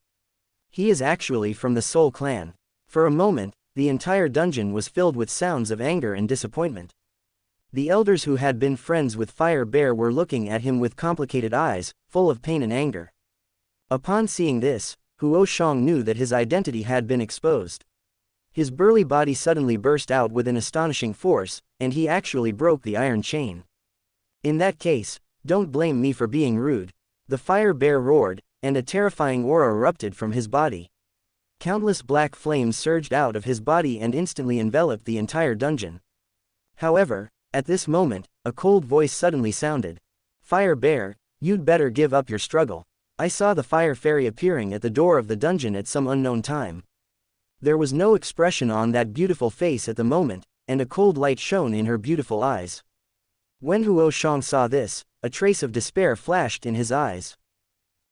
He is actually from the Soul Clan. For a moment, the entire dungeon was filled with sounds of anger and disappointment. The elders who had been friends with Fire Bear were looking at him with complicated eyes, full of pain and anger. Upon seeing this, Huo Shang knew that his identity had been exposed. His burly body suddenly burst out with an astonishing force, and he actually broke the iron chain. In that case, don't blame me for being rude. The Fire Bear roared, and a terrifying aura erupted from his body. Countless black flames surged out of his body and instantly enveloped the entire dungeon. However, at this moment, a cold voice suddenly sounded. Fire Bear, you'd better give up your struggle. I saw the fire fairy appearing at the door of the dungeon at some unknown time. There was no expression on that beautiful face at the moment, and a cold light shone in her beautiful eyes. When Huo Shang saw this, a trace of despair flashed in his eyes.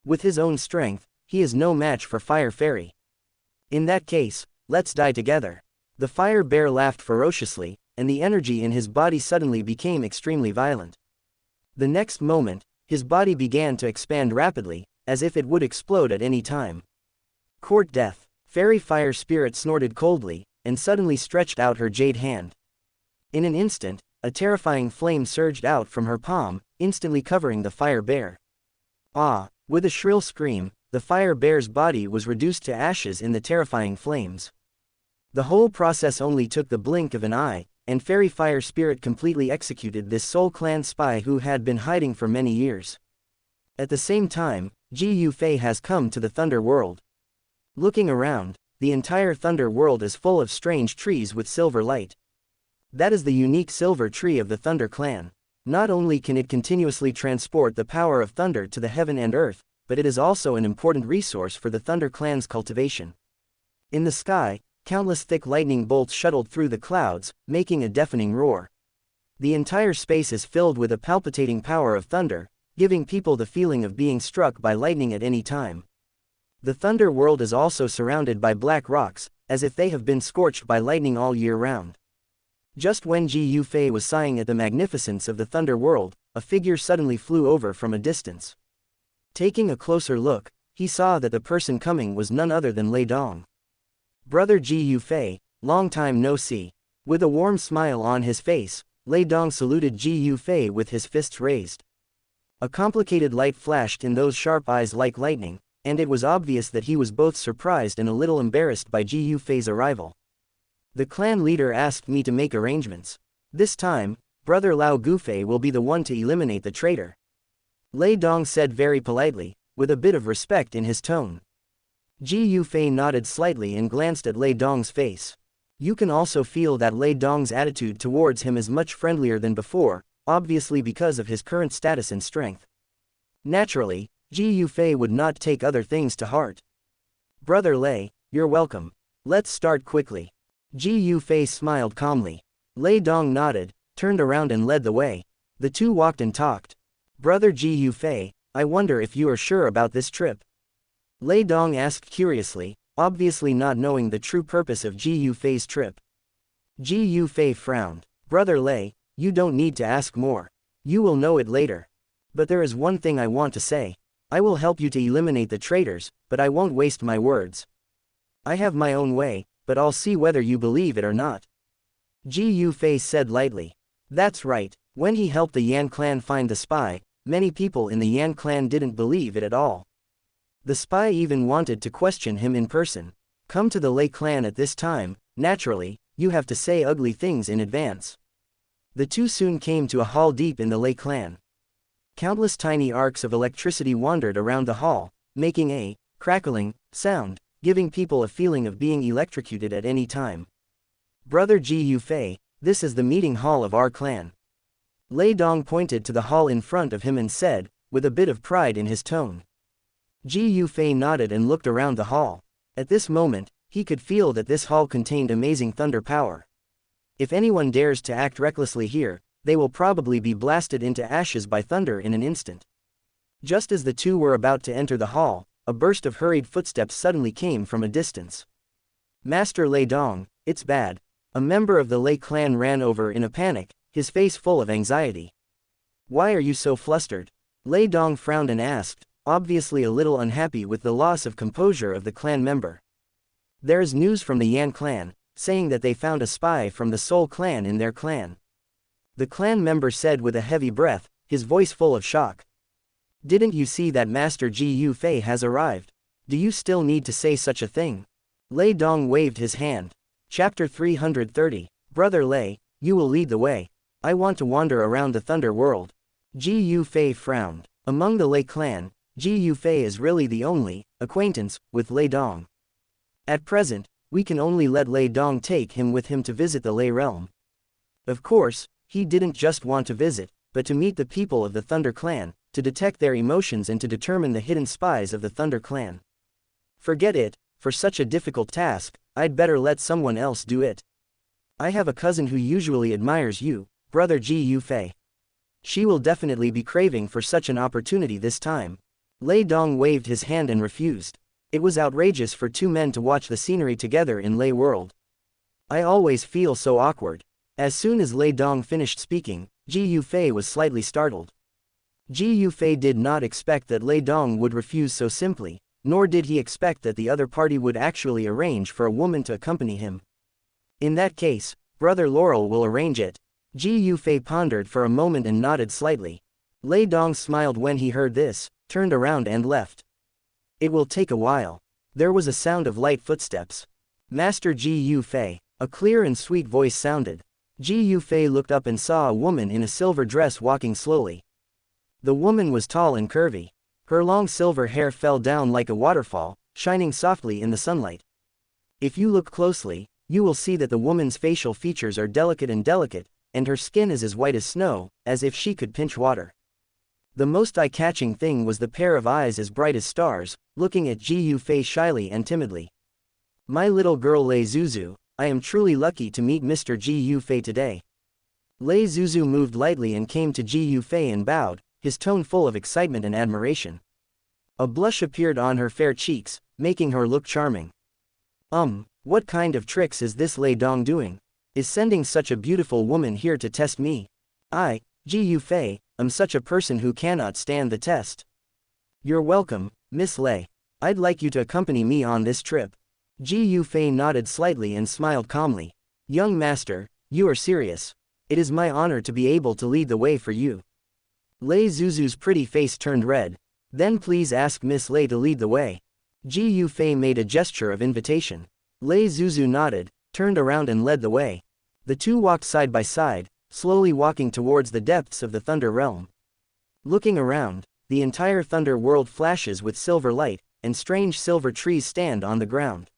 With his own strength, he is no match for Fire Fairy. In that case, let's die together. The Fire Bear laughed ferociously, and the energy in his body suddenly became extremely violent. The next moment, his body began to expand rapidly, as if it would explode at any time. Court death. Fairy Fire Spirit snorted coldly, and suddenly stretched out her jade hand. In an instant, a terrifying flame surged out from her palm, instantly covering the Fire Bear. Ah! With a shrill scream, the Fire Bear's body was reduced to ashes in the terrifying flames. The whole process only took the blink of an eye, and Fairy Fire Spirit completely executed this Soul Clan spy who had been hiding for many years. At the same time, Ji Yufei has come to the Thunder World. Looking around, the entire Thunder World is full of strange trees with silver light. That is the unique silver tree of the Thunder Clan. Not only can it continuously transport the power of thunder to the heaven and earth, but it is also an important resource for the Thunder Clan's cultivation. In the sky, countless thick lightning bolts shuttled through the clouds, making a deafening roar. The entire space is filled with a palpitating power of thunder, giving people the feeling of being struck by lightning at any time. The Thunder World is also surrounded by black rocks, as if they have been scorched by lightning all year round. Just when Ji Yufei was sighing at the magnificence of the Thunder World, a figure suddenly flew over from a distance. Taking a closer look, he saw that the person coming was none other than Lei Dong. Brother Ji Yufei, long time no see. With a warm smile on his face, Lei Dong saluted Ji Yufei with his fists raised. A complicated light flashed in those sharp eyes like lightning, and it was obvious that he was both surprised and a little embarrassed by Ji Yufei's arrival. The clan leader asked me to make arrangements. This time, Brother Lao Gufei will be the one to eliminate the traitor. Lei Dong said very politely, with a bit of respect in his tone. Ji Yufei nodded slightly and glanced at Lei Dong's face. You can also feel that Lei Dong's attitude towards him is much friendlier than before, obviously because of his current status and strength. Naturally, Ji Yufei would not take other things to heart. Brother Lei, you're welcome. Let's start quickly. Ji Yufei smiled calmly. Lei Dong nodded, turned around and led the way. The two walked and talked. Brother Ji Yufei, I wonder if you are sure about this trip. Lei Dong asked curiously, obviously not knowing the true purpose of Ji Yufei's trip. Ji Yufei frowned. Brother Lei, you don't need to ask more. You will know it later. But there is one thing I want to say. I will help you to eliminate the traitors, but I won't waste my words. I have my own way, but I'll see whether you believe it or not. Ji Yufei said lightly. That's right, when he helped the Yan clan find the spy, many people in the Yan clan didn't believe it at all. The spy even wanted to question him in person. Come to the Lei clan at this time, naturally, you have to say ugly things in advance. The two soon came to a hall deep in the Lei clan. Countless tiny arcs of electricity wandered around the hall, making a crackling sound, giving people a feeling of being electrocuted at any time. Brother Ji Yufei, this is the meeting hall of our clan. Lei Dong pointed to the hall in front of him and said, with a bit of pride in his tone. Ji Yufei nodded and looked around the hall. At this moment, he could feel that this hall contained amazing thunder power. If anyone dares to act recklessly here, they will probably be blasted into ashes by thunder in an instant. Just as the two were about to enter the hall, a burst of hurried footsteps suddenly came from a distance. Master Lei Dong, it's bad. A member of the Lei clan ran over in a panic, his face full of anxiety. Why are you so flustered? Lei Dong frowned and asked, obviously a little unhappy with the loss of composure of the clan member. There is news from the Yan clan, saying that they found a spy from the Soul clan in their clan. The clan member said with a heavy breath, his voice full of shock. Didn't you see that Master Ji Yufei has arrived? Do you still need to say such a thing? Lei Dong waved his hand. Chapter 330, Brother Lei, you will lead the way. I want to wander around the Thunder World. Ji Yufei frowned. Among the Lei clan, Ji Yufei is really the only acquaintance with Lei Dong. At present, we can only let Lei Dong take him with him to visit the Lei realm. Of course, he didn't just want to visit, but to meet the people of the Thunder clan, to detect their emotions and to determine the hidden spies of the Thunder clan. Forget it, for such a difficult task, I'd better let someone else do it. I have a cousin who usually admires you, Brother Ji Yufei. She will definitely be craving for such an opportunity this time. Lei Dong waved his hand and refused. It was outrageous for two men to watch the scenery together in Lei World. I always feel so awkward. As soon as Lei Dong finished speaking, Ji Yufei was slightly startled. Ji Yufei did not expect that Lei Dong would refuse so simply, nor did he expect that the other party would actually arrange for a woman to accompany him. In that case, Brother Laurel will arrange it. Ji Yufei pondered for a moment and nodded slightly. Lei Dong smiled when he heard this, turned around and left. It will take a while. There was a sound of light footsteps. Master Ji Yufei, a clear and sweet voice sounded. Ji Yufei looked up and saw a woman in a silver dress walking slowly. The woman was tall and curvy. Her long silver hair fell down like a waterfall, shining softly in the sunlight. If you look closely, you will see that the woman's facial features are delicate, and her skin is as white as snow, as if she could pinch water. The most eye-catching thing was the pair of eyes as bright as stars, looking at Ji Yufei shyly and timidly. My little girl Lei Zuzu, I am truly lucky to meet Mr. Ji Yufei today. Lei Zuzu moved lightly and came to Ji Yufei and bowed, his tone full of excitement and admiration. A blush appeared on her fair cheeks, making her look charming. What kind of tricks is this Lei Dong doing? Is sending such a beautiful woman here to test me? I, Ji Yufei, am such a person who cannot stand the test. You're welcome, Miss Lei. I'd like you to accompany me on this trip. Ji Yufei nodded slightly and smiled calmly. Young master, you are serious. It is my honor to be able to lead the way for you. Lei Zuzu's pretty face turned red. Then please ask Miss Lei to lead the way. Ji Yufei made a gesture of invitation. Lei Zuzu nodded, turned around and led the way. The two walked side by side, slowly walking towards the depths of the Thunder Realm. Looking around, the entire Thunder world flashes with silver light, and strange silver trees stand on the ground.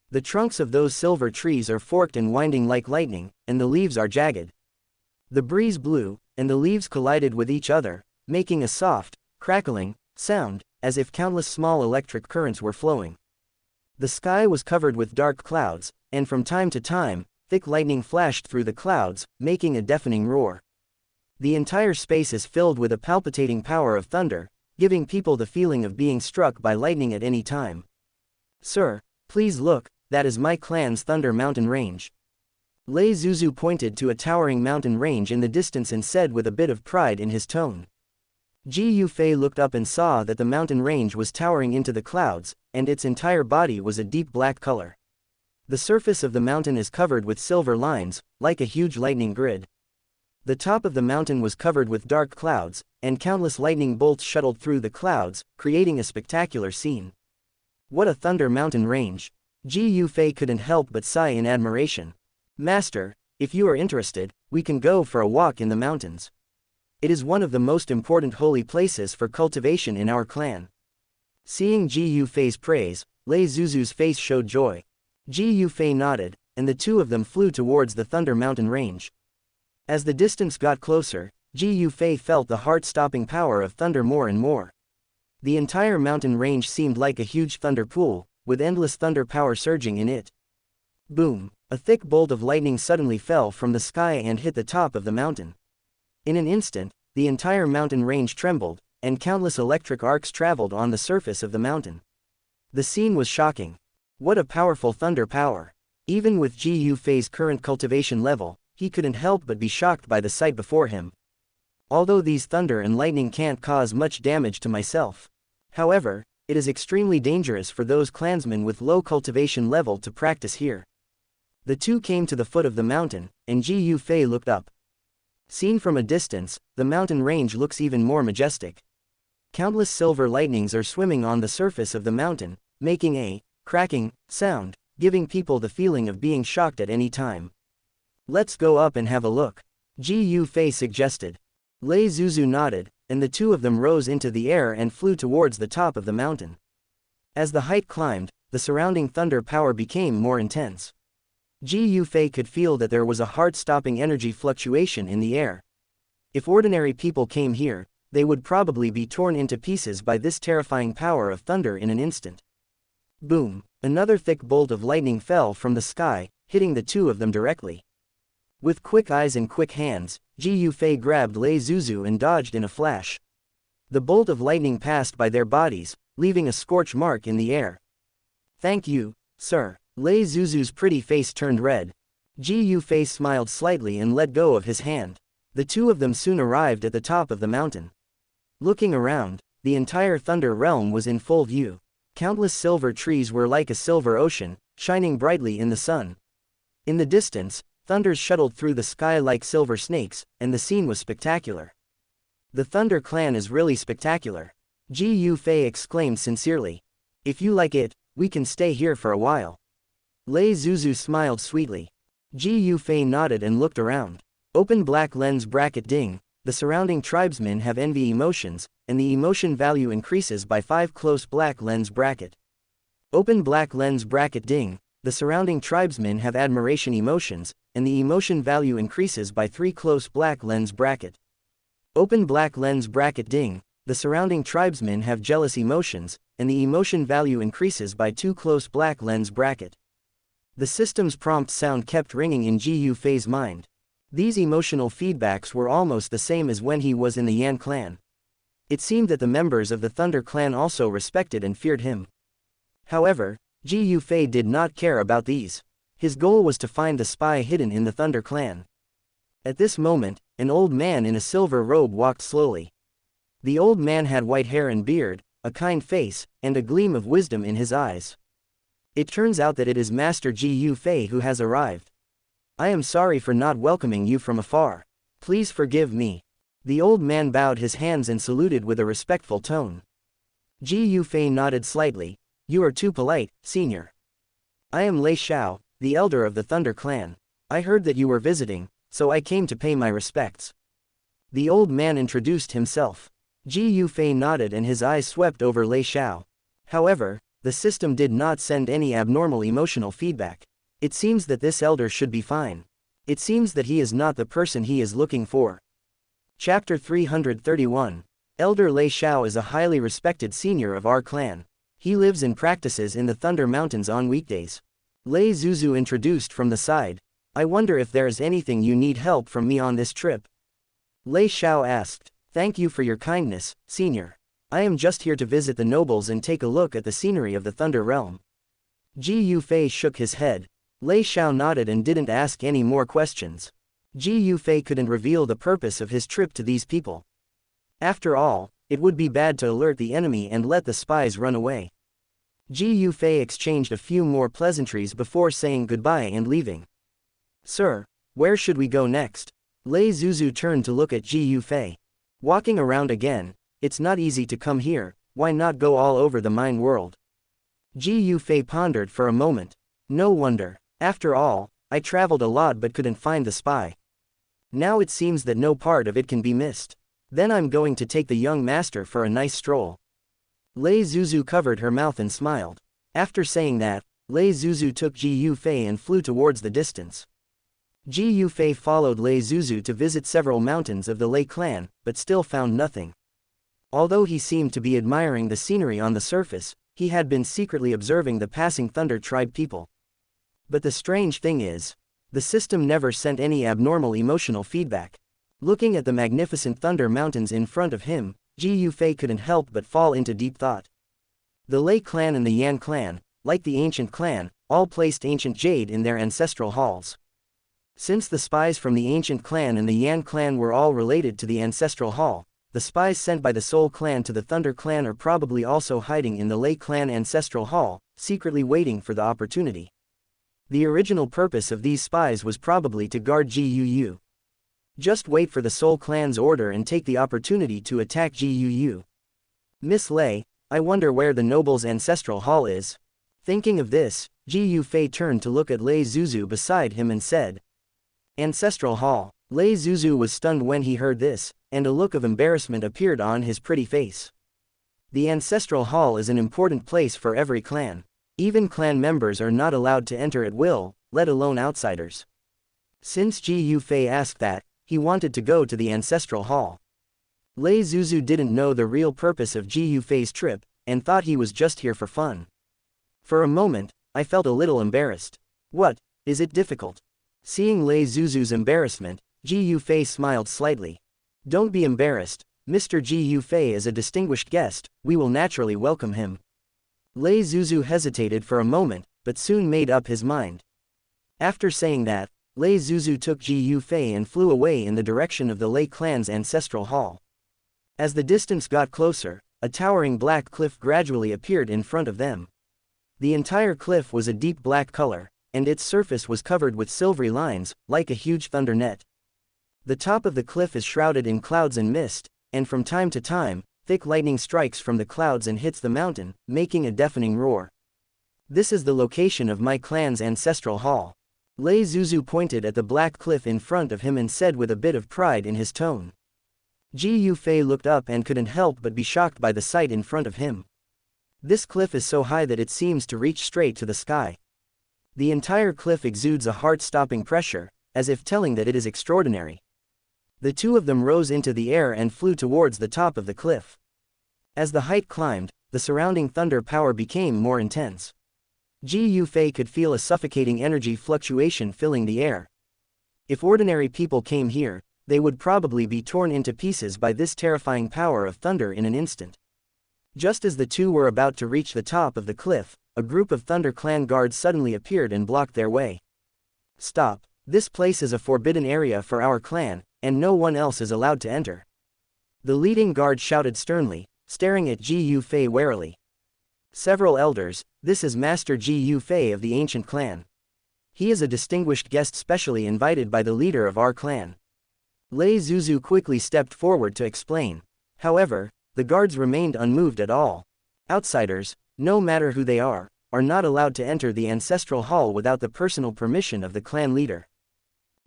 The trunks of those silver trees are forked and winding like lightning, and the leaves are jagged. The breeze blew, and the leaves collided with each other, making a soft, crackling sound, as if countless small electric currents were flowing. The sky was covered with dark clouds, and from time to time, thick lightning flashed through the clouds, making a deafening roar. The entire space is filled with a palpitating power of thunder, giving people the feeling of being struck by lightning at any time. Sir, please look, that is my clan's Thunder Mountain Range. Lei Zuzu pointed to a towering mountain range in the distance and said with a bit of pride in his tone. Ji Yufei looked up and saw that the mountain range was towering into the clouds, and its entire body was a deep black color. The surface of the mountain is covered with silver lines, like a huge lightning grid. The top of the mountain was covered with dark clouds, and countless lightning bolts shuttled through the clouds, creating a spectacular scene. What a Thunder Mountain range! Ji Yufei couldn't help but sigh in admiration. Master, if you are interested, we can go for a walk in the mountains. It is one of the most important holy places for cultivation in our clan. Seeing Ji Yufei's praise, Lei Zuzu's face showed joy. Ji Yufei nodded, and the two of them flew towards the Thunder Mountain range. As the distance got closer, Ji Yufei felt the heart-stopping power of thunder more and more. The entire mountain range seemed like a huge thunder pool, with endless thunder power surging in it. Boom! A thick bolt of lightning suddenly fell from the sky and hit the top of the mountain. In an instant, the entire mountain range trembled, and countless electric arcs traveled on the surface of the mountain. The scene was shocking. What a powerful thunder power! Even with Ji Yufei's current cultivation level, he couldn't help but be shocked by the sight before him. Although these thunder and lightning can't cause much damage to myself. However, it is extremely dangerous for those clansmen with low cultivation level to practice here. The two came to the foot of the mountain, and Ji Yufei looked up. Seen from a distance, the mountain range looks even more majestic. Countless silver lightnings are swimming on the surface of the mountain, making a cracking sound, giving people the feeling of being shocked at any time. Let's go up and have a look, Ji Yufei suggested. Lei Zuzu nodded, and the two of them rose into the air and flew towards the top of the mountain. As the height climbed, the surrounding thunder power became more intense. Ji Yufei could feel that there was a heart-stopping energy fluctuation in the air. If ordinary people came here, they would probably be torn into pieces by this terrifying power of thunder in an instant. Boom! Another thick bolt of lightning fell from the sky, hitting the two of them directly. With quick eyes and quick hands, Ji Yufei grabbed Lei Zuzu and dodged in a flash. The bolt of lightning passed by their bodies, leaving a scorch mark in the air. Thank you, sir. Lei Zuzu's pretty face turned red. Ji Yufei smiled slightly and let go of his hand. The two of them soon arrived at the top of the mountain. Looking around, the entire Thunder Realm was in full view. Countless silver trees were like a silver ocean, shining brightly in the sun. In the distance, thunders shuttled through the sky like silver snakes, and the scene was spectacular. The Thunder Clan is really spectacular, Ji Yufei exclaimed sincerely. If you like it, we can stay here for a while. Lei Zuzu smiled sweetly. Ji Yufei nodded and looked around. Open black lens bracket ding, the surrounding tribesmen have envy emotions, and the emotion value increases by 5 close black lens bracket. Open black lens bracket ding, the surrounding tribesmen have admiration emotions, and the emotion value increases by 3 close black lens bracket. Open black lens bracket ding, the surrounding tribesmen have jealous emotions, and the emotion value increases by 2 close black lens bracket. The system's prompt sound kept ringing in Ji Yufei's mind. These emotional feedbacks were almost the same as when he was in the Yan clan. It seemed that the members of the Thunder clan also respected and feared him. However, Ji Yufei did not care about these. His goal was to find the spy hidden in the Thunder clan. At this moment, an old man in a silver robe walked slowly. The old man had white hair and beard, a kind face, and a gleam of wisdom in his eyes. It turns out that it is Master Ji Yufei who has arrived. I am sorry for not welcoming you from afar. Please forgive me. The old man bowed his hands and saluted with a respectful tone. Ji Yufei nodded slightly. You are too polite, senior. I am Lei Xiao, the elder of the Thunder clan. I heard that you were visiting, so I came to pay my respects. The old man introduced himself. Ji Yufei nodded and his eyes swept over Lei Xiao. However, the system did not send any abnormal emotional feedback. It seems that this elder should be fine. It seems that he is not the person he is looking for. Chapter 331. Elder Lei Xiao is a highly respected senior of our clan. He lives and practices in the Thunder Mountains on weekdays. Lei Zuzu introduced from the side. I wonder if there is anything you need help from me on this trip. Lei Xiao asked. Thank you for your kindness, senior. I am just here to visit the nobles and take a look at the scenery of the Thunder Realm. Ji Yufei shook his head. Lei Xiao nodded and didn't ask any more questions. Ji Yufei couldn't reveal the purpose of his trip to these people. After all, it would be bad to alert the enemy and let the spies run away. Ji Yufei exchanged a few more pleasantries before saying goodbye and leaving. Sir, where should we go next? Lei Zuzu turned to look at Ji Yufei. Walking around again. It's not easy to come here, why not go all over the mine world? Ji Yufei pondered for a moment. No wonder. After all, I traveled a lot but couldn't find the spy. Now it seems that no part of it can be missed. Then I'm going to take the young master for a nice stroll." Lei Zuzu covered her mouth and smiled. After saying that, Lei Zuzu took Ji Yufei and flew towards the distance. Ji Yufei followed Lei Zuzu to visit several mountains of the Lei clan, but still found nothing. Although he seemed to be admiring the scenery on the surface, he had been secretly observing the passing Thunder Tribe people. But the strange thing is, the system never sent any abnormal emotional feedback. Looking at the magnificent Thunder Mountains in front of him, Ji Yufei couldn't help but fall into deep thought. The Lei clan and the Yan clan, like the ancient clan, all placed ancient jade in their ancestral halls. Since the spies from the ancient clan and the Yan clan were all related to the ancestral hall, the spies sent by the Soul clan to the Thunder clan are probably also hiding in the Lei clan ancestral hall, secretly waiting for the opportunity. The original purpose of these spies was probably to guard Ji Yu. Just wait for the Soul clan's order and take the opportunity to attack Ji Yu. "Miss Lei, I wonder where the noble's ancestral hall is." Thinking of this, Ji Yufei turned to look at Lei Zuzu beside him and said, "Ancestral hall." Lei Zuzu was stunned when he heard this, and a look of embarrassment appeared on his pretty face. The ancestral hall is an important place for every clan. Even clan members are not allowed to enter at will, let alone outsiders. Since Ji Yufei asked that, he wanted to go to the ancestral hall. Lei Zuzu didn't know the real purpose of Ji Yufei's trip, and thought he was just here for fun. For a moment, I felt a little embarrassed. "What, is it difficult?" Seeing Lei Zuzu's embarrassment, Ji Yufei smiled slightly. "Don't be embarrassed, Mr. Ji Yufei is a distinguished guest, we will naturally welcome him." Lei Zuzu hesitated for a moment, but soon made up his mind. After saying that, Lei Zuzu took Ji Yufei and flew away in the direction of the Lei clan's ancestral hall. As the distance got closer, a towering black cliff gradually appeared in front of them. The entire cliff was a deep black color, and its surface was covered with silvery lines, like a huge thunder net. The top of the cliff is shrouded in clouds and mist, and from time to time, thick lightning strikes from the clouds and hits the mountain, making a deafening roar. "This is the location of my clan's ancestral hall." Lei Zuzu pointed at the black cliff in front of him and said with a bit of pride in his tone. Ji Yufei looked up and couldn't help but be shocked by the sight in front of him. This cliff is so high that it seems to reach straight to the sky. The entire cliff exudes a heart-stopping pressure, as if telling that it is extraordinary. The two of them rose into the air and flew towards the top of the cliff. As the height climbed, the surrounding thunder power became more intense. Ji Yufei could feel a suffocating energy fluctuation filling the air. If ordinary people came here, they would probably be torn into pieces by this terrifying power of thunder in an instant. Just as the two were about to reach the top of the cliff, a group of Thunder Clan guards suddenly appeared and blocked their way. "Stop, this place is a forbidden area for our clan, and no one else is allowed to enter." The leading guard shouted sternly, staring at Ji Yufei warily. "Several elders, this is Master Ji Yufei of the ancient clan. He is a distinguished guest specially invited by the leader of our clan." Lei Zuzu quickly stepped forward to explain. However, the guards remained unmoved at all. Outsiders, no matter who they are not allowed to enter the ancestral hall without the personal permission of the clan leader.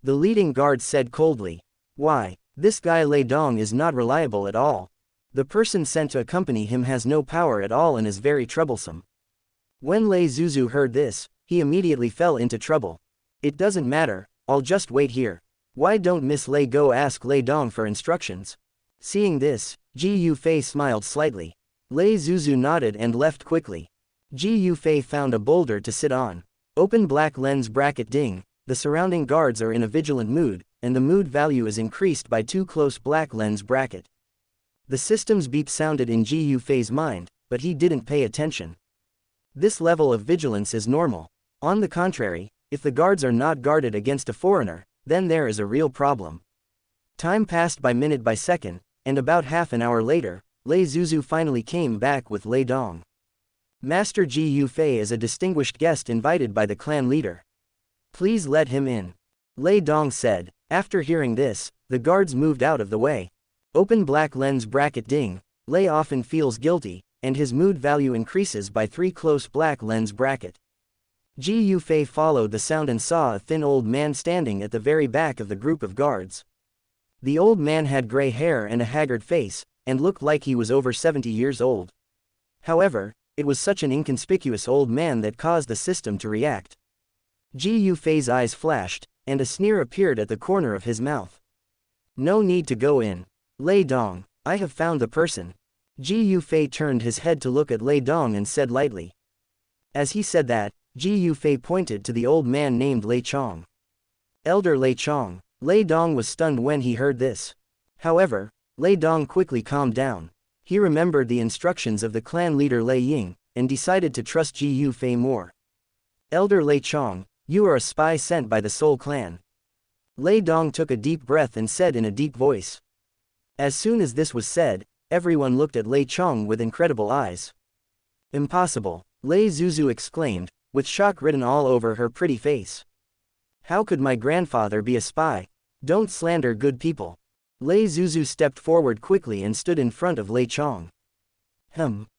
The leading guard said coldly, "Why, this guy Lei Dong is not reliable at all. The person sent to accompany him has no power at all and is very troublesome." When Lei Zuzu heard this, he immediately fell into trouble. "It doesn't matter, I'll just wait here. Why don't Miss Lei go ask Lei Dong for instructions?" Seeing this, Ji Yufei smiled slightly. Lei Zuzu nodded and left quickly. Ji Yufei found a boulder to sit on. Open black lens bracket ding, the surrounding guards are in a vigilant mood, and the mood value is increased by 2 close black lens bracket. The system's beep sounded in Ji Yufei's mind, but he didn't pay attention. This level of vigilance is normal. On the contrary, if the guards are not guarded against a foreigner, then there is a real problem. Time passed by minute by second, and about half an hour later, Lei Zuzu finally came back with Lei Dong. "Master Ji Yufei is a distinguished guest invited by the clan leader. Please let him in," Lei Dong said. After hearing this, the guards moved out of the way. Open black lens bracket ding, Lei often feels guilty, and his mood value increases by 3 close black lens bracket. Ji Yufei followed the sound and saw a thin old man standing at the very back of the group of guards. The old man had gray hair and a haggard face, and looked like he was over 70 years old. However, it was such an inconspicuous old man that caused the system to react. Ji Yufei's eyes flashed, and a sneer appeared at the corner of his mouth. No need to go in. Lei Dong, I have found the person. Ji Yufei turned his head to look at Lei Dong and said lightly. As he said that, Ji Yufei pointed to the old man named Lei Chong. Elder Lei Chong. Lei Dong was stunned when he heard this. However, Lei Dong quickly calmed down. He remembered the instructions of the clan leader Lei Ying, and decided to trust Ji Yufei more. Elder Lei Chong, you are a spy sent by the Soul Clan. Lei Dong took a deep breath and said in a deep voice. As soon as this was said, everyone looked at Lei Chong with incredible eyes. Impossible, Lei Zuzu exclaimed, with shock written all over her pretty face. How could my grandfather be a spy? Don't slander good people. Lei Zuzu stepped forward quickly and stood in front of Lei Chong.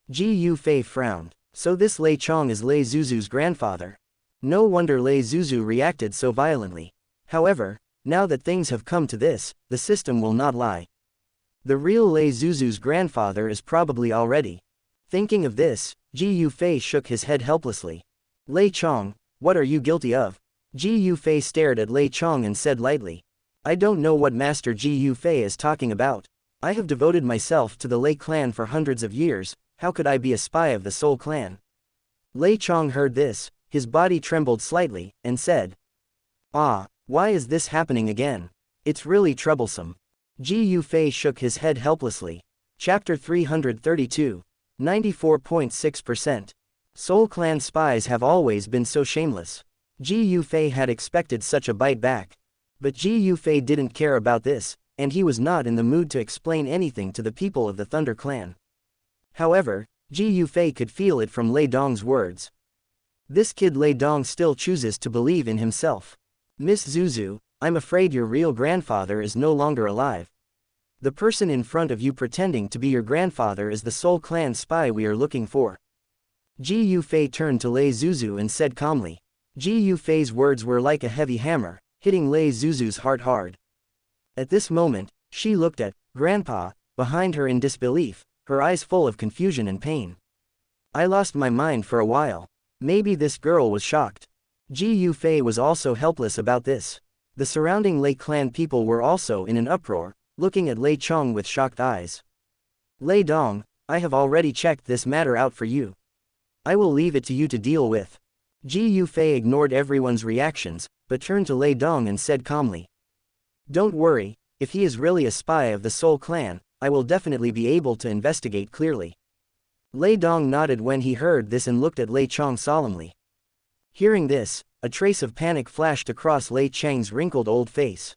Ji Yufei frowned. So this Lei Chong is Lei Zuzu's grandfather. No wonder Lei Zuzu reacted so violently. However, now that things have come to this, the system will not lie. The real Lei Zuzu's grandfather is probably already. Thinking of this, Ji Yufei shook his head helplessly. Lei Chong, what are you guilty of? Ji Yufei stared at Lei Chong and said lightly. I don't know what Master Ji Yufei is talking about. I have devoted myself to the Lei clan for hundreds of years, how could I be a spy of the Soul Clan? Lei Chong heard this, his body trembled slightly, and said. Ah, why is this happening again? It's really troublesome. Ji Yufei shook his head helplessly. Chapter 332. 94.6%. Soul Clan spies have always been so shameless. Ji Yufei had expected such a bite back. But Ji Yufei didn't care about this, and he was not in the mood to explain anything to the people of the Thunder Clan. However, Ji Yufei could feel it from Lei Dong's words. This kid Lei Dong still chooses to believe in himself. Miss Zuzu, I'm afraid your real grandfather is no longer alive. The person in front of you pretending to be your grandfather is the Soul Clan spy we are looking for. Ji Yufei turned to Lei Zuzu and said calmly. Ji Yufei's words were like a heavy hammer, hitting Lei Zuzu's heart hard. At this moment, she looked at Grandpa behind her in disbelief, her eyes full of confusion and pain. I lost my mind for a while. Maybe this girl was shocked. Ji Yufei was also helpless about this. The surrounding Lei clan people were also in an uproar, looking at Lei Chong with shocked eyes. Lei Dong, I have already checked this matter out for you. I will leave it to you to deal with. Ji Yufei ignored everyone's reactions, but turned to Lei Dong and said calmly. Don't worry, if he is really a spy of the Soul Clan, I will definitely be able to investigate clearly. Lei Dong nodded when he heard this and looked at Lei Chong solemnly. Hearing this, a trace of panic flashed across Lei Chang's wrinkled old face.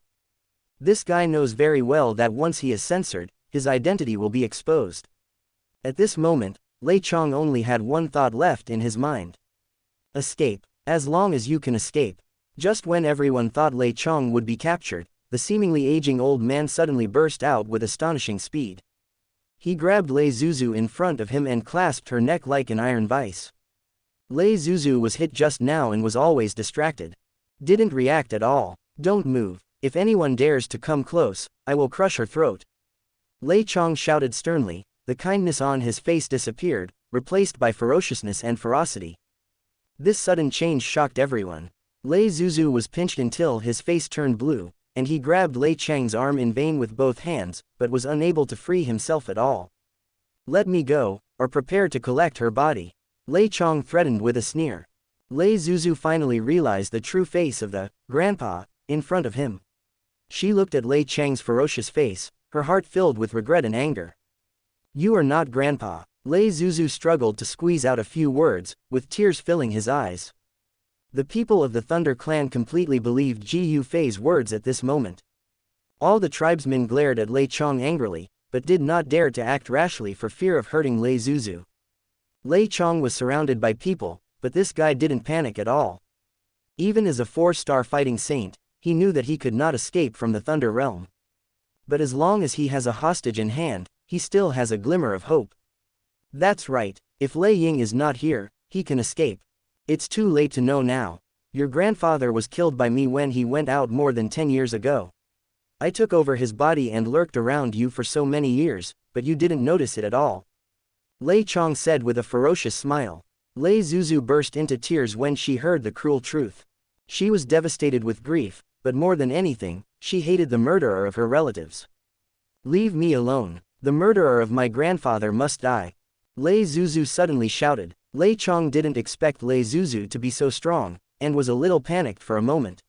This guy knows very well that once he is censored, his identity will be exposed. At this moment, Lei Chong only had one thought left in his mind. Escape. As long as you can escape. Just when everyone thought Lei Chong would be captured, the seemingly aging old man suddenly burst out with astonishing speed. He grabbed Lei Zuzu in front of him and clasped her neck like an iron vice. Lei Zuzu was hit just now and was always distracted. Didn't react at all. Don't move. If anyone dares to come close, I will crush her throat. Lei Chong shouted sternly, the kindness on his face disappeared, replaced by ferociousness and ferocity. This sudden change shocked everyone. Lei Zuzu was pinched until his face turned blue, and he grabbed Lei Chang's arm in vain with both hands, but was unable to free himself at all. Let me go, or prepare to collect her body. Lei Chong threatened with a sneer. Lei Zuzu finally realized the true face of the grandpa in front of him. She looked at Lei Chang's ferocious face, her heart filled with regret and anger. You are not grandpa. Lei Zuzu struggled to squeeze out a few words, with tears filling his eyes. The people of the Thunder Clan completely believed Ji Yufei's words at this moment. All the tribesmen glared at Lei Chong angrily, but did not dare to act rashly for fear of hurting Lei Zuzu. Lei Chong was surrounded by people, but this guy didn't panic at all. Even as a 4-star fighting saint, he knew that he could not escape from the Thunder Realm. But as long as he has a hostage in hand, he still has a glimmer of hope. That's right, if Lei Ying is not here, he can escape. It's too late to know now. Your grandfather was killed by me when he went out more than 10 years ago. I took over his body and lurked around you for so many years, but you didn't notice it at all. Lei Chong said with a ferocious smile. Lei Zuzu burst into tears when she heard the cruel truth. She was devastated with grief, but more than anything, she hated the murderer of her relatives. Leave me alone. The murderer of my grandfather must die. Lei Zuzu suddenly shouted. Lei Chong didn't expect Lei Zuzu to be so strong, and was a little panicked for a moment.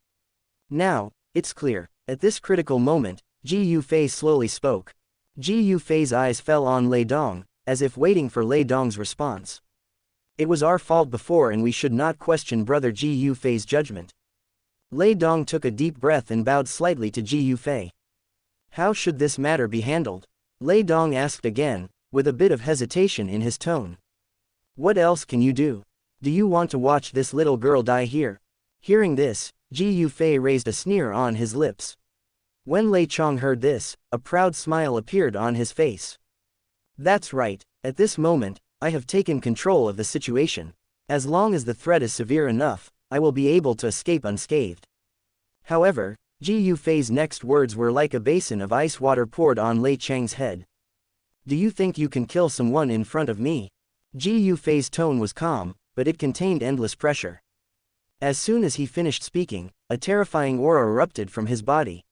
Now, it's clear. At this critical moment, Ji Yufei slowly spoke. Ji Yufei's eyes fell on Lei Dong, as if waiting for Lei Dong's response. It was our fault before and we should not question brother Ji Yufei's judgment. Lei Dong took a deep breath and bowed slightly to Ji Yufei. How should this matter be handled? Lei Dong asked again, with a bit of hesitation in his tone. What else can you do? Do you want to watch this little girl die here? Hearing this, Ji Yufei raised a sneer on his lips. When Lei Chong heard this, a proud smile appeared on his face. That's right, at this moment, I have taken control of the situation. As long as the threat is severe enough, I will be able to escape unscathed. However, Ji Yufei's next words were like a basin of ice water poured on Lei Chang's head. Do you think you can kill someone in front of me? Ji Yufei's tone was calm, but it contained endless pressure. As soon as he finished speaking, a terrifying aura erupted from his body.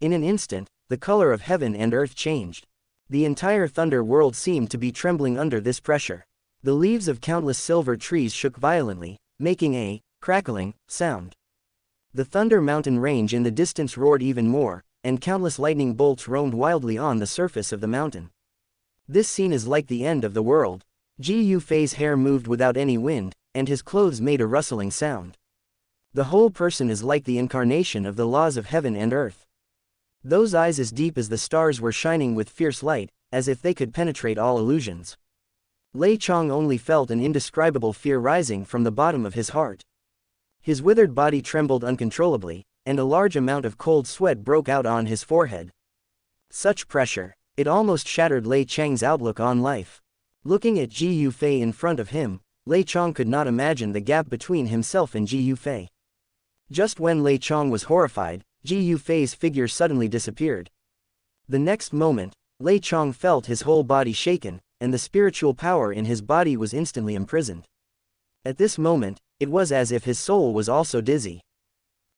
In an instant, the color of heaven and earth changed. The entire thunder world seemed to be trembling under this pressure. The leaves of countless silver trees shook violently, making a crackling sound. The Thunder Mountain range in the distance roared even more, and countless lightning bolts roamed wildly on the surface of the mountain. This scene is like the end of the world. Ji Yufei's hair moved without any wind, and his clothes made a rustling sound. The whole person is like the incarnation of the laws of heaven and earth. Those eyes as deep as the stars were shining with fierce light, as if they could penetrate all illusions. Lei Chong only felt an indescribable fear rising from the bottom of his heart. His withered body trembled uncontrollably, and a large amount of cold sweat broke out on his forehead. Such pressure, it almost shattered Lei Chang's outlook on life. Looking at Ji Yufei in front of him, Lei Chong could not imagine the gap between himself and Ji Yufei. Just when Lei Chong was horrified, Ji Yufei's figure suddenly disappeared. The next moment, Lei Chong felt his whole body shaken, and the spiritual power in his body was instantly imprisoned. At this moment, it was as if his soul was also dizzy.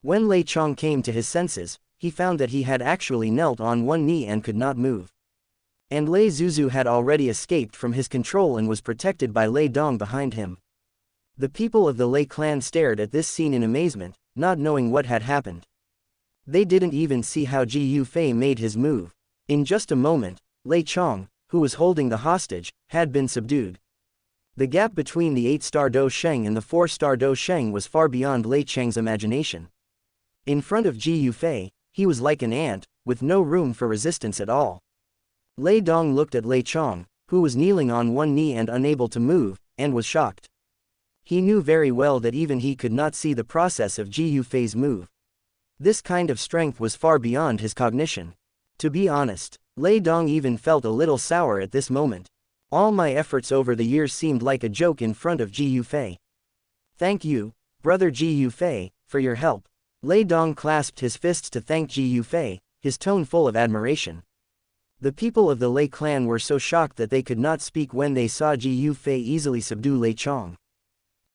When Lei Chong came to his senses, he found that he had actually knelt on one knee and could not move. And Lei Zuzu had already escaped from his control and was protected by Lei Dong behind him. The people of the Lei clan stared at this scene in amazement, not knowing what had happened. They didn't even see how Ji Yufei made his move. In just a moment, Lei Chong, who was holding the hostage, had been subdued. The gap between the 8-star Dou Sheng and the 4-star Dou Sheng was far beyond Lei Chang's imagination. In front of Ji Yufei, he was like an ant, with no room for resistance at all. Lei Dong looked at Lei Chong, who was kneeling on one knee and unable to move, and was shocked. He knew very well that even he could not see the process of Ji Yufei's move. This kind of strength was far beyond his cognition. To be honest, Lei Dong even felt a little sour at this moment. All my efforts over the years seemed like a joke in front of Ji Yufei. Thank you, brother Ji Yufei, for your help. Lei Dong clasped his fists to thank Ji Yufei, his tone full of admiration. The people of the Lei clan were so shocked that they could not speak when they saw Ji Yufei easily subdue Lei Chong.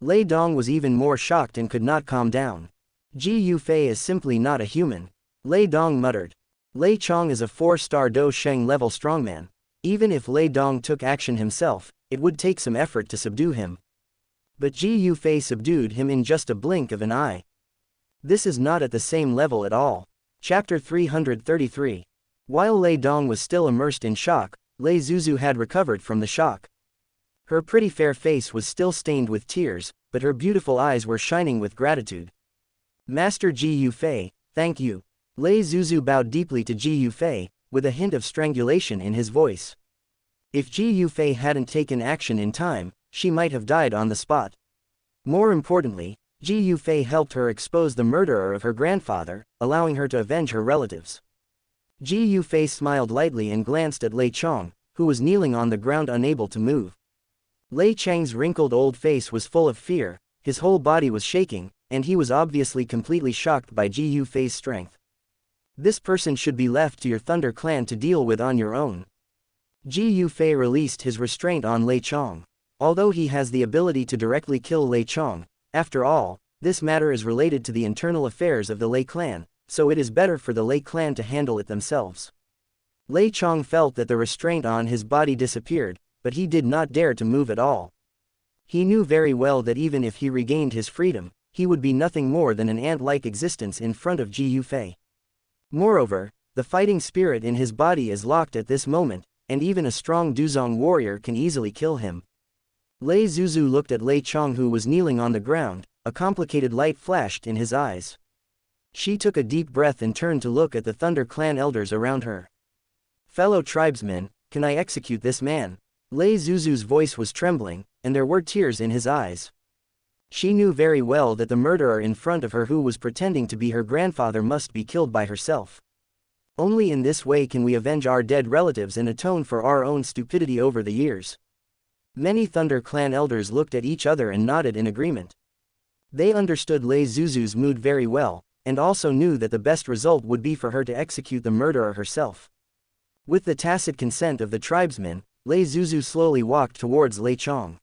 Lei Dong was even more shocked and could not calm down. Ji Yufei is simply not a human. Lei Dong muttered. Lei Chong is a 4-star Dou Sheng level strongman. Even if Lei Dong took action himself, it would take some effort to subdue him. But Ji Yufei subdued him in just a blink of an eye. This is not at the same level at all. Chapter 333. While Lei Dong was still immersed in shock, Lei Zuzu had recovered from the shock. Her pretty fair face was still stained with tears, but her beautiful eyes were shining with gratitude. Master Ji Yufei, thank you. Lei Zuzu bowed deeply to Ji Yufei, with a hint of strangulation in his voice. If Ji Yufei hadn't taken action in time, she might have died on the spot. More importantly, Ji Yufei helped her expose the murderer of her grandfather, allowing her to avenge her relatives. Ji Yufei smiled lightly and glanced at Lei Chong, who was kneeling on the ground unable to move. Lei Chang's wrinkled old face was full of fear, his whole body was shaking, and he was obviously completely shocked by Ji Yufei's strength. This person should be left to your Thunder clan to deal with on your own. Ji Yufei released his restraint on Lei Chong. Although he has the ability to directly kill Lei Chong, after all, this matter is related to the internal affairs of the Lei clan, so it is better for the Lei clan to handle it themselves. Lei Chong felt that the restraint on his body disappeared, but he did not dare to move at all. He knew very well that even if he regained his freedom, he would be nothing more than an ant-like existence in front of Ji Yufei. Moreover, the fighting spirit in his body is locked at this moment, and even a strong Duzong warrior can easily kill him. Lei Zuzu looked at Lei Chong, who was kneeling on the ground. A complicated light flashed in his eyes. She took a deep breath and turned to look at the Thunder clan elders around her. Fellow tribesmen, can I execute this man? Lei Zuzu's voice was trembling, and there were tears in his eyes. She knew very well that the murderer in front of her, who was pretending to be her grandfather, must be killed by herself. Only in this way can we avenge our dead relatives and atone for our own stupidity over the years. Many Thunder clan elders looked at each other and nodded in agreement. They understood Lei Zuzu's mood very well, and also knew that the best result would be for her to execute the murderer herself. With the tacit consent of the tribesmen, Lei Zuzu slowly walked towards Lei Chong.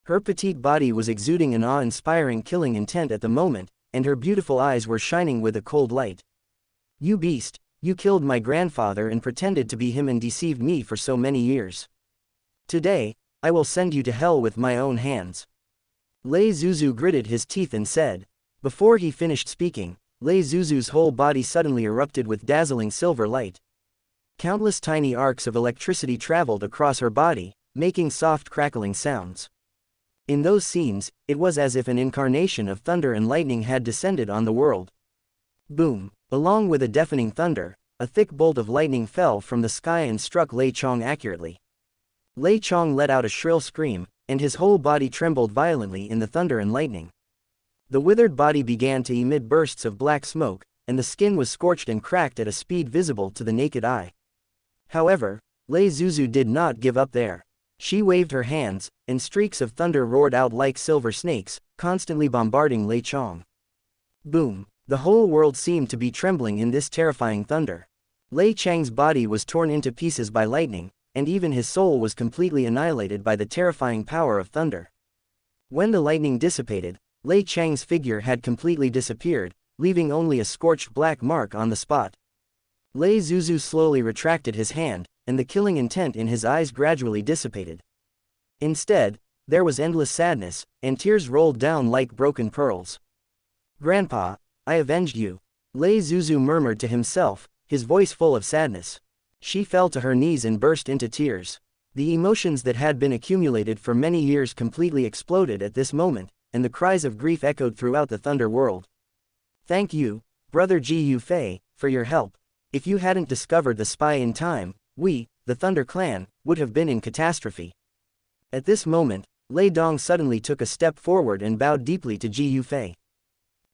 Her petite body was exuding an awe-inspiring killing intent at the moment, and her beautiful eyes were shining with a cold light. You beast, you killed my grandfather and pretended to be him and deceived me for so many years. Today, I will send you to hell with my own hands. Lei Zuzu gritted his teeth and said. Before he finished speaking, Lei Zuzu's whole body suddenly erupted with dazzling silver light. Countless tiny arcs of electricity traveled across her body, making soft crackling sounds. In those scenes, it was as if an incarnation of thunder and lightning had descended on the world. Boom! Along with a deafening thunder, a thick bolt of lightning fell from the sky and struck Lei Chong accurately. Lei Chong let out a shrill scream, and his whole body trembled violently in the thunder and lightning. The withered body began to emit bursts of black smoke, and the skin was scorched and cracked at a speed visible to the naked eye. However, Lei Zuzu did not give up there. She waved her hands, and streaks of thunder roared out like silver snakes, constantly bombarding Lei Chong. Boom! The whole world seemed to be trembling in this terrifying thunder. Lei Chang's body was torn into pieces by lightning, and even his soul was completely annihilated by the terrifying power of thunder. When the lightning dissipated, Lei Chang's figure had completely disappeared, leaving only a scorched black mark on the spot. Lei Zuzu slowly retracted his hand, and the killing intent in his eyes gradually dissipated. Instead, there was endless sadness, and tears rolled down like broken pearls. Grandpa, I avenged you. Lei Zuzu murmured to himself, his voice full of sadness. She fell to her knees and burst into tears. The emotions that had been accumulated for many years completely exploded at this moment, and the cries of grief echoed throughout the Thunder world. Thank you, Brother Ji Yufei, for your help. If you hadn't discovered the spy in time, we, the Thunder clan, would have been in catastrophe. At this moment, Lei Dong suddenly took a step forward and bowed deeply to Ji Yufei.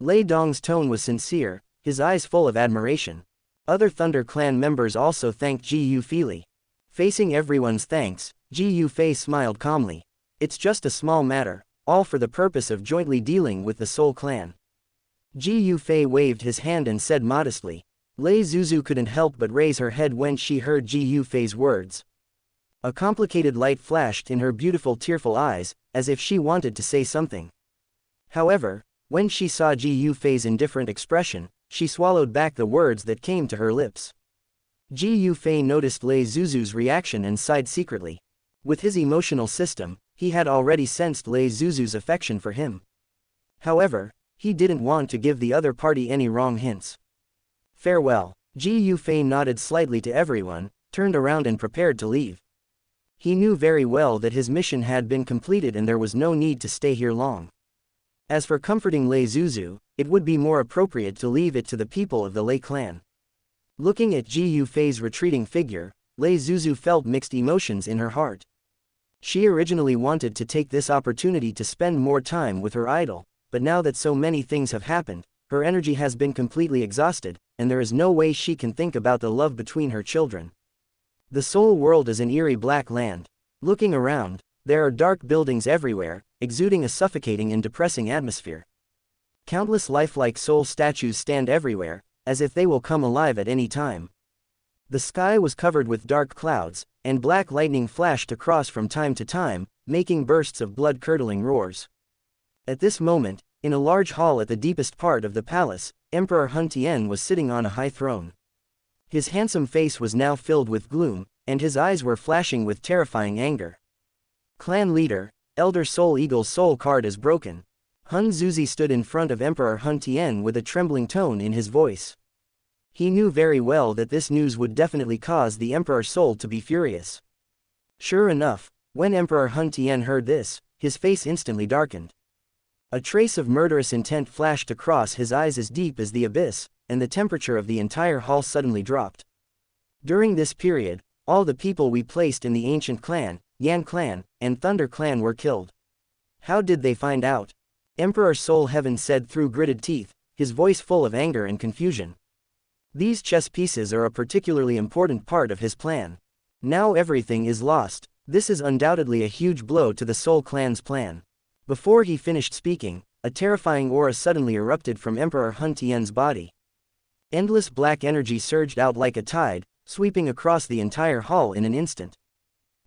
Lei Dong's tone was sincere, his eyes full of admiration. Other Thunder clan members also thanked Ji Yufei. Facing everyone's thanks, Ji Yufei smiled calmly. It's just a small matter, all for the purpose of jointly dealing with the Soul clan. Ji Yufei waved his hand and said modestly. Lei Zuzu couldn't help but raise her head when she heard Ji Yufei's words. A complicated light flashed in her beautiful tearful eyes, as if she wanted to say something. However, when she saw Ji Yufei's indifferent expression, she swallowed back the words that came to her lips. Ji Yufei noticed Lei Zuzu's reaction and sighed secretly. With his emotional system, he had already sensed Lei Zuzu's affection for him. However, he didn't want to give the other party any wrong hints. Farewell. Ji Yufei nodded slightly to everyone, turned around and prepared to leave. He knew very well that his mission had been completed and there was no need to stay here long. As for comforting Lei Zuzu, it would be more appropriate to leave it to the people of the Lei clan. Looking at Ji Yufei's retreating figure, Lei Zuzu felt mixed emotions in her heart. She originally wanted to take this opportunity to spend more time with her idol, but now that so many things have happened, her energy has been completely exhausted, and there is no way she can think about the love between her children. The Soul world is an eerie black land. Looking around, there are dark buildings everywhere, exuding a suffocating and depressing atmosphere. Countless lifelike soul statues stand everywhere, as if they will come alive at any time. The sky was covered with dark clouds, and black lightning flashed across from time to time, making bursts of blood-curdling roars. At this moment, in a large hall at the deepest part of the palace, Emperor Hun Tian was sitting on a high throne. His handsome face was now filled with gloom, and his eyes were flashing with terrifying anger. Clan leader, Elder Soul Eagle's soul card is broken. Hun Zuzi stood in front of Emperor Hun Tian with a trembling tone in his voice. He knew very well that this news would definitely cause the Emperor's soul to be furious. Sure enough, when Emperor Hun Tian heard this, his face instantly darkened. A trace of murderous intent flashed across his eyes as deep as the abyss, and the temperature of the entire hall suddenly dropped. During this period, all the people we placed in the ancient clan, Yan clan, and Thunder clan were killed. How did they find out? Emperor Soul Heaven said through gritted teeth, his voice full of anger and confusion. These chess pieces are a particularly important part of his plan. Now everything is lost. This is undoubtedly a huge blow to the Soul Clan's plan. Before he finished speaking, a terrifying aura suddenly erupted from Emperor Hun Tian's body. Endless black energy surged out like a tide, sweeping across the entire hall in an instant.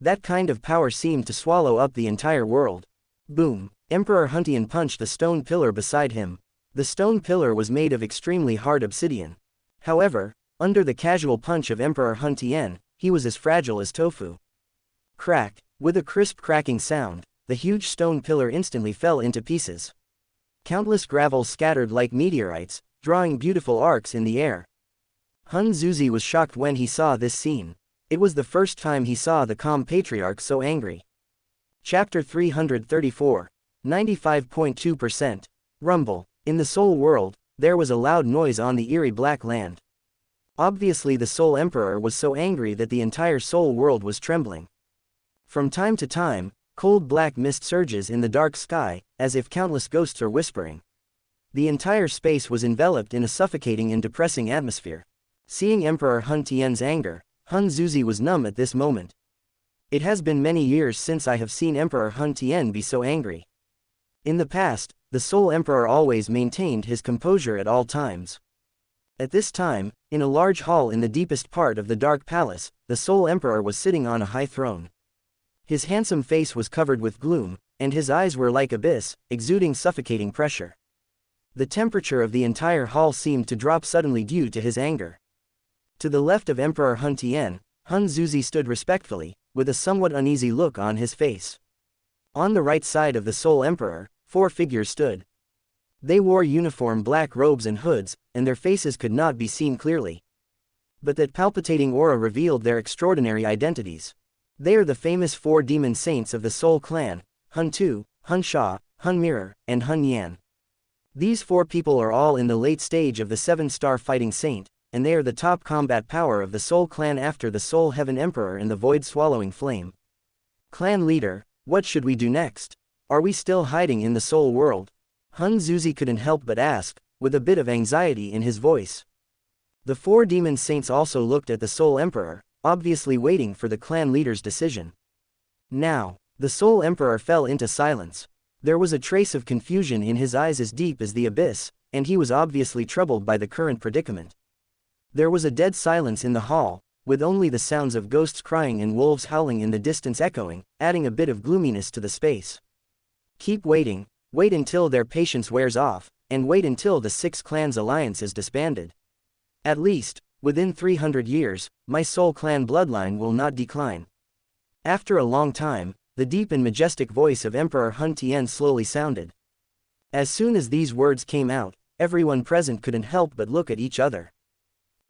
That kind of power seemed to swallow up the entire world. Boom! Emperor Hun Tian punched the stone pillar beside him. The stone pillar was made of extremely hard obsidian. However, under the casual punch of Emperor Hun Tian, he was as fragile as tofu. Crack! With a crisp cracking sound, the huge stone pillar instantly fell into pieces. Countless gravels scattered like meteorites, drawing beautiful arcs in the air. Hun Zuzi was shocked when he saw this scene. It was the first time he saw the calm patriarch so angry. Chapter 334. 95.2%. Rumble. In the Soul World, there was a loud noise on the eerie black land. Obviously the Soul Emperor was so angry that the entire Soul World was trembling. From time to time, cold black mist surges in the dark sky, as if countless ghosts are whispering. The entire space was enveloped in a suffocating and depressing atmosphere. Seeing Emperor Hun Tian's anger, Hun Zuzi was numb at this moment. It has been many years since I have seen Emperor Hun Tian be so angry. In the past, the Soul Emperor always maintained his composure at all times. At this time, in a large hall in the deepest part of the Dark Palace, the Soul Emperor was sitting on a high throne. His handsome face was covered with gloom, and his eyes were like abyss, exuding suffocating pressure. The temperature of the entire hall seemed to drop suddenly due to his anger. To the left of Emperor Hun Tian, Hun Zuzi stood respectfully, with a somewhat uneasy look on his face. On the right side of the Soul Emperor, 4 figures stood. They wore uniform black robes and hoods, and their faces could not be seen clearly. But that palpitating aura revealed their extraordinary identities. They are the famous 4 demon saints of the Soul Clan, Hun Tu, Hun Sha, Hun Mirror, and Hun Yan. These 4 people are all in the late stage of the 7-star fighting saint, and they are the top combat power of the Soul Clan after the Soul Heaven Emperor and the Void-Swallowing Flame. Clan leader, what should we do next? Are we still hiding in the Soul World? Hun Zuzi couldn't help but ask, with a bit of anxiety in his voice. The 4 demon saints also looked at the Soul Emperor, obviously waiting for the clan leader's decision. Now, the Soul Emperor fell into silence. There was a trace of confusion in his eyes as deep as the abyss, and he was obviously troubled by the current predicament. There was a dead silence in the hall, with only the sounds of ghosts crying and wolves howling in the distance echoing, adding a bit of gloominess to the space. Keep waiting, wait until their patience wears off, and wait until the 6 clans alliance is disbanded. At least, within 300 years, my Soul Clan bloodline will not decline. After a long time, the deep and majestic voice of Emperor Hun Tian slowly sounded. As soon as these words came out, everyone present couldn't help but look at each other.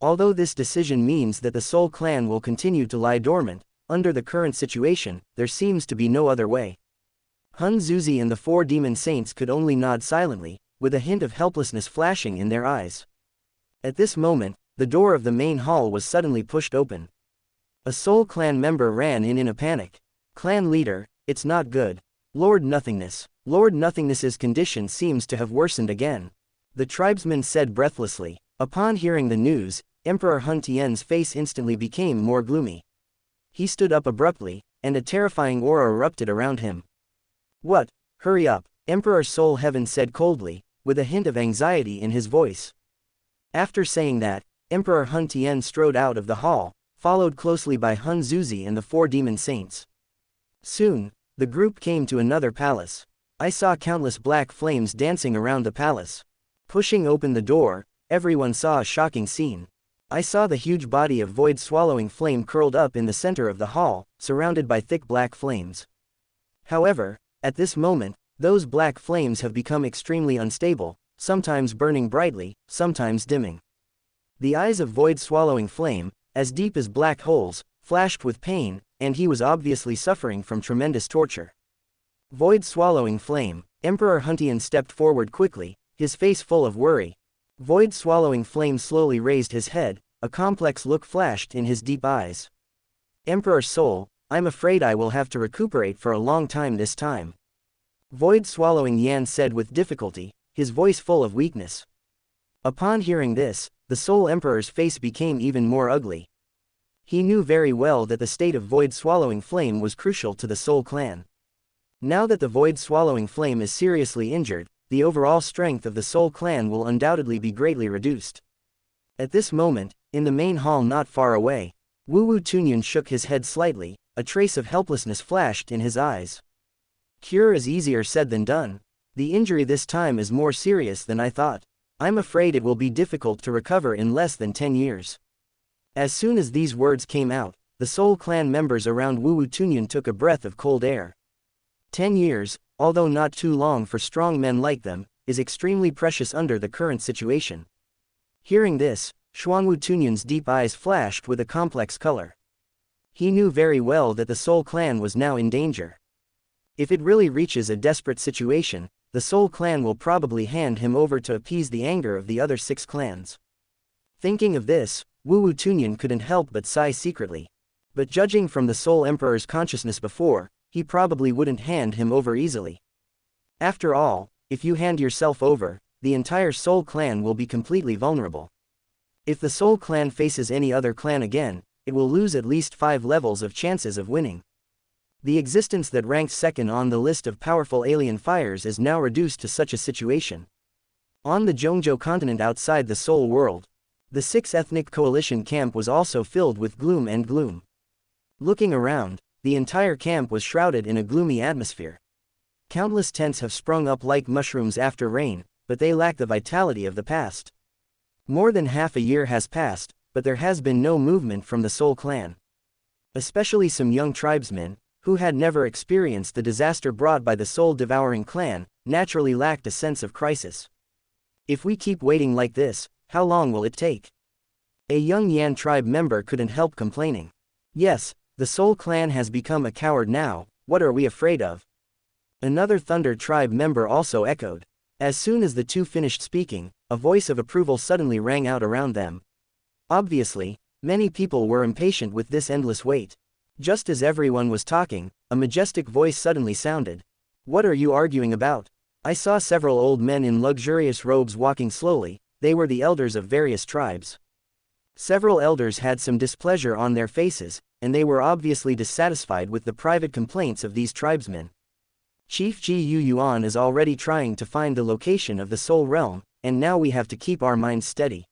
Although this decision means that the Soul Clan will continue to lie dormant, under the current situation, there seems to be no other way. Hun Zuzi and the 4 demon saints could only nod silently, with a hint of helplessness flashing in their eyes. At this moment, the door of the main hall was suddenly pushed open. A Soul Clan member ran in a panic. Clan leader, it's not good. Lord Nothingness's condition seems to have worsened again. The tribesman said breathlessly. Upon hearing the news, Emperor Hun Tian's face instantly became more gloomy. He stood up abruptly, and a terrifying aura erupted around him. What? Hurry up, Emperor Soul Heaven said coldly, with a hint of anxiety in his voice. After saying that, Emperor Hun Tian strode out of the hall, followed closely by Hun Zuzi and the 4 demon saints. Soon, the group came to another palace. I saw countless black flames dancing around the palace. Pushing open the door, everyone saw a shocking scene. I saw the huge body of void-swallowing flame curled up in the center of the hall, surrounded by thick black flames. However, at this moment, those black flames have become extremely unstable, sometimes burning brightly, sometimes dimming. The eyes of void-swallowing flame, as deep as black holes, flashed with pain, and he was obviously suffering from tremendous torture. Void-swallowing flame, Emperor Huntian stepped forward quickly, his face full of worry. Void-swallowing flame slowly raised his head, a complex look flashed in his deep eyes. Emperor Soul, I'm afraid I will have to recuperate for a long time this time. Void-swallowing Yan said with difficulty, his voice full of weakness. Upon hearing this, the Soul Emperor's face became even more ugly. He knew very well that the state of void-swallowing flame was crucial to the Soul Clan. Now that the void-swallowing flame is seriously injured, the overall strength of the Soul Clan will undoubtedly be greatly reduced. At this moment, in the main hall not far away, Wu Tunyan shook his head slightly, a trace of helplessness flashed in his eyes. Cure is easier said than done. The injury this time is more serious than I thought. I'm afraid it will be difficult to recover in less than 10 years. As soon as these words came out, the Soul Clan members around Wu Tunyan took a breath of cold air. 10 years, although not too long for strong men like them, is extremely precious under the current situation. Hearing this, Xuanwu Tunyan's deep eyes flashed with a complex color. He knew very well that the Soul Clan was now in danger. If it really reaches a desperate situation, the Soul Clan will probably hand him over to appease the anger of the other 6 clans. Thinking of this, Wu Tunyan couldn't help but sigh secretly. But judging from the Soul Emperor's consciousness before, he probably wouldn't hand him over easily. After all, if you hand yourself over, the entire Soul Clan will be completely vulnerable. If the Soul Clan faces any other clan again, it will lose at least 5 levels of chances of winning. The existence that ranks second on the list of powerful alien fires is now reduced to such a situation. On the Zhongzhou continent outside the Soul world, the 6 ethnic coalition camp was also filled with gloom and gloom. Looking around, the entire camp was shrouded in a gloomy atmosphere. Countless tents have sprung up like mushrooms after rain, but they lack the vitality of the past. More than half a year has passed, but there has been no movement from the Soul Clan. Especially some young tribesmen, who had never experienced the disaster brought by the soul-devouring clan, naturally lacked a sense of crisis. If we keep waiting like this, how long will it take? A young Yan tribe member couldn't help complaining. Yes, the Soul Clan has become a coward now, what are we afraid of? Another Thunder tribe member also echoed. As soon as the two finished speaking, a voice of approval suddenly rang out around them. Obviously, many people were impatient with this endless wait. Just as everyone was talking, a majestic voice suddenly sounded. What are you arguing about? I saw several old men in luxurious robes walking slowly. They were the elders of various tribes. Several elders had some displeasure on their faces, and they were obviously dissatisfied with the private complaints of these tribesmen. Chief Ji Yuan is already trying to find the location of the Soul Realm, and now we have to keep our minds steady.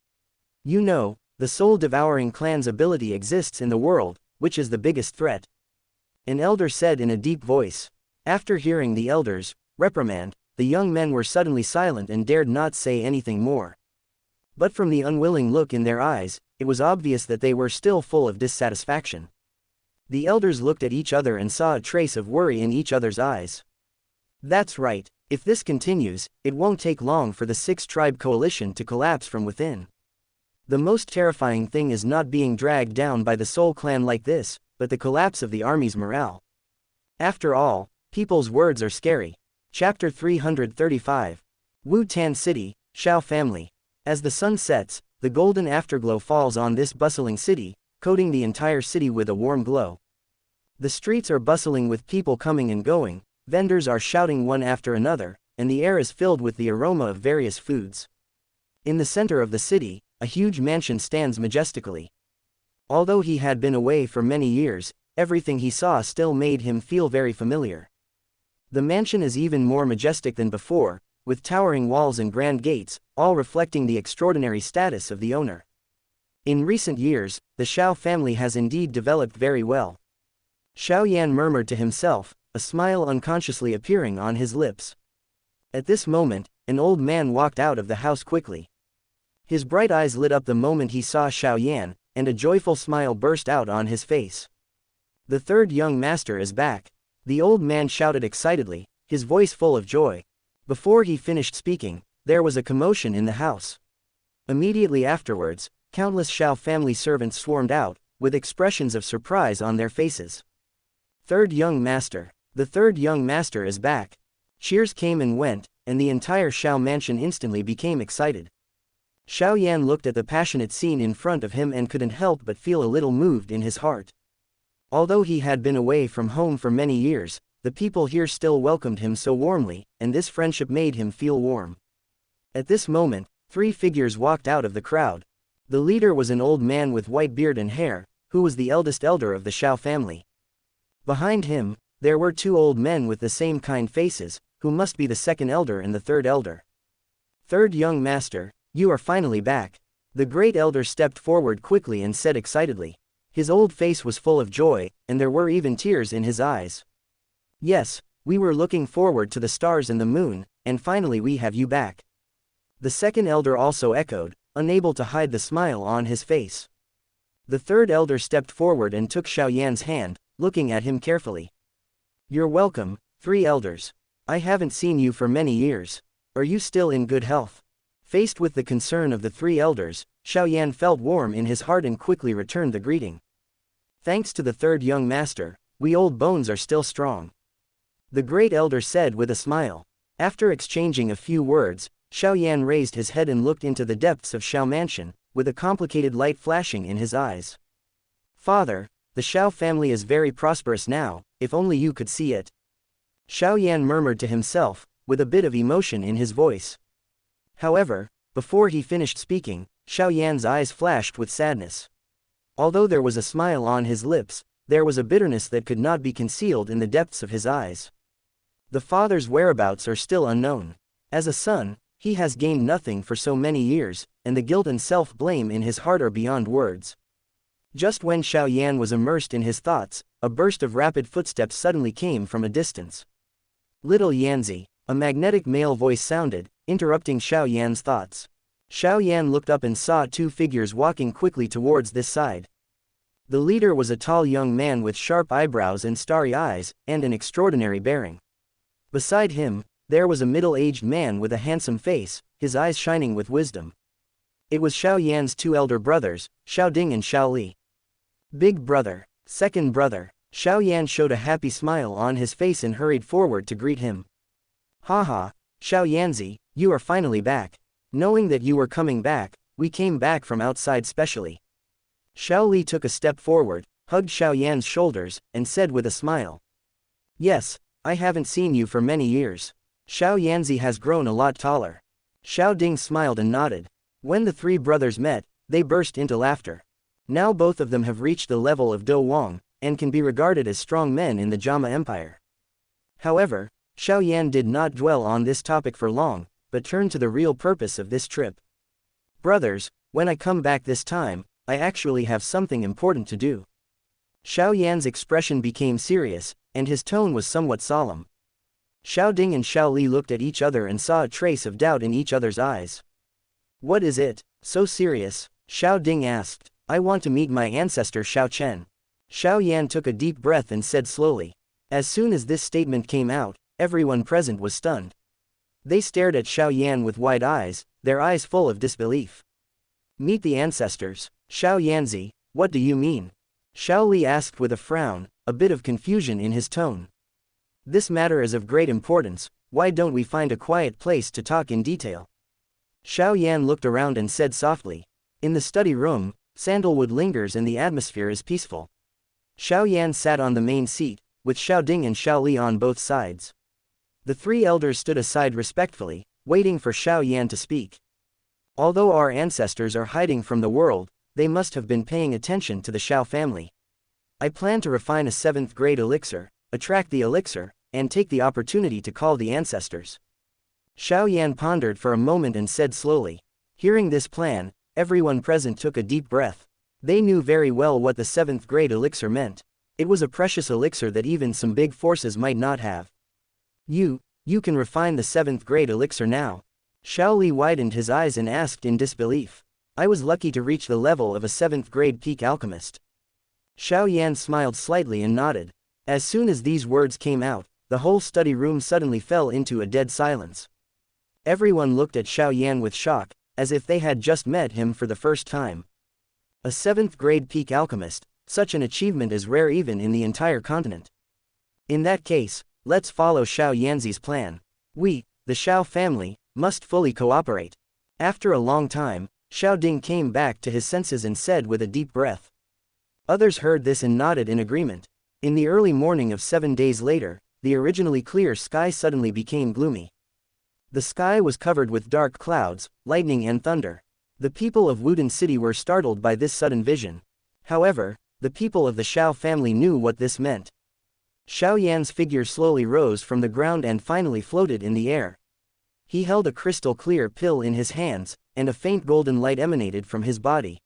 You know, the soul-devouring clan's ability exists in the world, which is the biggest threat. An elder said in a deep voice. After hearing the elder's reprimand, the young men were suddenly silent and dared not say anything more. But from the unwilling look in their eyes, it was obvious that they were still full of dissatisfaction. The elders looked at each other and saw a trace of worry in each other's eyes. That's right, if this continues, it won't take long for the 6-tribe coalition to collapse from within. The most terrifying thing is not being dragged down by the Soul Clan like this, but the collapse of the army's morale. After all, people's words are scary. Chapter 335. Wu Tan City, Shao Family. As the sun sets, the golden afterglow falls on this bustling city, coating the entire city with a warm glow. The streets are bustling with people coming and going, vendors are shouting one after another, and the air is filled with the aroma of various foods. In the center of the city, a huge mansion stands majestically. Although he had been away for many years, everything he saw still made him feel very familiar. The mansion is even more majestic than before, with towering walls and grand gates, all reflecting the extraordinary status of the owner. In recent years, the Xiao family has indeed developed very well. Xiao Yan murmured to himself, a smile unconsciously appearing on his lips. At this moment, an old man walked out of the house quickly. His bright eyes lit up the moment he saw Xiao Yan, and a joyful smile burst out on his face. The third young master is back. The old man shouted excitedly, his voice full of joy. Before he finished speaking, there was a commotion in the house. Immediately afterwards, countless Xiao family servants swarmed out, with expressions of surprise on their faces. Third young master. The third young master is back. Cheers came and went, and the entire Xiao mansion instantly became excited. Xiao Yan looked at the passionate scene in front of him and couldn't help but feel a little moved in his heart. Although he had been away from home for many years, the people here still welcomed him so warmly, and this friendship made him feel warm. At this moment, three figures walked out of the crowd. The leader was an old man with white beard and hair, who was the eldest elder of the Xiao family. Behind him, there were two old men with the same kind faces, who must be the second elder and the third elder. Third young master, you are finally back. The great elder stepped forward quickly and said excitedly. His old face was full of joy, and there were even tears in his eyes. Yes, we were looking forward to the stars and the moon, and finally we have you back. The second elder also echoed, unable to hide the smile on his face. The third elder stepped forward and took Xiao Yan's hand, looking at him carefully. You're welcome, three elders. I haven't seen you for many years. Are you still in good health? Faced with the concern of the three elders, Xiao Yan felt warm in his heart and quickly returned the greeting. Thanks to the third young master, we old bones are still strong. The great elder said with a smile. After exchanging a few words, Xiao Yan raised his head and looked into the depths of Xiao Mansion, with a complicated light flashing in his eyes. Father, the Xiao family is very prosperous now, if only you could see it. Xiao Yan murmured to himself, with a bit of emotion in his voice. However, before he finished speaking, Xiao Yan's eyes flashed with sadness. Although there was a smile on his lips, there was a bitterness that could not be concealed in the depths of his eyes. The father's whereabouts are still unknown. As a son, he has gained nothing for so many years, and the guilt and self-blame in his heart are beyond words. Just when Xiao Yan was immersed in his thoughts, a burst of rapid footsteps suddenly came from a distance. Little Yanzi, a magnetic male voice sounded, interrupting Xiao Yan's thoughts. Xiao Yan looked up and saw two figures walking quickly towards this side. The leader was a tall young man with sharp eyebrows and starry eyes, and an extraordinary bearing. Beside him, there was a middle-aged man with a handsome face, his eyes shining with wisdom. It was Xiao Yan's two elder brothers, Xiao Ding and Xiao Li. Big brother, second brother. Xiao Yan showed a happy smile on his face and hurried forward to greet him. Haha, Xiao Yanzi, you are finally back. Knowing that you were coming back, we came back from outside specially. Xiao Li took a step forward, hugged Xiao Yan's shoulders, and said with a smile. Yes, I haven't seen you for many years. Xiao Yanzi has grown a lot taller. Xiao Ding smiled and nodded. When the three brothers met, they burst into laughter. Now both of them have reached the level of Dou Wang, and can be regarded as strong men in the Jama Empire. However, Xiao Yan did not dwell on this topic for long, but turned to the real purpose of this trip. Brothers, when I come back this time, I actually have something important to do. Xiao Yan's expression became serious, and his tone was somewhat solemn. Xiao Ding and Xiao Li looked at each other and saw a trace of doubt in each other's eyes. What is it, so serious? Xiao Ding asked. I want to meet my ancestor Xiao Chen. Xiao Yan took a deep breath and said slowly. As soon as this statement came out, everyone present was stunned. They stared at Xiao Yan with wide eyes, their eyes full of disbelief. Meet the ancestors. Xiao Yanzi, what do you mean? Xiao Li asked with a frown, a bit of confusion in his tone. This matter is of great importance, why don't we find a quiet place to talk in detail? Xiao Yan looked around and said softly. In the study room, sandalwood lingers and the atmosphere is peaceful. Xiao Yan sat on the main seat, with Xiao Ding and Xiao Li on both sides. The three elders stood aside respectfully, waiting for Xiao Yan to speak. Although our ancestors are hiding from the world, they must have been paying attention to the Xiao family. I plan to refine a 7th grade elixir, attract the elixir, and take the opportunity to call the ancestors. Xiao Yan pondered for a moment and said slowly. Hearing this plan, everyone present took a deep breath. They knew very well what the 7th grade elixir meant. It was a precious elixir that even some big forces might not have. You can refine the 7th grade elixir now. Xiao Li widened his eyes and asked in disbelief. I was lucky to reach the level of a 7th grade peak alchemist. Xiao Yan smiled slightly and nodded. As soon as these words came out, the whole study room suddenly fell into a dead silence. Everyone looked at Xiao Yan with shock, as if they had just met him for the first time. A 7th grade peak alchemist, such an achievement is rare even in the entire continent. In that case, let's follow Xiao Yanzi's plan. We, the Xiao family, must fully cooperate. After a long time, Xiao Ding came back to his senses and said with a deep breath. Others heard this and nodded in agreement. In the early morning of 7 days later, the originally clear sky suddenly became gloomy. The sky was covered with dark clouds, lightning and thunder. The people of Wudin City were startled by this sudden vision. However, the people of the Xiao family knew what this meant. Xiao Yan's figure slowly rose from the ground and finally floated in the air. He held a crystal clear pill in his hands, and a faint golden light emanated from his body.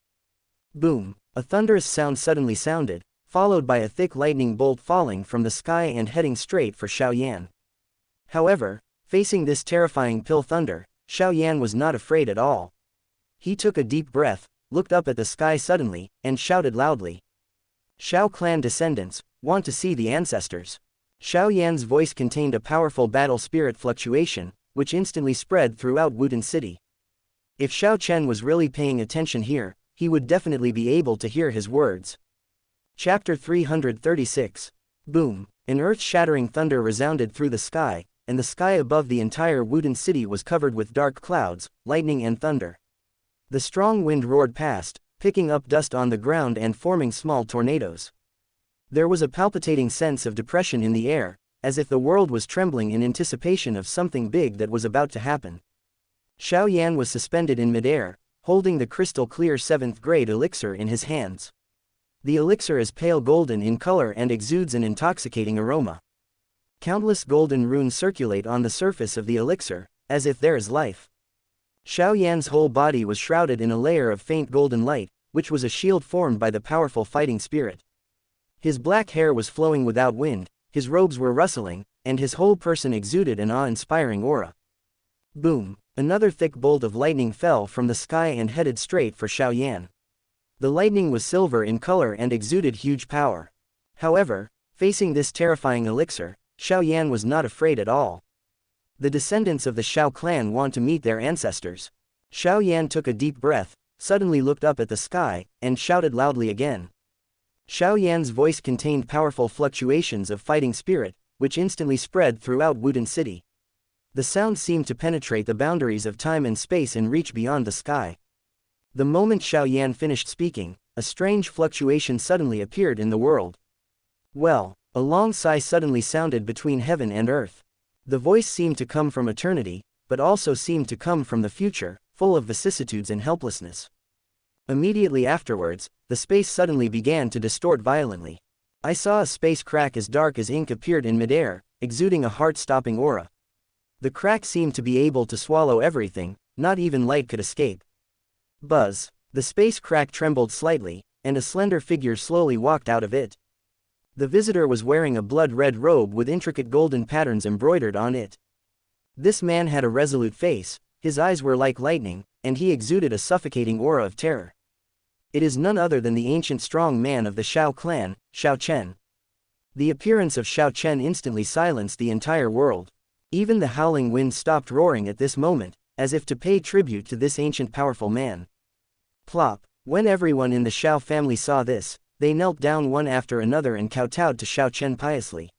Boom! A thunderous sound suddenly sounded, followed by a thick lightning bolt falling from the sky and heading straight for Xiao Yan. However, facing this terrifying pill thunder, Xiao Yan was not afraid at all. He took a deep breath, looked up at the sky suddenly, and shouted loudly. Xiao clan descendants, want to see the ancestors. Xiao Yan's voice contained a powerful battle spirit fluctuation, which instantly spread throughout Wudin City. If Xiao Chen was really paying attention here, he would definitely be able to hear his words. Chapter 336. Boom! An earth-shattering thunder resounded through the sky, and the sky above the entire Wudin City was covered with dark clouds, lightning and thunder. The strong wind roared past, picking up dust on the ground and forming small tornadoes. There was a palpitating sense of depression in the air, as if the world was trembling in anticipation of something big that was about to happen. Xiao Yan was suspended in midair, holding the crystal clear 7th grade elixir in his hands. The elixir is pale golden in color and exudes an intoxicating aroma. Countless golden runes circulate on the surface of the elixir, as if there is life. Xiao Yan's whole body was shrouded in a layer of faint golden light, which was a shield formed by the powerful fighting spirit. His black hair was flowing without wind, his robes were rustling, and his whole person exuded an awe-inspiring aura. Boom! Another thick bolt of lightning fell from the sky and headed straight for Xiao Yan. The lightning was silver in color and exuded huge power. However, facing this terrifying elixir, Xiao Yan was not afraid at all. The descendants of the Xiao clan want to meet their ancestors. Xiao Yan took a deep breath, suddenly looked up at the sky, and shouted loudly again. Xiao Yan's voice contained powerful fluctuations of fighting spirit, which instantly spread throughout Wudin City. The sound seemed to penetrate the boundaries of time and space and reach beyond the sky. The moment Xiao Yan finished speaking, a strange fluctuation suddenly appeared in the world. Well, a long sigh suddenly sounded between heaven and earth. The voice seemed to come from eternity, but also seemed to come from the future, full of vicissitudes and helplessness. Immediately afterwards, the space suddenly began to distort violently. I saw a space crack as dark as ink appeared in midair, exuding a heart-stopping aura. The crack seemed to be able to swallow everything, not even light could escape. Buzz! The space crack trembled slightly, and a slender figure slowly walked out of it. The visitor was wearing a blood-red robe with intricate golden patterns embroidered on it. This man had a resolute face, his eyes were like lightning, and he exuded a suffocating aura of terror. It is none other than the ancient strong man of the Xiao clan, Xiao Chen. The appearance of Xiao Chen instantly silenced the entire world. Even the howling wind stopped roaring at this moment, as if to pay tribute to this ancient powerful man. Plop! When everyone in the Xiao family saw this, they knelt down one after another and kowtowed to Xiao Chen piously.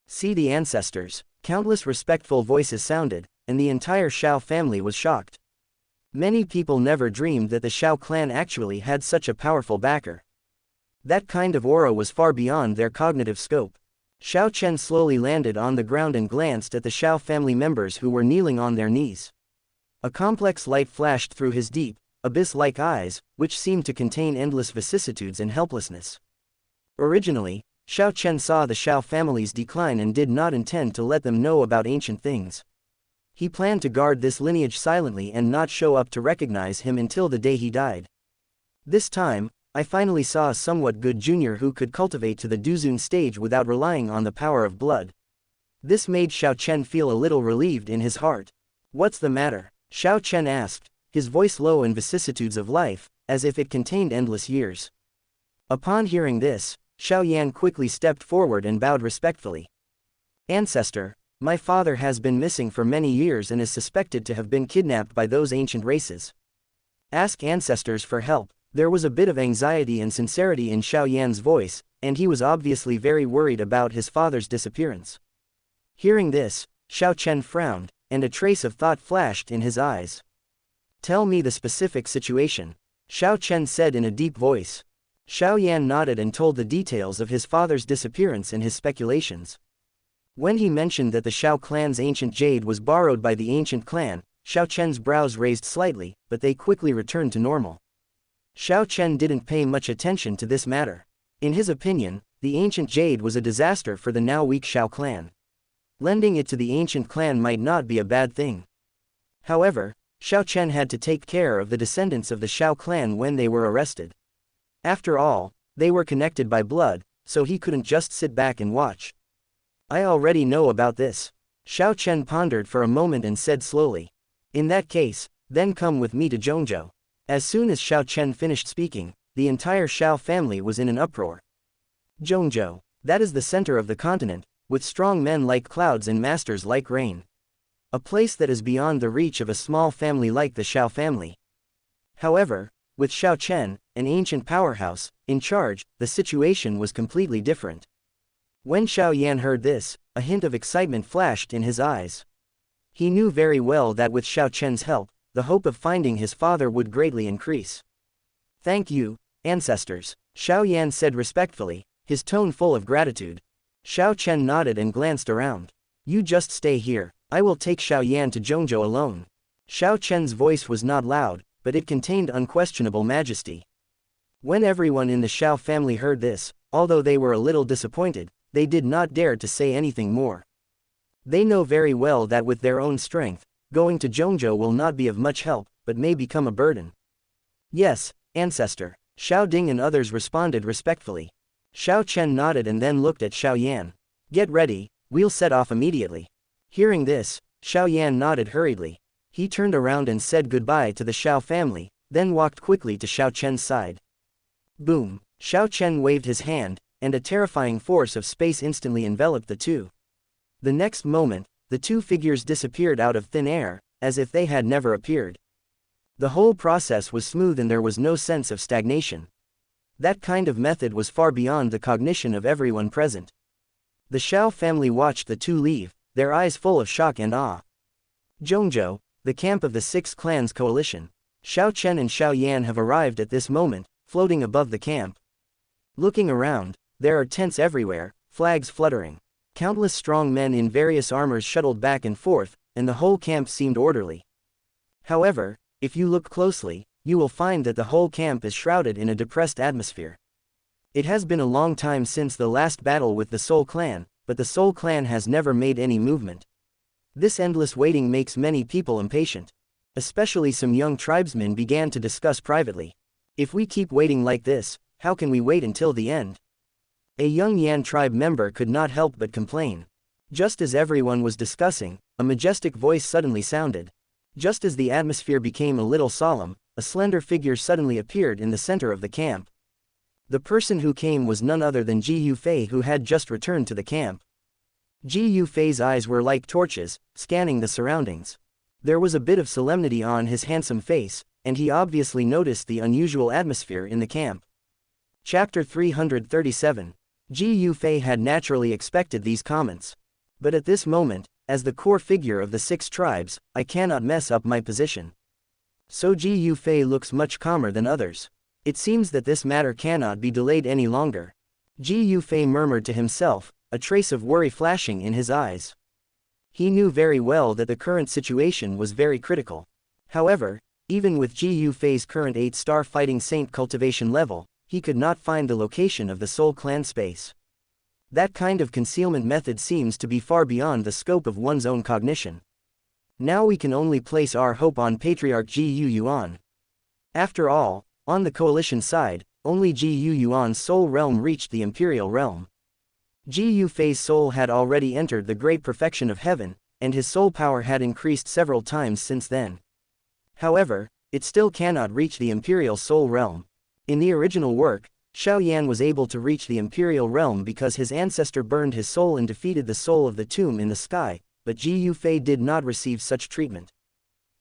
See the ancestors! Countless respectful voices sounded, and the entire Xiao family was shocked. Many people never dreamed that the Xiao clan actually had such a powerful backer. That kind of aura was far beyond their cognitive scope. Xiao Chen slowly landed on the ground and glanced at the Xiao family members who were kneeling on their knees. A complex light flashed through his deep, abyss-like eyes, which seemed to contain endless vicissitudes and helplessness. Originally, Xiao Chen saw the Xiao family's decline and did not intend to let them know about ancient things. He planned to guard this lineage silently and not show up to recognize him until the day he died. This time, I finally saw a somewhat good junior who could cultivate to the Duzun stage without relying on the power of blood. This made Xiao Chen feel a little relieved in his heart. What's the matter? Xiao Chen asked, his voice low in vicissitudes of life, as if it contained endless years. Upon hearing this, Xiao Yan quickly stepped forward and bowed respectfully. Ancestor, my father has been missing for many years and is suspected to have been kidnapped by those ancient races. Ask ancestors for help. There was a bit of anxiety and sincerity in Xiao Yan's voice, and he was obviously very worried about his father's disappearance. Hearing this, Xiao Chen frowned, and a trace of thought flashed in his eyes. Tell me the specific situation, Xiao Chen said in a deep voice. Xiao Yan nodded and told the details of his father's disappearance and his speculations. When he mentioned that the Xiao clan's ancient jade was borrowed by the ancient clan, Xiao Chen's brows raised slightly, but they quickly returned to normal. Xiao Chen didn't pay much attention to this matter. In his opinion, the ancient jade was a disaster for the now weak Xiao clan. Lending it to the ancient clan might not be a bad thing. However, Xiao Chen had to take care of the descendants of the Xiao clan when they were arrested. After all, they were connected by blood, so he couldn't just sit back and watch. I already know about this. Xiao Chen pondered for a moment and said slowly. In that case, then come with me to Zhongzhou. As soon as Xiao Chen finished speaking, the entire Xiao family was in an uproar. Zhongzhou, that is the center of the continent, with strong men like clouds and masters like rain. A place that is beyond the reach of a small family like the Xiao family. However, with Xiao Chen, an ancient powerhouse, in charge, the situation was completely different. When Xiao Yan heard this, a hint of excitement flashed in his eyes. He knew very well that with Xiao Chen's help, the hope of finding his father would greatly increase. Thank you, ancestors, Xiao Yan said respectfully, his tone full of gratitude. Xiao Chen nodded and glanced around. You just stay here, I will take Xiao Yan to Zhongzhou alone. Xiao Chen's voice was not loud, but it contained unquestionable majesty. When everyone in the Xiao family heard this, although they were a little disappointed, they did not dare to say anything more. They know very well that with their own strength, going to Zhongzhou will not be of much help, but may become a burden. Yes, ancestor, Xiao Ding and others responded respectfully. Xiao Chen nodded and then looked at Xiao Yan. Get ready, we'll set off immediately. Hearing this, Xiao Yan nodded hurriedly. He turned around and said goodbye to the Xiao family, then walked quickly to Xiao Chen's side. Boom, Xiao Chen waved his hand, and a terrifying force of space instantly enveloped the two. The next moment, the two figures disappeared out of thin air, as if they had never appeared. The whole process was smooth and there was no sense of stagnation. That kind of method was far beyond the cognition of everyone present. The Xiao family watched the two leave, their eyes full of shock and awe. Zhongzhou, the camp of the Six Clans Coalition. Xiao Chen and Xiao Yan have arrived at this moment, floating above the camp. Looking around, there are tents everywhere, flags fluttering. Countless strong men in various armors shuttled back and forth, and the whole camp seemed orderly. However, if you look closely, you will find that the whole camp is shrouded in a depressed atmosphere. It has been a long time since the last battle with the Soul Clan, but the Soul Clan has never made any movement. This endless waiting makes many people impatient. Especially some young tribesmen began to discuss privately. If we keep waiting like this, how can we wait until the end? A young Yan tribe member could not help but complain. Just as everyone was discussing, a majestic voice suddenly sounded. Just as the atmosphere became a little solemn, a slender figure suddenly appeared in the center of the camp. The person who came was none other than Ji Yufei, who had just returned to the camp. Ji Yufei's eyes were like torches, scanning the surroundings. There was a bit of solemnity on his handsome face, and he obviously noticed the unusual atmosphere in the camp. Chapter 337. Ji Yufei had naturally expected these comments. But at this moment, as the core figure of the six tribes, I cannot mess up my position. So Ji Yufei looks much calmer than others. It seems that this matter cannot be delayed any longer. Ji Yufei murmured to himself, a trace of worry flashing in his eyes. He knew very well that the current situation was very critical. However, even with Ji Yufei's current 8-star fighting saint cultivation level, he could not find the location of the Soul Clan space. That kind of concealment method seems to be far beyond the scope of one's own cognition. Now we can only place our hope on Patriarch Ji Yuan. After all, on the coalition side, only Ji Yuan's soul realm reached the imperial realm. Ji Yufei's soul had already entered the great perfection of heaven, and his soul power had increased several times since then. However, it still cannot reach the imperial soul realm. In the original work, Xiao Yan was able to reach the imperial realm because his ancestor burned his soul and defeated the soul of the tomb in the sky, but Ji Yufei did not receive such treatment.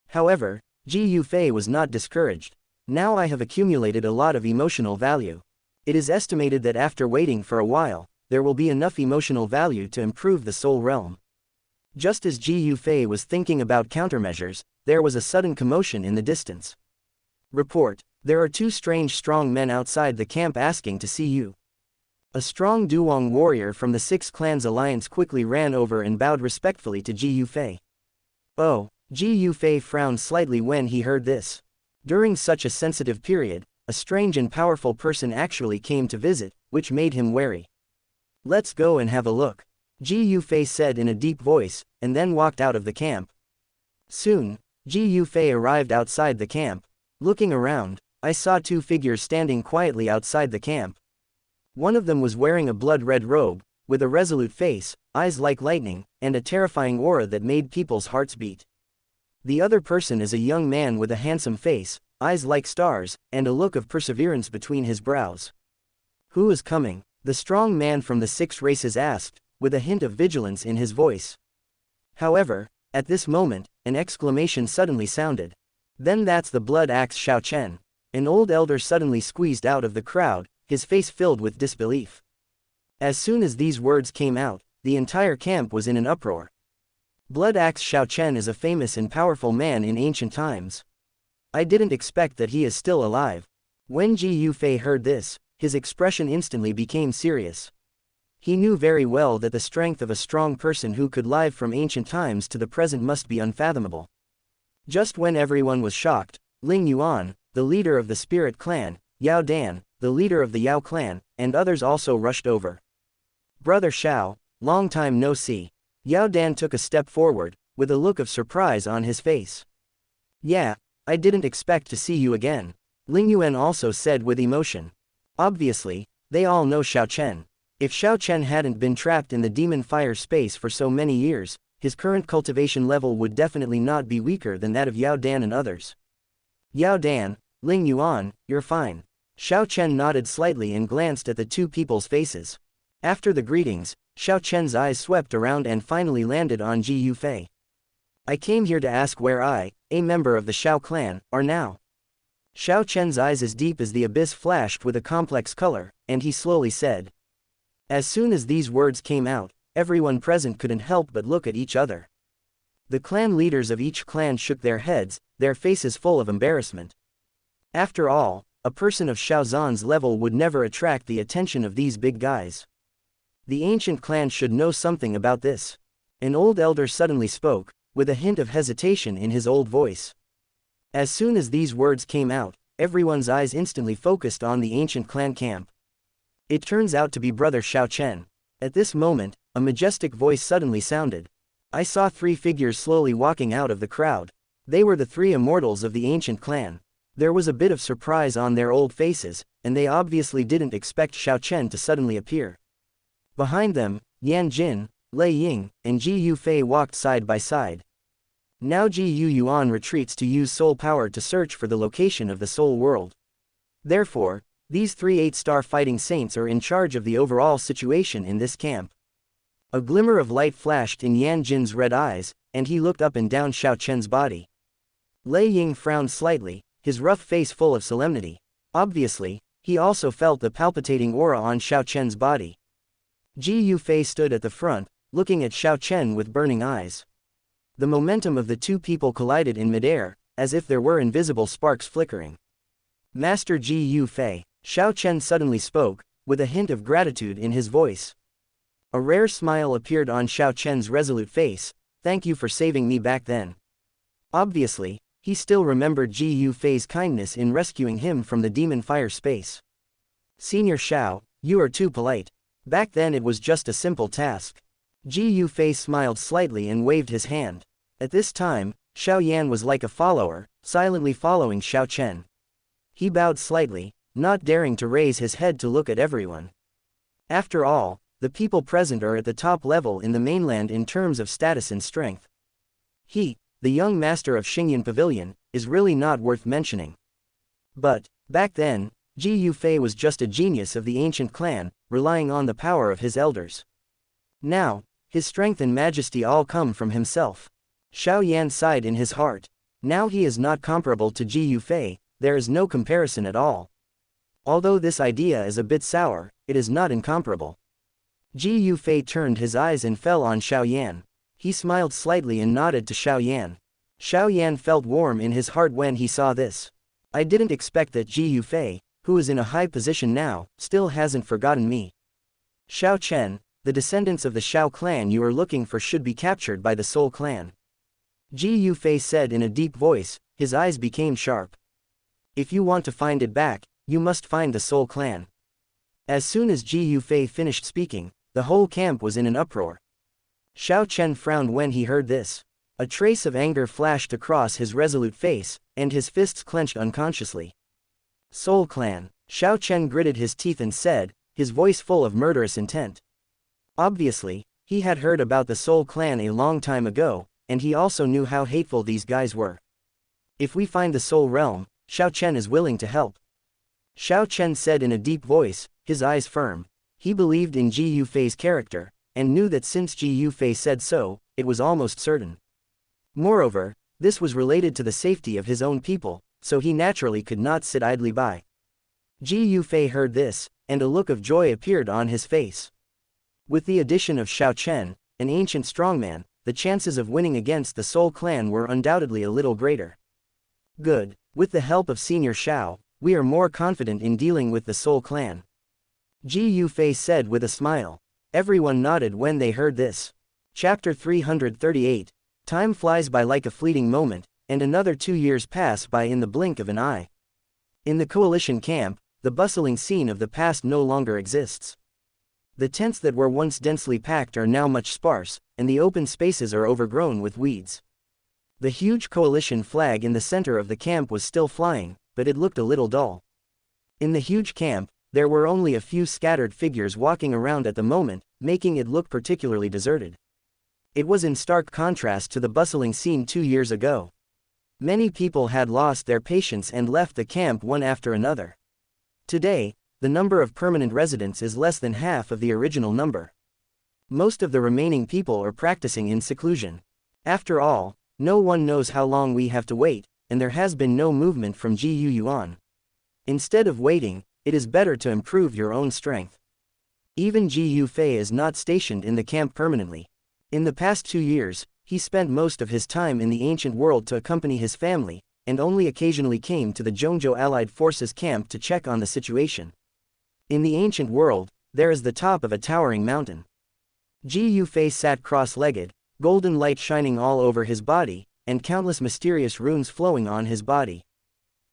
However, Ji Yufei was not discouraged. Now I have accumulated a lot of emotional value. It is estimated that after waiting for a while, there will be enough emotional value to improve the soul realm. Just as Ji Yufei was thinking about countermeasures, there was a sudden commotion in the distance. Report, there are two strange strong men outside the camp asking to see you. A strong Duwang warrior from the Six Clans Alliance quickly ran over and bowed respectfully to Ji Yufei. Oh, Ji Yufei frowned slightly when he heard this. During such a sensitive period, a strange and powerful person actually came to visit, which made him wary. Let's go and have a look, Ji Yufei said in a deep voice, and then walked out of the camp. Soon, Ji Yufei arrived outside the camp. Looking around, I saw two figures standing quietly outside the camp. One of them was wearing a blood-red robe, with a resolute face, eyes like lightning, and a terrifying aura that made people's hearts beat. The other person is a young man with a handsome face, eyes like stars, and a look of perseverance between his brows. Who is coming? The strong man from the six races asked, with a hint of vigilance in his voice. However, at this moment, an exclamation suddenly sounded. Then that's the blood axe Xiao Chen. An old elder suddenly squeezed out of the crowd, his face filled with disbelief. As soon as these words came out, the entire camp was in an uproar. Blood axe Xiao Chen is a famous and powerful man in ancient times. I didn't expect that he is still alive. When Ji Yufei heard this, his expression instantly became serious. He knew very well that the strength of a strong person who could live from ancient times to the present must be unfathomable. Just when everyone was shocked, Ling Yuan, the leader of the Spirit Clan, Yao Dan, the leader of the Yao Clan, and others also rushed over. Brother Xiao, long time no see. Yao Dan took a step forward, with a look of surprise on his face. Yeah, I didn't expect to see you again, Ling Yuan also said with emotion. Obviously, they all know Xiao Chen. If Xiao Chen hadn't been trapped in the demon fire space for so many years, his current cultivation level would definitely not be weaker than that of Yao Dan and others. Yao Dan, Ling Yuan, you're fine. Xiao Chen nodded slightly and glanced at the two people's faces. After the greetings, Xiao Chen's eyes swept around and finally landed on Ji Yufei. I came here to ask where I, a member of the Xiao clan, are now. Xiao Chen's eyes as deep as the abyss flashed with a complex color, and he slowly said. As soon as these words came out, everyone present couldn't help but look at each other. The clan leaders of each clan shook their heads, their faces full of embarrassment. After all, a person of Xiao Zan's level would never attract the attention of these big guys. The ancient clan should know something about this. An old elder suddenly spoke, with a hint of hesitation in his old voice. As soon as these words came out, everyone's eyes instantly focused on the ancient clan camp. It turns out to be Brother Xiao Chen. At this moment, a majestic voice suddenly sounded. I saw three figures slowly walking out of the crowd. They were the three immortals of the ancient clan. There was a bit of surprise on their old faces, and they obviously didn't expect Xiao Chen to suddenly appear. Behind them, Yan Jin, Lei Ying, and Ji Yufei walked side by side. Now Ji Yuan retreats to use soul power to search for the location of the soul world. Therefore, these three 8-star fighting saints are in charge of the overall situation in this camp. A glimmer of light flashed in Yan Jin's red eyes, and he looked up and down Xiao Chen's body. Lei Ying frowned slightly, his rough face full of solemnity. Obviously, he also felt the palpitating aura on Xiao Chen's body. Ji Yufei stood at the front, looking at Xiao Chen with burning eyes. The momentum of the two people collided in midair, as if there were invisible sparks flickering. Master Ji Yufei, Xiao Chen suddenly spoke, with a hint of gratitude in his voice. A rare smile appeared on Xiao Chen's resolute face. Thank you for saving me back then. Obviously, he still remembered Ji Yufei's kindness in rescuing him from the demon fire space. Senior Xiao, you are too polite. Back then it was just a simple task. Ji Yufei smiled slightly and waved his hand. At this time, Xiao Yan was like a follower, silently following Xiao Chen. He bowed slightly, not daring to raise his head to look at everyone. After all, the people present are at the top level in the mainland in terms of status and strength. He, the young master of Xingyan Pavilion, is really not worth mentioning. But, back then, Ji Yufei was just a genius of the ancient clan, relying on the power of his elders. Now, his strength and majesty all come from himself. Xiao Yan sighed in his heart. Now he is not comparable to Ji Yufei, there is no comparison at all. Although this idea is a bit sour, it is not incomparable. Ji Yufei turned his eyes and fell on Xiao Yan. He smiled slightly and nodded to Xiao Yan. Xiao Yan felt warm in his heart when he saw this. I didn't expect that Ji Yufei, who is in a high position now, still hasn't forgotten me. Xiao Chen, the descendants of the Xiao clan you are looking for should be captured by the Soul clan. Ji Yufei said in a deep voice, his eyes became sharp. If you want to find it back, you must find the Soul clan. As soon as Ji Yufei finished speaking, the whole camp was in an uproar. Xiao Chen frowned when he heard this. A trace of anger flashed across his resolute face, and his fists clenched unconsciously. Soul clan. Xiao Chen gritted his teeth and said, his voice full of murderous intent. Obviously, he had heard about the Soul clan a long time ago, and he also knew how hateful these guys were. If we find the Soul realm, Xiao Chen is willing to help. Xiao Chen said in a deep voice, his eyes firm. He believed in Ji Yufei's character, and knew that since Ji Yufei said so, it was almost certain. Moreover, this was related to the safety of his own people, so he naturally could not sit idly by. Ji Yufei heard this, and a look of joy appeared on his face. With the addition of Xiao Chen, an ancient strongman, the chances of winning against the Soul clan were undoubtedly a little greater. Good, with the help of Senior Xiao, we are more confident in dealing with the Soul clan. Ji Yufei said with a smile. Everyone nodded when they heard this. Chapter 338. Time flies by like a fleeting moment, and another 2 years pass by in the blink of an eye. In the coalition camp, the bustling scene of the past no longer exists. The tents that were once densely packed are now much sparse, and the open spaces are overgrown with weeds. The huge coalition flag in the center of the camp was still flying, but it looked a little dull. In the huge camp, there were only a few scattered figures walking around at the moment, making it look particularly deserted. It was in stark contrast to the bustling scene 2 years ago. Many people had lost their patience and left the camp one after another. Today, the number of permanent residents is less than half of the original number. Most of the remaining people are practicing in seclusion. After all, no one knows how long we have to wait, and there has been no movement from Ji Yuan. Instead of waiting, it is better to improve your own strength. Even Ji Yufei is not stationed in the camp permanently. In the past 2 years, he spent most of his time in the ancient world to accompany his family, and only occasionally came to the Zhongzhou Allied Forces camp to check on the situation. In the ancient world, there is the top of a towering mountain. Ji Yufei sat cross-legged, golden light shining all over his body, and countless mysterious runes flowing on his body.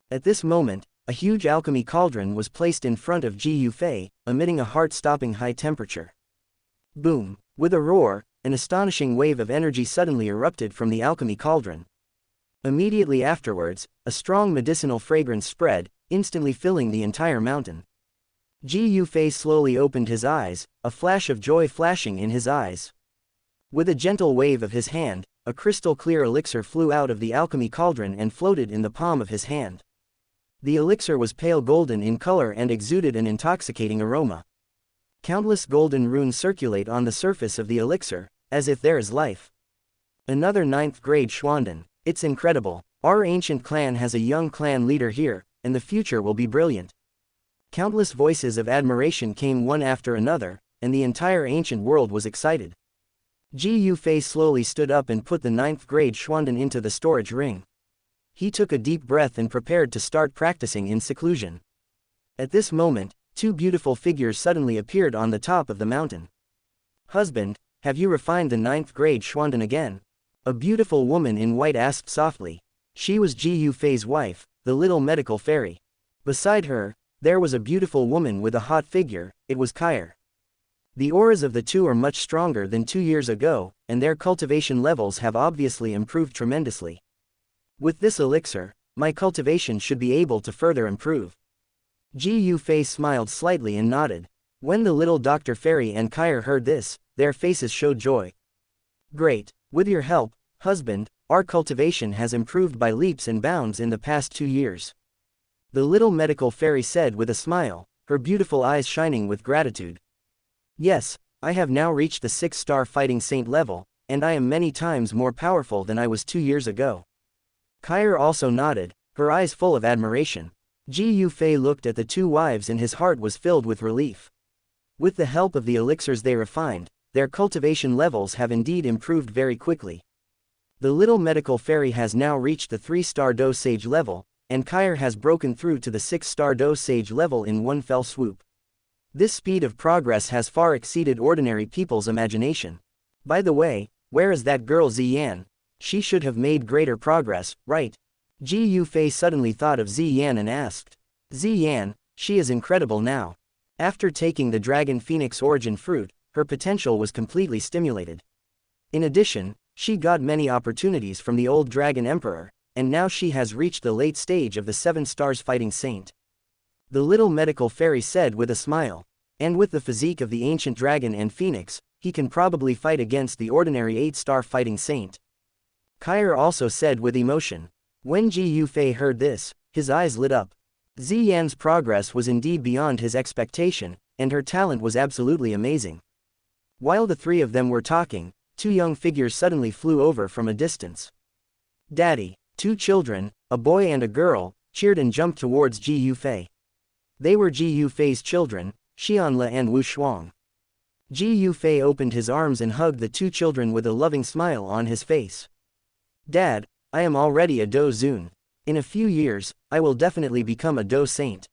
At this moment, a huge alchemy cauldron was placed in front of Ji Yufei, emitting a heart-stopping high temperature. Boom! With a roar, an astonishing wave of energy suddenly erupted from the alchemy cauldron. Immediately afterwards, a strong medicinal fragrance spread, instantly filling the entire mountain. Ji Yufei slowly opened his eyes, a flash of joy flashing in his eyes. With a gentle wave of his hand, a crystal-clear elixir flew out of the alchemy cauldron and floated in the palm of his hand. The elixir was pale golden in color and exuded an intoxicating aroma. Countless golden runes circulate on the surface of the elixir, as if there is life. Another 9th grade Xuandan. It's incredible. Our ancient clan has a young clan leader here, and the future will be brilliant. Countless voices of admiration came one after another, and the entire ancient world was excited. Ji Yufei slowly stood up and put the 9th grade Xuandan into the storage ring. He took a deep breath and prepared to start practicing in seclusion. At this moment, 2 beautiful figures suddenly appeared on the top of the mountain. Husband, have you refined the 9th grade Xuandan again? A beautiful woman in white asked softly. She was Ji Yufei's wife, the little medical fairy. Beside her, there was a beautiful woman with a hot figure, it was Xun'er. The auras of the two are much stronger than 2 years ago, and their cultivation levels have obviously improved tremendously. With this elixir, my cultivation should be able to further improve. Ji Yufei smiled slightly and nodded. When the little Dr. Fairy and Kair heard this, their faces showed joy. Great, with your help, husband, our cultivation has improved by leaps and bounds in the past 2 years. The little medical fairy said with a smile, her beautiful eyes shining with gratitude. Yes, I have now reached the 6-star fighting saint level, and I am many times more powerful than I was 2 years ago. Kair also nodded, her eyes full of admiration. Ji Yufei looked at the two wives and his heart was filled with relief. With the help of the elixirs they refined, their cultivation levels have indeed improved very quickly. The little medical fairy has now reached the 3-star Dou Sage level, and Kair has broken through to the 6-star Dou Sage level in one fell swoop. This speed of progress has far exceeded ordinary people's imagination. By the way, where is that girl Ziyan? She should have made greater progress, right? Ji Yufei suddenly thought of Ziyan and asked. Ziyan, she is incredible now. After taking the Dragon Phoenix Origin Fruit, her potential was completely stimulated. In addition, she got many opportunities from the old Dragon Emperor, and now she has reached the late stage of the 7 stars fighting saint. The little medical fairy said with a smile. And with the physique of the ancient dragon and phoenix, he can probably fight against the ordinary 8-star fighting saint. Kair also said with emotion. When Ji Yufei heard this, his eyes lit up. Ziyan's progress was indeed beyond his expectation, and her talent was absolutely amazing. While the three of them were talking, 2 young figures suddenly flew over from a distance. Daddy, 2 children, a boy and a girl, cheered and jumped towards Ji Yufei. They were Ji Yufei's children, Xianxia and Wu Shuang. Ji Yufei opened his arms and hugged the 2 children with a loving smile on his face. Dad, I am already a Dou Zun. In a few years, I will definitely become a Dou Saint.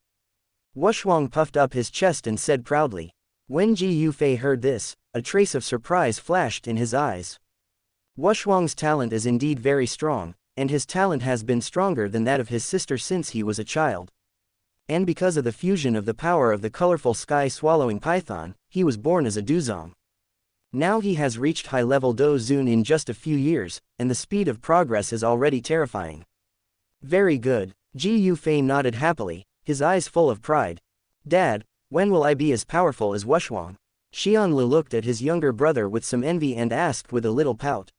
Wu Shuang puffed up his chest and said proudly. When Ji Yufei heard this, a trace of surprise flashed in his eyes. Wu Shuang's talent is indeed very strong, and his talent has been stronger than that of his sister since he was a child. And because of the fusion of the power of the colorful sky-swallowing python, he was born as a Duzong. Now he has reached high-level Dou Zun in just a few years, and the speed of progress is already terrifying. Very good, Ji Yufei nodded happily, his eyes full of pride. Dad, when will I be as powerful as Wu Shuang? Xianxia looked at his younger brother with some envy and asked with a little pout.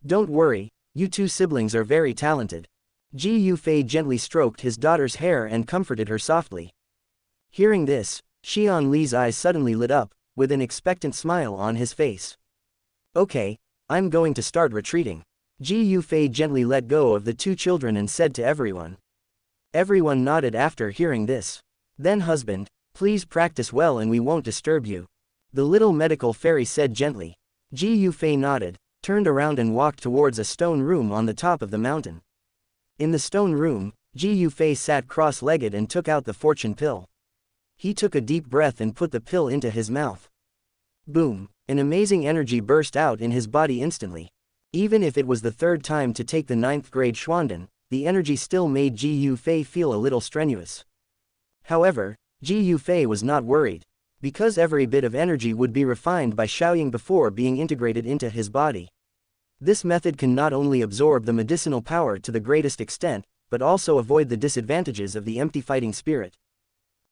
Don't worry, you 2 siblings are very talented. Ji Yufei gently stroked his daughter's hair and comforted her softly. Hearing this, Xianxia's eyes suddenly lit up, with an expectant smile on his face. Okay, I'm going to start retreating. Ji Yufei gently let go of the 2 children and said to everyone. Everyone nodded after hearing this. Then husband, please practice well and we won't disturb you. The little medical fairy said gently. Ji Yufei nodded, turned around and walked towards a stone room on the top of the mountain. In the stone room, Ji Yufei sat cross-legged and took out the fortune pill. He took a deep breath and put the pill into his mouth. Boom, an amazing energy burst out in his body instantly. Even if it was the 3rd time to take the 9th grade Xuandan, the energy still made Ji Yufei feel a little strenuous. However, Ji Yufei was not worried, because every bit of energy would be refined by Shaoying before being integrated into his body. This method can not only absorb the medicinal power to the greatest extent, but also avoid the disadvantages of the empty fighting spirit.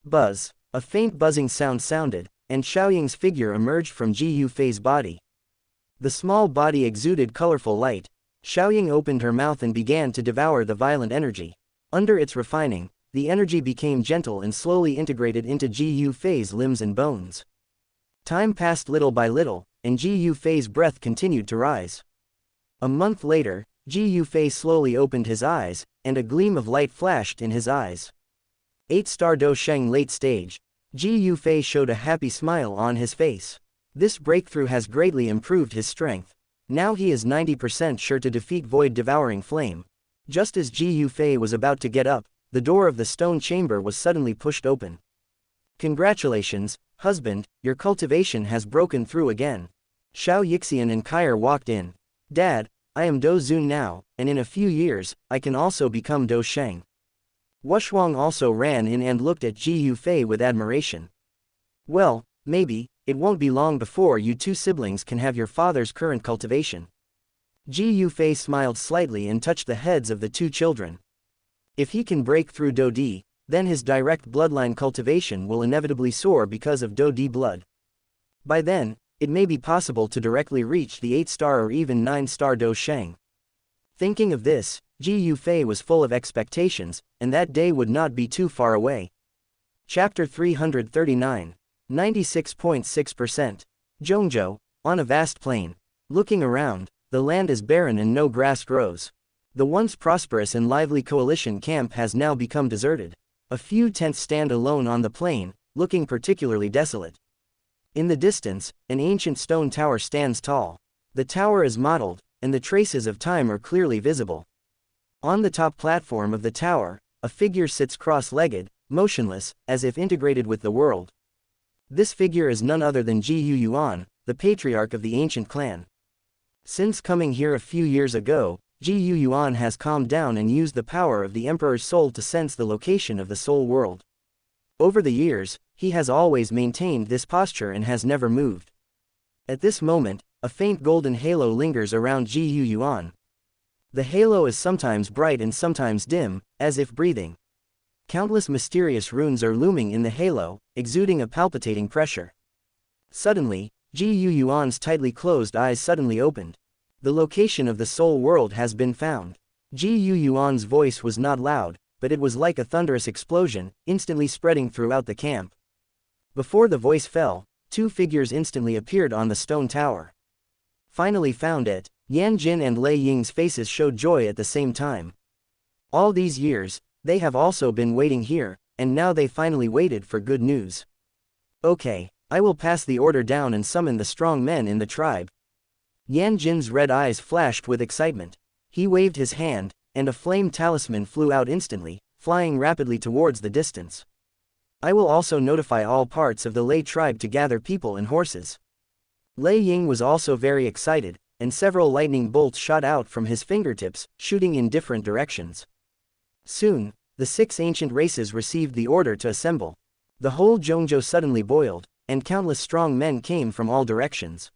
Buzz, a faint buzzing sound sounded, and Shaoying's figure emerged from Ji Yufei's body. The small body exuded colorful light. Shaoying opened her mouth and began to devour the violent energy. Under its refining, the energy became gentle and slowly integrated into Ji Yufei's limbs and bones. Time passed little by little, and Ji Yufei's breath continued to rise. A month later, Ji Yufei slowly opened his eyes, and a gleam of light flashed in his eyes. 8-star Dou Sheng late stage. Ji Yufei showed a happy smile on his face. This breakthrough has greatly improved his strength. Now he is 90% sure to defeat Void Devouring Flame. Just as Ji Yufei was about to get up, the door of the stone chamber was suddenly pushed open. Congratulations, husband, your cultivation has broken through again. Xiao Yixian and Kair walked in. Dad, I am Dou Zun now, and in a few years, I can also become Dou Sheng. Wu Shuang also ran in and looked at Ji Yufei with admiration. Well, Maybe, it won't be long before you two siblings can have your father's current cultivation. Ji Yufei smiled slightly and touched the heads of the two children. If he can break through Dou Di, then his direct bloodline cultivation will inevitably soar because of Dou Di blood. By then, it may be possible to directly reach the 8-star or even 9-star Dou Sheng. Thinking of this, Ji Yufei was full of expectations, and that day would not be too far away. Chapter 339. 96.6%. Zhongzhou, on a vast plain. Looking around, the land is barren and no grass grows. The once prosperous and lively coalition camp has now become deserted. A few tents stand alone on the plain, looking particularly desolate. In the distance, an ancient stone tower stands tall. The tower is mottled, and the traces of time are clearly visible. On the top platform of the tower, a figure sits cross-legged, motionless, as if integrated with the world. This figure is none other than Ji Yuan, the patriarch of the ancient clan. Since coming here a few years ago, Ji Yuan has calmed down and used the power of the Emperor's soul to sense the location of the soul world. Over the years, he has always maintained this posture and has never moved. At this moment, a faint golden halo lingers around Ji Yuan. The halo is sometimes bright and sometimes dim, as if breathing. Countless mysterious runes are looming in the halo, exuding a palpitating pressure. Suddenly, Ji Yuan's tightly closed eyes suddenly opened. The location of the soul world has been found. Ji Yuan's voice was not loud, but it was like a thunderous explosion, instantly spreading throughout the camp. Before the voice fell, two figures instantly appeared on the stone tower. Finally found it, Yan Jin and Lei Ying's faces showed joy at the same time. All these years, they have also been waiting here, and now they finally waited for good news. Okay, I will pass the order down and summon the strong men in the tribe. Yan Jin's red eyes flashed with excitement. He waved his hand, and a flame talisman flew out instantly, flying rapidly towards the distance. I will also notify all parts of the Lei tribe to gather people and horses. Lei Ying was also very excited, and several lightning bolts shot out from his fingertips, shooting in different directions. Soon, the 6 ancient races received the order to assemble. The whole Zhongzhou suddenly boiled, and countless strong men came from all directions.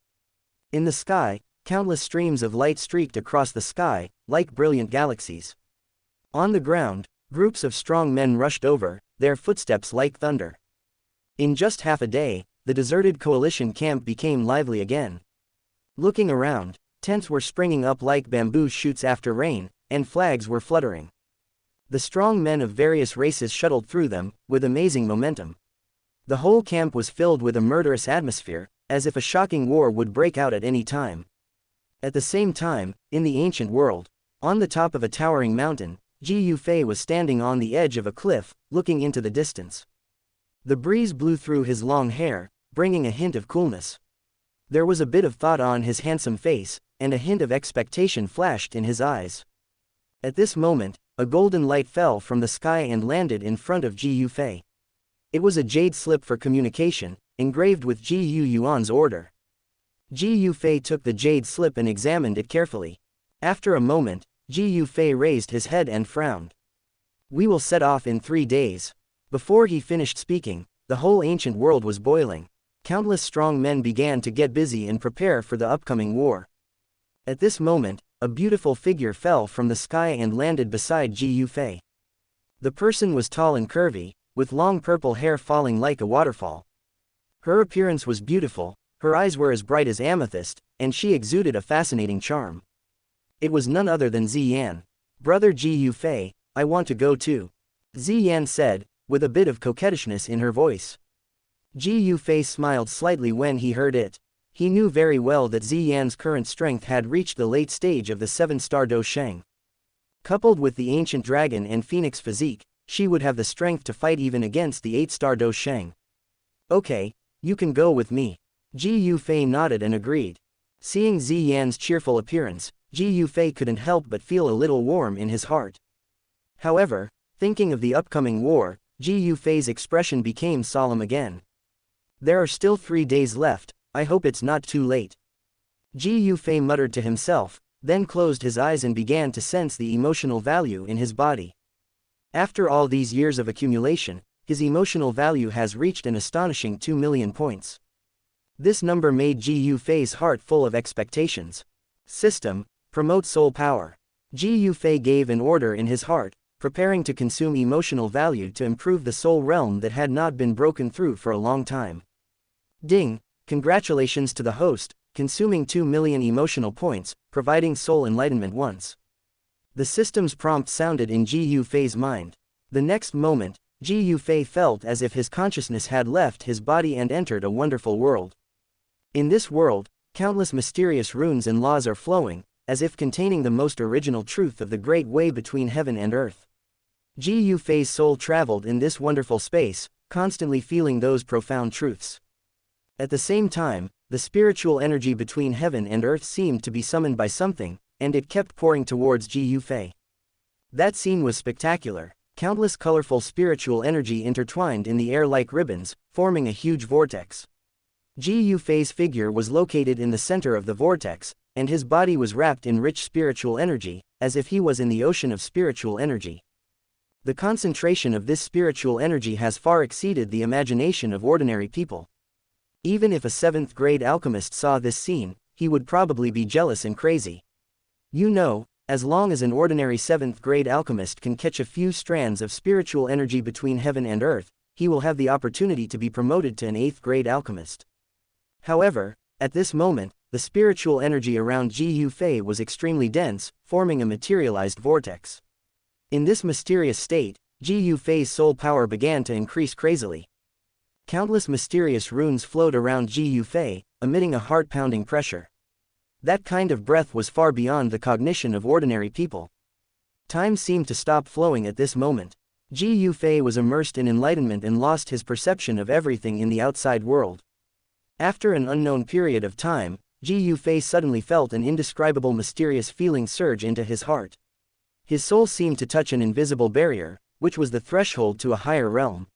In the sky, countless streams of light streaked across the sky, like brilliant galaxies. On the ground, groups of strong men rushed over, their footsteps like thunder. In just half a day, the deserted coalition camp became lively again. Looking around, tents were springing up like bamboo shoots after rain, and flags were fluttering. The strong men of various races shuttled through them, with amazing momentum. The whole camp was filled with a murderous atmosphere, as if a shocking war would break out at any time. At the same time, in the ancient world, on the top of a towering mountain, Ji Yufei was standing on the edge of a cliff, looking into the distance. The breeze blew through his long hair, bringing a hint of coolness. There was a bit of thought on his handsome face, and a hint of expectation flashed in his eyes. At this moment, a golden light fell from the sky and landed in front of Ji Yufei. It was a jade slip for communication, engraved with Ji Yuan's order. Ji Yufei took the jade slip and examined it carefully. After a moment, Ji Yufei raised his head and frowned. We will set off in 3 days. Before he finished speaking, the whole ancient world was boiling. Countless strong men began to get busy and prepare for the upcoming war. At this moment, a beautiful figure fell from the sky and landed beside Ji Yufei. The person was tall and curvy, with long purple hair falling like a waterfall. Her appearance was beautiful, her eyes were as bright as amethyst, and she exuded a fascinating charm. It was none other than Ziyan. Brother Ji Yufei, I want to go too. Ziyan said, with a bit of coquettishness in her voice. Ji Yufei smiled slightly when he heard it. He knew very well that Ziyan's current strength had reached the late stage of the 7-star Dou Sheng. Coupled with the ancient dragon and phoenix physique, she would have the strength to fight even against the 8-star Dou Sheng. Okay, you can go with me. Ji Yufei nodded and agreed. Seeing Ziyan's cheerful appearance, Ji Yufei couldn't help but feel a little warm in his heart. However, thinking of the upcoming war, Ji Yufei's expression became solemn again. There are still 3 days left, I hope it's not too late. Ji Yufei muttered to himself, then closed his eyes and began to sense the emotional value in his body. After all these years of accumulation, his emotional value has reached an astonishing 2 million points. This number made Ji Yufei's heart full of expectations. System: promote soul power. Ji Yufei gave an order in his heart, preparing to consume emotional value to improve the soul realm that had not been broken through for a long time. Ding! Congratulations to the host, consuming 2 million emotional points, providing soul enlightenment once. The system's prompt sounded in Ji Yufei's mind. The next moment, Ji Yufei felt as if his consciousness had left his body and entered a wonderful world. In this world, countless mysterious runes and laws are flowing, as if containing the most original truth of the great way between heaven and earth. Ji Yufei's soul traveled in this wonderful space, constantly feeling those profound truths. At the same time, the spiritual energy between heaven and earth seemed to be summoned by something, and it kept pouring towards Ji Yufei. That scene was spectacular. Countless colorful spiritual energy intertwined in the air like ribbons, forming a huge vortex. Ji Yufei's figure was located in the center of the vortex, and his body was wrapped in rich spiritual energy, as if he was in the ocean of spiritual energy. The concentration of this spiritual energy has far exceeded the imagination of ordinary people. Even if a 7th-grade alchemist saw this scene, he would probably be jealous and crazy. You know, as long as an ordinary 7th-grade alchemist can catch a few strands of spiritual energy between heaven and earth, he will have the opportunity to be promoted to an 8th-grade alchemist. However, at this moment, the spiritual energy around Ji Yufei was extremely dense, forming a materialized vortex. In this mysterious state, Ji Yufei's soul power began to increase crazily. Countless mysterious runes flowed around Ji Yufei, emitting a heart-pounding pressure. That kind of breath was far beyond the cognition of ordinary people. Time seemed to stop flowing at this moment. Ji Yufei was immersed in enlightenment and lost his perception of everything in the outside world. After an unknown period of time, Ji Yufei suddenly felt an indescribable mysterious feeling surge into his heart. His soul seemed to touch an invisible barrier, which was the threshold to a higher realm.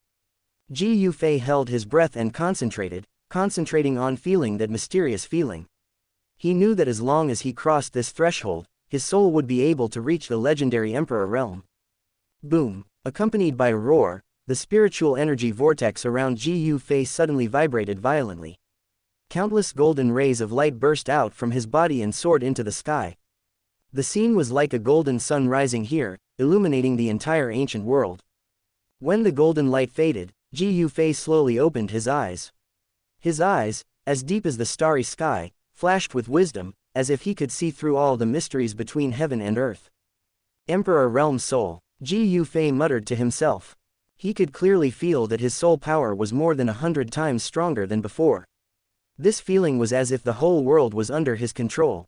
Ji Yufei held his breath and concentrating on feeling that mysterious feeling. He knew that as long as he crossed this threshold, his soul would be able to reach the legendary Emperor realm. Boom! Accompanied by a roar, the spiritual energy vortex around Ji Yufei suddenly vibrated violently. Countless golden rays of light burst out from his body and soared into the sky. The scene was like a golden sun rising here, illuminating the entire ancient world. When the golden light faded, Ji Yufei slowly opened his eyes. His eyes, as deep as the starry sky, flashed with wisdom, as if he could see through all the mysteries between heaven and earth. Emperor Realm Soul, Ji Yufei muttered to himself. He could clearly feel that his soul power was more than 100 times stronger than before. This feeling was as if the whole world was under his control.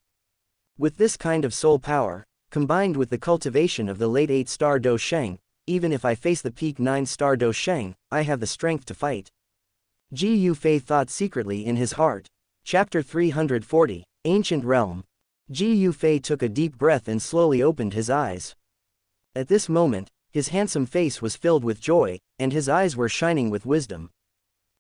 With this kind of soul power, combined with the cultivation of the late 8-star Dou Sheng, even if I face the peak 9-star Dou Sheng, I have the strength to fight. Ji Yufei thought secretly in his heart. Chapter 340, Ancient Realm. Ji Yufei took a deep breath and slowly opened his eyes. At this moment, his handsome face was filled with joy, and his eyes were shining with wisdom.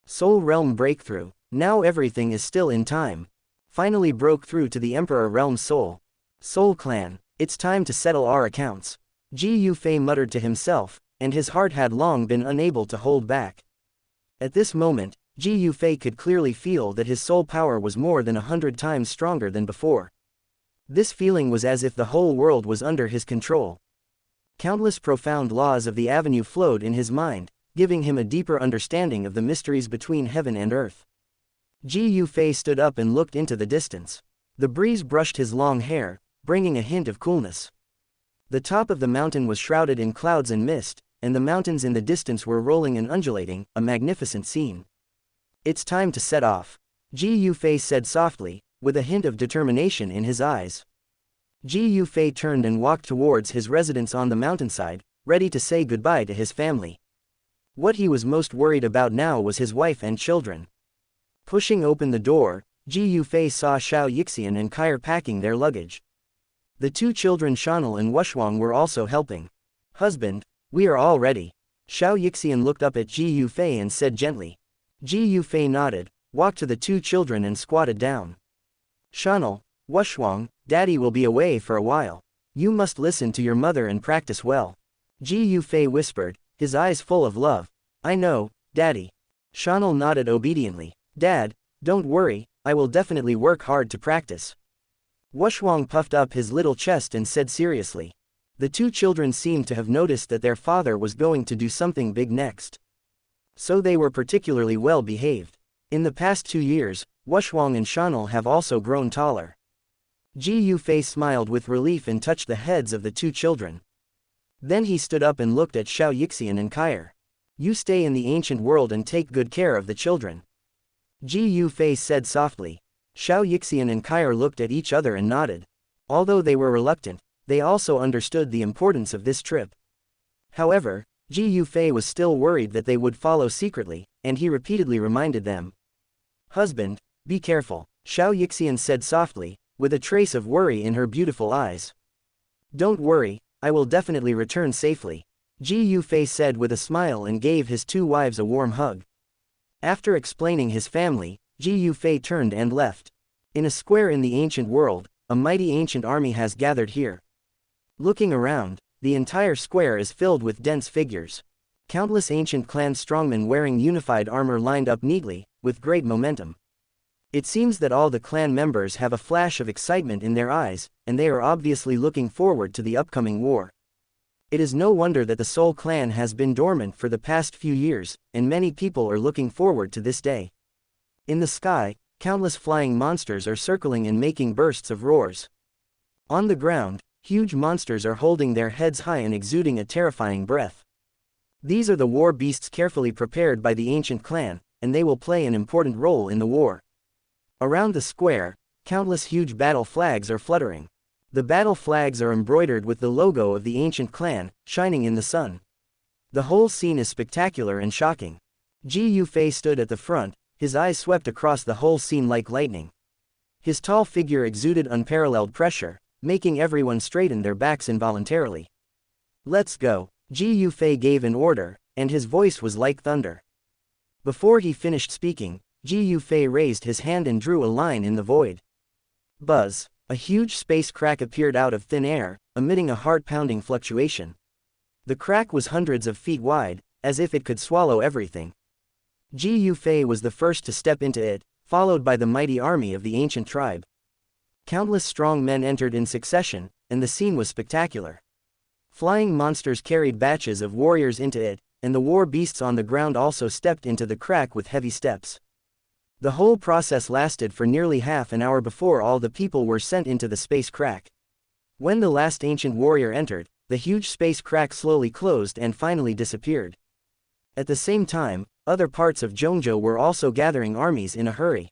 Soul Realm Breakthrough. Now everything is still in time. Finally broke through to the Emperor Realm Soul. Soul Clan, it's time to settle our accounts. Ji Yufei muttered to himself, and his heart had long been unable to hold back. At this moment, Ji Yufei could clearly feel that his soul power was more than 100 times stronger than before. This feeling was as if the whole world was under his control. Countless profound laws of the avenue flowed in his mind, giving him a deeper understanding of the mysteries between heaven and earth. Ji Yufei stood up and looked into the distance. The breeze brushed his long hair, bringing a hint of coolness. The top of the mountain was shrouded in clouds and mist, and the mountains in the distance were rolling and undulating, a magnificent scene. It's time to set off. Ji Yufei said softly, with a hint of determination in his eyes. Ji Yufei turned and walked towards his residence on the mountainside, ready to say goodbye to his family. What he was most worried about now was his wife and children. Pushing open the door, Ji Yufei saw Xianxia and Kair packing their luggage. The two children Xian'er and Wuxia were also helping. Husband, we are all ready. Xianxia looked up at Ji Yufei and said gently. Ji Yufei nodded, walked to the two children and squatted down. Xian'er, Wuxia, Daddy will be away for a while. You must listen to your mother and practice well. Ji Yufei whispered, his eyes full of love. I know, Daddy. Xian'er nodded obediently. Dad, don't worry, I will definitely work hard to practice. Wuxia puffed up his little chest and said seriously. The two children seemed to have noticed that their father was going to do something big next. So they were particularly well behaved. In the past 2 years, Wuxia and Xian'er have also grown taller. Ji Yufei smiled with relief and touched the heads of the two children. Then he stood up and looked at Xianxia and Xun'er. You stay in the ancient world and take good care of the children. Ji Yufei said softly. Xianxia and Xun'er looked at each other and nodded. Although they were reluctant, they also understood the importance of this trip. However, Ji Yufei was still worried that they would follow secretly, and he repeatedly reminded them. Husband, be careful, Xianxia said softly, with a trace of worry in her beautiful eyes. Don't worry, I will definitely return safely, Ji Yufei said with a smile and gave his two wives a warm hug. After explaining his family, Ji Yufei turned and left. In a square in the ancient world, a mighty ancient army has gathered here. Looking around, the entire square is filled with dense figures. Countless ancient clan strongmen wearing unified armor lined up neatly, with great momentum. It seems that all the clan members have a flash of excitement in their eyes, and they are obviously looking forward to the upcoming war. It is no wonder that the Soul clan has been dormant for the past few years, and many people are looking forward to this day. In the sky, countless flying monsters are circling and making bursts of roars. On the ground, huge monsters are holding their heads high and exuding a terrifying breath. These are the war beasts carefully prepared by the ancient clan, and they will play an important role in the war. Around the square, countless huge battle flags are fluttering. The battle flags are embroidered with the logo of the ancient clan, shining in the sun. The whole scene is spectacular and shocking. Ji Yufei stood at the front, his eyes swept across the whole scene like lightning. His tall figure exuded unparalleled pressure, making everyone straighten their backs involuntarily. Let's go, Ji Yufei gave an order, and his voice was like thunder. Before he finished speaking, Ji Yufei raised his hand and drew a line in the void. Buzz. A huge space crack appeared out of thin air, emitting a heart-pounding fluctuation. The crack was hundreds of feet wide, as if it could swallow everything. Ji Yufei was the first to step into it, followed by the mighty army of the ancient tribe. Countless strong men entered in succession, and the scene was spectacular. Flying monsters carried batches of warriors into it, and the war beasts on the ground also stepped into the crack with heavy steps. The whole process lasted for nearly half an hour before all the people were sent into the space crack. When the last ancient warrior entered, the huge space crack slowly closed and finally disappeared. At the same time, other parts of Zhongzhou were also gathering armies in a hurry.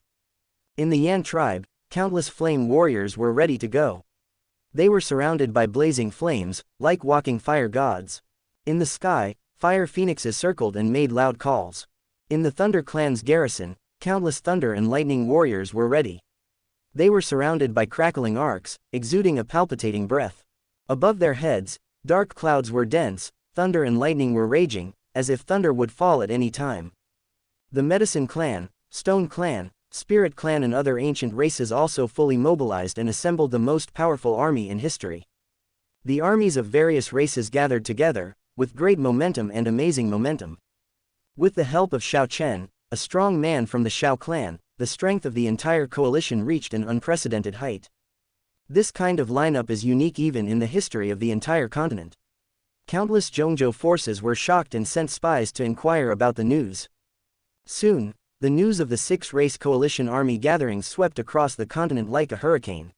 In the Yan tribe, countless flame warriors were ready to go. They were surrounded by blazing flames, like walking fire gods. In the sky, fire phoenixes circled and made loud calls. In the Thunder clan's garrison, countless thunder and lightning warriors were ready. They were surrounded by crackling arcs, exuding a palpitating breath. Above their heads, dark clouds were dense, thunder and lightning were raging, as if thunder would fall at any time. The Medicine clan, Stone clan, Spirit clan and other ancient races also fully mobilized and assembled the most powerful army in history. The armies of various races gathered together, with great momentum and amazing momentum. With the help of Xiao Chen, a strong man from the Xiao clan, the strength of the entire coalition reached an unprecedented height. This kind of lineup is unique even in the history of the entire continent. Countless Zhongzhou forces were shocked and sent spies to inquire about the news. Soon, the news of the six-race coalition army gathering swept across the continent like a hurricane.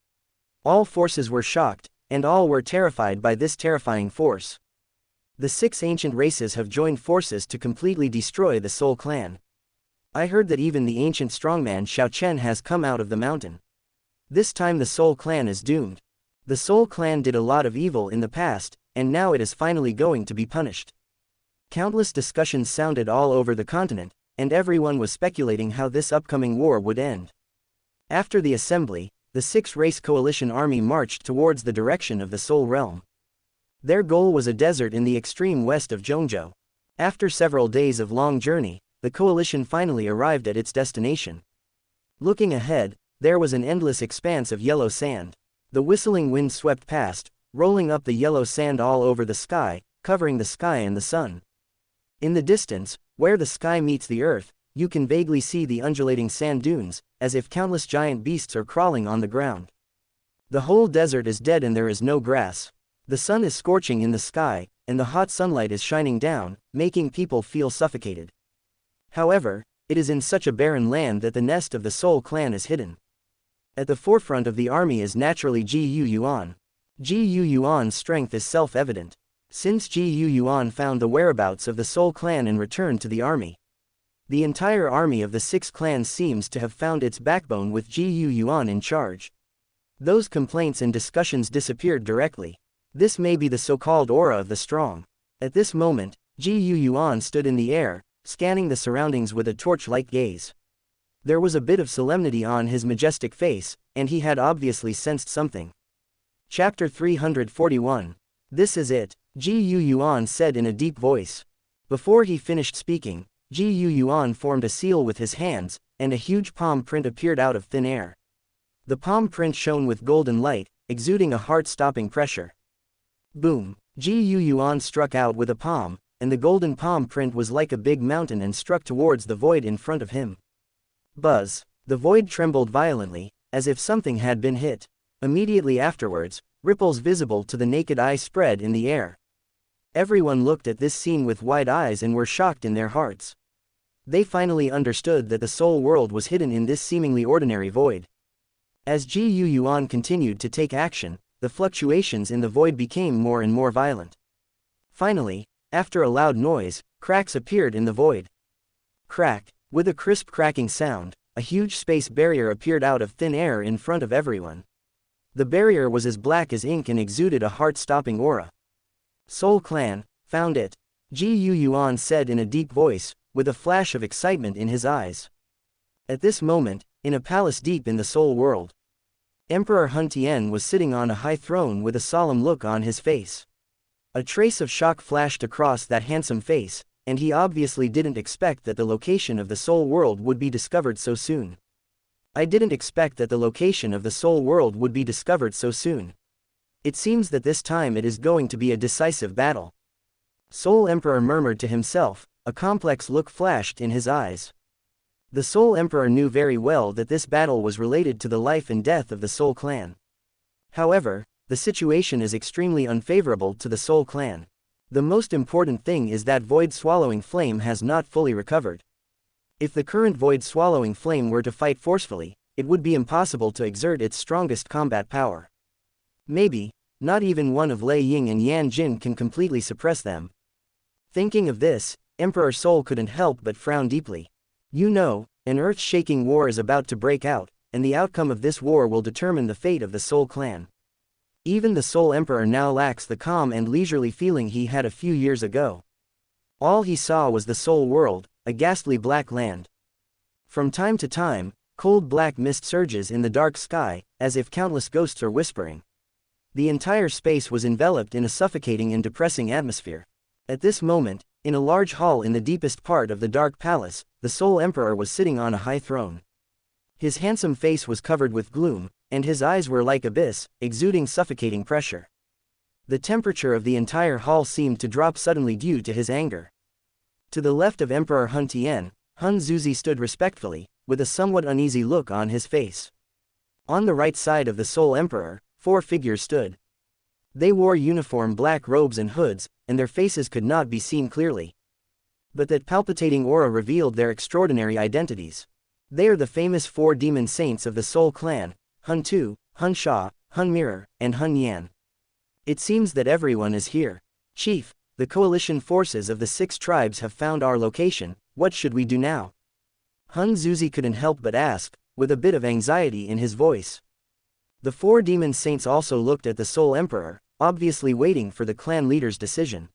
All forces were shocked, and all were terrified by this terrifying force. The 6 ancient races have joined forces to completely destroy the Soul clan. I heard that even the ancient strongman Xiao Chen has come out of the mountain. This time the Soul clan is doomed. The Soul clan did a lot of evil in the past, and now it is finally going to be punished. Countless discussions sounded all over the continent, and everyone was speculating how this upcoming war would end. After the assembly, the 6-race coalition army marched towards the direction of the Soul realm. Their goal was a desert in the extreme west of Zhongzhou. After several days of long journey, the coalition finally arrived at its destination. Looking ahead, there was an endless expanse of yellow sand. The whistling wind swept past, rolling up the yellow sand all over the sky, covering the sky and the sun. In the distance, Where the sky meets the earth, you can vaguely see the undulating sand dunes, as if countless giant beasts are crawling on the ground. The whole desert is dead and there is no grass. The sun is scorching in the sky, and the hot sunlight is shining down, making people feel suffocated. However, it is in such a barren land that the nest of the Soul clan is hidden. At the forefront of the army is naturally Ji Yuan. Ji Yuan's strength is self-evident. Since Ji Yuan found the whereabouts of the Soul clan and returned to the army, the entire army of the 6 clans seems to have found its backbone with Ji Yuan in charge. Those complaints and discussions disappeared directly. This may be the so-called aura of the strong. At this moment, Ji Yuan stood in the air, scanning the surroundings with a torch-like gaze. There was a bit of solemnity on his majestic face, and he had obviously sensed something. Chapter 341. This is it, Ji Yuan said in a deep voice. Before he finished speaking, Ji Yuan formed a seal with his hands, and a huge palm print appeared out of thin air. The palm print shone with golden light, exuding a heart-stopping pressure. Boom! Ji Yuan struck out with a palm, and the golden palm print was like a big mountain and struck towards the void in front of him. Buzz! The void trembled violently, as if something had been hit. Immediately afterwards, ripples visible to the naked eye spread in the air. Everyone looked at this scene with wide eyes and were shocked in their hearts. They finally understood that the soul world was hidden in this seemingly ordinary void. As Ji Yuan continued to take action, the fluctuations in the void became more and more violent. Finally, after a loud noise, cracks appeared in the void. Crack! With a crisp cracking sound, a huge space barrier appeared out of thin air in front of everyone. The barrier was as black as ink and exuded a heart-stopping aura. Soul Clan, found it, Ji Yuan said in a deep voice, with a flash of excitement in his eyes. At this moment, in a palace deep in the Soul world, Emperor Hun Tian was sitting on a high throne with a solemn look on his face. A trace of shock flashed across that handsome face, and he obviously didn't expect that the location of the Soul world would be discovered so soon. I didn't expect that the location of the Soul world would be discovered so soon. It seems that this time it is going to be a decisive battle. Soul Emperor murmured to himself, a complex look flashed in his eyes. The Soul Emperor knew very well that this battle was related to the life and death of the Soul clan. However, the situation is extremely unfavorable to the Soul clan. The most important thing is that void-swallowing flame has not fully recovered. If the current void-swallowing flame were to fight forcefully, it would be impossible to exert its strongest combat power. Maybe, not even one of Lei Ying and Yan Jin can completely suppress them. Thinking of this, Emperor Soul couldn't help but frown deeply. You know, an earth-shaking war is about to break out, and the outcome of this war will determine the fate of the Soul clan. Even the Soul Emperor now lacks the calm and leisurely feeling he had a few years ago. All he saw was the Soul world, a ghastly black land. From time to time, cold black mist surges in the dark sky, as if countless ghosts are whispering. The entire space was enveloped in a suffocating and depressing atmosphere. At this moment, in a large hall in the deepest part of the Dark Palace, the Soul Emperor was sitting on a high throne. His handsome face was covered with gloom, and his eyes were like abyss, exuding suffocating pressure. The temperature of the entire hall seemed to drop suddenly due to his anger. To the left of Emperor Hun Tian, Hun Zuzi stood respectfully, with a somewhat uneasy look on his face. On the right side of the Soul Emperor, 4 figures stood. They wore uniform black robes and hoods, and their faces could not be seen clearly. But that palpitating aura revealed their extraordinary identities. They are the famous 4 demon saints of the Soul clan, Hun Tu, Hun Sha, Hun Mirror, and Hun Yan. It seems that everyone is here. Chief, the coalition forces of the 6 tribes have found our location. What should we do now? Hun Zuzi couldn't help but ask, with a bit of anxiety in his voice. The 4 demon saints also looked at the Soul Emperor, obviously waiting for the clan leader's decision.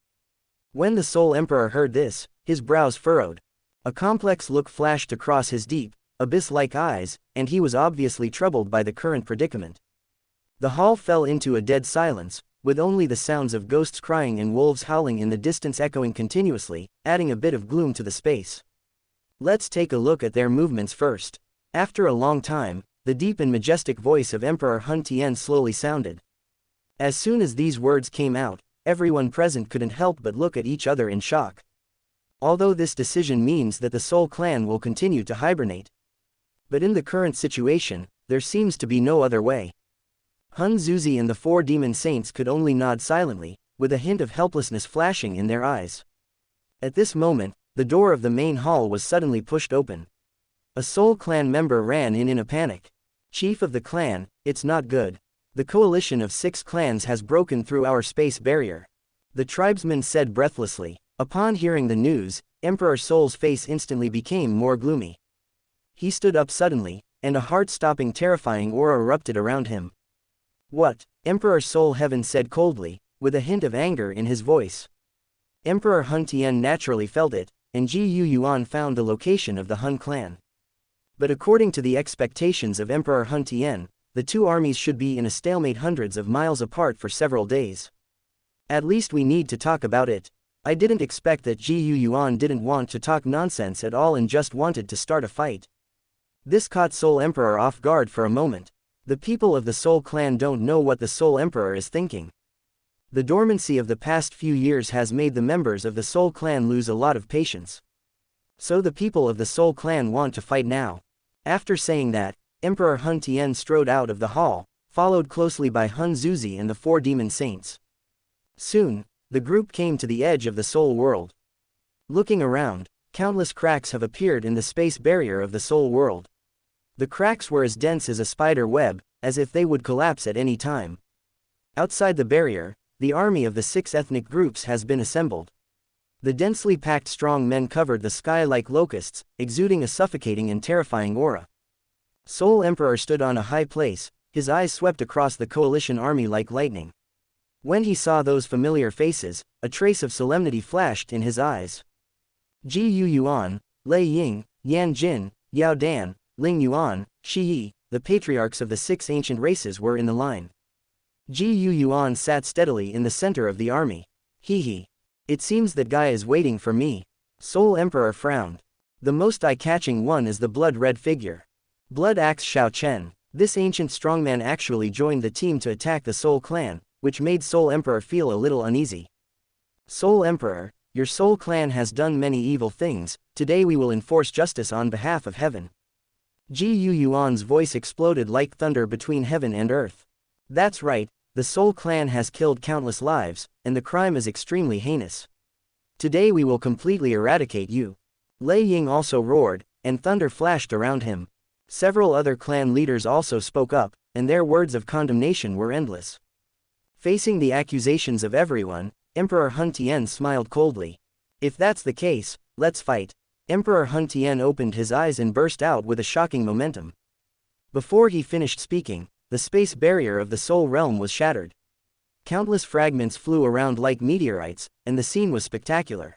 When the Soul Emperor heard this, his brows furrowed. A complex look flashed across his deep, abyss-like eyes, and he was obviously troubled by the current predicament. The hall fell into a dead silence, with only the sounds of ghosts crying and wolves howling in the distance echoing continuously, adding a bit of gloom to the space. Let's take a look at their movements first. After a long time, the deep and majestic voice of Emperor Hun Tian slowly sounded. As soon as these words came out, everyone present couldn't help but look at each other in shock. Although this decision means that the Soul Clan will continue to hibernate. But in the current situation, there seems to be no other way. Hun Zuzi and the 4 demon saints could only nod silently, with a hint of helplessness flashing in their eyes. At this moment, the door of the main hall was suddenly pushed open. A Soul Clan member ran in a panic. Chief of the clan, it's not good. The coalition of 6 clans has broken through our space barrier. The tribesman said breathlessly. Upon hearing the news, Emperor Soul's face instantly became more gloomy. He stood up suddenly, and a heart-stopping terrifying aura erupted around him. What? Emperor Soul Heaven said coldly, with a hint of anger in his voice. Emperor Hun Tien naturally felt it, and Ji Yu Yuan found the location of the Hun clan. But according to the expectations of Emperor Hun Tien, the 2 armies should be in a stalemate hundreds of miles apart for several days. At least we need to talk about it. I didn't expect that Ji Yu Yuan didn't want to talk nonsense at all and just wanted to start a fight. This caught Soul Emperor off guard for a moment. The people of the Soul Clan don't know what the Soul Emperor is thinking. The dormancy of the past few years has made the members of the Soul Clan lose a lot of patience. So the people of the Soul Clan want to fight now. After saying that, Emperor Hun Tien strode out of the hall, followed closely by Hun Zuzi and the 4 demon saints. Soon, the group came to the edge of the Soul World. Looking around, countless cracks have appeared in the space barrier of the Soul World. The cracks were as dense as a spider web, as if they would collapse at any time. Outside the barrier, the army of the 6 ethnic groups has been assembled. The densely packed strong men covered the sky like locusts, exuding a suffocating and terrifying aura. Soul Emperor stood on a high place, his eyes swept across the coalition army like lightning. When he saw those familiar faces, a trace of solemnity flashed in his eyes. Ji Yu Yuan, Lei Ying, Yan Jin, Yao Dan, Ling Yuan, Shi Yi, the patriarchs of the 6 ancient races were in the line. Ji Yu Yuan sat steadily in the center of the army. Hee. It seems that guy is waiting for me. Soul Emperor frowned. The most eye-catching one is the blood-red figure. Blood Axe Xiao Chen. This ancient strongman actually joined the team to attack the Soul Clan, which made Soul Emperor feel a little uneasy. Soul Emperor, your Soul Clan has done many evil things, today we will enforce justice on behalf of heaven. Ji Yu Yuan's voice exploded like thunder between heaven and earth. That's right, the Soul Clan has killed countless lives, and the crime is extremely heinous. Today we will completely eradicate you. Lei Ying also roared, and thunder flashed around him. Several other clan leaders also spoke up, and their words of condemnation were endless. Facing the accusations of everyone, Emperor Hun Tien smiled coldly. If that's the case, let's fight. Emperor Hun Tien opened his eyes and burst out with a shocking momentum. Before he finished speaking, the space barrier of the Soul Realm was shattered. Countless fragments flew around like meteorites, and the scene was spectacular.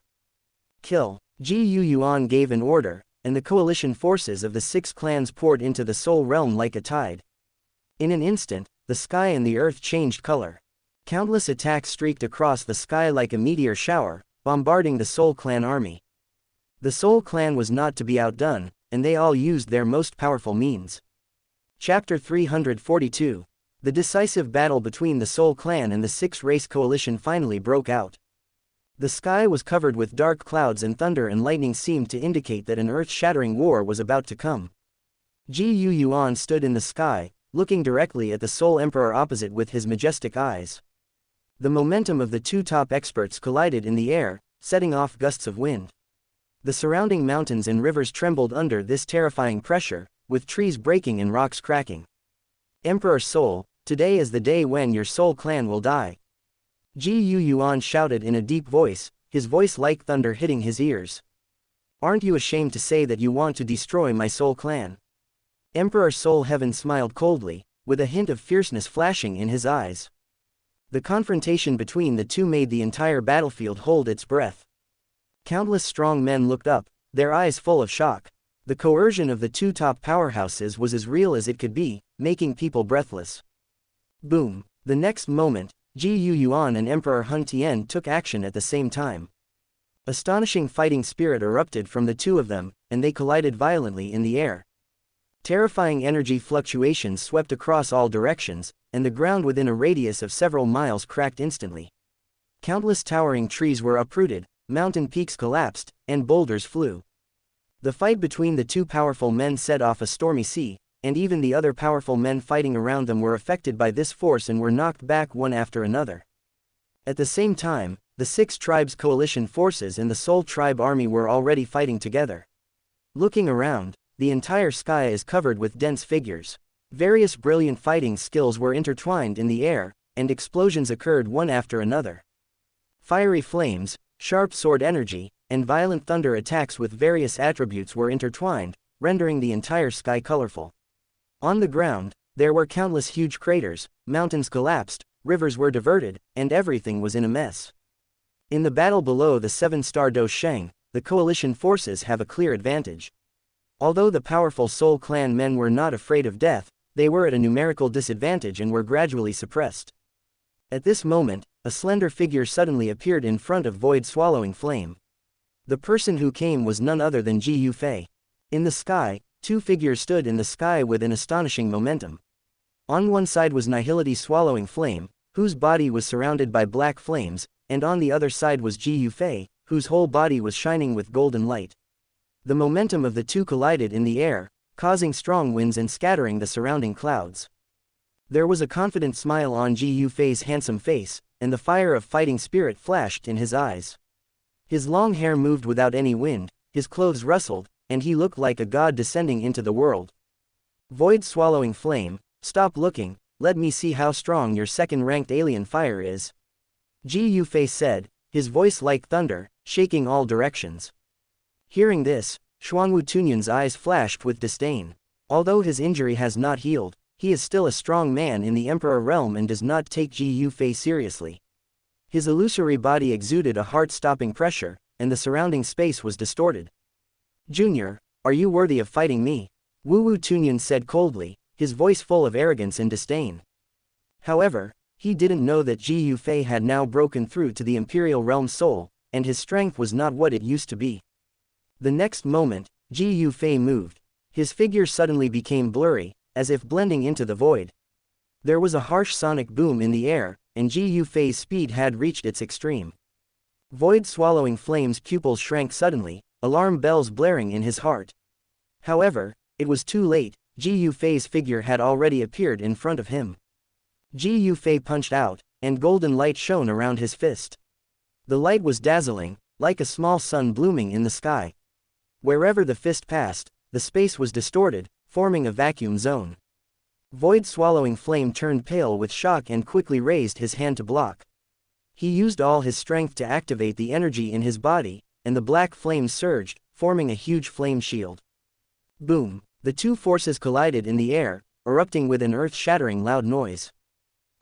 Kill. Ji Yu Yuan gave an order, and the coalition forces of the 6 clans poured into the Soul Realm like a tide. In an instant, the sky and the earth changed color. Countless attacks streaked across the sky like a meteor shower, bombarding the Soul Clan army. The Soul Clan was not to be outdone, and they all used their most powerful means. Chapter 342. The decisive battle between the Soul Clan and the 6-race coalition finally broke out. The sky was covered with dark clouds and thunder and lightning seemed to indicate that an earth-shattering war was about to come. Ji Yu Yuan stood in the sky, looking directly at the Soul Emperor opposite with his majestic eyes. The momentum of the 2 top experts collided in the air, setting off gusts of wind. The surrounding mountains and rivers trembled under this terrifying pressure, with trees breaking and rocks cracking. Emperor Soul, today is the day when your Soul Clan will die. Ji Yu Yuan shouted in a deep voice, his voice like thunder hitting his ears. Aren't you ashamed to say that you want to destroy my Soul Clan? Emperor Soul Heaven smiled coldly, with a hint of fierceness flashing in his eyes. The confrontation between the 2 made the entire battlefield hold its breath. Countless strong men looked up, their eyes full of shock. The coercion of the 2 top powerhouses was as real as it could be, making people breathless. Boom. The next moment, Ji Yu Yuan and Emperor Hun Tien took action at the same time. Astonishing fighting spirit erupted from the 2 of them, and they collided violently in the air. Terrifying energy fluctuations swept across all directions, and the ground within a radius of several miles cracked instantly. Countless towering trees were uprooted, mountain peaks collapsed, and boulders flew. The fight between the two powerful men set off a stormy sea, and even the other powerful men fighting around them were affected by this force and were knocked back one after another. At the same time, the 6 tribes' coalition forces and the Soul Tribe army were already fighting together. Looking around, the entire sky is covered with dense figures. Various brilliant fighting skills were intertwined in the air, and explosions occurred one after another. Fiery flames, sharp sword energy, and violent thunder attacks with various attributes were intertwined, rendering the entire sky colorful. On the ground, there were countless huge craters, mountains collapsed, rivers were diverted, and everything was in a mess. In the battle below the 7-star Dou Qi, the coalition forces have a clear advantage. Although the powerful Soul Clan men were not afraid of death, they were at a numerical disadvantage and were gradually suppressed. At this moment, a slender figure suddenly appeared in front of Void-Swallowing Flame. The person who came was none other than Ji Yufei. In the sky, 2 figures stood in the sky with an astonishing momentum. On one side was Nihility Swallowing Flame, whose body was surrounded by black flames, and on the other side was Ji Yufei, whose whole body was shining with golden light. The momentum of the two collided in the air, causing strong winds and scattering the surrounding clouds. There was a confident smile on Ji Yufei's handsome face, and the fire of fighting spirit flashed in his eyes. His long hair moved without any wind, his clothes rustled, and he looked like a god descending into the world. Void-Swallowing Flame, stop looking, let me see how strong your second-ranked alien fire is. Ji Yufei said, his voice like thunder, shaking all directions. Hearing this, Xuanwu Tunyun's eyes flashed with disdain. Although his injury has not healed, he is still a strong man in the Emperor realm and does not take Ji Yufei seriously. His illusory body exuded a heart-stopping pressure, and the surrounding space was distorted. Junior, are you worthy of fighting me? Wu Tunyun said coldly, his voice full of arrogance and disdain. However, he didn't know that Ji Yufei had now broken through to the Imperial Realm soul, and his strength was not what it used to be. The next moment, Ji Yufei moved. His figure suddenly became blurry, as if blending into the void. There was a harsh sonic boom in the air, and Ji Yufei's speed had reached its extreme. Void-Swallowing Flame's pupils shrank suddenly, alarm bells blaring in his heart. However, it was too late, Ji Yufei's figure had already appeared in front of him. Ji Yufei punched out, and golden light shone around his fist. The light was dazzling, like a small sun blooming in the sky. Wherever the fist passed, the space was distorted, forming a vacuum zone. Void-Swallowing Flame turned pale with shock and quickly raised his hand to block. He used all his strength to activate the energy in his body, and the black flames surged, forming a huge flame shield. Boom! The two forces collided in the air, erupting with an earth-shattering loud noise.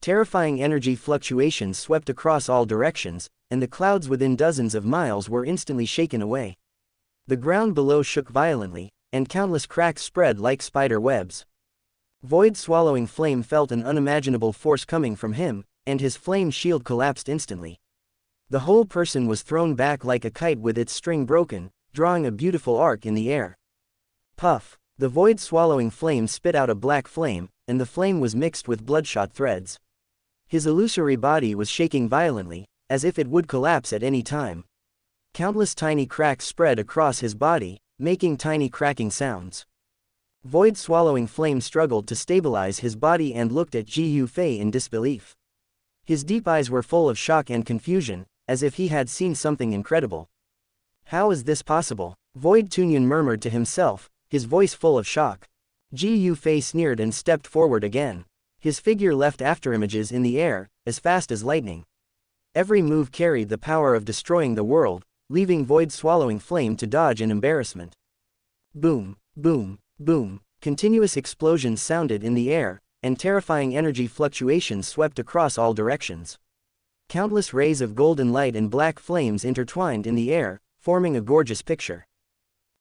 Terrifying energy fluctuations swept across all directions, and the clouds within dozens of miles were instantly shaken away. The ground below shook violently, and countless cracks spread like spider webs. Void-Swallowing Flame felt an unimaginable force coming from him, and his flame shield collapsed instantly. The whole person was thrown back like a kite with its string broken, drawing a beautiful arc in the air. Puff! The Void-Swallowing Flame spit out a black flame, and the flame was mixed with bloodshot threads. His illusory body was shaking violently, as if it would collapse at any time. Countless tiny cracks spread across his body, making tiny cracking sounds. Void-Swallowing Flame struggled to stabilize his body and looked at Ji Yufei in disbelief. His deep eyes were full of shock and confusion, as if he had seen something incredible. How is this possible? Void Tunyun murmured to himself, his voice full of shock. Ji Yufei sneered and stepped forward again. His figure left afterimages in the air, as fast as lightning. Every move carried the power of destroying the world, leaving Void-Swallowing Flame to dodge in embarrassment. Boom, boom, boom. Continuous explosions sounded in the air, and terrifying energy fluctuations swept across all directions. Countless rays of golden light and black flames intertwined in the air, forming a gorgeous picture.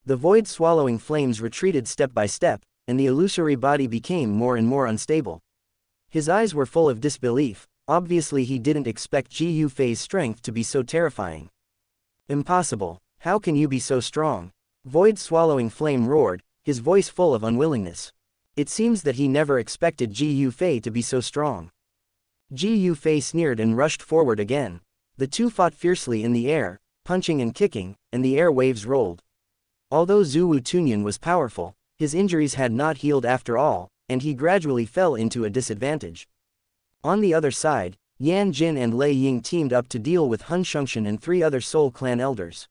The Void-Swallowing Flames retreated step by step, and the illusory body became more and more unstable. His eyes were full of disbelief. Obviously he didn't expect Ji Yufei's strength to be so terrifying. Impossible! How can you be so strong? Void-Swallowing Flame roared, his voice full of unwillingness. It seems that he never expected Ji Yufei to be so strong. Ji Yufei sneered and rushed forward again. The two fought fiercely in the air, punching and kicking, and the air waves rolled. Although Zhu Tunyan was powerful, his injuries had not healed after all, and he gradually fell into a disadvantage. On the other side, Yan Jin and Lei Ying teamed up to deal with Hun Xingshan and 3 other Soul Clan elders.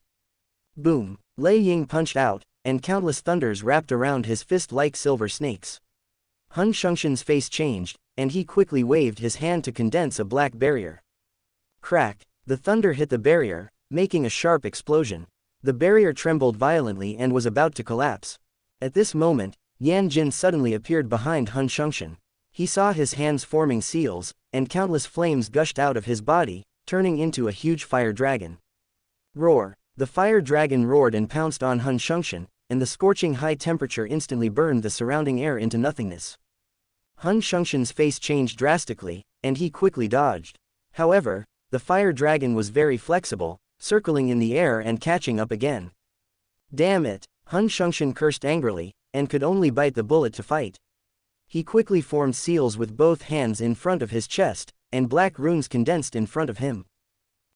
Boom! Lei Ying punched out, and countless thunders wrapped around his fist like silver snakes. Hun Xingshan's face changed, and he quickly waved his hand to condense a black barrier. Crack! The thunder hit the barrier, making a sharp explosion. The barrier trembled violently and was about to collapse. At this moment, Yan Jin suddenly appeared behind Hun Xingshan. He saw his hands forming seals, and countless flames gushed out of his body, turning into a huge fire dragon. Roar! The fire dragon roared and pounced on Hun Xingshan, and the scorching high temperature instantly burned the surrounding air into nothingness. Hun Xingshan's face changed drastically, and he quickly dodged. However, the fire dragon was very flexible, circling in the air and catching up again. Damn it! Hun Xingshan cursed angrily, and could only bite the bullet to fight. He quickly formed seals with both hands in front of his chest, and black runes condensed in front of him.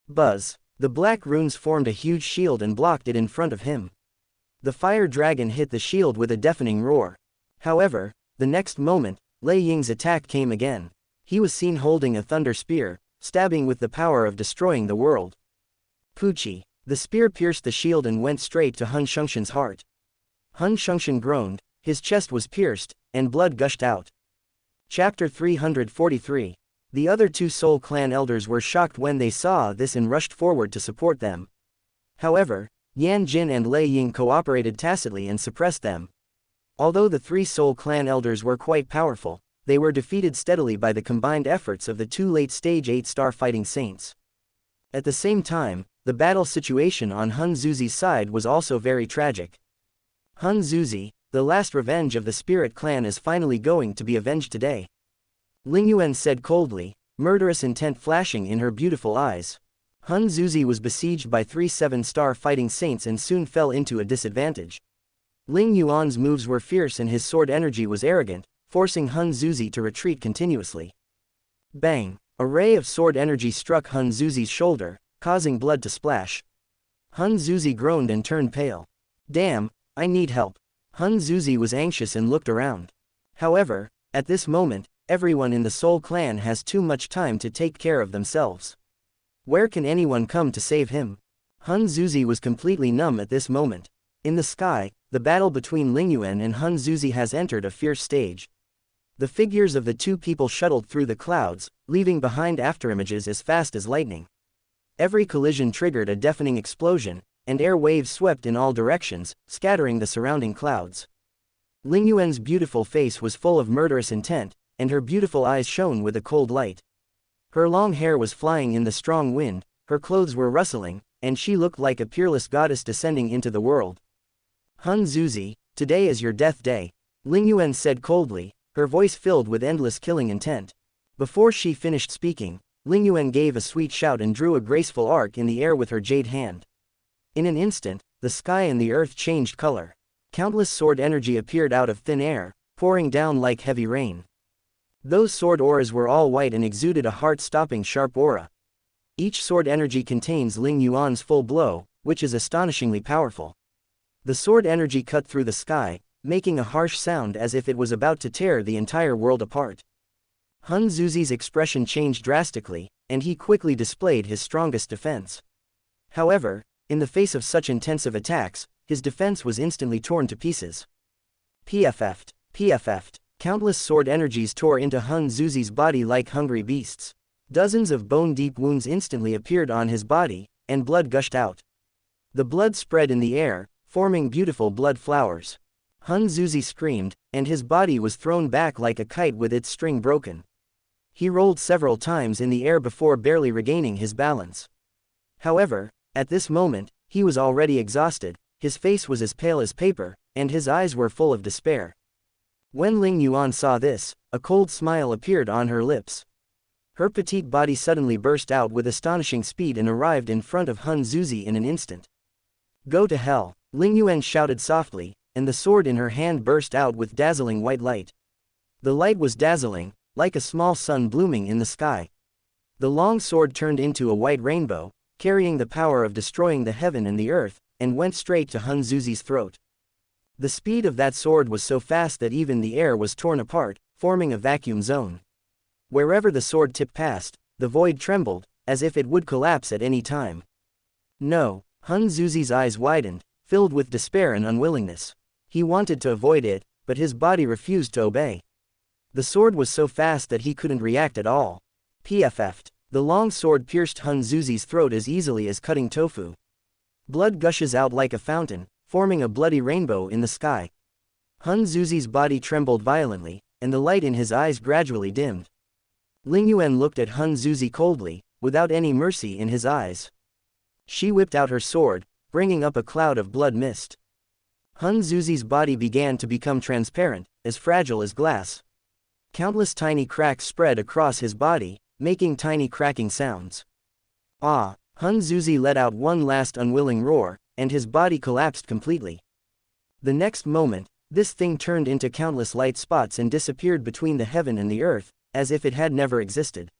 Buzz! The black runes formed a huge shield and blocked it in front of him. The fire dragon hit the shield with a deafening roar. However, the next moment, Lei Ying's attack came again. He was seen holding a thunder spear, stabbing with the power of destroying the world. Pucci! The spear pierced the shield and went straight to Hun Xingshan's heart. Hun Xingshan groaned, his chest was pierced, and blood gushed out. Chapter 343. The other 2 Soul Clan elders were shocked when they saw this and rushed forward to support them. However, Yan Jin and Lei Ying cooperated tacitly and suppressed them. Although the 3 Soul Clan elders were quite powerful, they were defeated steadily by the combined efforts of the 2 late-stage 8-star fighting saints. At the same time, the battle situation on Hun Zuzi's side was also very tragic. Hun Zuzi, the last revenge of the Spirit Clan, is finally going to be avenged today. Ling Yuan said coldly, murderous intent flashing in her beautiful eyes. Hun Zuzi was besieged by 3 7-star fighting saints and soon fell into a disadvantage. Ling Yuan's moves were fierce and his sword energy was arrogant, forcing Hun Zuzi to retreat continuously. Bang! A ray of sword energy struck Hun Zuzi's shoulder, causing blood to splash. Hun Zuzi groaned and turned pale. Damn, I need help. Hun Zuzi was anxious and looked around. However, at this moment, everyone in the Soul Clan has too much time to take care of themselves. Where can anyone come to save him? Hun Zuzi was completely numb at this moment. In the sky, the battle between Ling Yuan and Hun Zuzi has entered a fierce stage. The figures of the 2 people shuttled through the clouds, leaving behind afterimages as fast as lightning. Every collision triggered a deafening explosion, and air waves swept in all directions, scattering the surrounding clouds. Ling Yuan's beautiful face was full of murderous intent, and her beautiful eyes shone with a cold light. Her long hair was flying in the strong wind, her clothes were rustling, and she looked like a peerless goddess descending into the world. Hun Zuzi, today is your death day, Ling Yuan said coldly, her voice filled with endless killing intent. Before she finished speaking, Ling Yuan gave a sweet shout and drew a graceful arc in the air with her jade hand. In an instant, the sky and the earth changed color. Countless sword energy appeared out of thin air, pouring down like heavy rain. Those sword auras were all white and exuded a heart-stopping sharp aura. Each sword energy contains Ling Yuan's full blow, which is astonishingly powerful. The sword energy cut through the sky, making a harsh sound as if it was about to tear the entire world apart. Hun Zuzi's expression changed drastically, and he quickly displayed his strongest defense. However, in the face of such intensive attacks, his defense was instantly torn to pieces. PFF'd, PFF'd. Countless sword energies tore into Hun Zuzi's body like hungry beasts. Dozens of bone-deep wounds instantly appeared on his body, and blood gushed out. The blood spread in the air, forming beautiful blood flowers. Hun Zuzi screamed, and his body was thrown back like a kite with its string broken. He rolled several times in the air before barely regaining his balance. However, at this moment, he was already exhausted, his face was as pale as paper, and his eyes were full of despair. When Ling Yuan saw this, a cold smile appeared on her lips. Her petite body suddenly burst out with astonishing speed and arrived in front of Hun Zuzi in an instant. Go to hell, Ling Yuan shouted softly, and the sword in her hand burst out with dazzling white light. The light was dazzling, like a small sun blooming in the sky. The long sword turned into a white rainbow, carrying the power of destroying the heaven and the earth, and went straight to Hun Zuzi's throat. The speed of that sword was so fast that even the air was torn apart, forming a vacuum zone. Wherever the sword tip passed, the void trembled, as if it would collapse at any time. No, Hun Zuzi's eyes widened, filled with despair and unwillingness. He wanted to avoid it, but his body refused to obey. The sword was so fast that he couldn't react at all. PFF'd. The long sword pierced Hun Zuzi's throat as easily as cutting tofu. Blood gushes out like a fountain, forming a bloody rainbow in the sky. Hun Zuzi's body trembled violently, and the light in his eyes gradually dimmed. Ling Yuan looked at Hun Zuzi coldly, without any mercy in his eyes. She whipped out her sword, bringing up a cloud of blood mist. Hun Zuzi's body began to become transparent, as fragile as glass. Countless tiny cracks spread across his body, making tiny cracking sounds. Ah! Hun Zuzi let out one last unwilling roar, and his body collapsed completely. The next moment, this thing turned into countless light spots and disappeared between the heaven and the earth, as if it had never existed.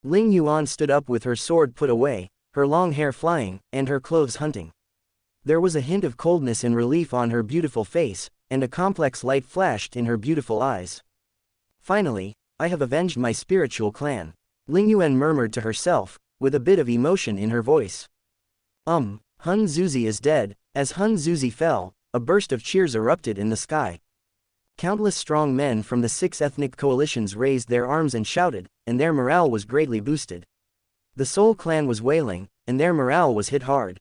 Ling Yuan stood up with her sword put away, her long hair flying, and her clothes hunting. There was a hint of coldness and relief on her beautiful face, and a complex light flashed in her beautiful eyes. Finally, I have avenged my spiritual clan. Ling Yuan murmured to herself, with a bit of emotion in her voice. Hun Zuzi is dead. As Hun Zuzi fell, a burst of cheers erupted in the sky. Countless strong men from the 6 ethnic coalitions raised their arms and shouted, and their morale was greatly boosted. The Soul clan was wailing, and their morale was hit hard.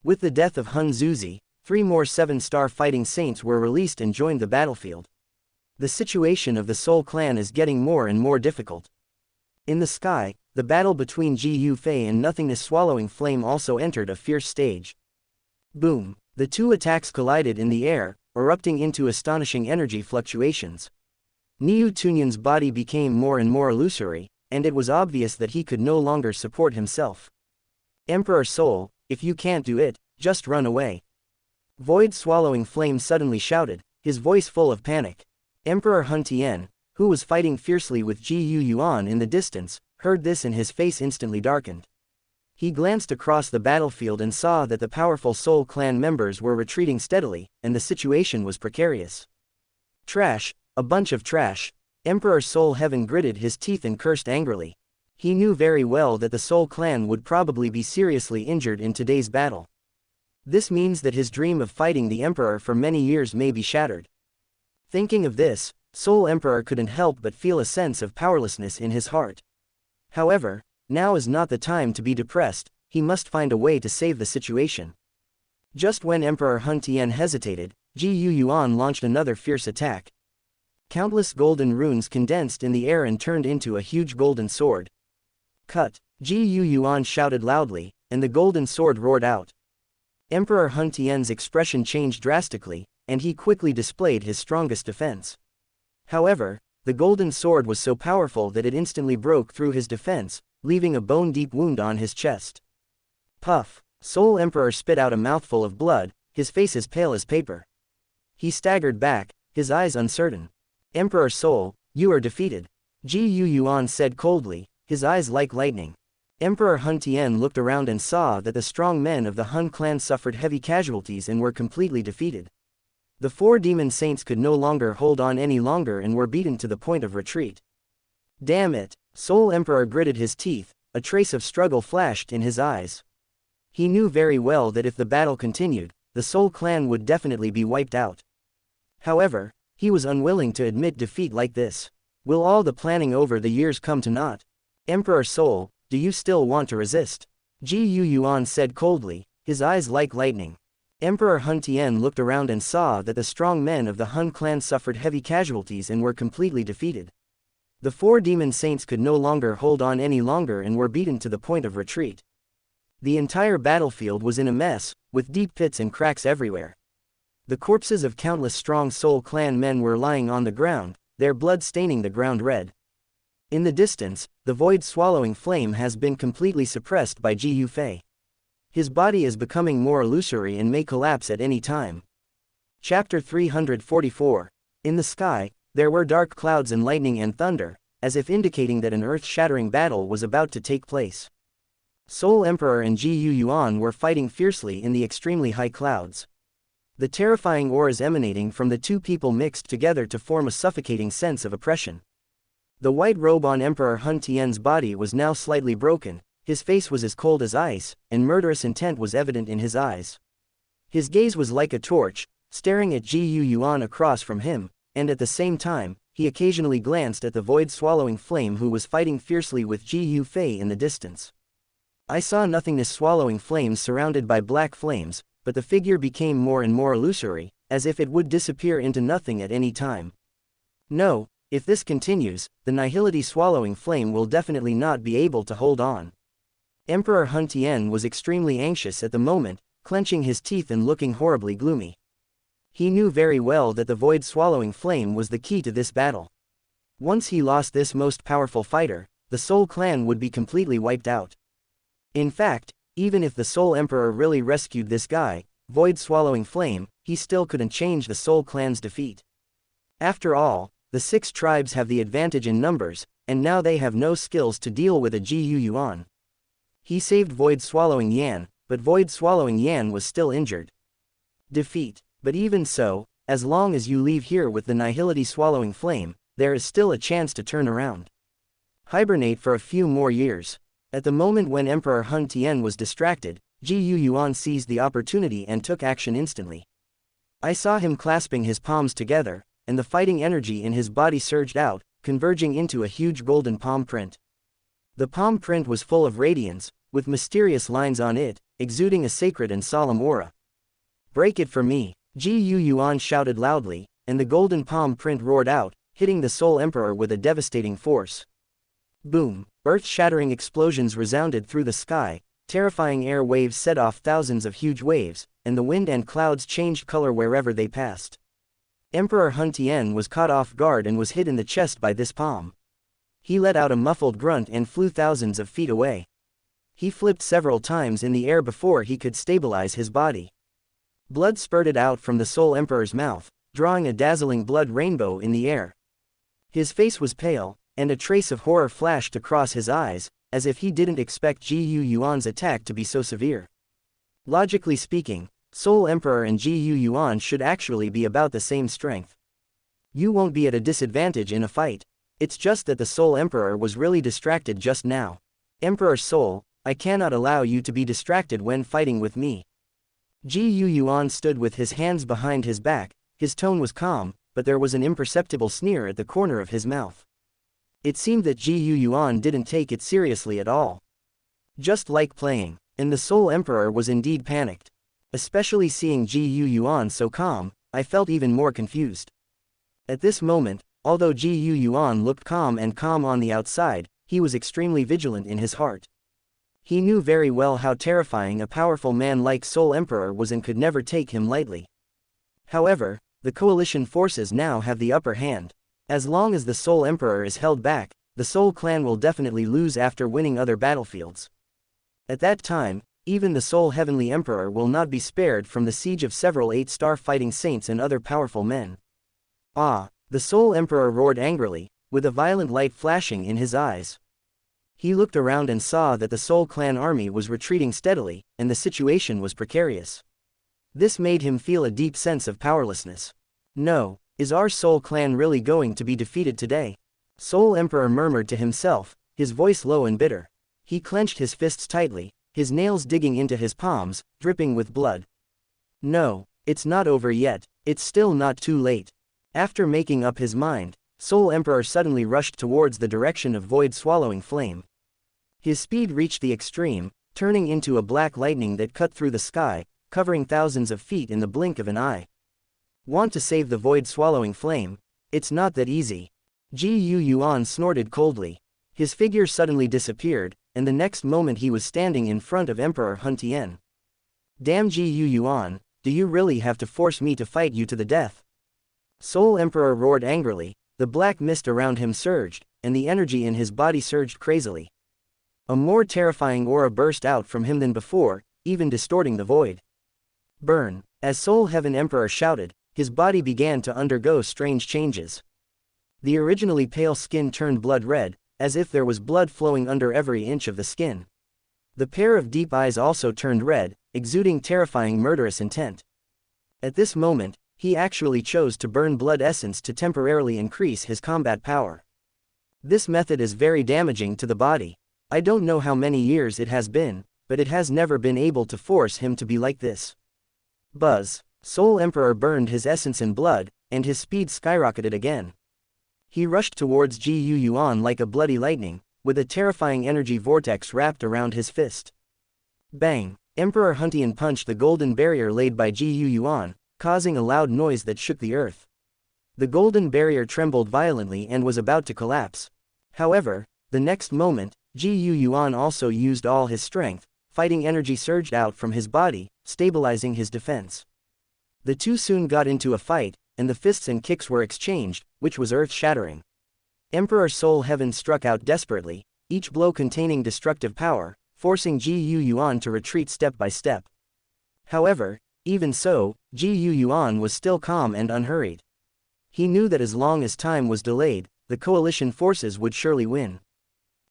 With the death of Hun Zuzi, 3 more 7-star fighting saints were released and joined the battlefield. The situation of the Soul clan is getting more and more difficult. In the sky, the battle between Ji Yufei and Nothingness Swallowing Flame also entered a fierce stage. Boom! The two attacks collided in the air, erupting into astonishing energy fluctuations. Niu Tunyan's body became more and more illusory, and it was obvious that he could no longer support himself. Emperor Soul, if you can't do it, just run away. Void Swallowing Flame suddenly shouted, his voice full of panic. Emperor Hun Tian, who was fighting fiercely with Ji Yuan in the distance, heard this and his face instantly darkened. He glanced across the battlefield and saw that the powerful Soul clan members were retreating steadily, and the situation was precarious. Trash, a bunch of trash. Emperor Soul Heaven gritted his teeth and cursed angrily. He knew very well that the Soul clan would probably be seriously injured in today's battle. This means that his dream of fighting the Emperor for many years may be shattered. Thinking of this, Soul Emperor couldn't help but feel a sense of powerlessness in his heart. However, now is not the time to be depressed, he must find a way to save the situation. Just when Emperor Hun Tian hesitated, Ji Yuan launched another fierce attack. Countless golden runes condensed in the air and turned into a huge golden sword. Cut! Ji Yuan shouted loudly, and the golden sword roared out. Emperor Hun Tian's expression changed drastically, and he quickly displayed his strongest defense. However, the golden sword was so powerful that it instantly broke through his defense, leaving a bone-deep wound on his chest. Puff! Soul Emperor spit out a mouthful of blood, his face as pale as paper. He staggered back, his eyes uncertain. Emperor Soul, you are defeated. Ji Yuan said coldly, his eyes like lightning. Emperor Hun Tian looked around and saw that the strong men of the Hun clan suffered heavy casualties and were completely defeated. The 4 demon saints could no longer hold on any longer and were beaten to the point of retreat. Damn it! Soul Emperor gritted his teeth, a trace of struggle flashed in his eyes. He knew very well that if the battle continued, the Soul clan would definitely be wiped out. However, he was unwilling to admit defeat like this. Will all the planning over the years come to naught? Emperor Soul, do you still want to resist? Ji Yuan said coldly, his eyes like lightning. Emperor Hun Tian looked around and saw that the strong men of the Hun clan suffered heavy casualties and were completely defeated. The 4 demon saints could no longer hold on any longer and were beaten to the point of retreat. The entire battlefield was in a mess, with deep pits and cracks everywhere. The corpses of countless strong Soul clan men were lying on the ground, their blood staining the ground red. In the distance, the void swallowing flame has been completely suppressed by Ji Yufei. His body is becoming more illusory and may collapse at any time. Chapter 344. In the sky, there were dark clouds and lightning and thunder, as if indicating that an earth-shattering battle was about to take place. Soul Emperor and Ji Yuan were fighting fiercely in the extremely high clouds. The terrifying auras emanating from the two people mixed together to form a suffocating sense of oppression. The white robe on Emperor Hun Tian's body was now slightly broken, his face was as cold as ice, and murderous intent was evident in his eyes. His gaze was like a torch, staring at Ji Yuan across from him, and at the same time, he occasionally glanced at the void-swallowing flame who was fighting fiercely with Ji Yufei in the distance. I saw nothingness swallowing flames surrounded by black flames, but the figure became more and more illusory, as if it would disappear into nothing at any time. No, if this continues, the nihility swallowing flame will definitely not be able to hold on. Emperor Hun Tian was extremely anxious at the moment, clenching his teeth and looking horribly gloomy. He knew very well that the void-swallowing flame was the key to this battle. Once he lost this most powerful fighter, the Soul Clan would be completely wiped out. In fact, even if the Soul Emperor really rescued this guy, void-swallowing flame, he still couldn't change the Soul Clan's defeat. After all, the 6 tribes have the advantage in numbers, and now they have no skills to deal with a Ji Yuan. He saved void-swallowing Yan, but void-swallowing Yan was still injured. Defeat. But even so, as long as you leave here with the nihility swallowing flame, there is still a chance to turn around. Hibernate for a few more years. At the moment when Emperor Hun Tian was distracted, Ji Yuan seized the opportunity and took action instantly. I saw him clasping his palms together, and the fighting energy in his body surged out, converging into a huge golden palm print. The palm print was full of radiance, with mysterious lines on it, exuding a sacred and solemn aura. "Break it for me," Ji Yuan shouted loudly, and the golden palm print roared out, hitting the Soul Emperor with a devastating force. Boom! Earth-shattering explosions resounded through the sky, terrifying air waves set off thousands of huge waves, and the wind and clouds changed color wherever they passed. Emperor Hun Tian was caught off guard and was hit in the chest by this palm. He let out a muffled grunt and flew thousands of feet away. He flipped several times in the air before he could stabilize his body. Blood spurted out from the Soul Emperor's mouth, drawing a dazzling blood rainbow in the air. His face was pale, and a trace of horror flashed across his eyes, as if he didn't expect Ji Yuan's attack to be so severe. Logically speaking, Soul Emperor and Ji Yuan should actually be about the same strength. You won't be at a disadvantage in a fight. It's just that the Soul Emperor was really distracted just now. Emperor Soul, I cannot allow you to be distracted when fighting with me. Ji Yuan stood with his hands behind his back, his tone was calm, but there was an imperceptible sneer at the corner of his mouth. It seemed that Ji Yuan didn't take it seriously at all. Just like playing, and the Soul Emperor was indeed panicked. Especially seeing Ji Yuan so calm, I felt even more confused. At this moment, although Ji Yuan looked calm on the outside, he was extremely vigilant in his heart. He knew very well how terrifying a powerful man like Soul Emperor was and could never take him lightly. However, the coalition forces now have the upper hand. As long as the Soul Emperor is held back, the Soul Clan will definitely lose after winning other battlefields. At that time, even the Soul Heavenly Emperor will not be spared from the siege of several 8-star fighting saints and other powerful men. Ah! The Soul Emperor roared angrily, with a violent light flashing in his eyes. He looked around and saw that the Soul Clan army was retreating steadily, and the situation was precarious. This made him feel a deep sense of powerlessness. No, is our Soul Clan really going to be defeated today? Soul Emperor murmured to himself, his voice low and bitter. He clenched his fists tightly, his nails digging into his palms, dripping with blood. No, it's not over yet, it's still not too late. After making up his mind, Soul Emperor suddenly rushed towards the direction of void-swallowing flame. His speed reached the extreme, turning into a black lightning that cut through the sky, covering thousands of feet in the blink of an eye. Want to save the void-swallowing flame? It's not that easy. Ji Yuan snorted coldly. His figure suddenly disappeared, and the next moment he was standing in front of Emperor Hun Tian. Damn Ji Yuan, do you really have to force me to fight you to the death? Soul Emperor roared angrily, the black mist around him surged, and the energy in his body surged crazily. A more terrifying aura burst out from him than before, even distorting the void. Burn! As Soul Heaven Emperor shouted, his body began to undergo strange changes. The originally pale skin turned blood red, as if there was blood flowing under every inch of the skin. The pair of deep eyes also turned red, exuding terrifying murderous intent. At this moment, he actually chose to burn blood essence to temporarily increase his combat power. This method is very damaging to the body. I don't know how many years it has been, but it has never been able to force him to be like this. Buzz. Soul Emperor burned his essence in blood, and his speed skyrocketed again. He rushed towards Ji Yuan like a bloody lightning, with a terrifying energy vortex wrapped around his fist. Bang! Emperor Huntian punched the golden barrier laid by Ji Yuan, causing a loud noise that shook the earth. The golden barrier trembled violently and was about to collapse. However, the next moment, Ji Yuan also used all his strength. Fighting energy surged out from his body, stabilizing his defense. The two soon got into a fight, and the fists and kicks were exchanged, which was earth-shattering. Emperor Soul Heaven struck out desperately, each blow containing destructive power, forcing Ji Yuan to retreat step by step. However, even so, Ji Yuan was still calm and unhurried. He knew that as long as time was delayed, the coalition forces would surely win.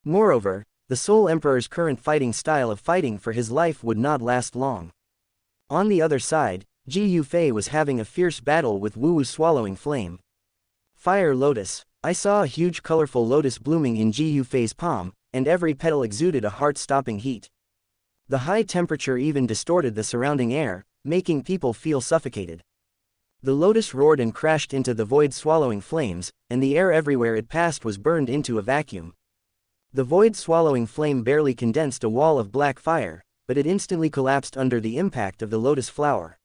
Moreover, the Soul Emperor's current fighting style of fighting for his life would not last long. On the other side, Ji Yufei was having a fierce battle with Wu's swallowing flame. Fire Lotus. I saw a huge colorful lotus blooming in Ji Yufei's palm, and every petal exuded a heart-stopping heat. The high temperature even distorted the surrounding air, making people feel suffocated. The lotus roared and crashed into the void swallowing flames, and the air everywhere it passed was burned into a vacuum. The void swallowing flame barely condensed a wall of black fire, but it instantly collapsed under the impact of the lotus flower.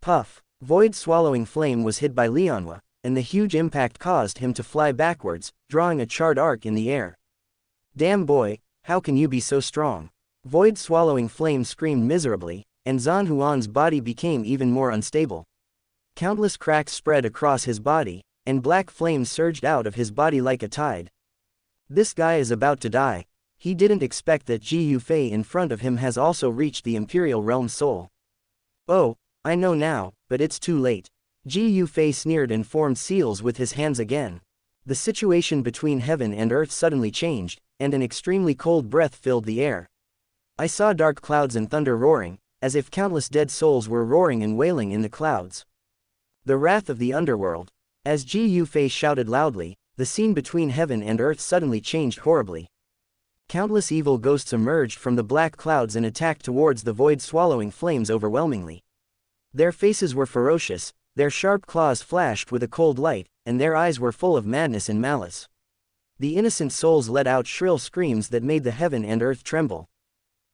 Puff! Void swallowing flame was hit by Donghua, and the huge impact caused him to fly backwards, drawing a charred arc in the air. Damn boy, how can you be so strong? Void swallowing flame screamed miserably, and Zanhuan's body became even more unstable. Countless cracks spread across his body, and black flames surged out of his body like a tide. This guy is about to die. He didn't expect that Ji Yufei in front of him has also reached the Imperial Realm's soul. Oh, I know now, but it's too late. Ji Yufei sneered and formed seals with his hands again. The situation between heaven and earth suddenly changed, and an extremely cold breath filled the air. I saw dark clouds and thunder roaring, as if countless dead souls were roaring and wailing in the clouds. The wrath of the underworld. As Ji Yufei shouted loudly, the scene between heaven and earth suddenly changed horribly. Countless evil ghosts emerged from the black clouds and attacked towards the void swallowing flames overwhelmingly. Their faces were ferocious, their sharp claws flashed with a cold light, and their eyes were full of madness and malice. The innocent souls let out shrill screams that made the heaven and earth tremble.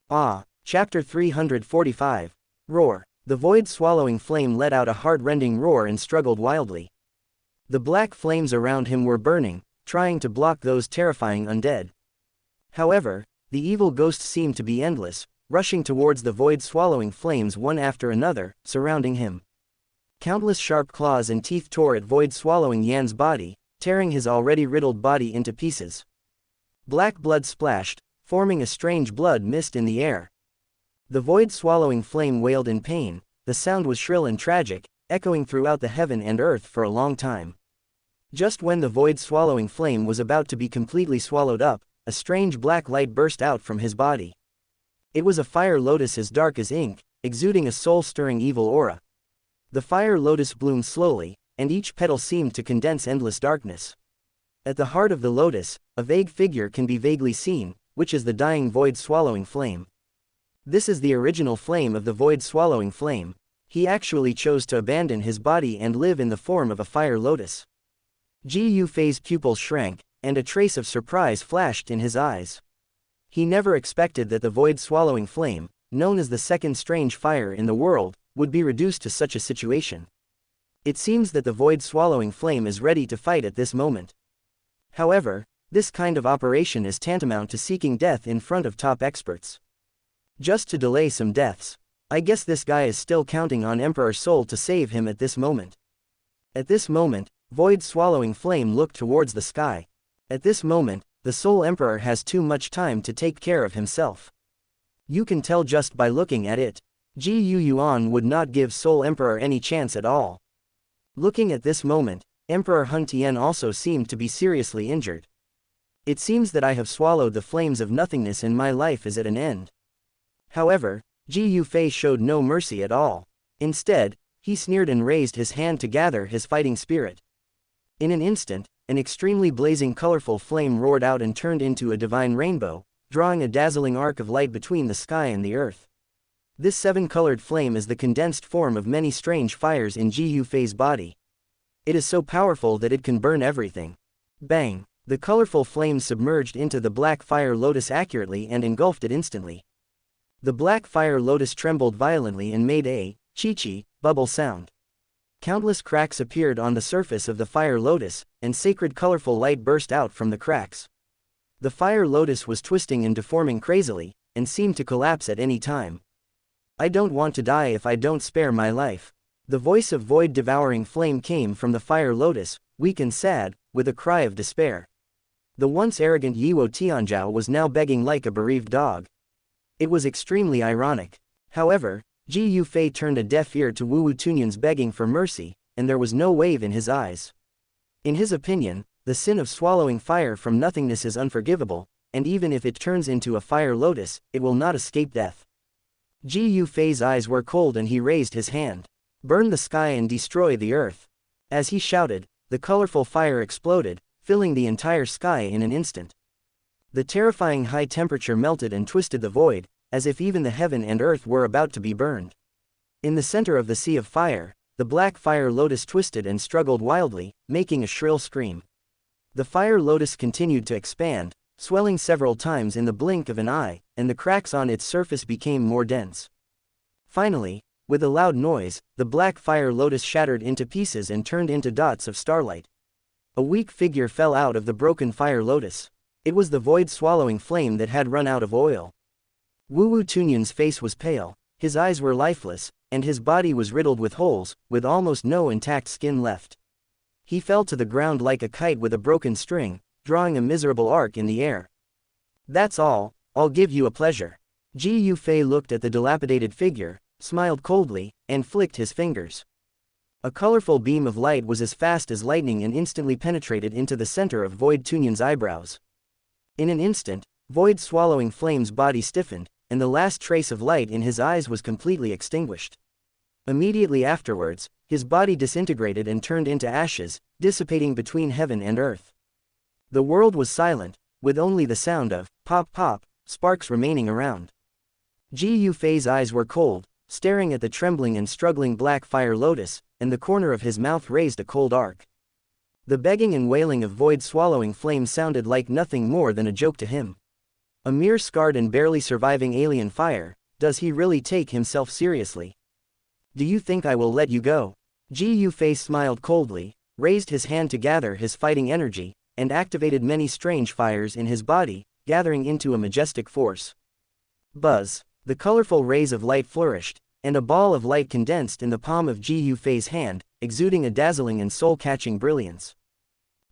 Ah! Chapter 345. Roar. The void swallowing flame let out a heart-rending roar and struggled wildly. The black flames around him were burning, trying to block those terrifying undead. However, the evil ghosts seemed to be endless, rushing towards the void swallowing flames one after another, surrounding him. Countless sharp claws and teeth tore at void swallowing Yan's body, tearing his already riddled body into pieces. Black blood splashed, forming a strange blood mist in the air. The void swallowing flame wailed in pain, the sound was shrill and tragic, echoing throughout the heaven and earth for a long time. Just when the void swallowing flame was about to be completely swallowed up, a strange black light burst out from his body. It was a fire lotus as dark as ink, exuding a soul-stirring evil aura. The fire lotus bloomed slowly, and each petal seemed to condense endless darkness. At the heart of the lotus, a vague figure can be vaguely seen, which is the dying void swallowing flame. This is the original flame of the void swallowing flame. He actually chose to abandon his body and live in the form of a fire lotus. Ji Yufei's pupils shrank, and a trace of surprise flashed in his eyes. He never expected that the void swallowing flame, known as the second strange fire in the world, would be reduced to such a situation. It seems that the void swallowing flame is ready to fight at this moment. However, this kind of operation is tantamount to seeking death in front of top experts. Just to delay some deaths. I guess this guy is still counting on Emperor Soul to save him at this moment. At this moment, void swallowing flame looked towards the sky. At this moment, the Soul Emperor has too much time to take care of himself. You can tell just by looking at it. Ji Yuan would not give Soul Emperor any chance at all. Looking at this moment, Emperor Hun Tian also seemed to be seriously injured. It seems that I have swallowed the flames of nothingness and my life is at an end. However, Ji Yufei showed no mercy at all. Instead, he sneered and raised his hand to gather his fighting spirit. In an instant, an extremely blazing colorful flame roared out and turned into a divine rainbow, drawing a dazzling arc of light between the sky and the earth. This seven-colored flame is the condensed form of many strange fires in Ji Yufei's body. It is so powerful that it can burn everything. Bang! The colorful flame submerged into the black fire lotus accurately and engulfed it instantly. The black fire lotus trembled violently and made a chi-chi bubble sound. Countless cracks appeared on the surface of the fire lotus, and sacred colorful light burst out from the cracks. The fire lotus was twisting and deforming crazily, and seemed to collapse at any time. I don't want to die if I don't spare my life. The voice of void-devouring flame came from the fire lotus, weak and sad, with a cry of despair. The once arrogant Yiwo Tianzhao was now begging like a bereaved dog. It was extremely ironic. However, Ji Yufei turned a deaf ear to Wu Tunyun's begging for mercy, and there was no wave in his eyes. In his opinion, the sin of swallowing fire from nothingness is unforgivable, and even if it turns into a fire lotus, it will not escape death. Ji Yufei's eyes were cold and he raised his hand. Burn the sky and destroy the earth. As he shouted, the colorful fire exploded, filling the entire sky in an instant. The terrifying high temperature melted and twisted the void, as if even the heaven and earth were about to be burned. In the center of the sea of fire, the black fire lotus twisted and struggled wildly, making a shrill scream. The fire lotus continued to expand, swelling several times in the blink of an eye, and the cracks on its surface became more dense. Finally, with a loud noise, the black fire lotus shattered into pieces and turned into dots of starlight. A weak figure fell out of the broken fire lotus. It was the void-swallowing flame that had run out of oil. Wu Tunyun's face was pale, his eyes were lifeless, and his body was riddled with holes, with almost no intact skin left. He fell to the ground like a kite with a broken string, drawing a miserable arc in the air. That's all, I'll give you a pleasure. Ji Yufei looked at the dilapidated figure, smiled coldly, and flicked his fingers. A colorful beam of light was as fast as lightning and instantly penetrated into the center of Void Tunyun's eyebrows. In an instant, void-swallowing flame's body stiffened, and the last trace of light in his eyes was completely extinguished. Immediately afterwards, his body disintegrated and turned into ashes, dissipating between heaven and earth. The world was silent, with only the sound of pop pop sparks remaining around. Ji Yufei's eyes were cold, staring at the trembling and struggling black fire lotus, and the corner of his mouth raised a cold arc. The begging and wailing of void-swallowing flame sounded like nothing more than a joke to him. A mere scarred and barely surviving alien fire, does he really take himself seriously? Do you think I will let you go? Ji Yufei smiled coldly, raised his hand to gather his fighting energy, and activated many strange fires in his body, gathering into a majestic force. Buzz! The colorful rays of light flourished, and a ball of light condensed in the palm of Ji Yufei's hand, exuding a dazzling and soul-catching brilliance.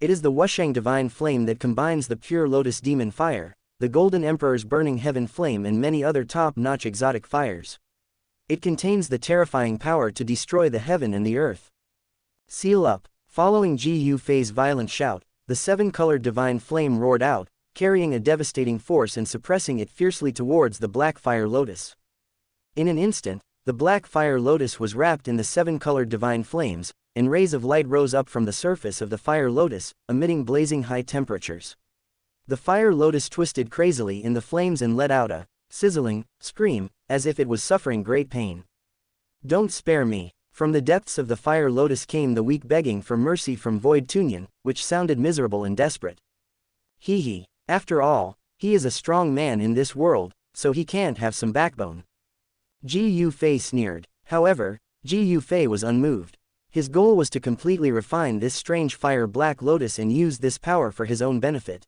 It is the Wushang divine flame that combines the pure lotus demon fire, the golden emperor's burning heaven flame and many other top-notch exotic fires. It contains the terrifying power to destroy the heaven and the earth. Seal up! Following Ji Yufei's violent shout, the seven-colored divine flame roared out, carrying a devastating force and suppressing it fiercely towards the black fire lotus. In an instant, the black fire lotus was wrapped in the seven-colored divine flames, and rays of light rose up from the surface of the fire lotus, emitting blazing high temperatures. The fire lotus twisted crazily in the flames and let out a sizzling scream, as if it was suffering great pain. Don't spare me! From the depths of the fire lotus came the weak begging for mercy from Void Tunyun, which sounded miserable and desperate. Hee. After all, he is a strong man in this world, so he can't have some backbone. Ji Yufei sneered. However, Ji Yufei was unmoved. His goal was to completely refine this strange fire black lotus and use this power for his own benefit.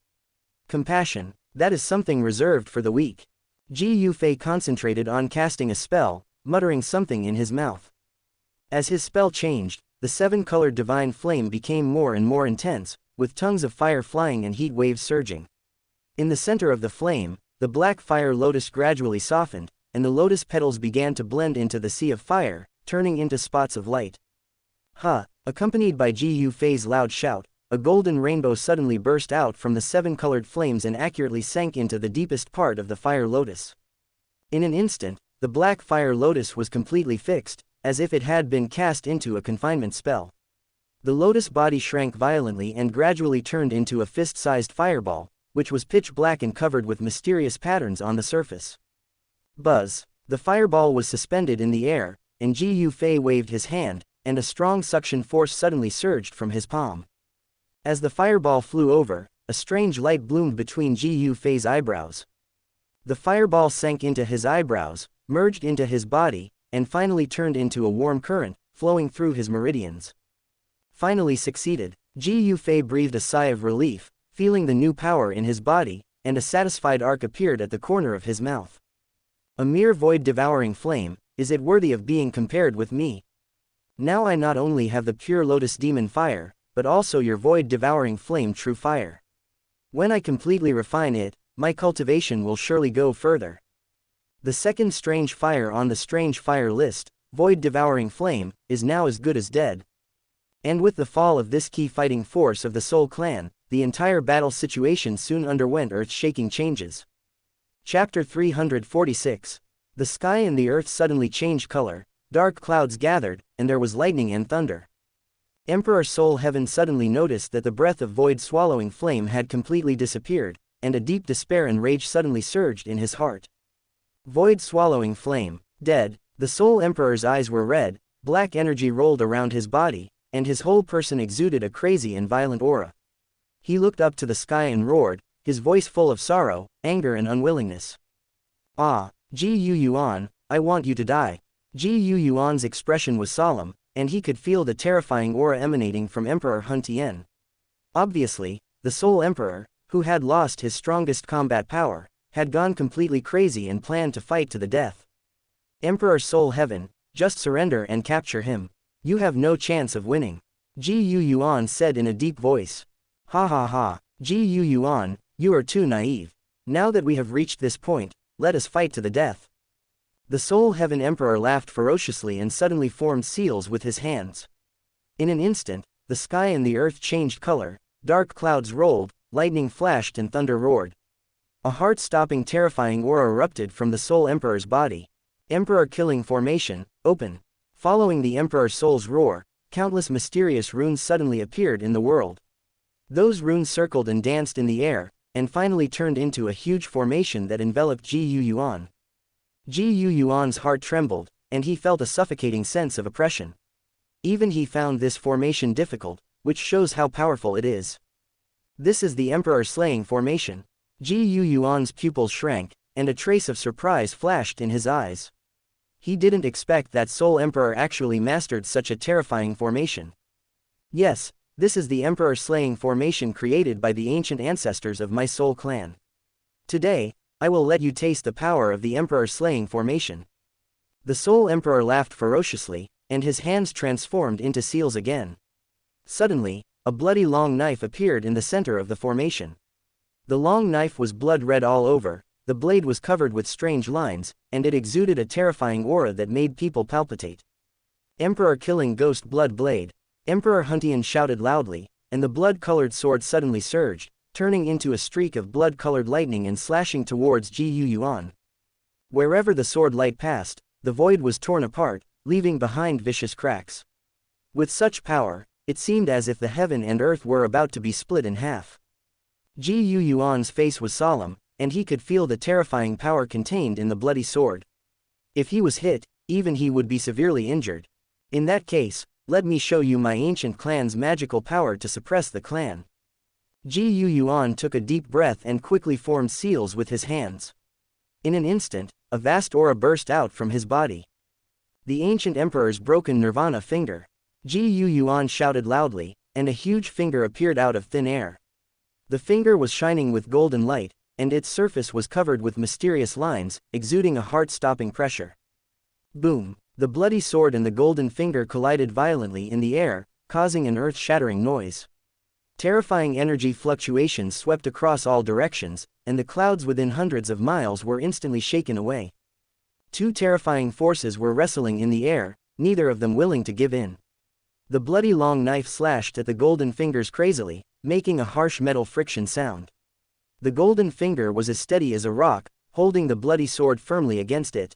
Compassion, that is something reserved for the weak. Ji Yufei concentrated on casting a spell, muttering something in his mouth. As his spell changed, the seven-colored divine flame became more and more intense, with tongues of fire flying and heat waves surging. In the center of the flame, the black fire lotus gradually softened, and the lotus petals began to blend into the sea of fire, turning into spots of light. Accompanied by Ji Yufei's loud shout, a golden rainbow suddenly burst out from the seven-colored flames and accurately sank into the deepest part of the fire lotus. In an instant, the black fire lotus was completely fixed, as if it had been cast into a confinement spell. The lotus body shrank violently and gradually turned into a fist-sized fireball, which was pitch black and covered with mysterious patterns on the surface. Buzz! The fireball was suspended in the air, and Ji Yufei waved his hand, and a strong suction force suddenly surged from his palm. As the fireball flew over, a strange light bloomed between Ji Yufei's eyebrows. The fireball sank into his eyebrows, merged into his body, and finally turned into a warm current, flowing through his meridians. Finally succeeded. Ji Yufei breathed a sigh of relief, feeling the new power in his body, and a satisfied arc appeared at the corner of his mouth. A mere void-devouring flame, is it worthy of being compared with me? Now I not only have the pure lotus demon fire, but also your void-devouring flame true fire. When I completely refine it, my cultivation will surely go further. The second strange fire on the strange fire list, void-devouring flame, is now as good as dead. And with the fall of this key fighting force of the Soul Clan, the entire battle situation soon underwent earth-shaking changes. Chapter 346. The sky and the earth suddenly changed color, dark clouds gathered, and there was lightning and thunder. Emperor Soul Heaven suddenly noticed that the breath of void-swallowing flame had completely disappeared, and a deep despair and rage suddenly surged in his heart. Void-swallowing flame, dead, the Soul Emperor's eyes were red, black energy rolled around his body, and his whole person exuded a crazy and violent aura. He looked up to the sky and roared, his voice full of sorrow, anger and unwillingness. Ah, Ji Yuan, I want you to die. Ji Yuan's expression was solemn, and he could feel the terrifying aura emanating from Emperor Hun Tien. Obviously, the Soul Emperor, who had lost his strongest combat power, had gone completely crazy and planned to fight to the death. Emperor Soul Heaven, just surrender and capture him. You have no chance of winning. Ji Yuan said in a deep voice. Ha ha ha, Ji Yuan, you are too naive. Now that we have reached this point, let us fight to the death. The Soul Heaven Emperor laughed ferociously and suddenly formed seals with his hands. In an instant, the sky and the earth changed color, dark clouds rolled, lightning flashed and thunder roared. A heart-stopping terrifying aura erupted from the Soul Emperor's body. Emperor Killing Formation, open. Following the Emperor Soul's roar, countless mysterious runes suddenly appeared in the world. Those runes circled and danced in the air, and finally turned into a huge formation that enveloped Ji Yuan. Ji Yuan's heart trembled, and he felt a suffocating sense of oppression. Even he found this formation difficult, which shows how powerful it is. This is the Emperor Slaying Formation. Ji Yuan's pupils shrank, and a trace of surprise flashed in his eyes. He didn't expect that Soul Emperor actually mastered such a terrifying formation. Yes, this is the Emperor Slaying Formation created by the ancient ancestors of my Soul Clan. Today, I will let you taste the power of the Emperor Slaying Formation. The Soul Emperor laughed ferociously, and his hands transformed into seals again. Suddenly, a bloody long knife appeared in the center of the formation. The long knife was blood red all over, the blade was covered with strange lines, and it exuded a terrifying aura that made people palpitate. Emperor Killing Ghost Blood Blade. Emperor Hun Tien shouted loudly, and the blood-colored sword suddenly surged, turning into a streak of blood-colored lightning and slashing towards Ji Yuan. Wherever the sword light passed, the void was torn apart, leaving behind vicious cracks. With such power, it seemed as if the heaven and earth were about to be split in half. Ji Yuan's face was solemn, and he could feel the terrifying power contained in the bloody sword. If he was hit, even he would be severely injured. In that case, let me show you my ancient clan's magical power to suppress the clan. Ji Yuan took a deep breath and quickly formed seals with his hands. In an instant, a vast aura burst out from his body. The ancient emperor's broken nirvana finger. Ji Yuan shouted loudly, and a huge finger appeared out of thin air. The finger was shining with golden light, and its surface was covered with mysterious lines, exuding a heart-stopping pressure. Boom! The bloody sword and the golden finger collided violently in the air, causing an earth-shattering noise. Terrifying energy fluctuations swept across all directions, and the clouds within hundreds of miles were instantly shaken away. Two terrifying forces were wrestling in the air, neither of them willing to give in. The bloody long knife slashed at the golden fingers crazily, making a harsh metal friction sound. The golden finger was as steady as a rock, holding the bloody sword firmly against it.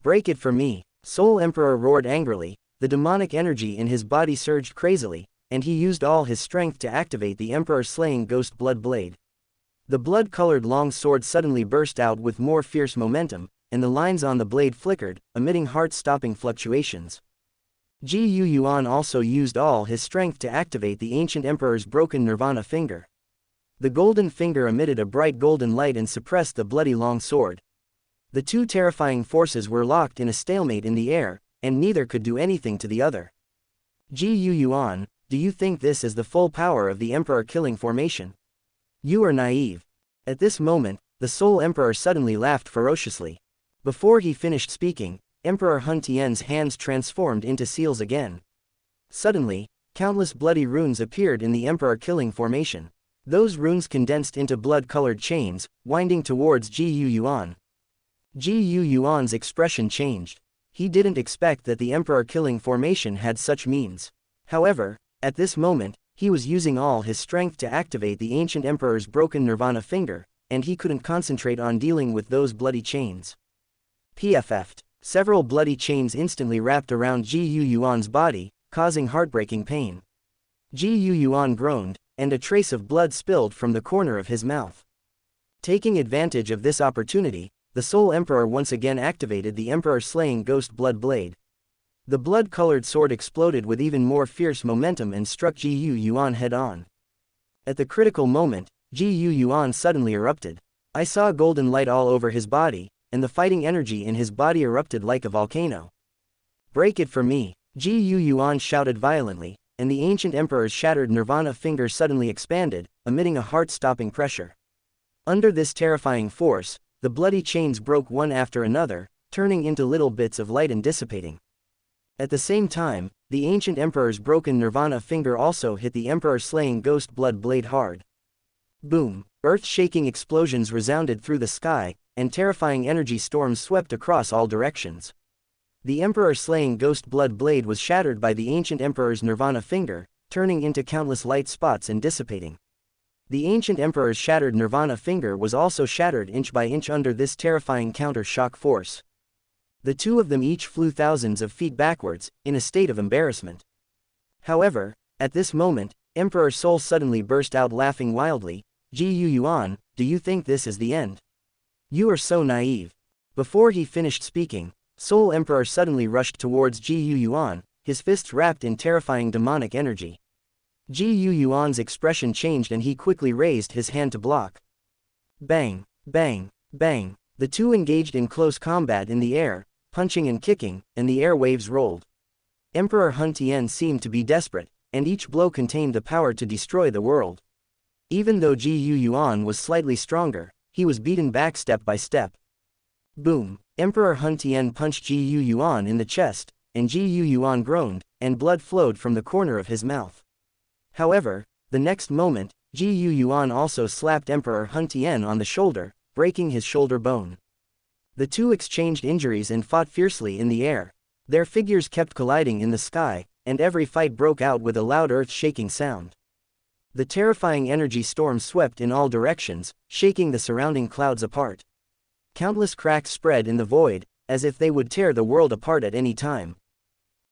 "Break it for me!" Soul Emperor roared angrily, the demonic energy in his body surged crazily, and he used all his strength to activate the Emperor-slaying Ghost Blood Blade. The blood-colored long sword suddenly burst out with more fierce momentum, and the lines on the blade flickered, emitting heart-stopping fluctuations. Ji Yuan also used all his strength to activate the ancient Emperor's broken Nirvana finger. The golden finger emitted a bright golden light and suppressed the bloody long sword. The two terrifying forces were locked in a stalemate in the air, and neither could do anything to the other. "Ji Yuan, do you think this is the full power of the Emperor-killing formation? You are naive." At this moment, the Soul Emperor suddenly laughed ferociously. Before he finished speaking, Emperor Hun Tian's hands transformed into seals again. Suddenly, countless bloody runes appeared in the Emperor-killing formation. Those runes condensed into blood-colored chains, winding towards Ji Yuan. Ji Yuan's expression changed. He didn't expect that the Emperor-killing formation had such means. However, at this moment, he was using all his strength to activate the ancient Emperor's broken Nirvana finger, and he couldn't concentrate on dealing with those bloody chains. PFF'd. Several bloody chains instantly wrapped around Ji Yuan's body, causing heartbreaking pain. Ji Yuan groaned, and a trace of blood spilled from the corner of his mouth. Taking advantage of this opportunity, the Soul Emperor once again activated the Emperor-slaying Ghost Blood Blade. The blood-colored sword exploded with even more fierce momentum and struck Ji Yuan head-on. At the critical moment, Ji Yuan suddenly erupted. I saw golden light all over his body, and the fighting energy in his body erupted like a volcano. "Break it for me!" Ji Yuan shouted violently, and the ancient Emperor's shattered Nirvana finger suddenly expanded, emitting a heart-stopping pressure. Under this terrifying force, the bloody chains broke one after another, turning into little bits of light and dissipating. At the same time, the ancient Emperor's broken Nirvana finger also hit the Emperor-slaying Ghost Blood Blade hard. Boom! Earth-shaking explosions resounded through the sky, and terrifying energy storms swept across all directions. The Emperor-slaying Ghost Blood Blade was shattered by the ancient Emperor's Nirvana finger, turning into countless light spots and dissipating. The ancient Emperor's shattered Nirvana finger was also shattered inch by inch under this terrifying counter-shock force. The two of them each flew thousands of feet backwards, in a state of embarrassment. However, at this moment, Emperor Soul suddenly burst out laughing wildly. "Ji Yuan, do you think this is the end? You are so naive." Before he finished speaking, Soul Emperor suddenly rushed towards Ji Yuan, his fists wrapped in terrifying demonic energy. Ji Yuan's expression changed and he quickly raised his hand to block. Bang, bang, bang. The two engaged in close combat in the air, punching and kicking, and the air waves rolled. Emperor Hun Tian seemed to be desperate, and each blow contained the power to destroy the world. Even though Ji Yuan was slightly stronger, he was beaten back step by step. Boom! Emperor Hun Tian punched Ji Yuan in the chest, and Ji Yuan groaned, and blood flowed from the corner of his mouth. However, the next moment, Ji Yuan also slapped Emperor Hun Tian on the shoulder, breaking his shoulder bone. The two exchanged injuries and fought fiercely in the air. Their figures kept colliding in the sky, and every fight broke out with a loud earth-shaking sound. The terrifying energy storm swept in all directions, shaking the surrounding clouds apart. Countless cracks spread in the void, as if they would tear the world apart at any time.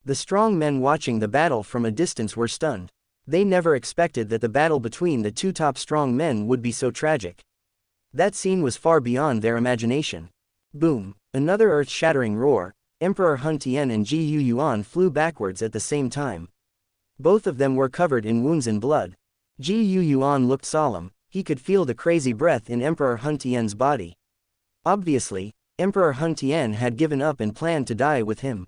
The strong men watching the battle from a distance were stunned. They never expected that the battle between the two top strong men would be so tragic. That scene was far beyond their imagination. Boom! Another earth-shattering roar. Emperor Hun Tian and Ji Yuan flew backwards at the same time. Both of them were covered in wounds and blood. Ji Yuan looked solemn. He could feel the crazy breath in Emperor Hun Tian's body. Obviously, Emperor Hun Tian had given up and planned to die with him.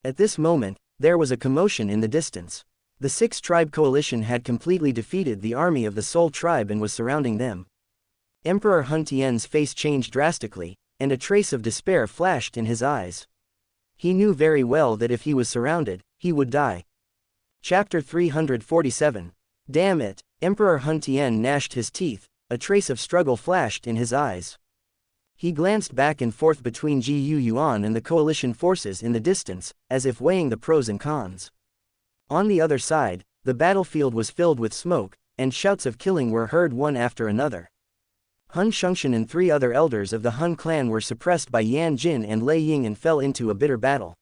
At this moment, there was a commotion in the distance. The six-tribe coalition had completely defeated the army of the Soul Tribe and was surrounding them. Emperor Hun Tian's face changed drastically, and a trace of despair flashed in his eyes. He knew very well that if he was surrounded, he would die. Chapter 347. Damn it! Emperor Hun Tian gnashed his teeth, a trace of struggle flashed in his eyes. He glanced back and forth between Ji Yuan and the coalition forces in the distance, as if weighing the pros and cons. On the other side, the battlefield was filled with smoke, and shouts of killing were heard one after another. Han Xianxian and 3 other elders of the Han clan were suppressed by Yan Jin and Lei Ying and fell into a bitter battle.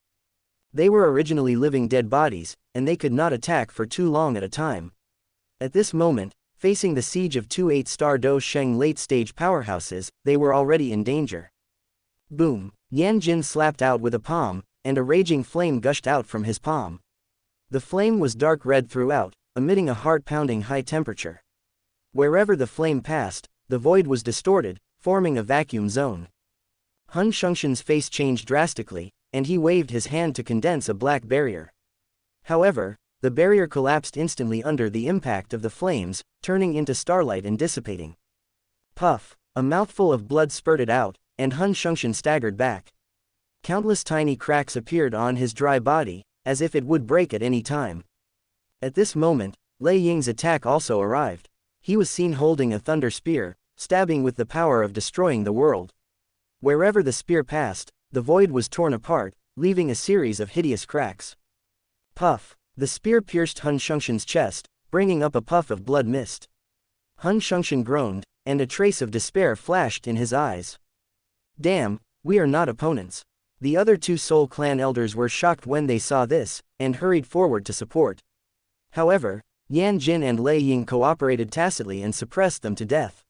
They were originally living dead bodies, and they could not attack for too long at a time. At this moment, facing the siege of 2 8-star Dou Sheng late-stage powerhouses, they were already in danger. Boom! Yan Jin slapped out with a palm, and a raging flame gushed out from his palm. The flame was dark red throughout, emitting a heart-pounding high temperature. Wherever the flame passed, the void was distorted, forming a vacuum zone. Han Xianxian's face changed drastically, and he waved his hand to condense a black barrier. However, the barrier collapsed instantly under the impact of the flames, turning into starlight and dissipating. Puff! A mouthful of blood spurted out, and Han Xianxian staggered back. Countless tiny cracks appeared on his dry body, as if it would break at any time. At this moment, Lei Ying's attack also arrived. He was seen holding a thunder spear, stabbing with the power of destroying the world. Wherever the spear passed, the void was torn apart, leaving a series of hideous cracks. Puff! The spear pierced Han Xianxian's chest, bringing up a puff of blood mist. Han Xianxian groaned, and a trace of despair flashed in his eyes. Damn, we are not opponents. The other 2 Soul Clan elders were shocked when they saw this, and hurried forward to support. However, Yan Jin and Lei Ying cooperated tacitly and suppressed them to death.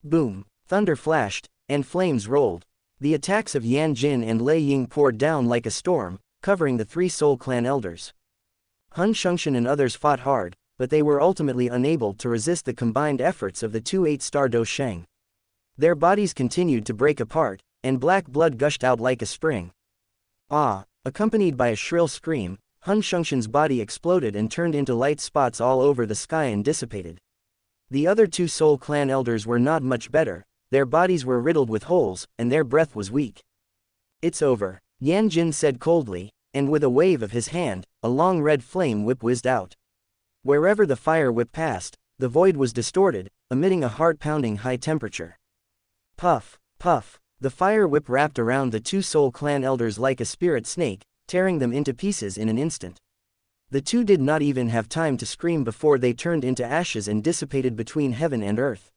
Boom! Thunder flashed, and flames rolled. The attacks of Yan Jin and Lei Ying poured down like a storm, covering the 3 Soul Clan elders. Han Xianxian and others fought hard, but they were ultimately unable to resist the combined efforts of the 2 8-star Dou Sheng. Their bodies continued to break apart, and black blood gushed out like a spring. Ah! Accompanied by a shrill scream, Han Xianxian's body exploded and turned into light spots all over the sky and dissipated. The other 2 Soul Clan elders were not much better, their bodies were riddled with holes, and their breath was weak. It's over, Yan Jin said coldly, and with a wave of his hand, a long red flame whip whizzed out. Wherever the fire whip passed, the void was distorted, emitting a heart-pounding high temperature. Puff! Puff! The fire whip wrapped around the 2 Soul Clan elders like a spirit snake, tearing them into pieces in an instant. The 2 did not even have time to scream before they turned into ashes and dissipated between heaven and earth.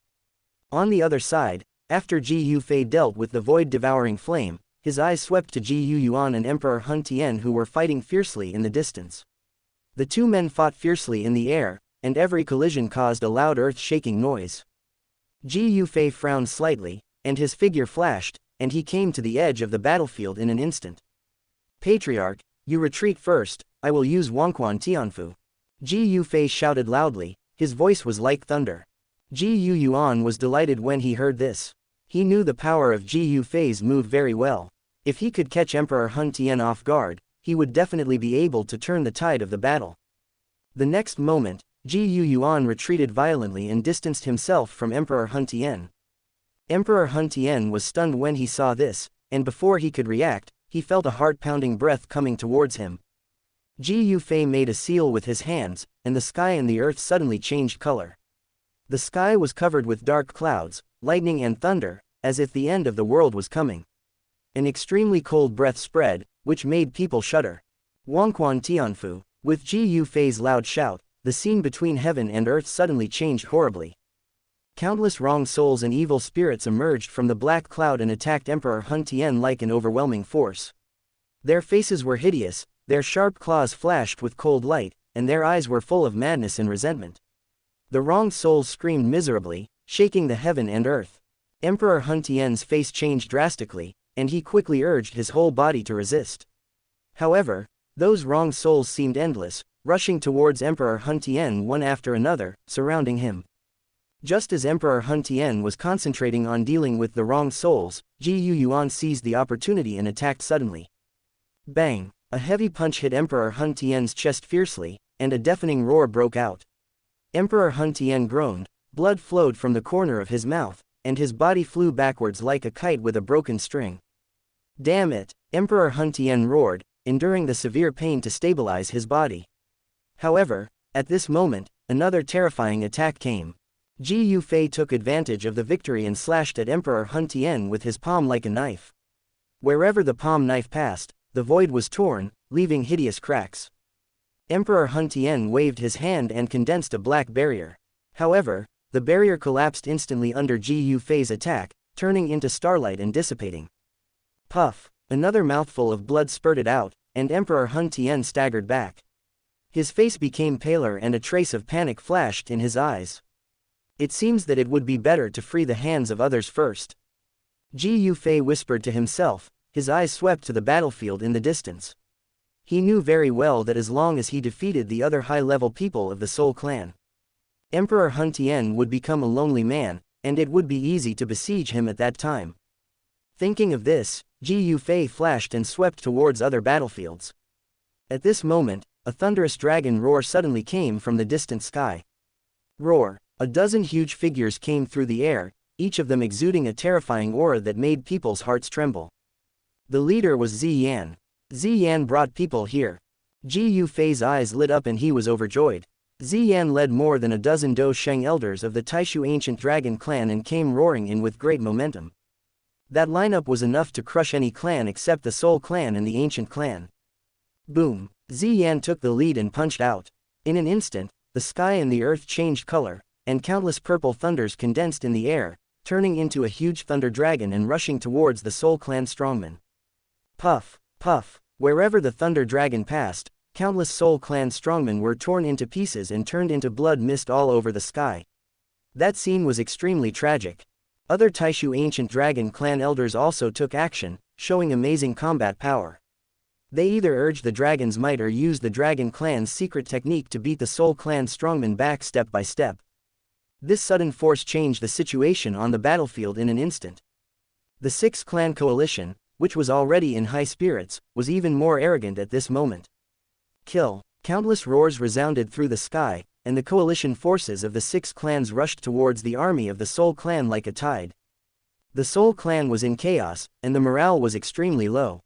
On the other side, after Ji Yufei dealt with the void-devouring flame, his eyes swept to Ji Yuan and Emperor Hun Tian, who were fighting fiercely in the distance. The 2 men fought fiercely in the air, and every collision caused a loud earth-shaking noise. Ji Yufei frowned slightly, and his figure flashed, and he came to the edge of the battlefield in an instant. Patriarch, you retreat first, I will use Wangquan Tianfu. Ji Yufei shouted loudly, his voice was like thunder. Ji Yuan was delighted when he heard this. He knew the power of Ji Yufei's move very well. If he could catch Emperor Hun Tian off guard, he would definitely be able to turn the tide of the battle. The next moment, Ji Yuan retreated violently and distanced himself from Emperor Hun Tian. Emperor Hun Tian was stunned when he saw this, and before he could react, he felt a heart-pounding breath coming towards him. Ji Yufei made a seal with his hands, and the sky and the earth suddenly changed color. The sky was covered with dark clouds, lightning and thunder, as if the end of the world was coming. An extremely cold breath spread, which made people shudder. Wangquan Tianfu. With Ji Yufei's loud shout, the scene between heaven and earth suddenly changed horribly. Countless wrong souls and evil spirits emerged from the black cloud and attacked Emperor Hun Tian like an overwhelming force. Their faces were hideous, their sharp claws flashed with cold light, and their eyes were full of madness and resentment. The wrong souls screamed miserably, shaking the heaven and earth. Emperor Hun Tian's face changed drastically, and he quickly urged his whole body to resist. However, those wrong souls seemed endless, rushing towards Emperor Hun Tian one after another, surrounding him. Just as Emperor Hun Tian was concentrating on dealing with the wrong souls, Ji Yuan seized the opportunity and attacked suddenly. Bang! A heavy punch hit Emperor Hun Tian's chest fiercely, and a deafening roar broke out. Emperor Hun Tian groaned, blood flowed from the corner of his mouth, and his body flew backwards like a kite with a broken string. Damn it! Emperor Hun Tian roared, enduring the severe pain to stabilize his body. However, at this moment, another terrifying attack came. Ji Yufei took advantage of the victory and slashed at Emperor Hun Tian with his palm like a knife. Wherever the palm knife passed, the void was torn, leaving hideous cracks. Emperor Hun Tian waved his hand and condensed a black barrier. However, the barrier collapsed instantly under Ji Yufei's attack, turning into starlight and dissipating. Puff! Another mouthful of blood spurted out, and Emperor Hun Tian staggered back. His face became paler and a trace of panic flashed in his eyes. It seems that it would be better to free the hands of others first. Ji Yufei whispered to himself, his eyes swept to the battlefield in the distance. He knew very well that as long as he defeated the other high-level people of the Soul Clan, Emperor Hun Tian would become a lonely man, and it would be easy to besiege him at that time. Thinking of this, Ji Yufei flashed and swept towards other battlefields. At this moment, a thunderous dragon roar suddenly came from the distant sky. Roar! A dozen huge figures came through the air, each of them exuding a terrifying aura that made people's hearts tremble. The leader was Ziyan. Ziyan brought people here. Ji Yufei's eyes lit up and he was overjoyed. Ziyan led more than a dozen Dou Sheng elders of the Taishu ancient dragon clan and came roaring in with great momentum. That lineup was enough to crush any clan except the Soul Clan and the ancient clan. Boom! Ziyan took the lead and punched out. In an instant, the sky and the earth changed color, and countless purple thunders condensed in the air, turning into a huge thunder dragon and rushing towards the Soul Clan strongmen. Puff! Puff! Wherever the thunder dragon passed, countless Soul Clan strongmen were torn into pieces and turned into blood mist all over the sky. That scene was extremely tragic. Other Taishu ancient dragon clan elders also took action, showing amazing combat power. They either urged the dragon's might or used the dragon clan's secret technique to beat the Soul Clan strongmen back step by step. This sudden force changed the situation on the battlefield in an instant. The Six Clan coalition, which was already in high spirits, was even more arrogant at this moment. Kill! Countless roars resounded through the sky, and the coalition forces of the Six Clans rushed towards the army of the Soul Clan like a tide. The Soul Clan was in chaos, and the morale was extremely low.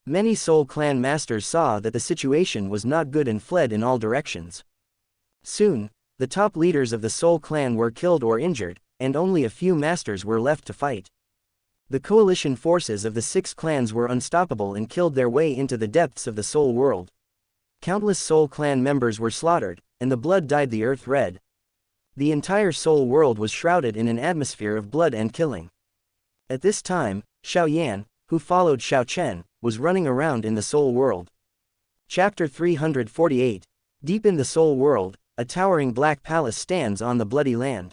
Many Soul Clan masters saw that the situation was not good and fled in all directions. Soon, the top leaders of the Soul Clan were killed or injured, and only a few masters were left to fight. The coalition forces of the Six Clans were unstoppable and killed their way into the depths of the Soul World. Countless Soul Clan members were slaughtered, and the blood dyed the earth red. The entire Soul World was shrouded in an atmosphere of blood and killing. At this time, Xiao Yan, who followed Xiao Chen, was running around in the Soul World. Chapter 348. Deep in the Soul World, a towering black palace stands on the bloody land.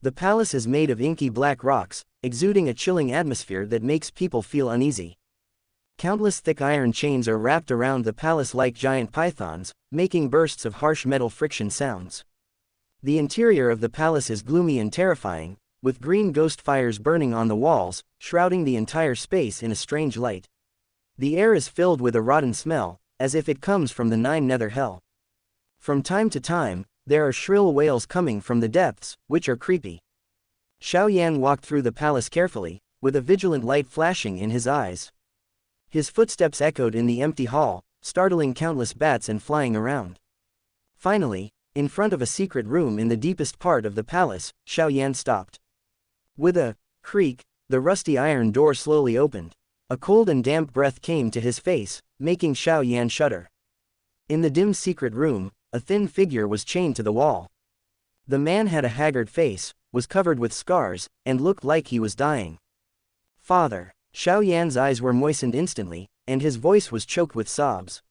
The palace is made of inky black rocks, exuding a chilling atmosphere that makes people feel uneasy. Countless thick iron chains are wrapped around the palace like giant pythons, making bursts of harsh metal friction sounds. The interior of the palace is gloomy and terrifying, with green ghost fires burning on the walls, shrouding the entire space in a strange light. The air is filled with a rotten smell, as if it comes from the Nine Nether Hell. From time to time, there are shrill wails coming from the depths, which are creepy. Xiao Yan walked through the palace carefully, with a vigilant light flashing in his eyes. His footsteps echoed in the empty hall, startling countless bats and flying around. Finally, in front of a secret room in the deepest part of the palace, Xiao Yan stopped. With a creak, the rusty iron door slowly opened. A cold and damp breath came to his face, making Xiao Yan shudder. In the dim secret room, a thin figure was chained to the wall. The man had a haggard face, was covered with scars, and looked like he was dying. Father! Xiao Yan's eyes were moistened instantly, and his voice was choked with sobs.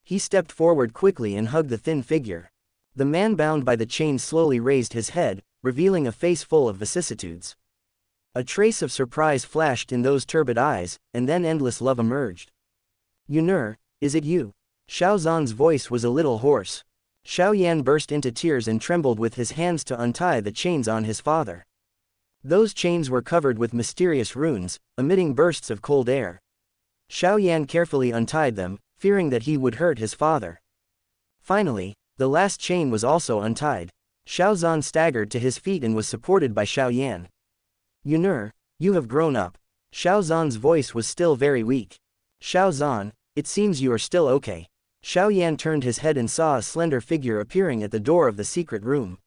He stepped forward quickly and hugged the thin figure. The man bound by the chains slowly raised his head, revealing a face full of vicissitudes. A trace of surprise flashed in those turbid eyes, and then endless love emerged. Xun'er, is it you? Xiao Zan's voice was a little hoarse. Xiao Yan burst into tears and trembled with his hands to untie the chains on his father. Those chains were covered with mysterious runes, emitting bursts of cold air. Xiao Yan carefully untied them, fearing that he would hurt his father. Finally, the last chain was also untied. Xiao Zan staggered to his feet and was supported by Xiao Yan. Xun'er, you have grown up. Xiao Zan's voice was still very weak. Xiao Zan, it seems you are still okay. Xiao Yan turned his head and saw a slender figure appearing at the door of the secret room.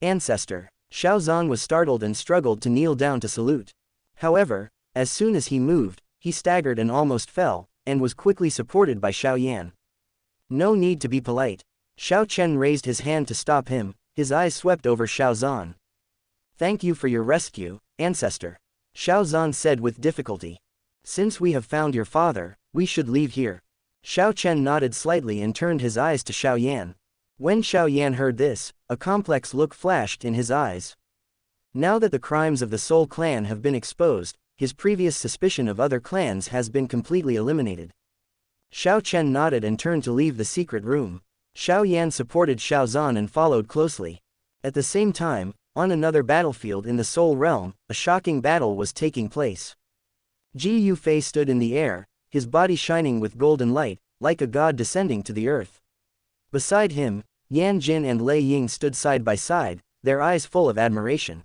Ancestor. Xiao Zan was startled and struggled to kneel down to salute. However, as soon as he moved, he staggered and almost fell, and was quickly supported by Xiao Yan. No need to be polite. Xiao Chen raised his hand to stop him, His eyes swept over Xiao Zhan. "Thank you for your rescue, ancestor," Xiao Zhan said with difficulty. "Since we have found your father, we should leave here." Xiao Chen nodded slightly and turned his eyes to Xiao Yan. When Xiao Yan heard this, a complex look flashed in his eyes. Now that the crimes of the Soul clan have been exposed, his previous suspicion of other clans has been completely eliminated. Xiao Chen nodded and turned to leave the secret room. Xiao Yan supported Xiao Zhan and followed closely. At the same time, on another battlefield in the Soul Realm, a shocking battle was taking place. Ji Yufei stood in the air, his body shining with golden light, like a god descending to the earth. Beside him, Yan Jin and Lei Ying stood side by side, their eyes full of admiration.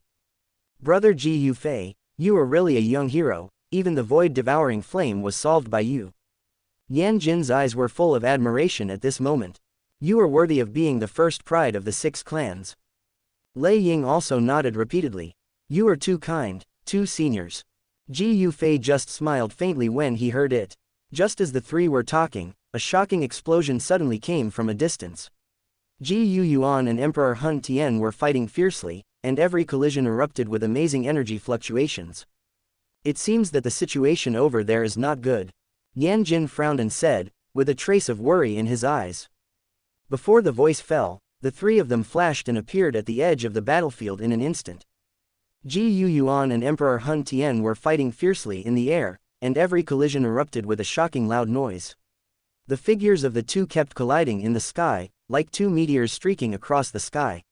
"Brother Ji Yufei, you are really a young hero, even the void-devouring flame was solved by you." Yan Jin's eyes were full of admiration at this moment. "You are worthy of being the first pride of the 6 clans." Lei Ying also nodded repeatedly. "You are too kind, 2 seniors." Ji Yufei just smiled faintly when he heard it. Just as the three were talking, a shocking explosion suddenly came from a distance. Ji Yuan and Emperor Hun Tian were fighting fiercely, and every collision erupted with amazing energy fluctuations. "It seems that the situation over there is not good." Yan Jin frowned and said, with a trace of worry in his eyes. Before the voice fell, the 3 of them flashed and appeared at the edge of the battlefield in an instant. Ji Yuan and Emperor Hun Tian were fighting fiercely in the air, and every collision erupted with a shocking loud noise. The figures of the 2 kept colliding in the sky, like 2 meteors streaking across the sky.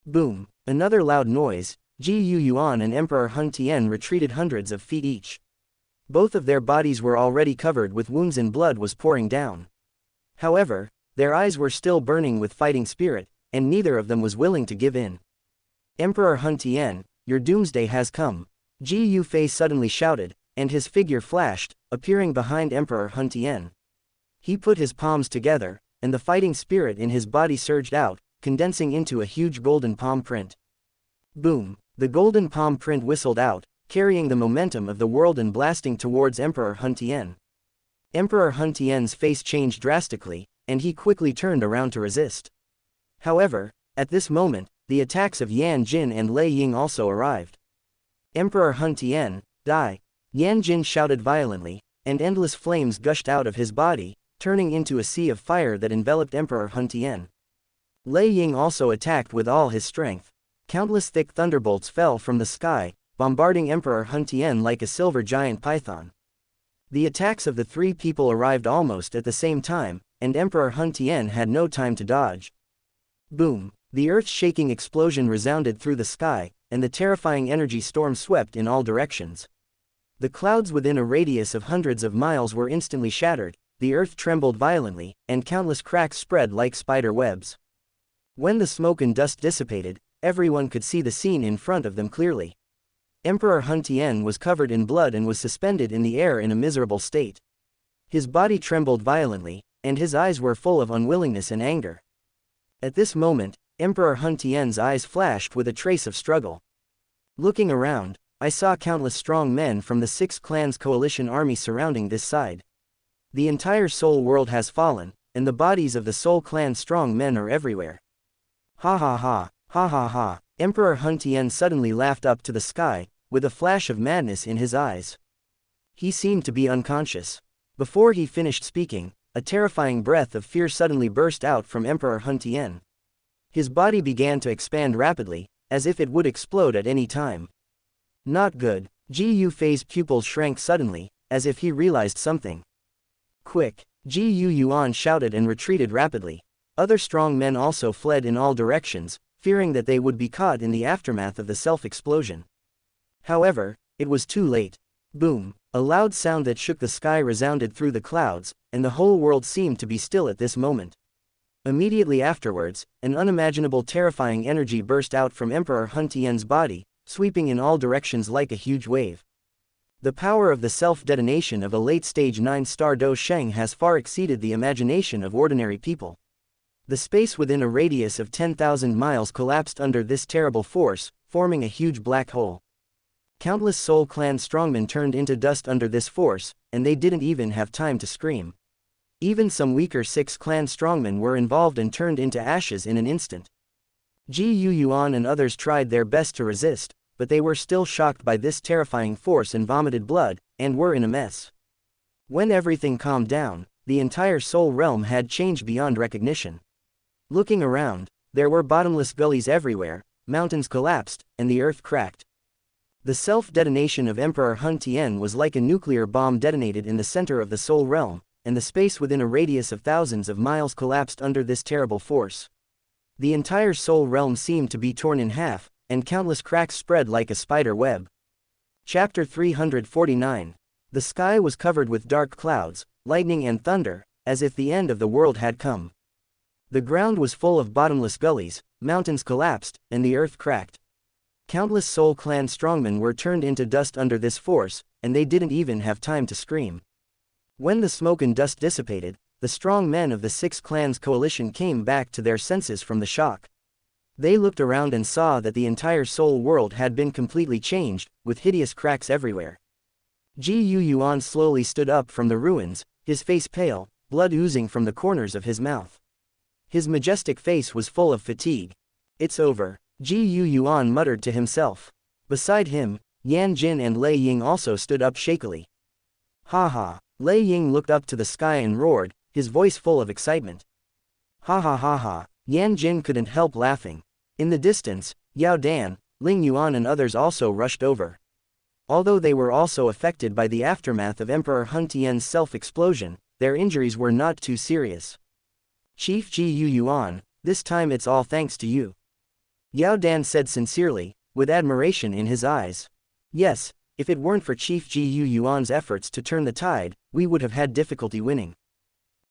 Boom! Another loud noise. Ji Yuan and Emperor Hun Tian retreated hundreds of feet each. Both of their bodies were already covered with wounds and blood was pouring down. However, their eyes were still burning with fighting spirit, and neither of them was willing to give in. "Emperor Hun Tian, your doomsday has come," Ji Yufei suddenly shouted, and his figure flashed, appearing behind Emperor Hun Tian. He put his palms together, and the fighting spirit in his body surged out, condensing into a huge golden palm print. Boom! The golden palm print whistled out, carrying the momentum of the world and blasting towards Emperor Hun Tian. Emperor Hun Tian's face changed drastically, and he quickly turned around to resist. However, at this moment, the attacks of Yan Jin and Lei Ying also arrived. "Emperor Hun Tian, die!" Yan Jin shouted violently, and endless flames gushed out of his body, turning into a sea of fire that enveloped Emperor Hun Tian. Lei Ying also attacked with all his strength. Countless thick thunderbolts fell from the sky, bombarding Emperor Hun Tian like a silver giant python. The attacks of the 3 people arrived almost at the same time, and Emperor Hun Tian had no time to dodge. Boom! The earth-shaking explosion resounded through the sky, and the terrifying energy storm swept in all directions. The clouds within a radius of hundreds of miles were instantly shattered, the earth trembled violently, and countless cracks spread like spider webs. When the smoke and dust dissipated, everyone could see the scene in front of them clearly. Emperor Hun Tian was covered in blood and was suspended in the air in a miserable state. His body trembled violently, and his eyes were full of unwillingness and anger. At this moment, Emperor Hun Tian's eyes flashed with a trace of struggle. Looking around, I saw countless strong men from the 6 clans coalition army surrounding this side. The entire Soul world has fallen, and the bodies of the Soul clan strong men are everywhere. Ha ha ha, ha ha ha. Emperor Hun Tian suddenly laughed up to the sky, with a flash of madness in his eyes. He seemed to be unconscious. Before he finished speaking, a terrifying breath of fear suddenly burst out from Emperor Hun Tian. His body began to expand rapidly, as if it would explode at any time. Not good. Ji Yufei's pupils shrank suddenly, as if he realized something. Quick! Ji Yuan shouted and retreated rapidly. Other strong men also fled in all directions, fearing that they would be caught in the aftermath of the self-explosion. However, it was too late. Boom! A loud sound that shook the sky resounded through the clouds, and the whole world seemed to be still at this moment. Immediately afterwards, an unimaginable terrifying energy burst out from Emperor Hun Tian's body, sweeping in all directions like a huge wave. The power of the self-detonation of a late-stage 9-star Dou Sheng has far exceeded the imagination of ordinary people. The space within a radius of 10,000 miles collapsed under this terrible force, forming a huge black hole. Countless Soul Clan strongmen turned into dust under this force, and they didn't even have time to scream. Even some weaker 6 clan strongmen were involved and turned into ashes in an instant. Ji Yu Yuan and others tried their best to resist, but they were still shocked by this terrifying force and vomited blood, and were in a mess. When everything calmed down, the entire soul realm had changed beyond recognition. Looking around, there were bottomless gullies everywhere, mountains collapsed, and the earth cracked. The self-detonation of Emperor Hun Tien was like a nuclear bomb detonated in the center of the soul realm, and the space within a radius of thousands of miles collapsed under this terrible force. The entire soul realm seemed to be torn in half, and countless cracks spread like a spider web. Chapter 349. The sky was covered with dark clouds, lightning and thunder, as if the end of the world had come. The ground was full of bottomless gullies, mountains collapsed, and the earth cracked. Countless Soul Clan strongmen were turned into dust under this force, and they didn't even have time to scream. When the smoke and dust dissipated, the strong men of the Six Clans coalition came back to their senses from the shock. They looked around and saw that the entire soul world had been completely changed, with hideous cracks everywhere. Ji Yu Yuan slowly stood up from the ruins, his face pale, blood oozing from the corners of his mouth. His majestic face was full of fatigue. "It's over," Ji Yu Yuan muttered to himself. Beside him, Yan Jin and Lei Ying also stood up shakily. "Ha ha!" Lei Ying looked up to the sky and roared, his voice full of excitement. "Ha ha ha ha!" Yan Jin couldn't help laughing. In the distance, Yao Dan, Ling Yuan and others also rushed over. Although they were also affected by the aftermath of Emperor Hun Tien's self-explosion, their injuries were not too serious. "Chief Ji Yu Yuan, this time it's all thanks to you," Yao Dan said sincerely, with admiration in his eyes. "Yes, if it weren't for Chief Ji Yu Yuan's efforts to turn the tide, we would have had difficulty winning."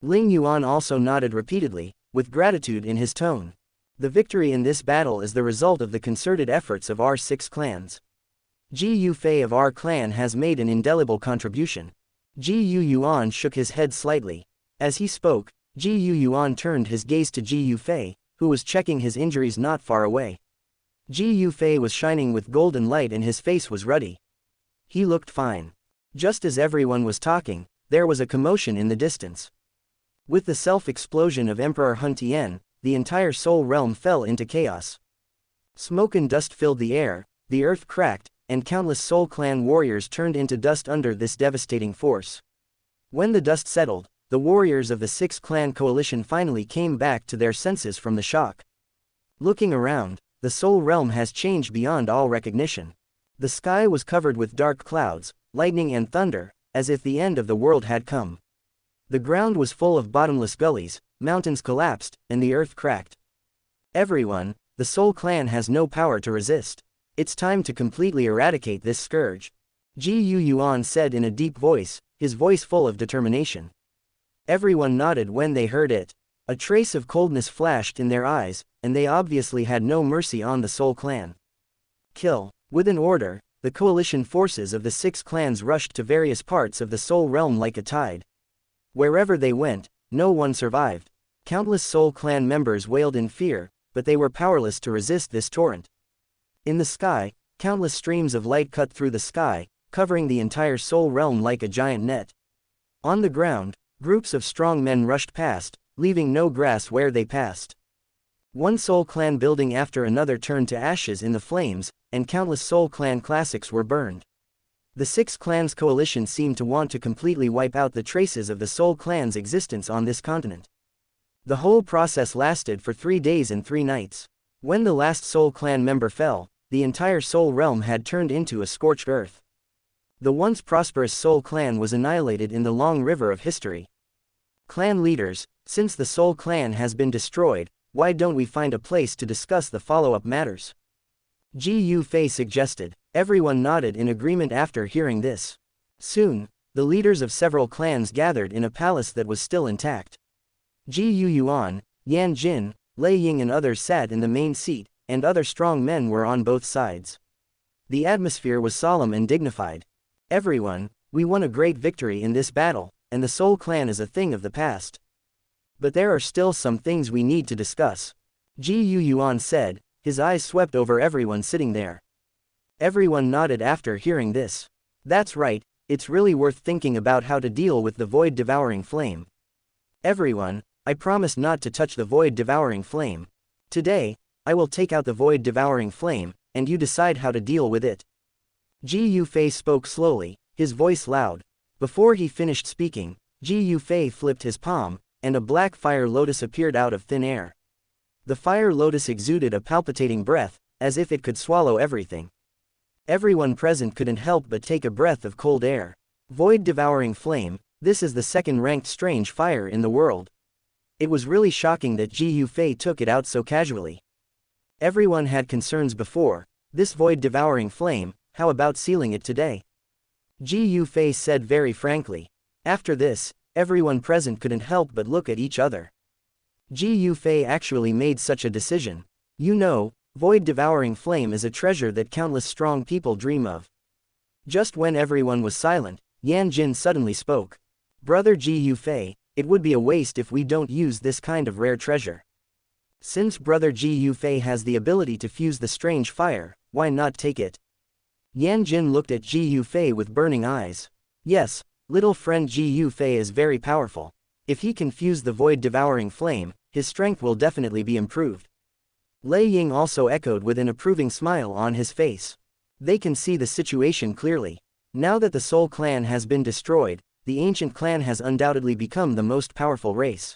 Ling Yuan also nodded repeatedly, with gratitude in his tone. "The victory in this battle is the result of the concerted efforts of our 6 clans. Ji Yu Fei of our clan has made an indelible contribution." Ji Yu Yuan shook his head slightly. As he spoke, Ji Yu Yuan turned his gaze to Ji Yu Fei, who was checking his injuries not far away. Ji Yu Fei was shining with golden light and his face was ruddy. He looked fine. Just as everyone was talking, there was a commotion in the distance. With the self-explosion of Emperor Hun Tien, the entire soul realm fell into chaos. Smoke and dust filled the air, the earth cracked, and countless Soul Clan warriors turned into dust under this devastating force. When the dust settled, the warriors of the 6 Clan coalition finally came back to their senses from the shock. Looking around, the soul realm has changed beyond all recognition. The sky was covered with dark clouds, lightning and thunder, as if the end of the world had come. The ground was full of bottomless gullies, mountains collapsed, and the earth cracked. "Everyone, the Soul Clan has no power to resist. It's time to completely eradicate this scourge," Ji Yu Yuan said in a deep voice, his voice full of determination. Everyone nodded when they heard it. A trace of coldness flashed in their eyes, and they obviously had no mercy on the Soul Clan. "Kill." With an order, the coalition forces of the 6 clans rushed to various parts of the soul realm like a tide. Wherever they went, no one survived. Countless Soul Clan members wailed in fear, but they were powerless to resist this torrent. In the sky, countless streams of light cut through the sky, covering the entire soul realm like a giant net. On the ground, groups of strong men rushed past, leaving no grass where they passed. One Soul Clan building after another turned to ashes in the flames, and countless Soul Clan classics were burned. The 6 Clans coalition seemed to want to completely wipe out the traces of the Soul Clan's existence on this continent. The whole process lasted for 3 days and 3 nights. When the last Soul Clan member fell, the entire soul realm had turned into a scorched earth. The once prosperous Soul Clan was annihilated in the long river of history. Clan leaders, since the Soul Clan has been destroyed, why don't we find a place to discuss the follow-up matters? Ji Yu Fei suggested. Everyone nodded in agreement after hearing this. Soon, the leaders of several clans gathered in a palace that was still intact. Ji Yu Yuan, Yan Jin, Lei Ying and others sat in the main seat, and other strong men were on both sides. The atmosphere was solemn and dignified. "Everyone, we won a great victory in this battle, and the Soul Clan is a thing of the past. But there are still some things we need to discuss," Ji Yu Yuan said, his eyes swept over everyone sitting there. Everyone nodded after hearing this. "That's right, it's really worth thinking about how to deal with the void-devouring flame. Everyone, I promise not to touch the void-devouring flame. Today, I will take out the void-devouring flame, and you decide how to deal with it. Ji Yufei spoke slowly, his voice loud. Before he finished speaking, Ji Yufei flipped his palm, and a black fire lotus appeared out of thin air. The fire lotus exuded a palpitating breath, as if it could swallow everything. Everyone present couldn't help but take a breath of cold air. Void-devouring flame, this is the second-ranked strange fire in the world. It was really shocking that Ji Yufei took it out so casually. Everyone had concerns before. This void-devouring flame, how about sealing it today? Ji Yufei said very frankly. After this, everyone present couldn't help but look at each other. Ji Yufei actually made such a decision. You know, void-devouring flame is a treasure that countless strong people dream of. Just when everyone was silent, Yan Jin suddenly spoke. Brother Ji Yufei, it would be a waste if we don't use this kind of rare treasure. Since Brother Ji Yufei has the ability to fuse the strange fire, why not take it? Yan Jin looked at Ji Yufei with burning eyes. Yes, little friend Ji Yufei is very powerful. If he can fuse the void-devouring flame, his strength will definitely be improved. Lei Ying also echoed with an approving smile on his face. They can see the situation clearly. Now that the Soul Clan has been destroyed, the ancient clan has undoubtedly become the most powerful race.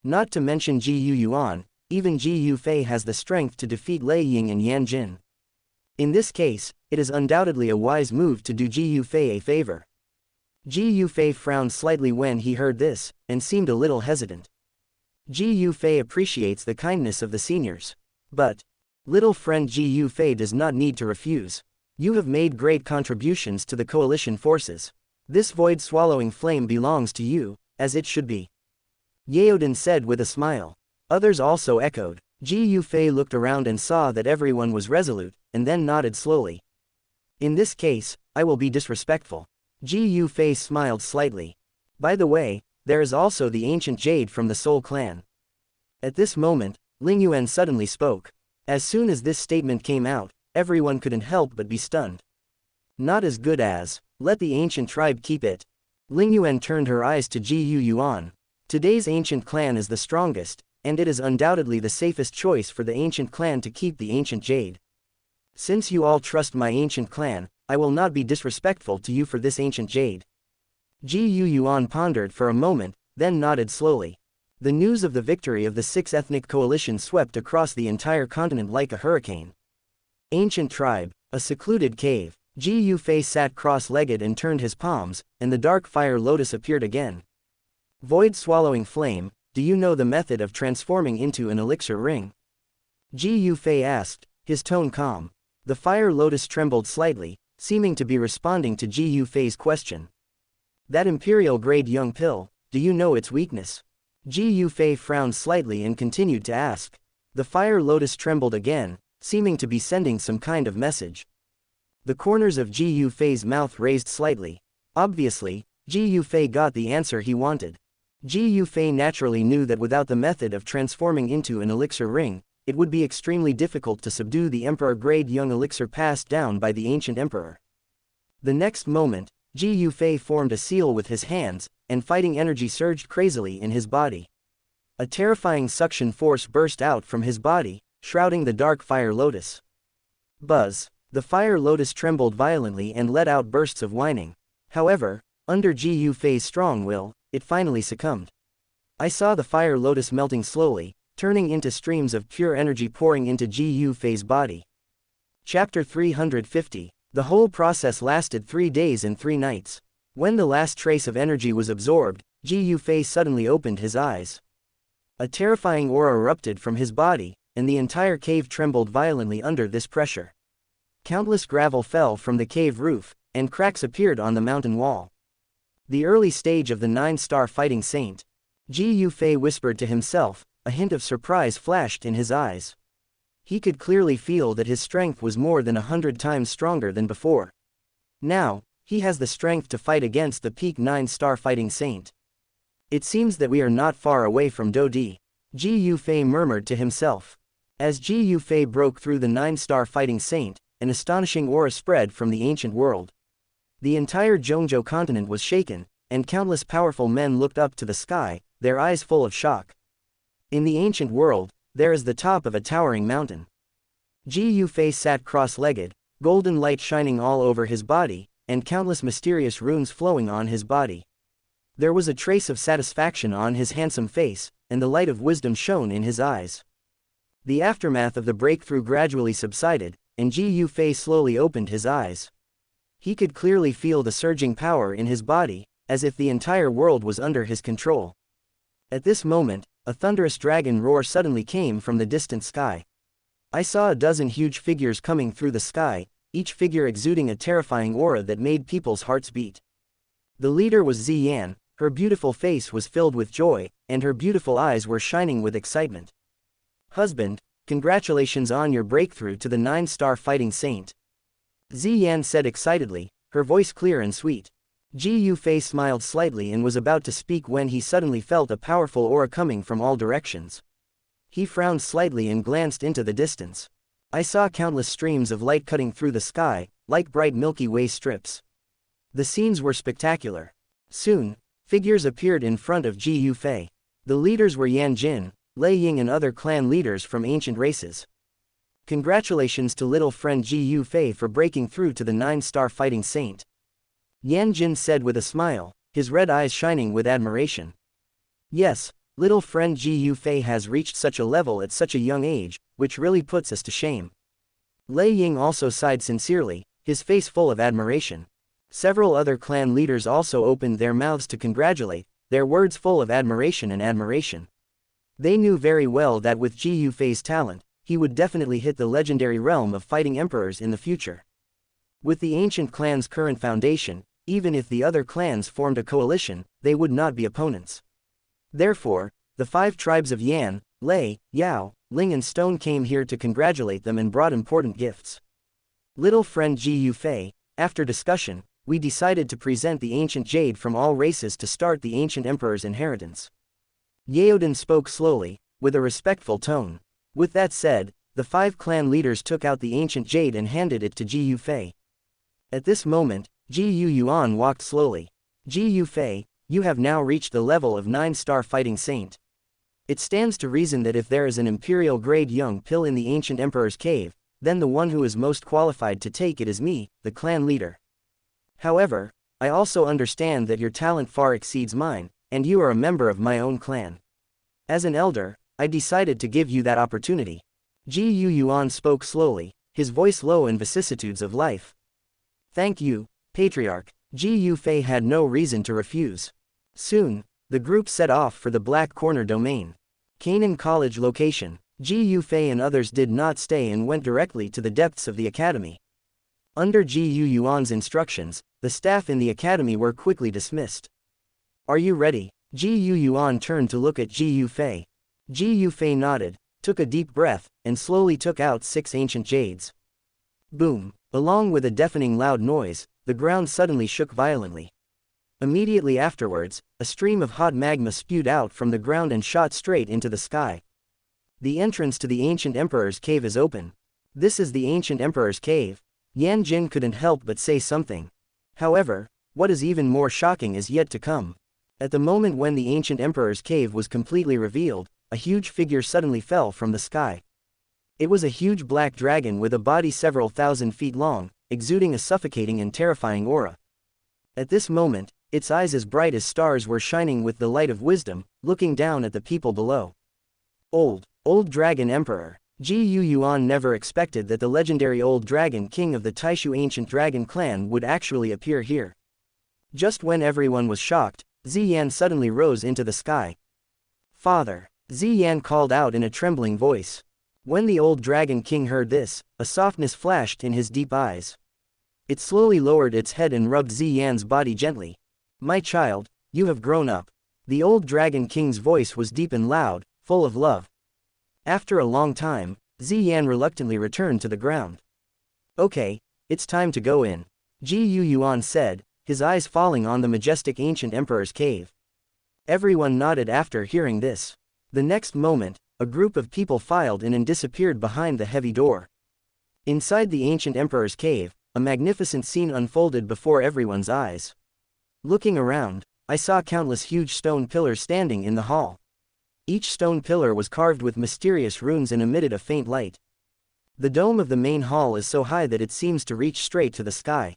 Not to mention Ji Yuan, even Ji Yufei has the strength to defeat Lei Ying and Yan Jin. In this case, it is undoubtedly a wise move to do Ji Yufei a favor. Ji Yufei frowned slightly when he heard this, and seemed a little hesitant. Ji Yufei appreciates the kindness of the seniors. But, little friend Ji Yufei does not need to refuse. You have made great contributions to the coalition forces. This void-swallowing flame belongs to you, as it should be. Yeoden said with a smile. Others also echoed. Ji Yufei looked around and saw that everyone was resolute, and then nodded slowly. In this case, I will be disrespectful. Ji Yufei smiled slightly. By the way, there is also the ancient jade from the Soul Clan. At this moment, Ling Yuan suddenly spoke. As soon as this statement came out, everyone couldn't help but be stunned. Not as good as, let the ancient tribe keep it. Ling Yuan turned her eyes to Ji Yuan. Today's ancient clan is the strongest, and it is undoubtedly the safest choice for the ancient clan to keep the ancient jade. Since you all trust my ancient clan, I will not be disrespectful to you for this ancient jade. Ji Yuan pondered for a moment, then nodded slowly. The news of the victory of the Six Ethnic Coalition swept across the entire continent like a hurricane. Ancient tribe, a secluded cave. Ji Yufei sat cross-legged and turned his palms, and the dark fire lotus appeared again. Void-swallowing flame, do you know the method of transforming into an elixir ring? Ji Yufei asked, his tone calm. The fire lotus trembled slightly, seeming to be responding to Ji Yufei's question. That imperial-grade young pill, do you know its weakness? Ji Yufei frowned slightly and continued to ask. The fire lotus trembled again, seeming to be sending some kind of message. The corners of Ji Yufei's mouth raised slightly. Obviously, Ji Yufei got the answer he wanted. Ji Yufei naturally knew that without the method of transforming into an elixir ring, it would be extremely difficult to subdue the emperor-grade young elixir passed down by the ancient emperor. The next moment, Ji Yufei formed a seal with his hands, and fighting energy surged crazily in his body. A terrifying suction force burst out from his body, shrouding the dark fire lotus. Buzz! The fire lotus trembled violently and let out bursts of whining. However, under Ji Yufei's strong will, it finally succumbed. I saw the fire lotus melting slowly, turning into streams of pure energy pouring into Ji Yufei's body. Chapter 350. The whole process lasted 3 days and 3 nights. When the last trace of energy was absorbed, Ji Yufei suddenly opened his eyes. A terrifying aura erupted from his body, and the entire cave trembled violently under this pressure. Countless gravel fell from the cave roof, and cracks appeared on the mountain wall. The early stage of the 9-star fighting saint. Ji Yufei whispered to himself, a hint of surprise flashed in his eyes. He could clearly feel that his strength was more than 100 times stronger than before. Now, he has the strength to fight against the peak 9-star fighting saint. It seems that we are not far away from Dou Di. Ji Yufei murmured to himself. As Ji Yufei broke through the 9-star fighting saint, an astonishing aura spread from the ancient world. The entire Zhongzhou continent was shaken, and countless powerful men looked up to the sky, their eyes full of shock. In the ancient world, there is the top of a towering mountain. Ji Yufei sat cross-legged, golden light shining all over his body, and countless mysterious runes flowing on his body. There was a trace of satisfaction on his handsome face, and the light of wisdom shone in his eyes. The aftermath of the breakthrough gradually subsided, and Ji Yufei slowly opened his eyes. He could clearly feel the surging power in his body, as if the entire world was under his control. At this moment, a thunderous dragon roar suddenly came from the distant sky. I saw a dozen huge figures coming through the sky, each figure exuding a terrifying aura that made people's hearts beat. The leader was Ziyan. Her beautiful face was filled with joy, and her beautiful eyes were shining with excitement. "Husband, congratulations on your breakthrough to the 9-star fighting saint," Ziyan said excitedly, her voice clear and sweet. Ji Yufei smiled slightly and was about to speak when he suddenly felt a powerful aura coming from all directions. He frowned slightly and glanced into the distance. I saw countless streams of light cutting through the sky, like bright Milky Way strips. The scenes were spectacular. Soon, figures appeared in front of Ji Yufei. The leaders were Yan Jin, Lei Ying and other clan leaders from ancient races. "Congratulations to little friend Ji Yufei for breaking through to the 9-star fighting saint," Yan Jin said with a smile, his red eyes shining with admiration. "Yes, little friend Ji Yufei has reached such a level at such a young age, which really puts us to shame." Lei Ying also sighed sincerely, his face full of admiration. Several other clan leaders also opened their mouths to congratulate, their words full of admiration and admiration. They knew very well that with Ji Yufei's talent, he would definitely hit the legendary realm of fighting emperors in the future. With the ancient clan's current foundation, even if the other clans formed a coalition, they would not be opponents. Therefore, the 5 tribes of Yan, Lei, Yao, Ling and Stone came here to congratulate them and brought important gifts. "Little friend Ji Yufei, after discussion, we decided to present the ancient jade from all races to start the ancient emperor's inheritance." Yeoden spoke slowly, with a respectful tone. With that said, the 5 clan leaders took out the ancient jade and handed it to Ji Yufei. At this moment, Ji Yuan walked slowly. "Ji Yufei, you have now reached the level of 9-star fighting saint. It stands to reason that if there is an imperial-grade young pill in the ancient emperor's cave, then the one who is most qualified to take it is me, the clan leader. However, I also understand that your talent far exceeds mine, and you are a member of my own clan. As an elder, I decided to give you that opportunity." Ji Yuan spoke slowly, his voice low in vicissitudes of life. "Thank you, Patriarch." Ji Yufei had no reason to refuse. Soon, the group set off for the Black Corner domain. Canaan College location. Ji Yufei and others did not stay and went directly to the depths of the academy. Under Ji Yuan's instructions, the staff in the academy were quickly dismissed. "Are you ready?" Ji Yuan turned to look at Ji Yufei. Ji Yufei nodded, took a deep breath, and slowly took out 6 ancient jades. Boom! Along with a deafening loud noise, the ground suddenly shook violently. Immediately afterwards, a stream of hot magma spewed out from the ground and shot straight into the sky. "The entrance to the ancient emperor's cave is open." "This is the ancient emperor's cave." Yan Jin couldn't help but say something. However, what is even more shocking is yet to come. At the moment when the ancient emperor's cave was completely revealed, a huge figure suddenly fell from the sky. It was a huge black dragon with a body several thousand feet long, exuding a suffocating and terrifying aura. At this moment, its eyes as bright as stars were shining with the light of wisdom, looking down at the people below. Old Dragon Emperor. Ji Yuan never expected that the legendary Old Dragon King of the Taishu Ancient Dragon Clan would actually appear here. Just when everyone was shocked, Ziyan suddenly rose into the sky. "Father!" Ziyan called out in a trembling voice. When the Old Dragon King heard this, a softness flashed in his deep eyes. It slowly lowered its head and rubbed Ziyan's body gently. "My child, you have grown up." The Old Dragon King's voice was deep and loud, full of love. After a long time, Ziyan reluctantly returned to the ground. "Okay, it's time to go in," Ji Yuan said, his eyes falling on the majestic ancient emperor's cave. Everyone nodded after hearing this. The next moment, a group of people filed in and disappeared behind the heavy door. Inside the ancient emperor's cave, a magnificent scene unfolded before everyone's eyes. Looking around, I saw countless huge stone pillars standing in the hall. Each stone pillar was carved with mysterious runes and emitted a faint light. The dome of the main hall is so high that it seems to reach straight to the sky.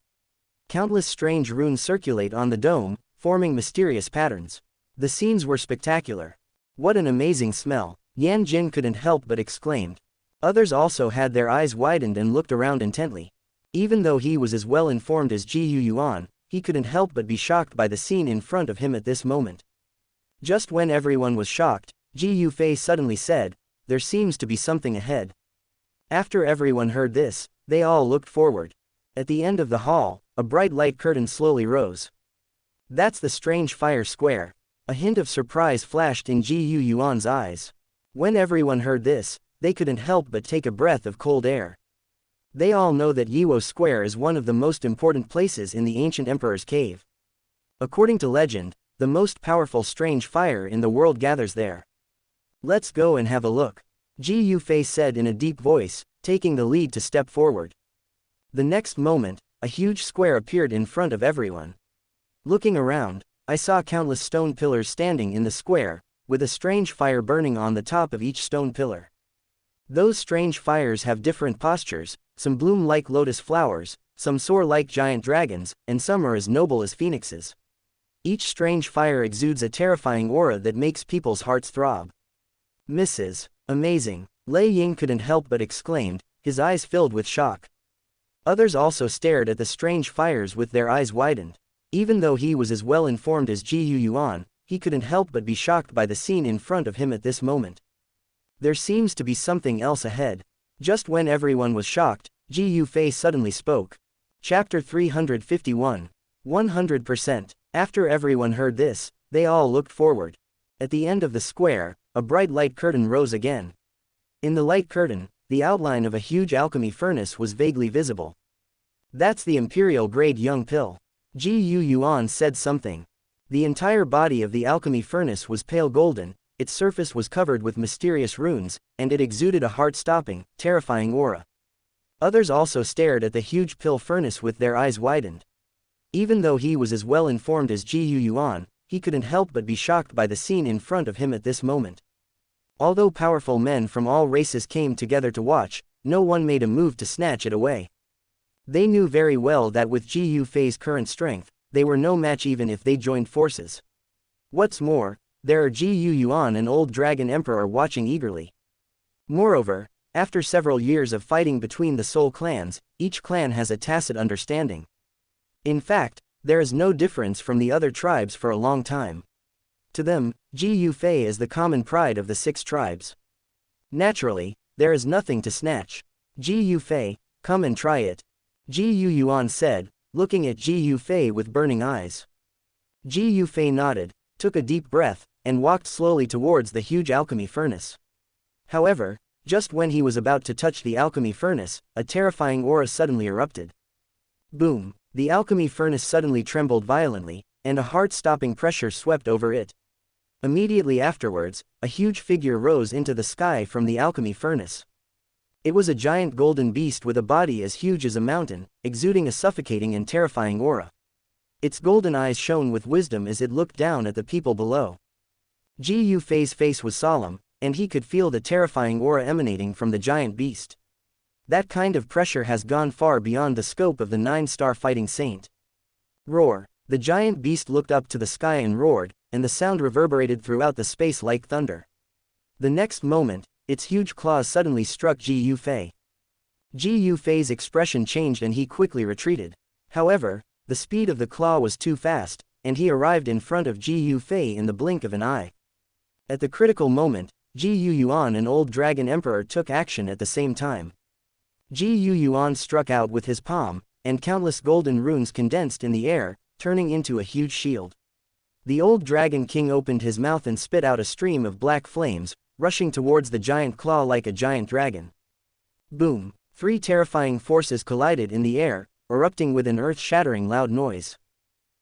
Countless strange runes circulate on the dome, forming mysterious patterns. The scenes were spectacular. What an amazing smell, Yan Jin couldn't help but exclaimed. Others also had their eyes widened and looked around intently. Even though he was as well informed as Ji Yuan, he couldn't help but be shocked by the scene in front of him at this moment. Just when everyone was shocked, Ji Yufei suddenly said, "There seems to be something ahead." After everyone heard this, they all looked forward. At the end of the hall, a bright light curtain slowly rose. "That's the strange fire square." A hint of surprise flashed in Ji Yuan's eyes. When everyone heard this, they couldn't help but take a breath of cold air. They all know that Yiwo Square is one of the most important places in the ancient emperor's cave. According to legend, the most powerful strange fire in the world gathers there. "Let's go and have a look," Ji Yufei said in a deep voice, taking the lead to step forward. The next moment, a huge square appeared in front of everyone. Looking around, I saw countless stone pillars standing in the square, with a strange fire burning on the top of each stone pillar. Those strange fires have different postures, some bloom like lotus flowers, some soar like giant dragons, and some are as noble as phoenixes. Each strange fire exudes a terrifying aura that makes people's hearts throb. "Mrs. Amazing," Lei Ying couldn't help but exclaimed, his eyes filled with shock. Others also stared at the strange fires with their eyes widened. Even though he was as well informed as Ji Yuan, he couldn't help but be shocked by the scene in front of him at this moment. There seems to be something else ahead. Just when everyone was shocked, Ji Yufei suddenly spoke. Chapter 351. 100%. After everyone heard this, they all looked forward. At the end of the square, a bright light curtain rose again. In the light curtain, the outline of a huge alchemy furnace was vaguely visible. "That's the imperial-grade young pill," Ji Yuan said something. The entire body of the alchemy furnace was pale golden, its surface was covered with mysterious runes, and it exuded a heart-stopping, terrifying aura. Others also stared at the huge pill furnace with their eyes widened. Even though he was as well informed as Ji Yuan, he couldn't help but be shocked by the scene in front of him at this moment. Although powerful men from all races came together to watch, no one made a move to snatch it away. They knew very well that with Ji Yufei's current strength, they were no match even if they joined forces. What's more, there are Ji Yuan and Old Dragon Emperor watching eagerly. Moreover, after several years of fighting between the Soul clans, each clan has a tacit understanding. In fact, there is no difference from the other tribes for a long time. To them, Ji Yufei is the common pride of the 6 tribes. Naturally, there is nothing to snatch. "Ji Yufei, come and try it," Ji Yuan said, looking at Ji Yufei with burning eyes. Ji Yufei nodded, took a deep breath, and walked slowly towards the huge alchemy furnace. However, just when he was about to touch the alchemy furnace, a terrifying aura suddenly erupted. Boom! The alchemy furnace suddenly trembled violently, and a heart-stopping pressure swept over it. Immediately afterwards, a huge figure rose into the sky from the alchemy furnace. It was a giant golden beast with a body as huge as a mountain, exuding a suffocating and terrifying aura. Its golden eyes shone with wisdom as it looked down at the people below. Ji Yufei's face was solemn, and he could feel the terrifying aura emanating from the giant beast. That kind of pressure has gone far beyond the scope of the 9-star fighting saint. Roar! The giant beast looked up to the sky and roared, and the sound reverberated throughout the space like thunder. The next moment, its huge claws suddenly struck Ji Yufei. Ji Yufei's expression changed and he quickly retreated. However, the speed of the claw was too fast, and he arrived in front of Ji Yufei in the blink of an eye. At the critical moment, Ji Yuan and Old Dragon Emperor took action at the same time. Ji Yuan struck out with his palm, and countless golden runes condensed in the air, turning into a huge shield. The Old Dragon King opened his mouth and spit out a stream of black flames, rushing towards the giant claw like a giant dragon. Boom! 3 terrifying forces collided in the air, erupting with an earth-shattering loud noise.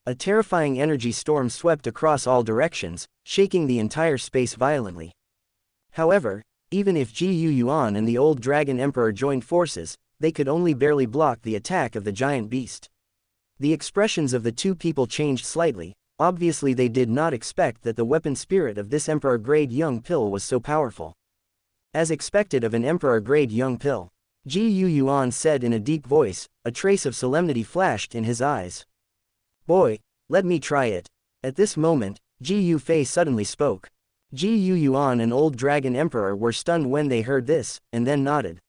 A terrifying energy storm swept across all directions, shaking the entire space violently. However, even if Ji Yuan and the Old Dragon Emperor joined forces, they could only barely block the attack of the giant beast. The expressions of the two people changed slightly, Obviously they did not expect that the weapon spirit of this emperor-grade young pill was so powerful. As expected of an emperor-grade young pill, Ji Yuan said in a deep voice, a trace of solemnity flashed in his eyes. Boy, let me try it. At this moment, Ji Yufei suddenly spoke. Ji Yuan and Old Dragon Emperor were stunned when they heard this, and then nodded.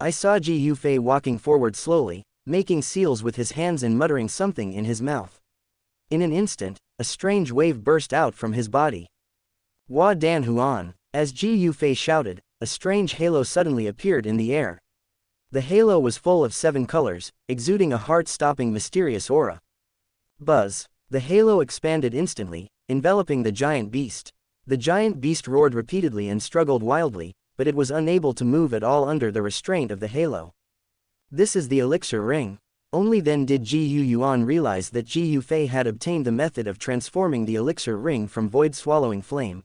I saw Ji Yufei walking forward slowly, making seals with his hands and muttering something in his mouth. In an instant, a strange wave burst out from his body. Hua Dan Huan. As Ji Yufei shouted, a strange halo suddenly appeared in the air. The halo was full of 7 colors, exuding a heart-stopping mysterious aura. Buzz. The halo expanded instantly, enveloping the giant beast. The giant beast roared repeatedly and struggled wildly, but it was unable to move at all under the restraint of the halo. This is the elixir ring. Only then did Ji Yuan realize that Ji Yufei had obtained the method of transforming the elixir ring from void-swallowing flame.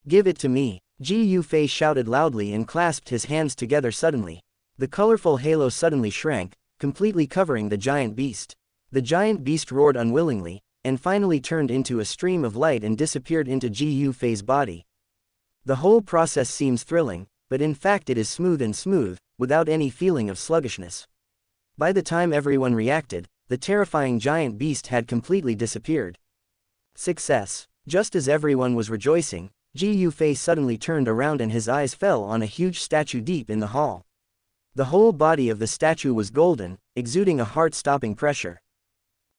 Give it to me, Ji Yufei shouted loudly and clasped his hands together suddenly. The colorful halo suddenly shrank, completely covering the giant beast. The giant beast roared unwillingly, and finally turned into a stream of light and disappeared into Ji Yufei's body. The whole process seems thrilling, but in fact it is smooth, without any feeling of sluggishness. By the time everyone reacted, the terrifying giant beast had completely disappeared. Success. Just as everyone was rejoicing, Ji Yufei suddenly turned around and his eyes fell on a huge statue deep in the hall. The whole body of the statue was golden, exuding a heart-stopping pressure.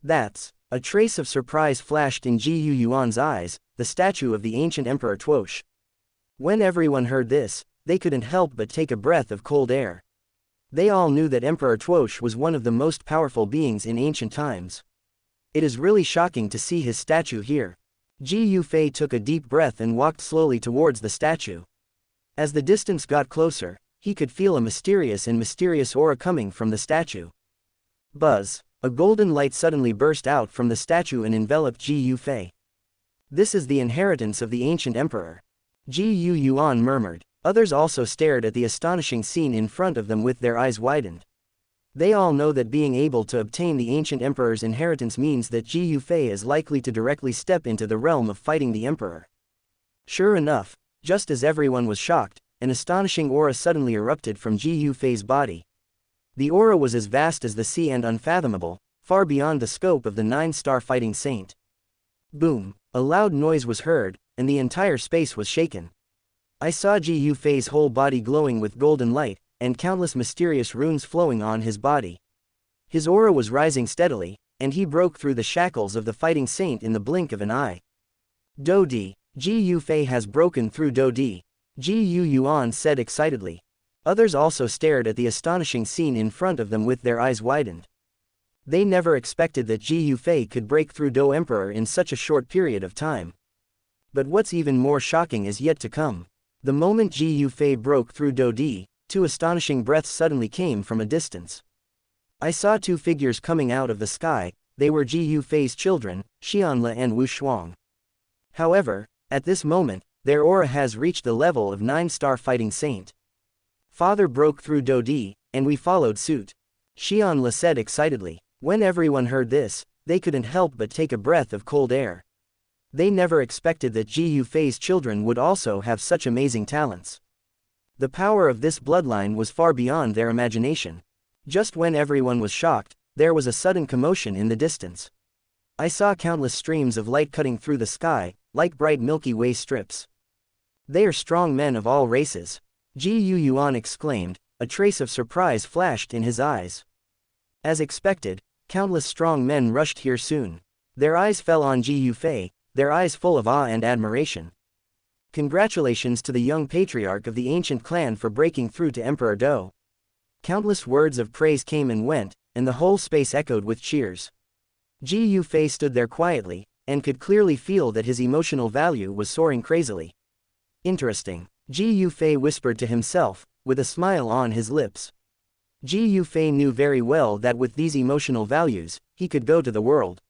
That's. A trace of surprise flashed in Ji Yuan's eyes, the statue of the ancient Emperor Tuosh. When everyone heard this, they couldn't help but take a breath of cold air. They all knew that Emperor Tuosh was one of the most powerful beings in ancient times. It is really shocking to see his statue here. Ji Yufei took a deep breath and walked slowly towards the statue. As the distance got closer, he could feel a mysterious aura coming from the statue. Buzz. A golden light suddenly burst out from the statue and enveloped Ji Yufei. This is the inheritance of the ancient emperor. Ji Yuan murmured. Others also stared at the astonishing scene in front of them with their eyes widened. They all know that being able to obtain the ancient emperor's inheritance means that Ji Yufei is likely to directly step into the realm of fighting the emperor. Sure enough, just as everyone was shocked, an astonishing aura suddenly erupted from Ji Yufei's body. The aura was as vast as the sea and unfathomable, far beyond the scope of the 9-star fighting saint. Boom! A loud noise was heard, and the entire space was shaken. I saw Ji Yufei's whole body glowing with golden light, and countless mysterious runes flowing on his body. His aura was rising steadily, and he broke through the shackles of the fighting saint in the blink of an eye. Dou Di. Ji Yufei has broken through Dou Di, Ji Yuan said excitedly. Others also stared at the astonishing scene in front of them with their eyes widened. They never expected that Ji Yufei could break through Dou Emperor in such a short period of time. But what's even more shocking is yet to come. The moment Ji Yufei broke through Dou Di, 2 astonishing breaths suddenly came from a distance. I saw 2 figures coming out of the sky. They were Ji Yufei's children, Xianxia and Wu Shuang. However, at this moment, their aura has reached the level of 9-star fighting saint. Father broke through Dou Di, and we followed suit. Xianxia said excitedly. When everyone heard this, they couldn't help but take a breath of cold air. They never expected that Ji Yufei's children would also have such amazing talents. The power of this bloodline was far beyond their imagination. Just when everyone was shocked, there was a sudden commotion in the distance. I saw countless streams of light cutting through the sky, like bright Milky Way strips. They are strong men of all races. Ji Yuan exclaimed, a trace of surprise flashed in his eyes. As expected, countless strong men rushed here soon. Their eyes fell on Ji Yufei, their eyes full of awe and admiration. Congratulations to the young patriarch of the ancient clan for breaking through to Emperor Dou. Countless words of praise came and went, and the whole space echoed with cheers. Ji Yufei stood there quietly, and could clearly feel that his emotional value was soaring crazily. Interesting, Ji Yufei whispered to himself, with a smile on his lips. Ji Yufei knew very well that with these emotional values, he could go to the world.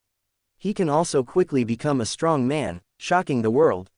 He can also quickly become a strong man, shocking the world.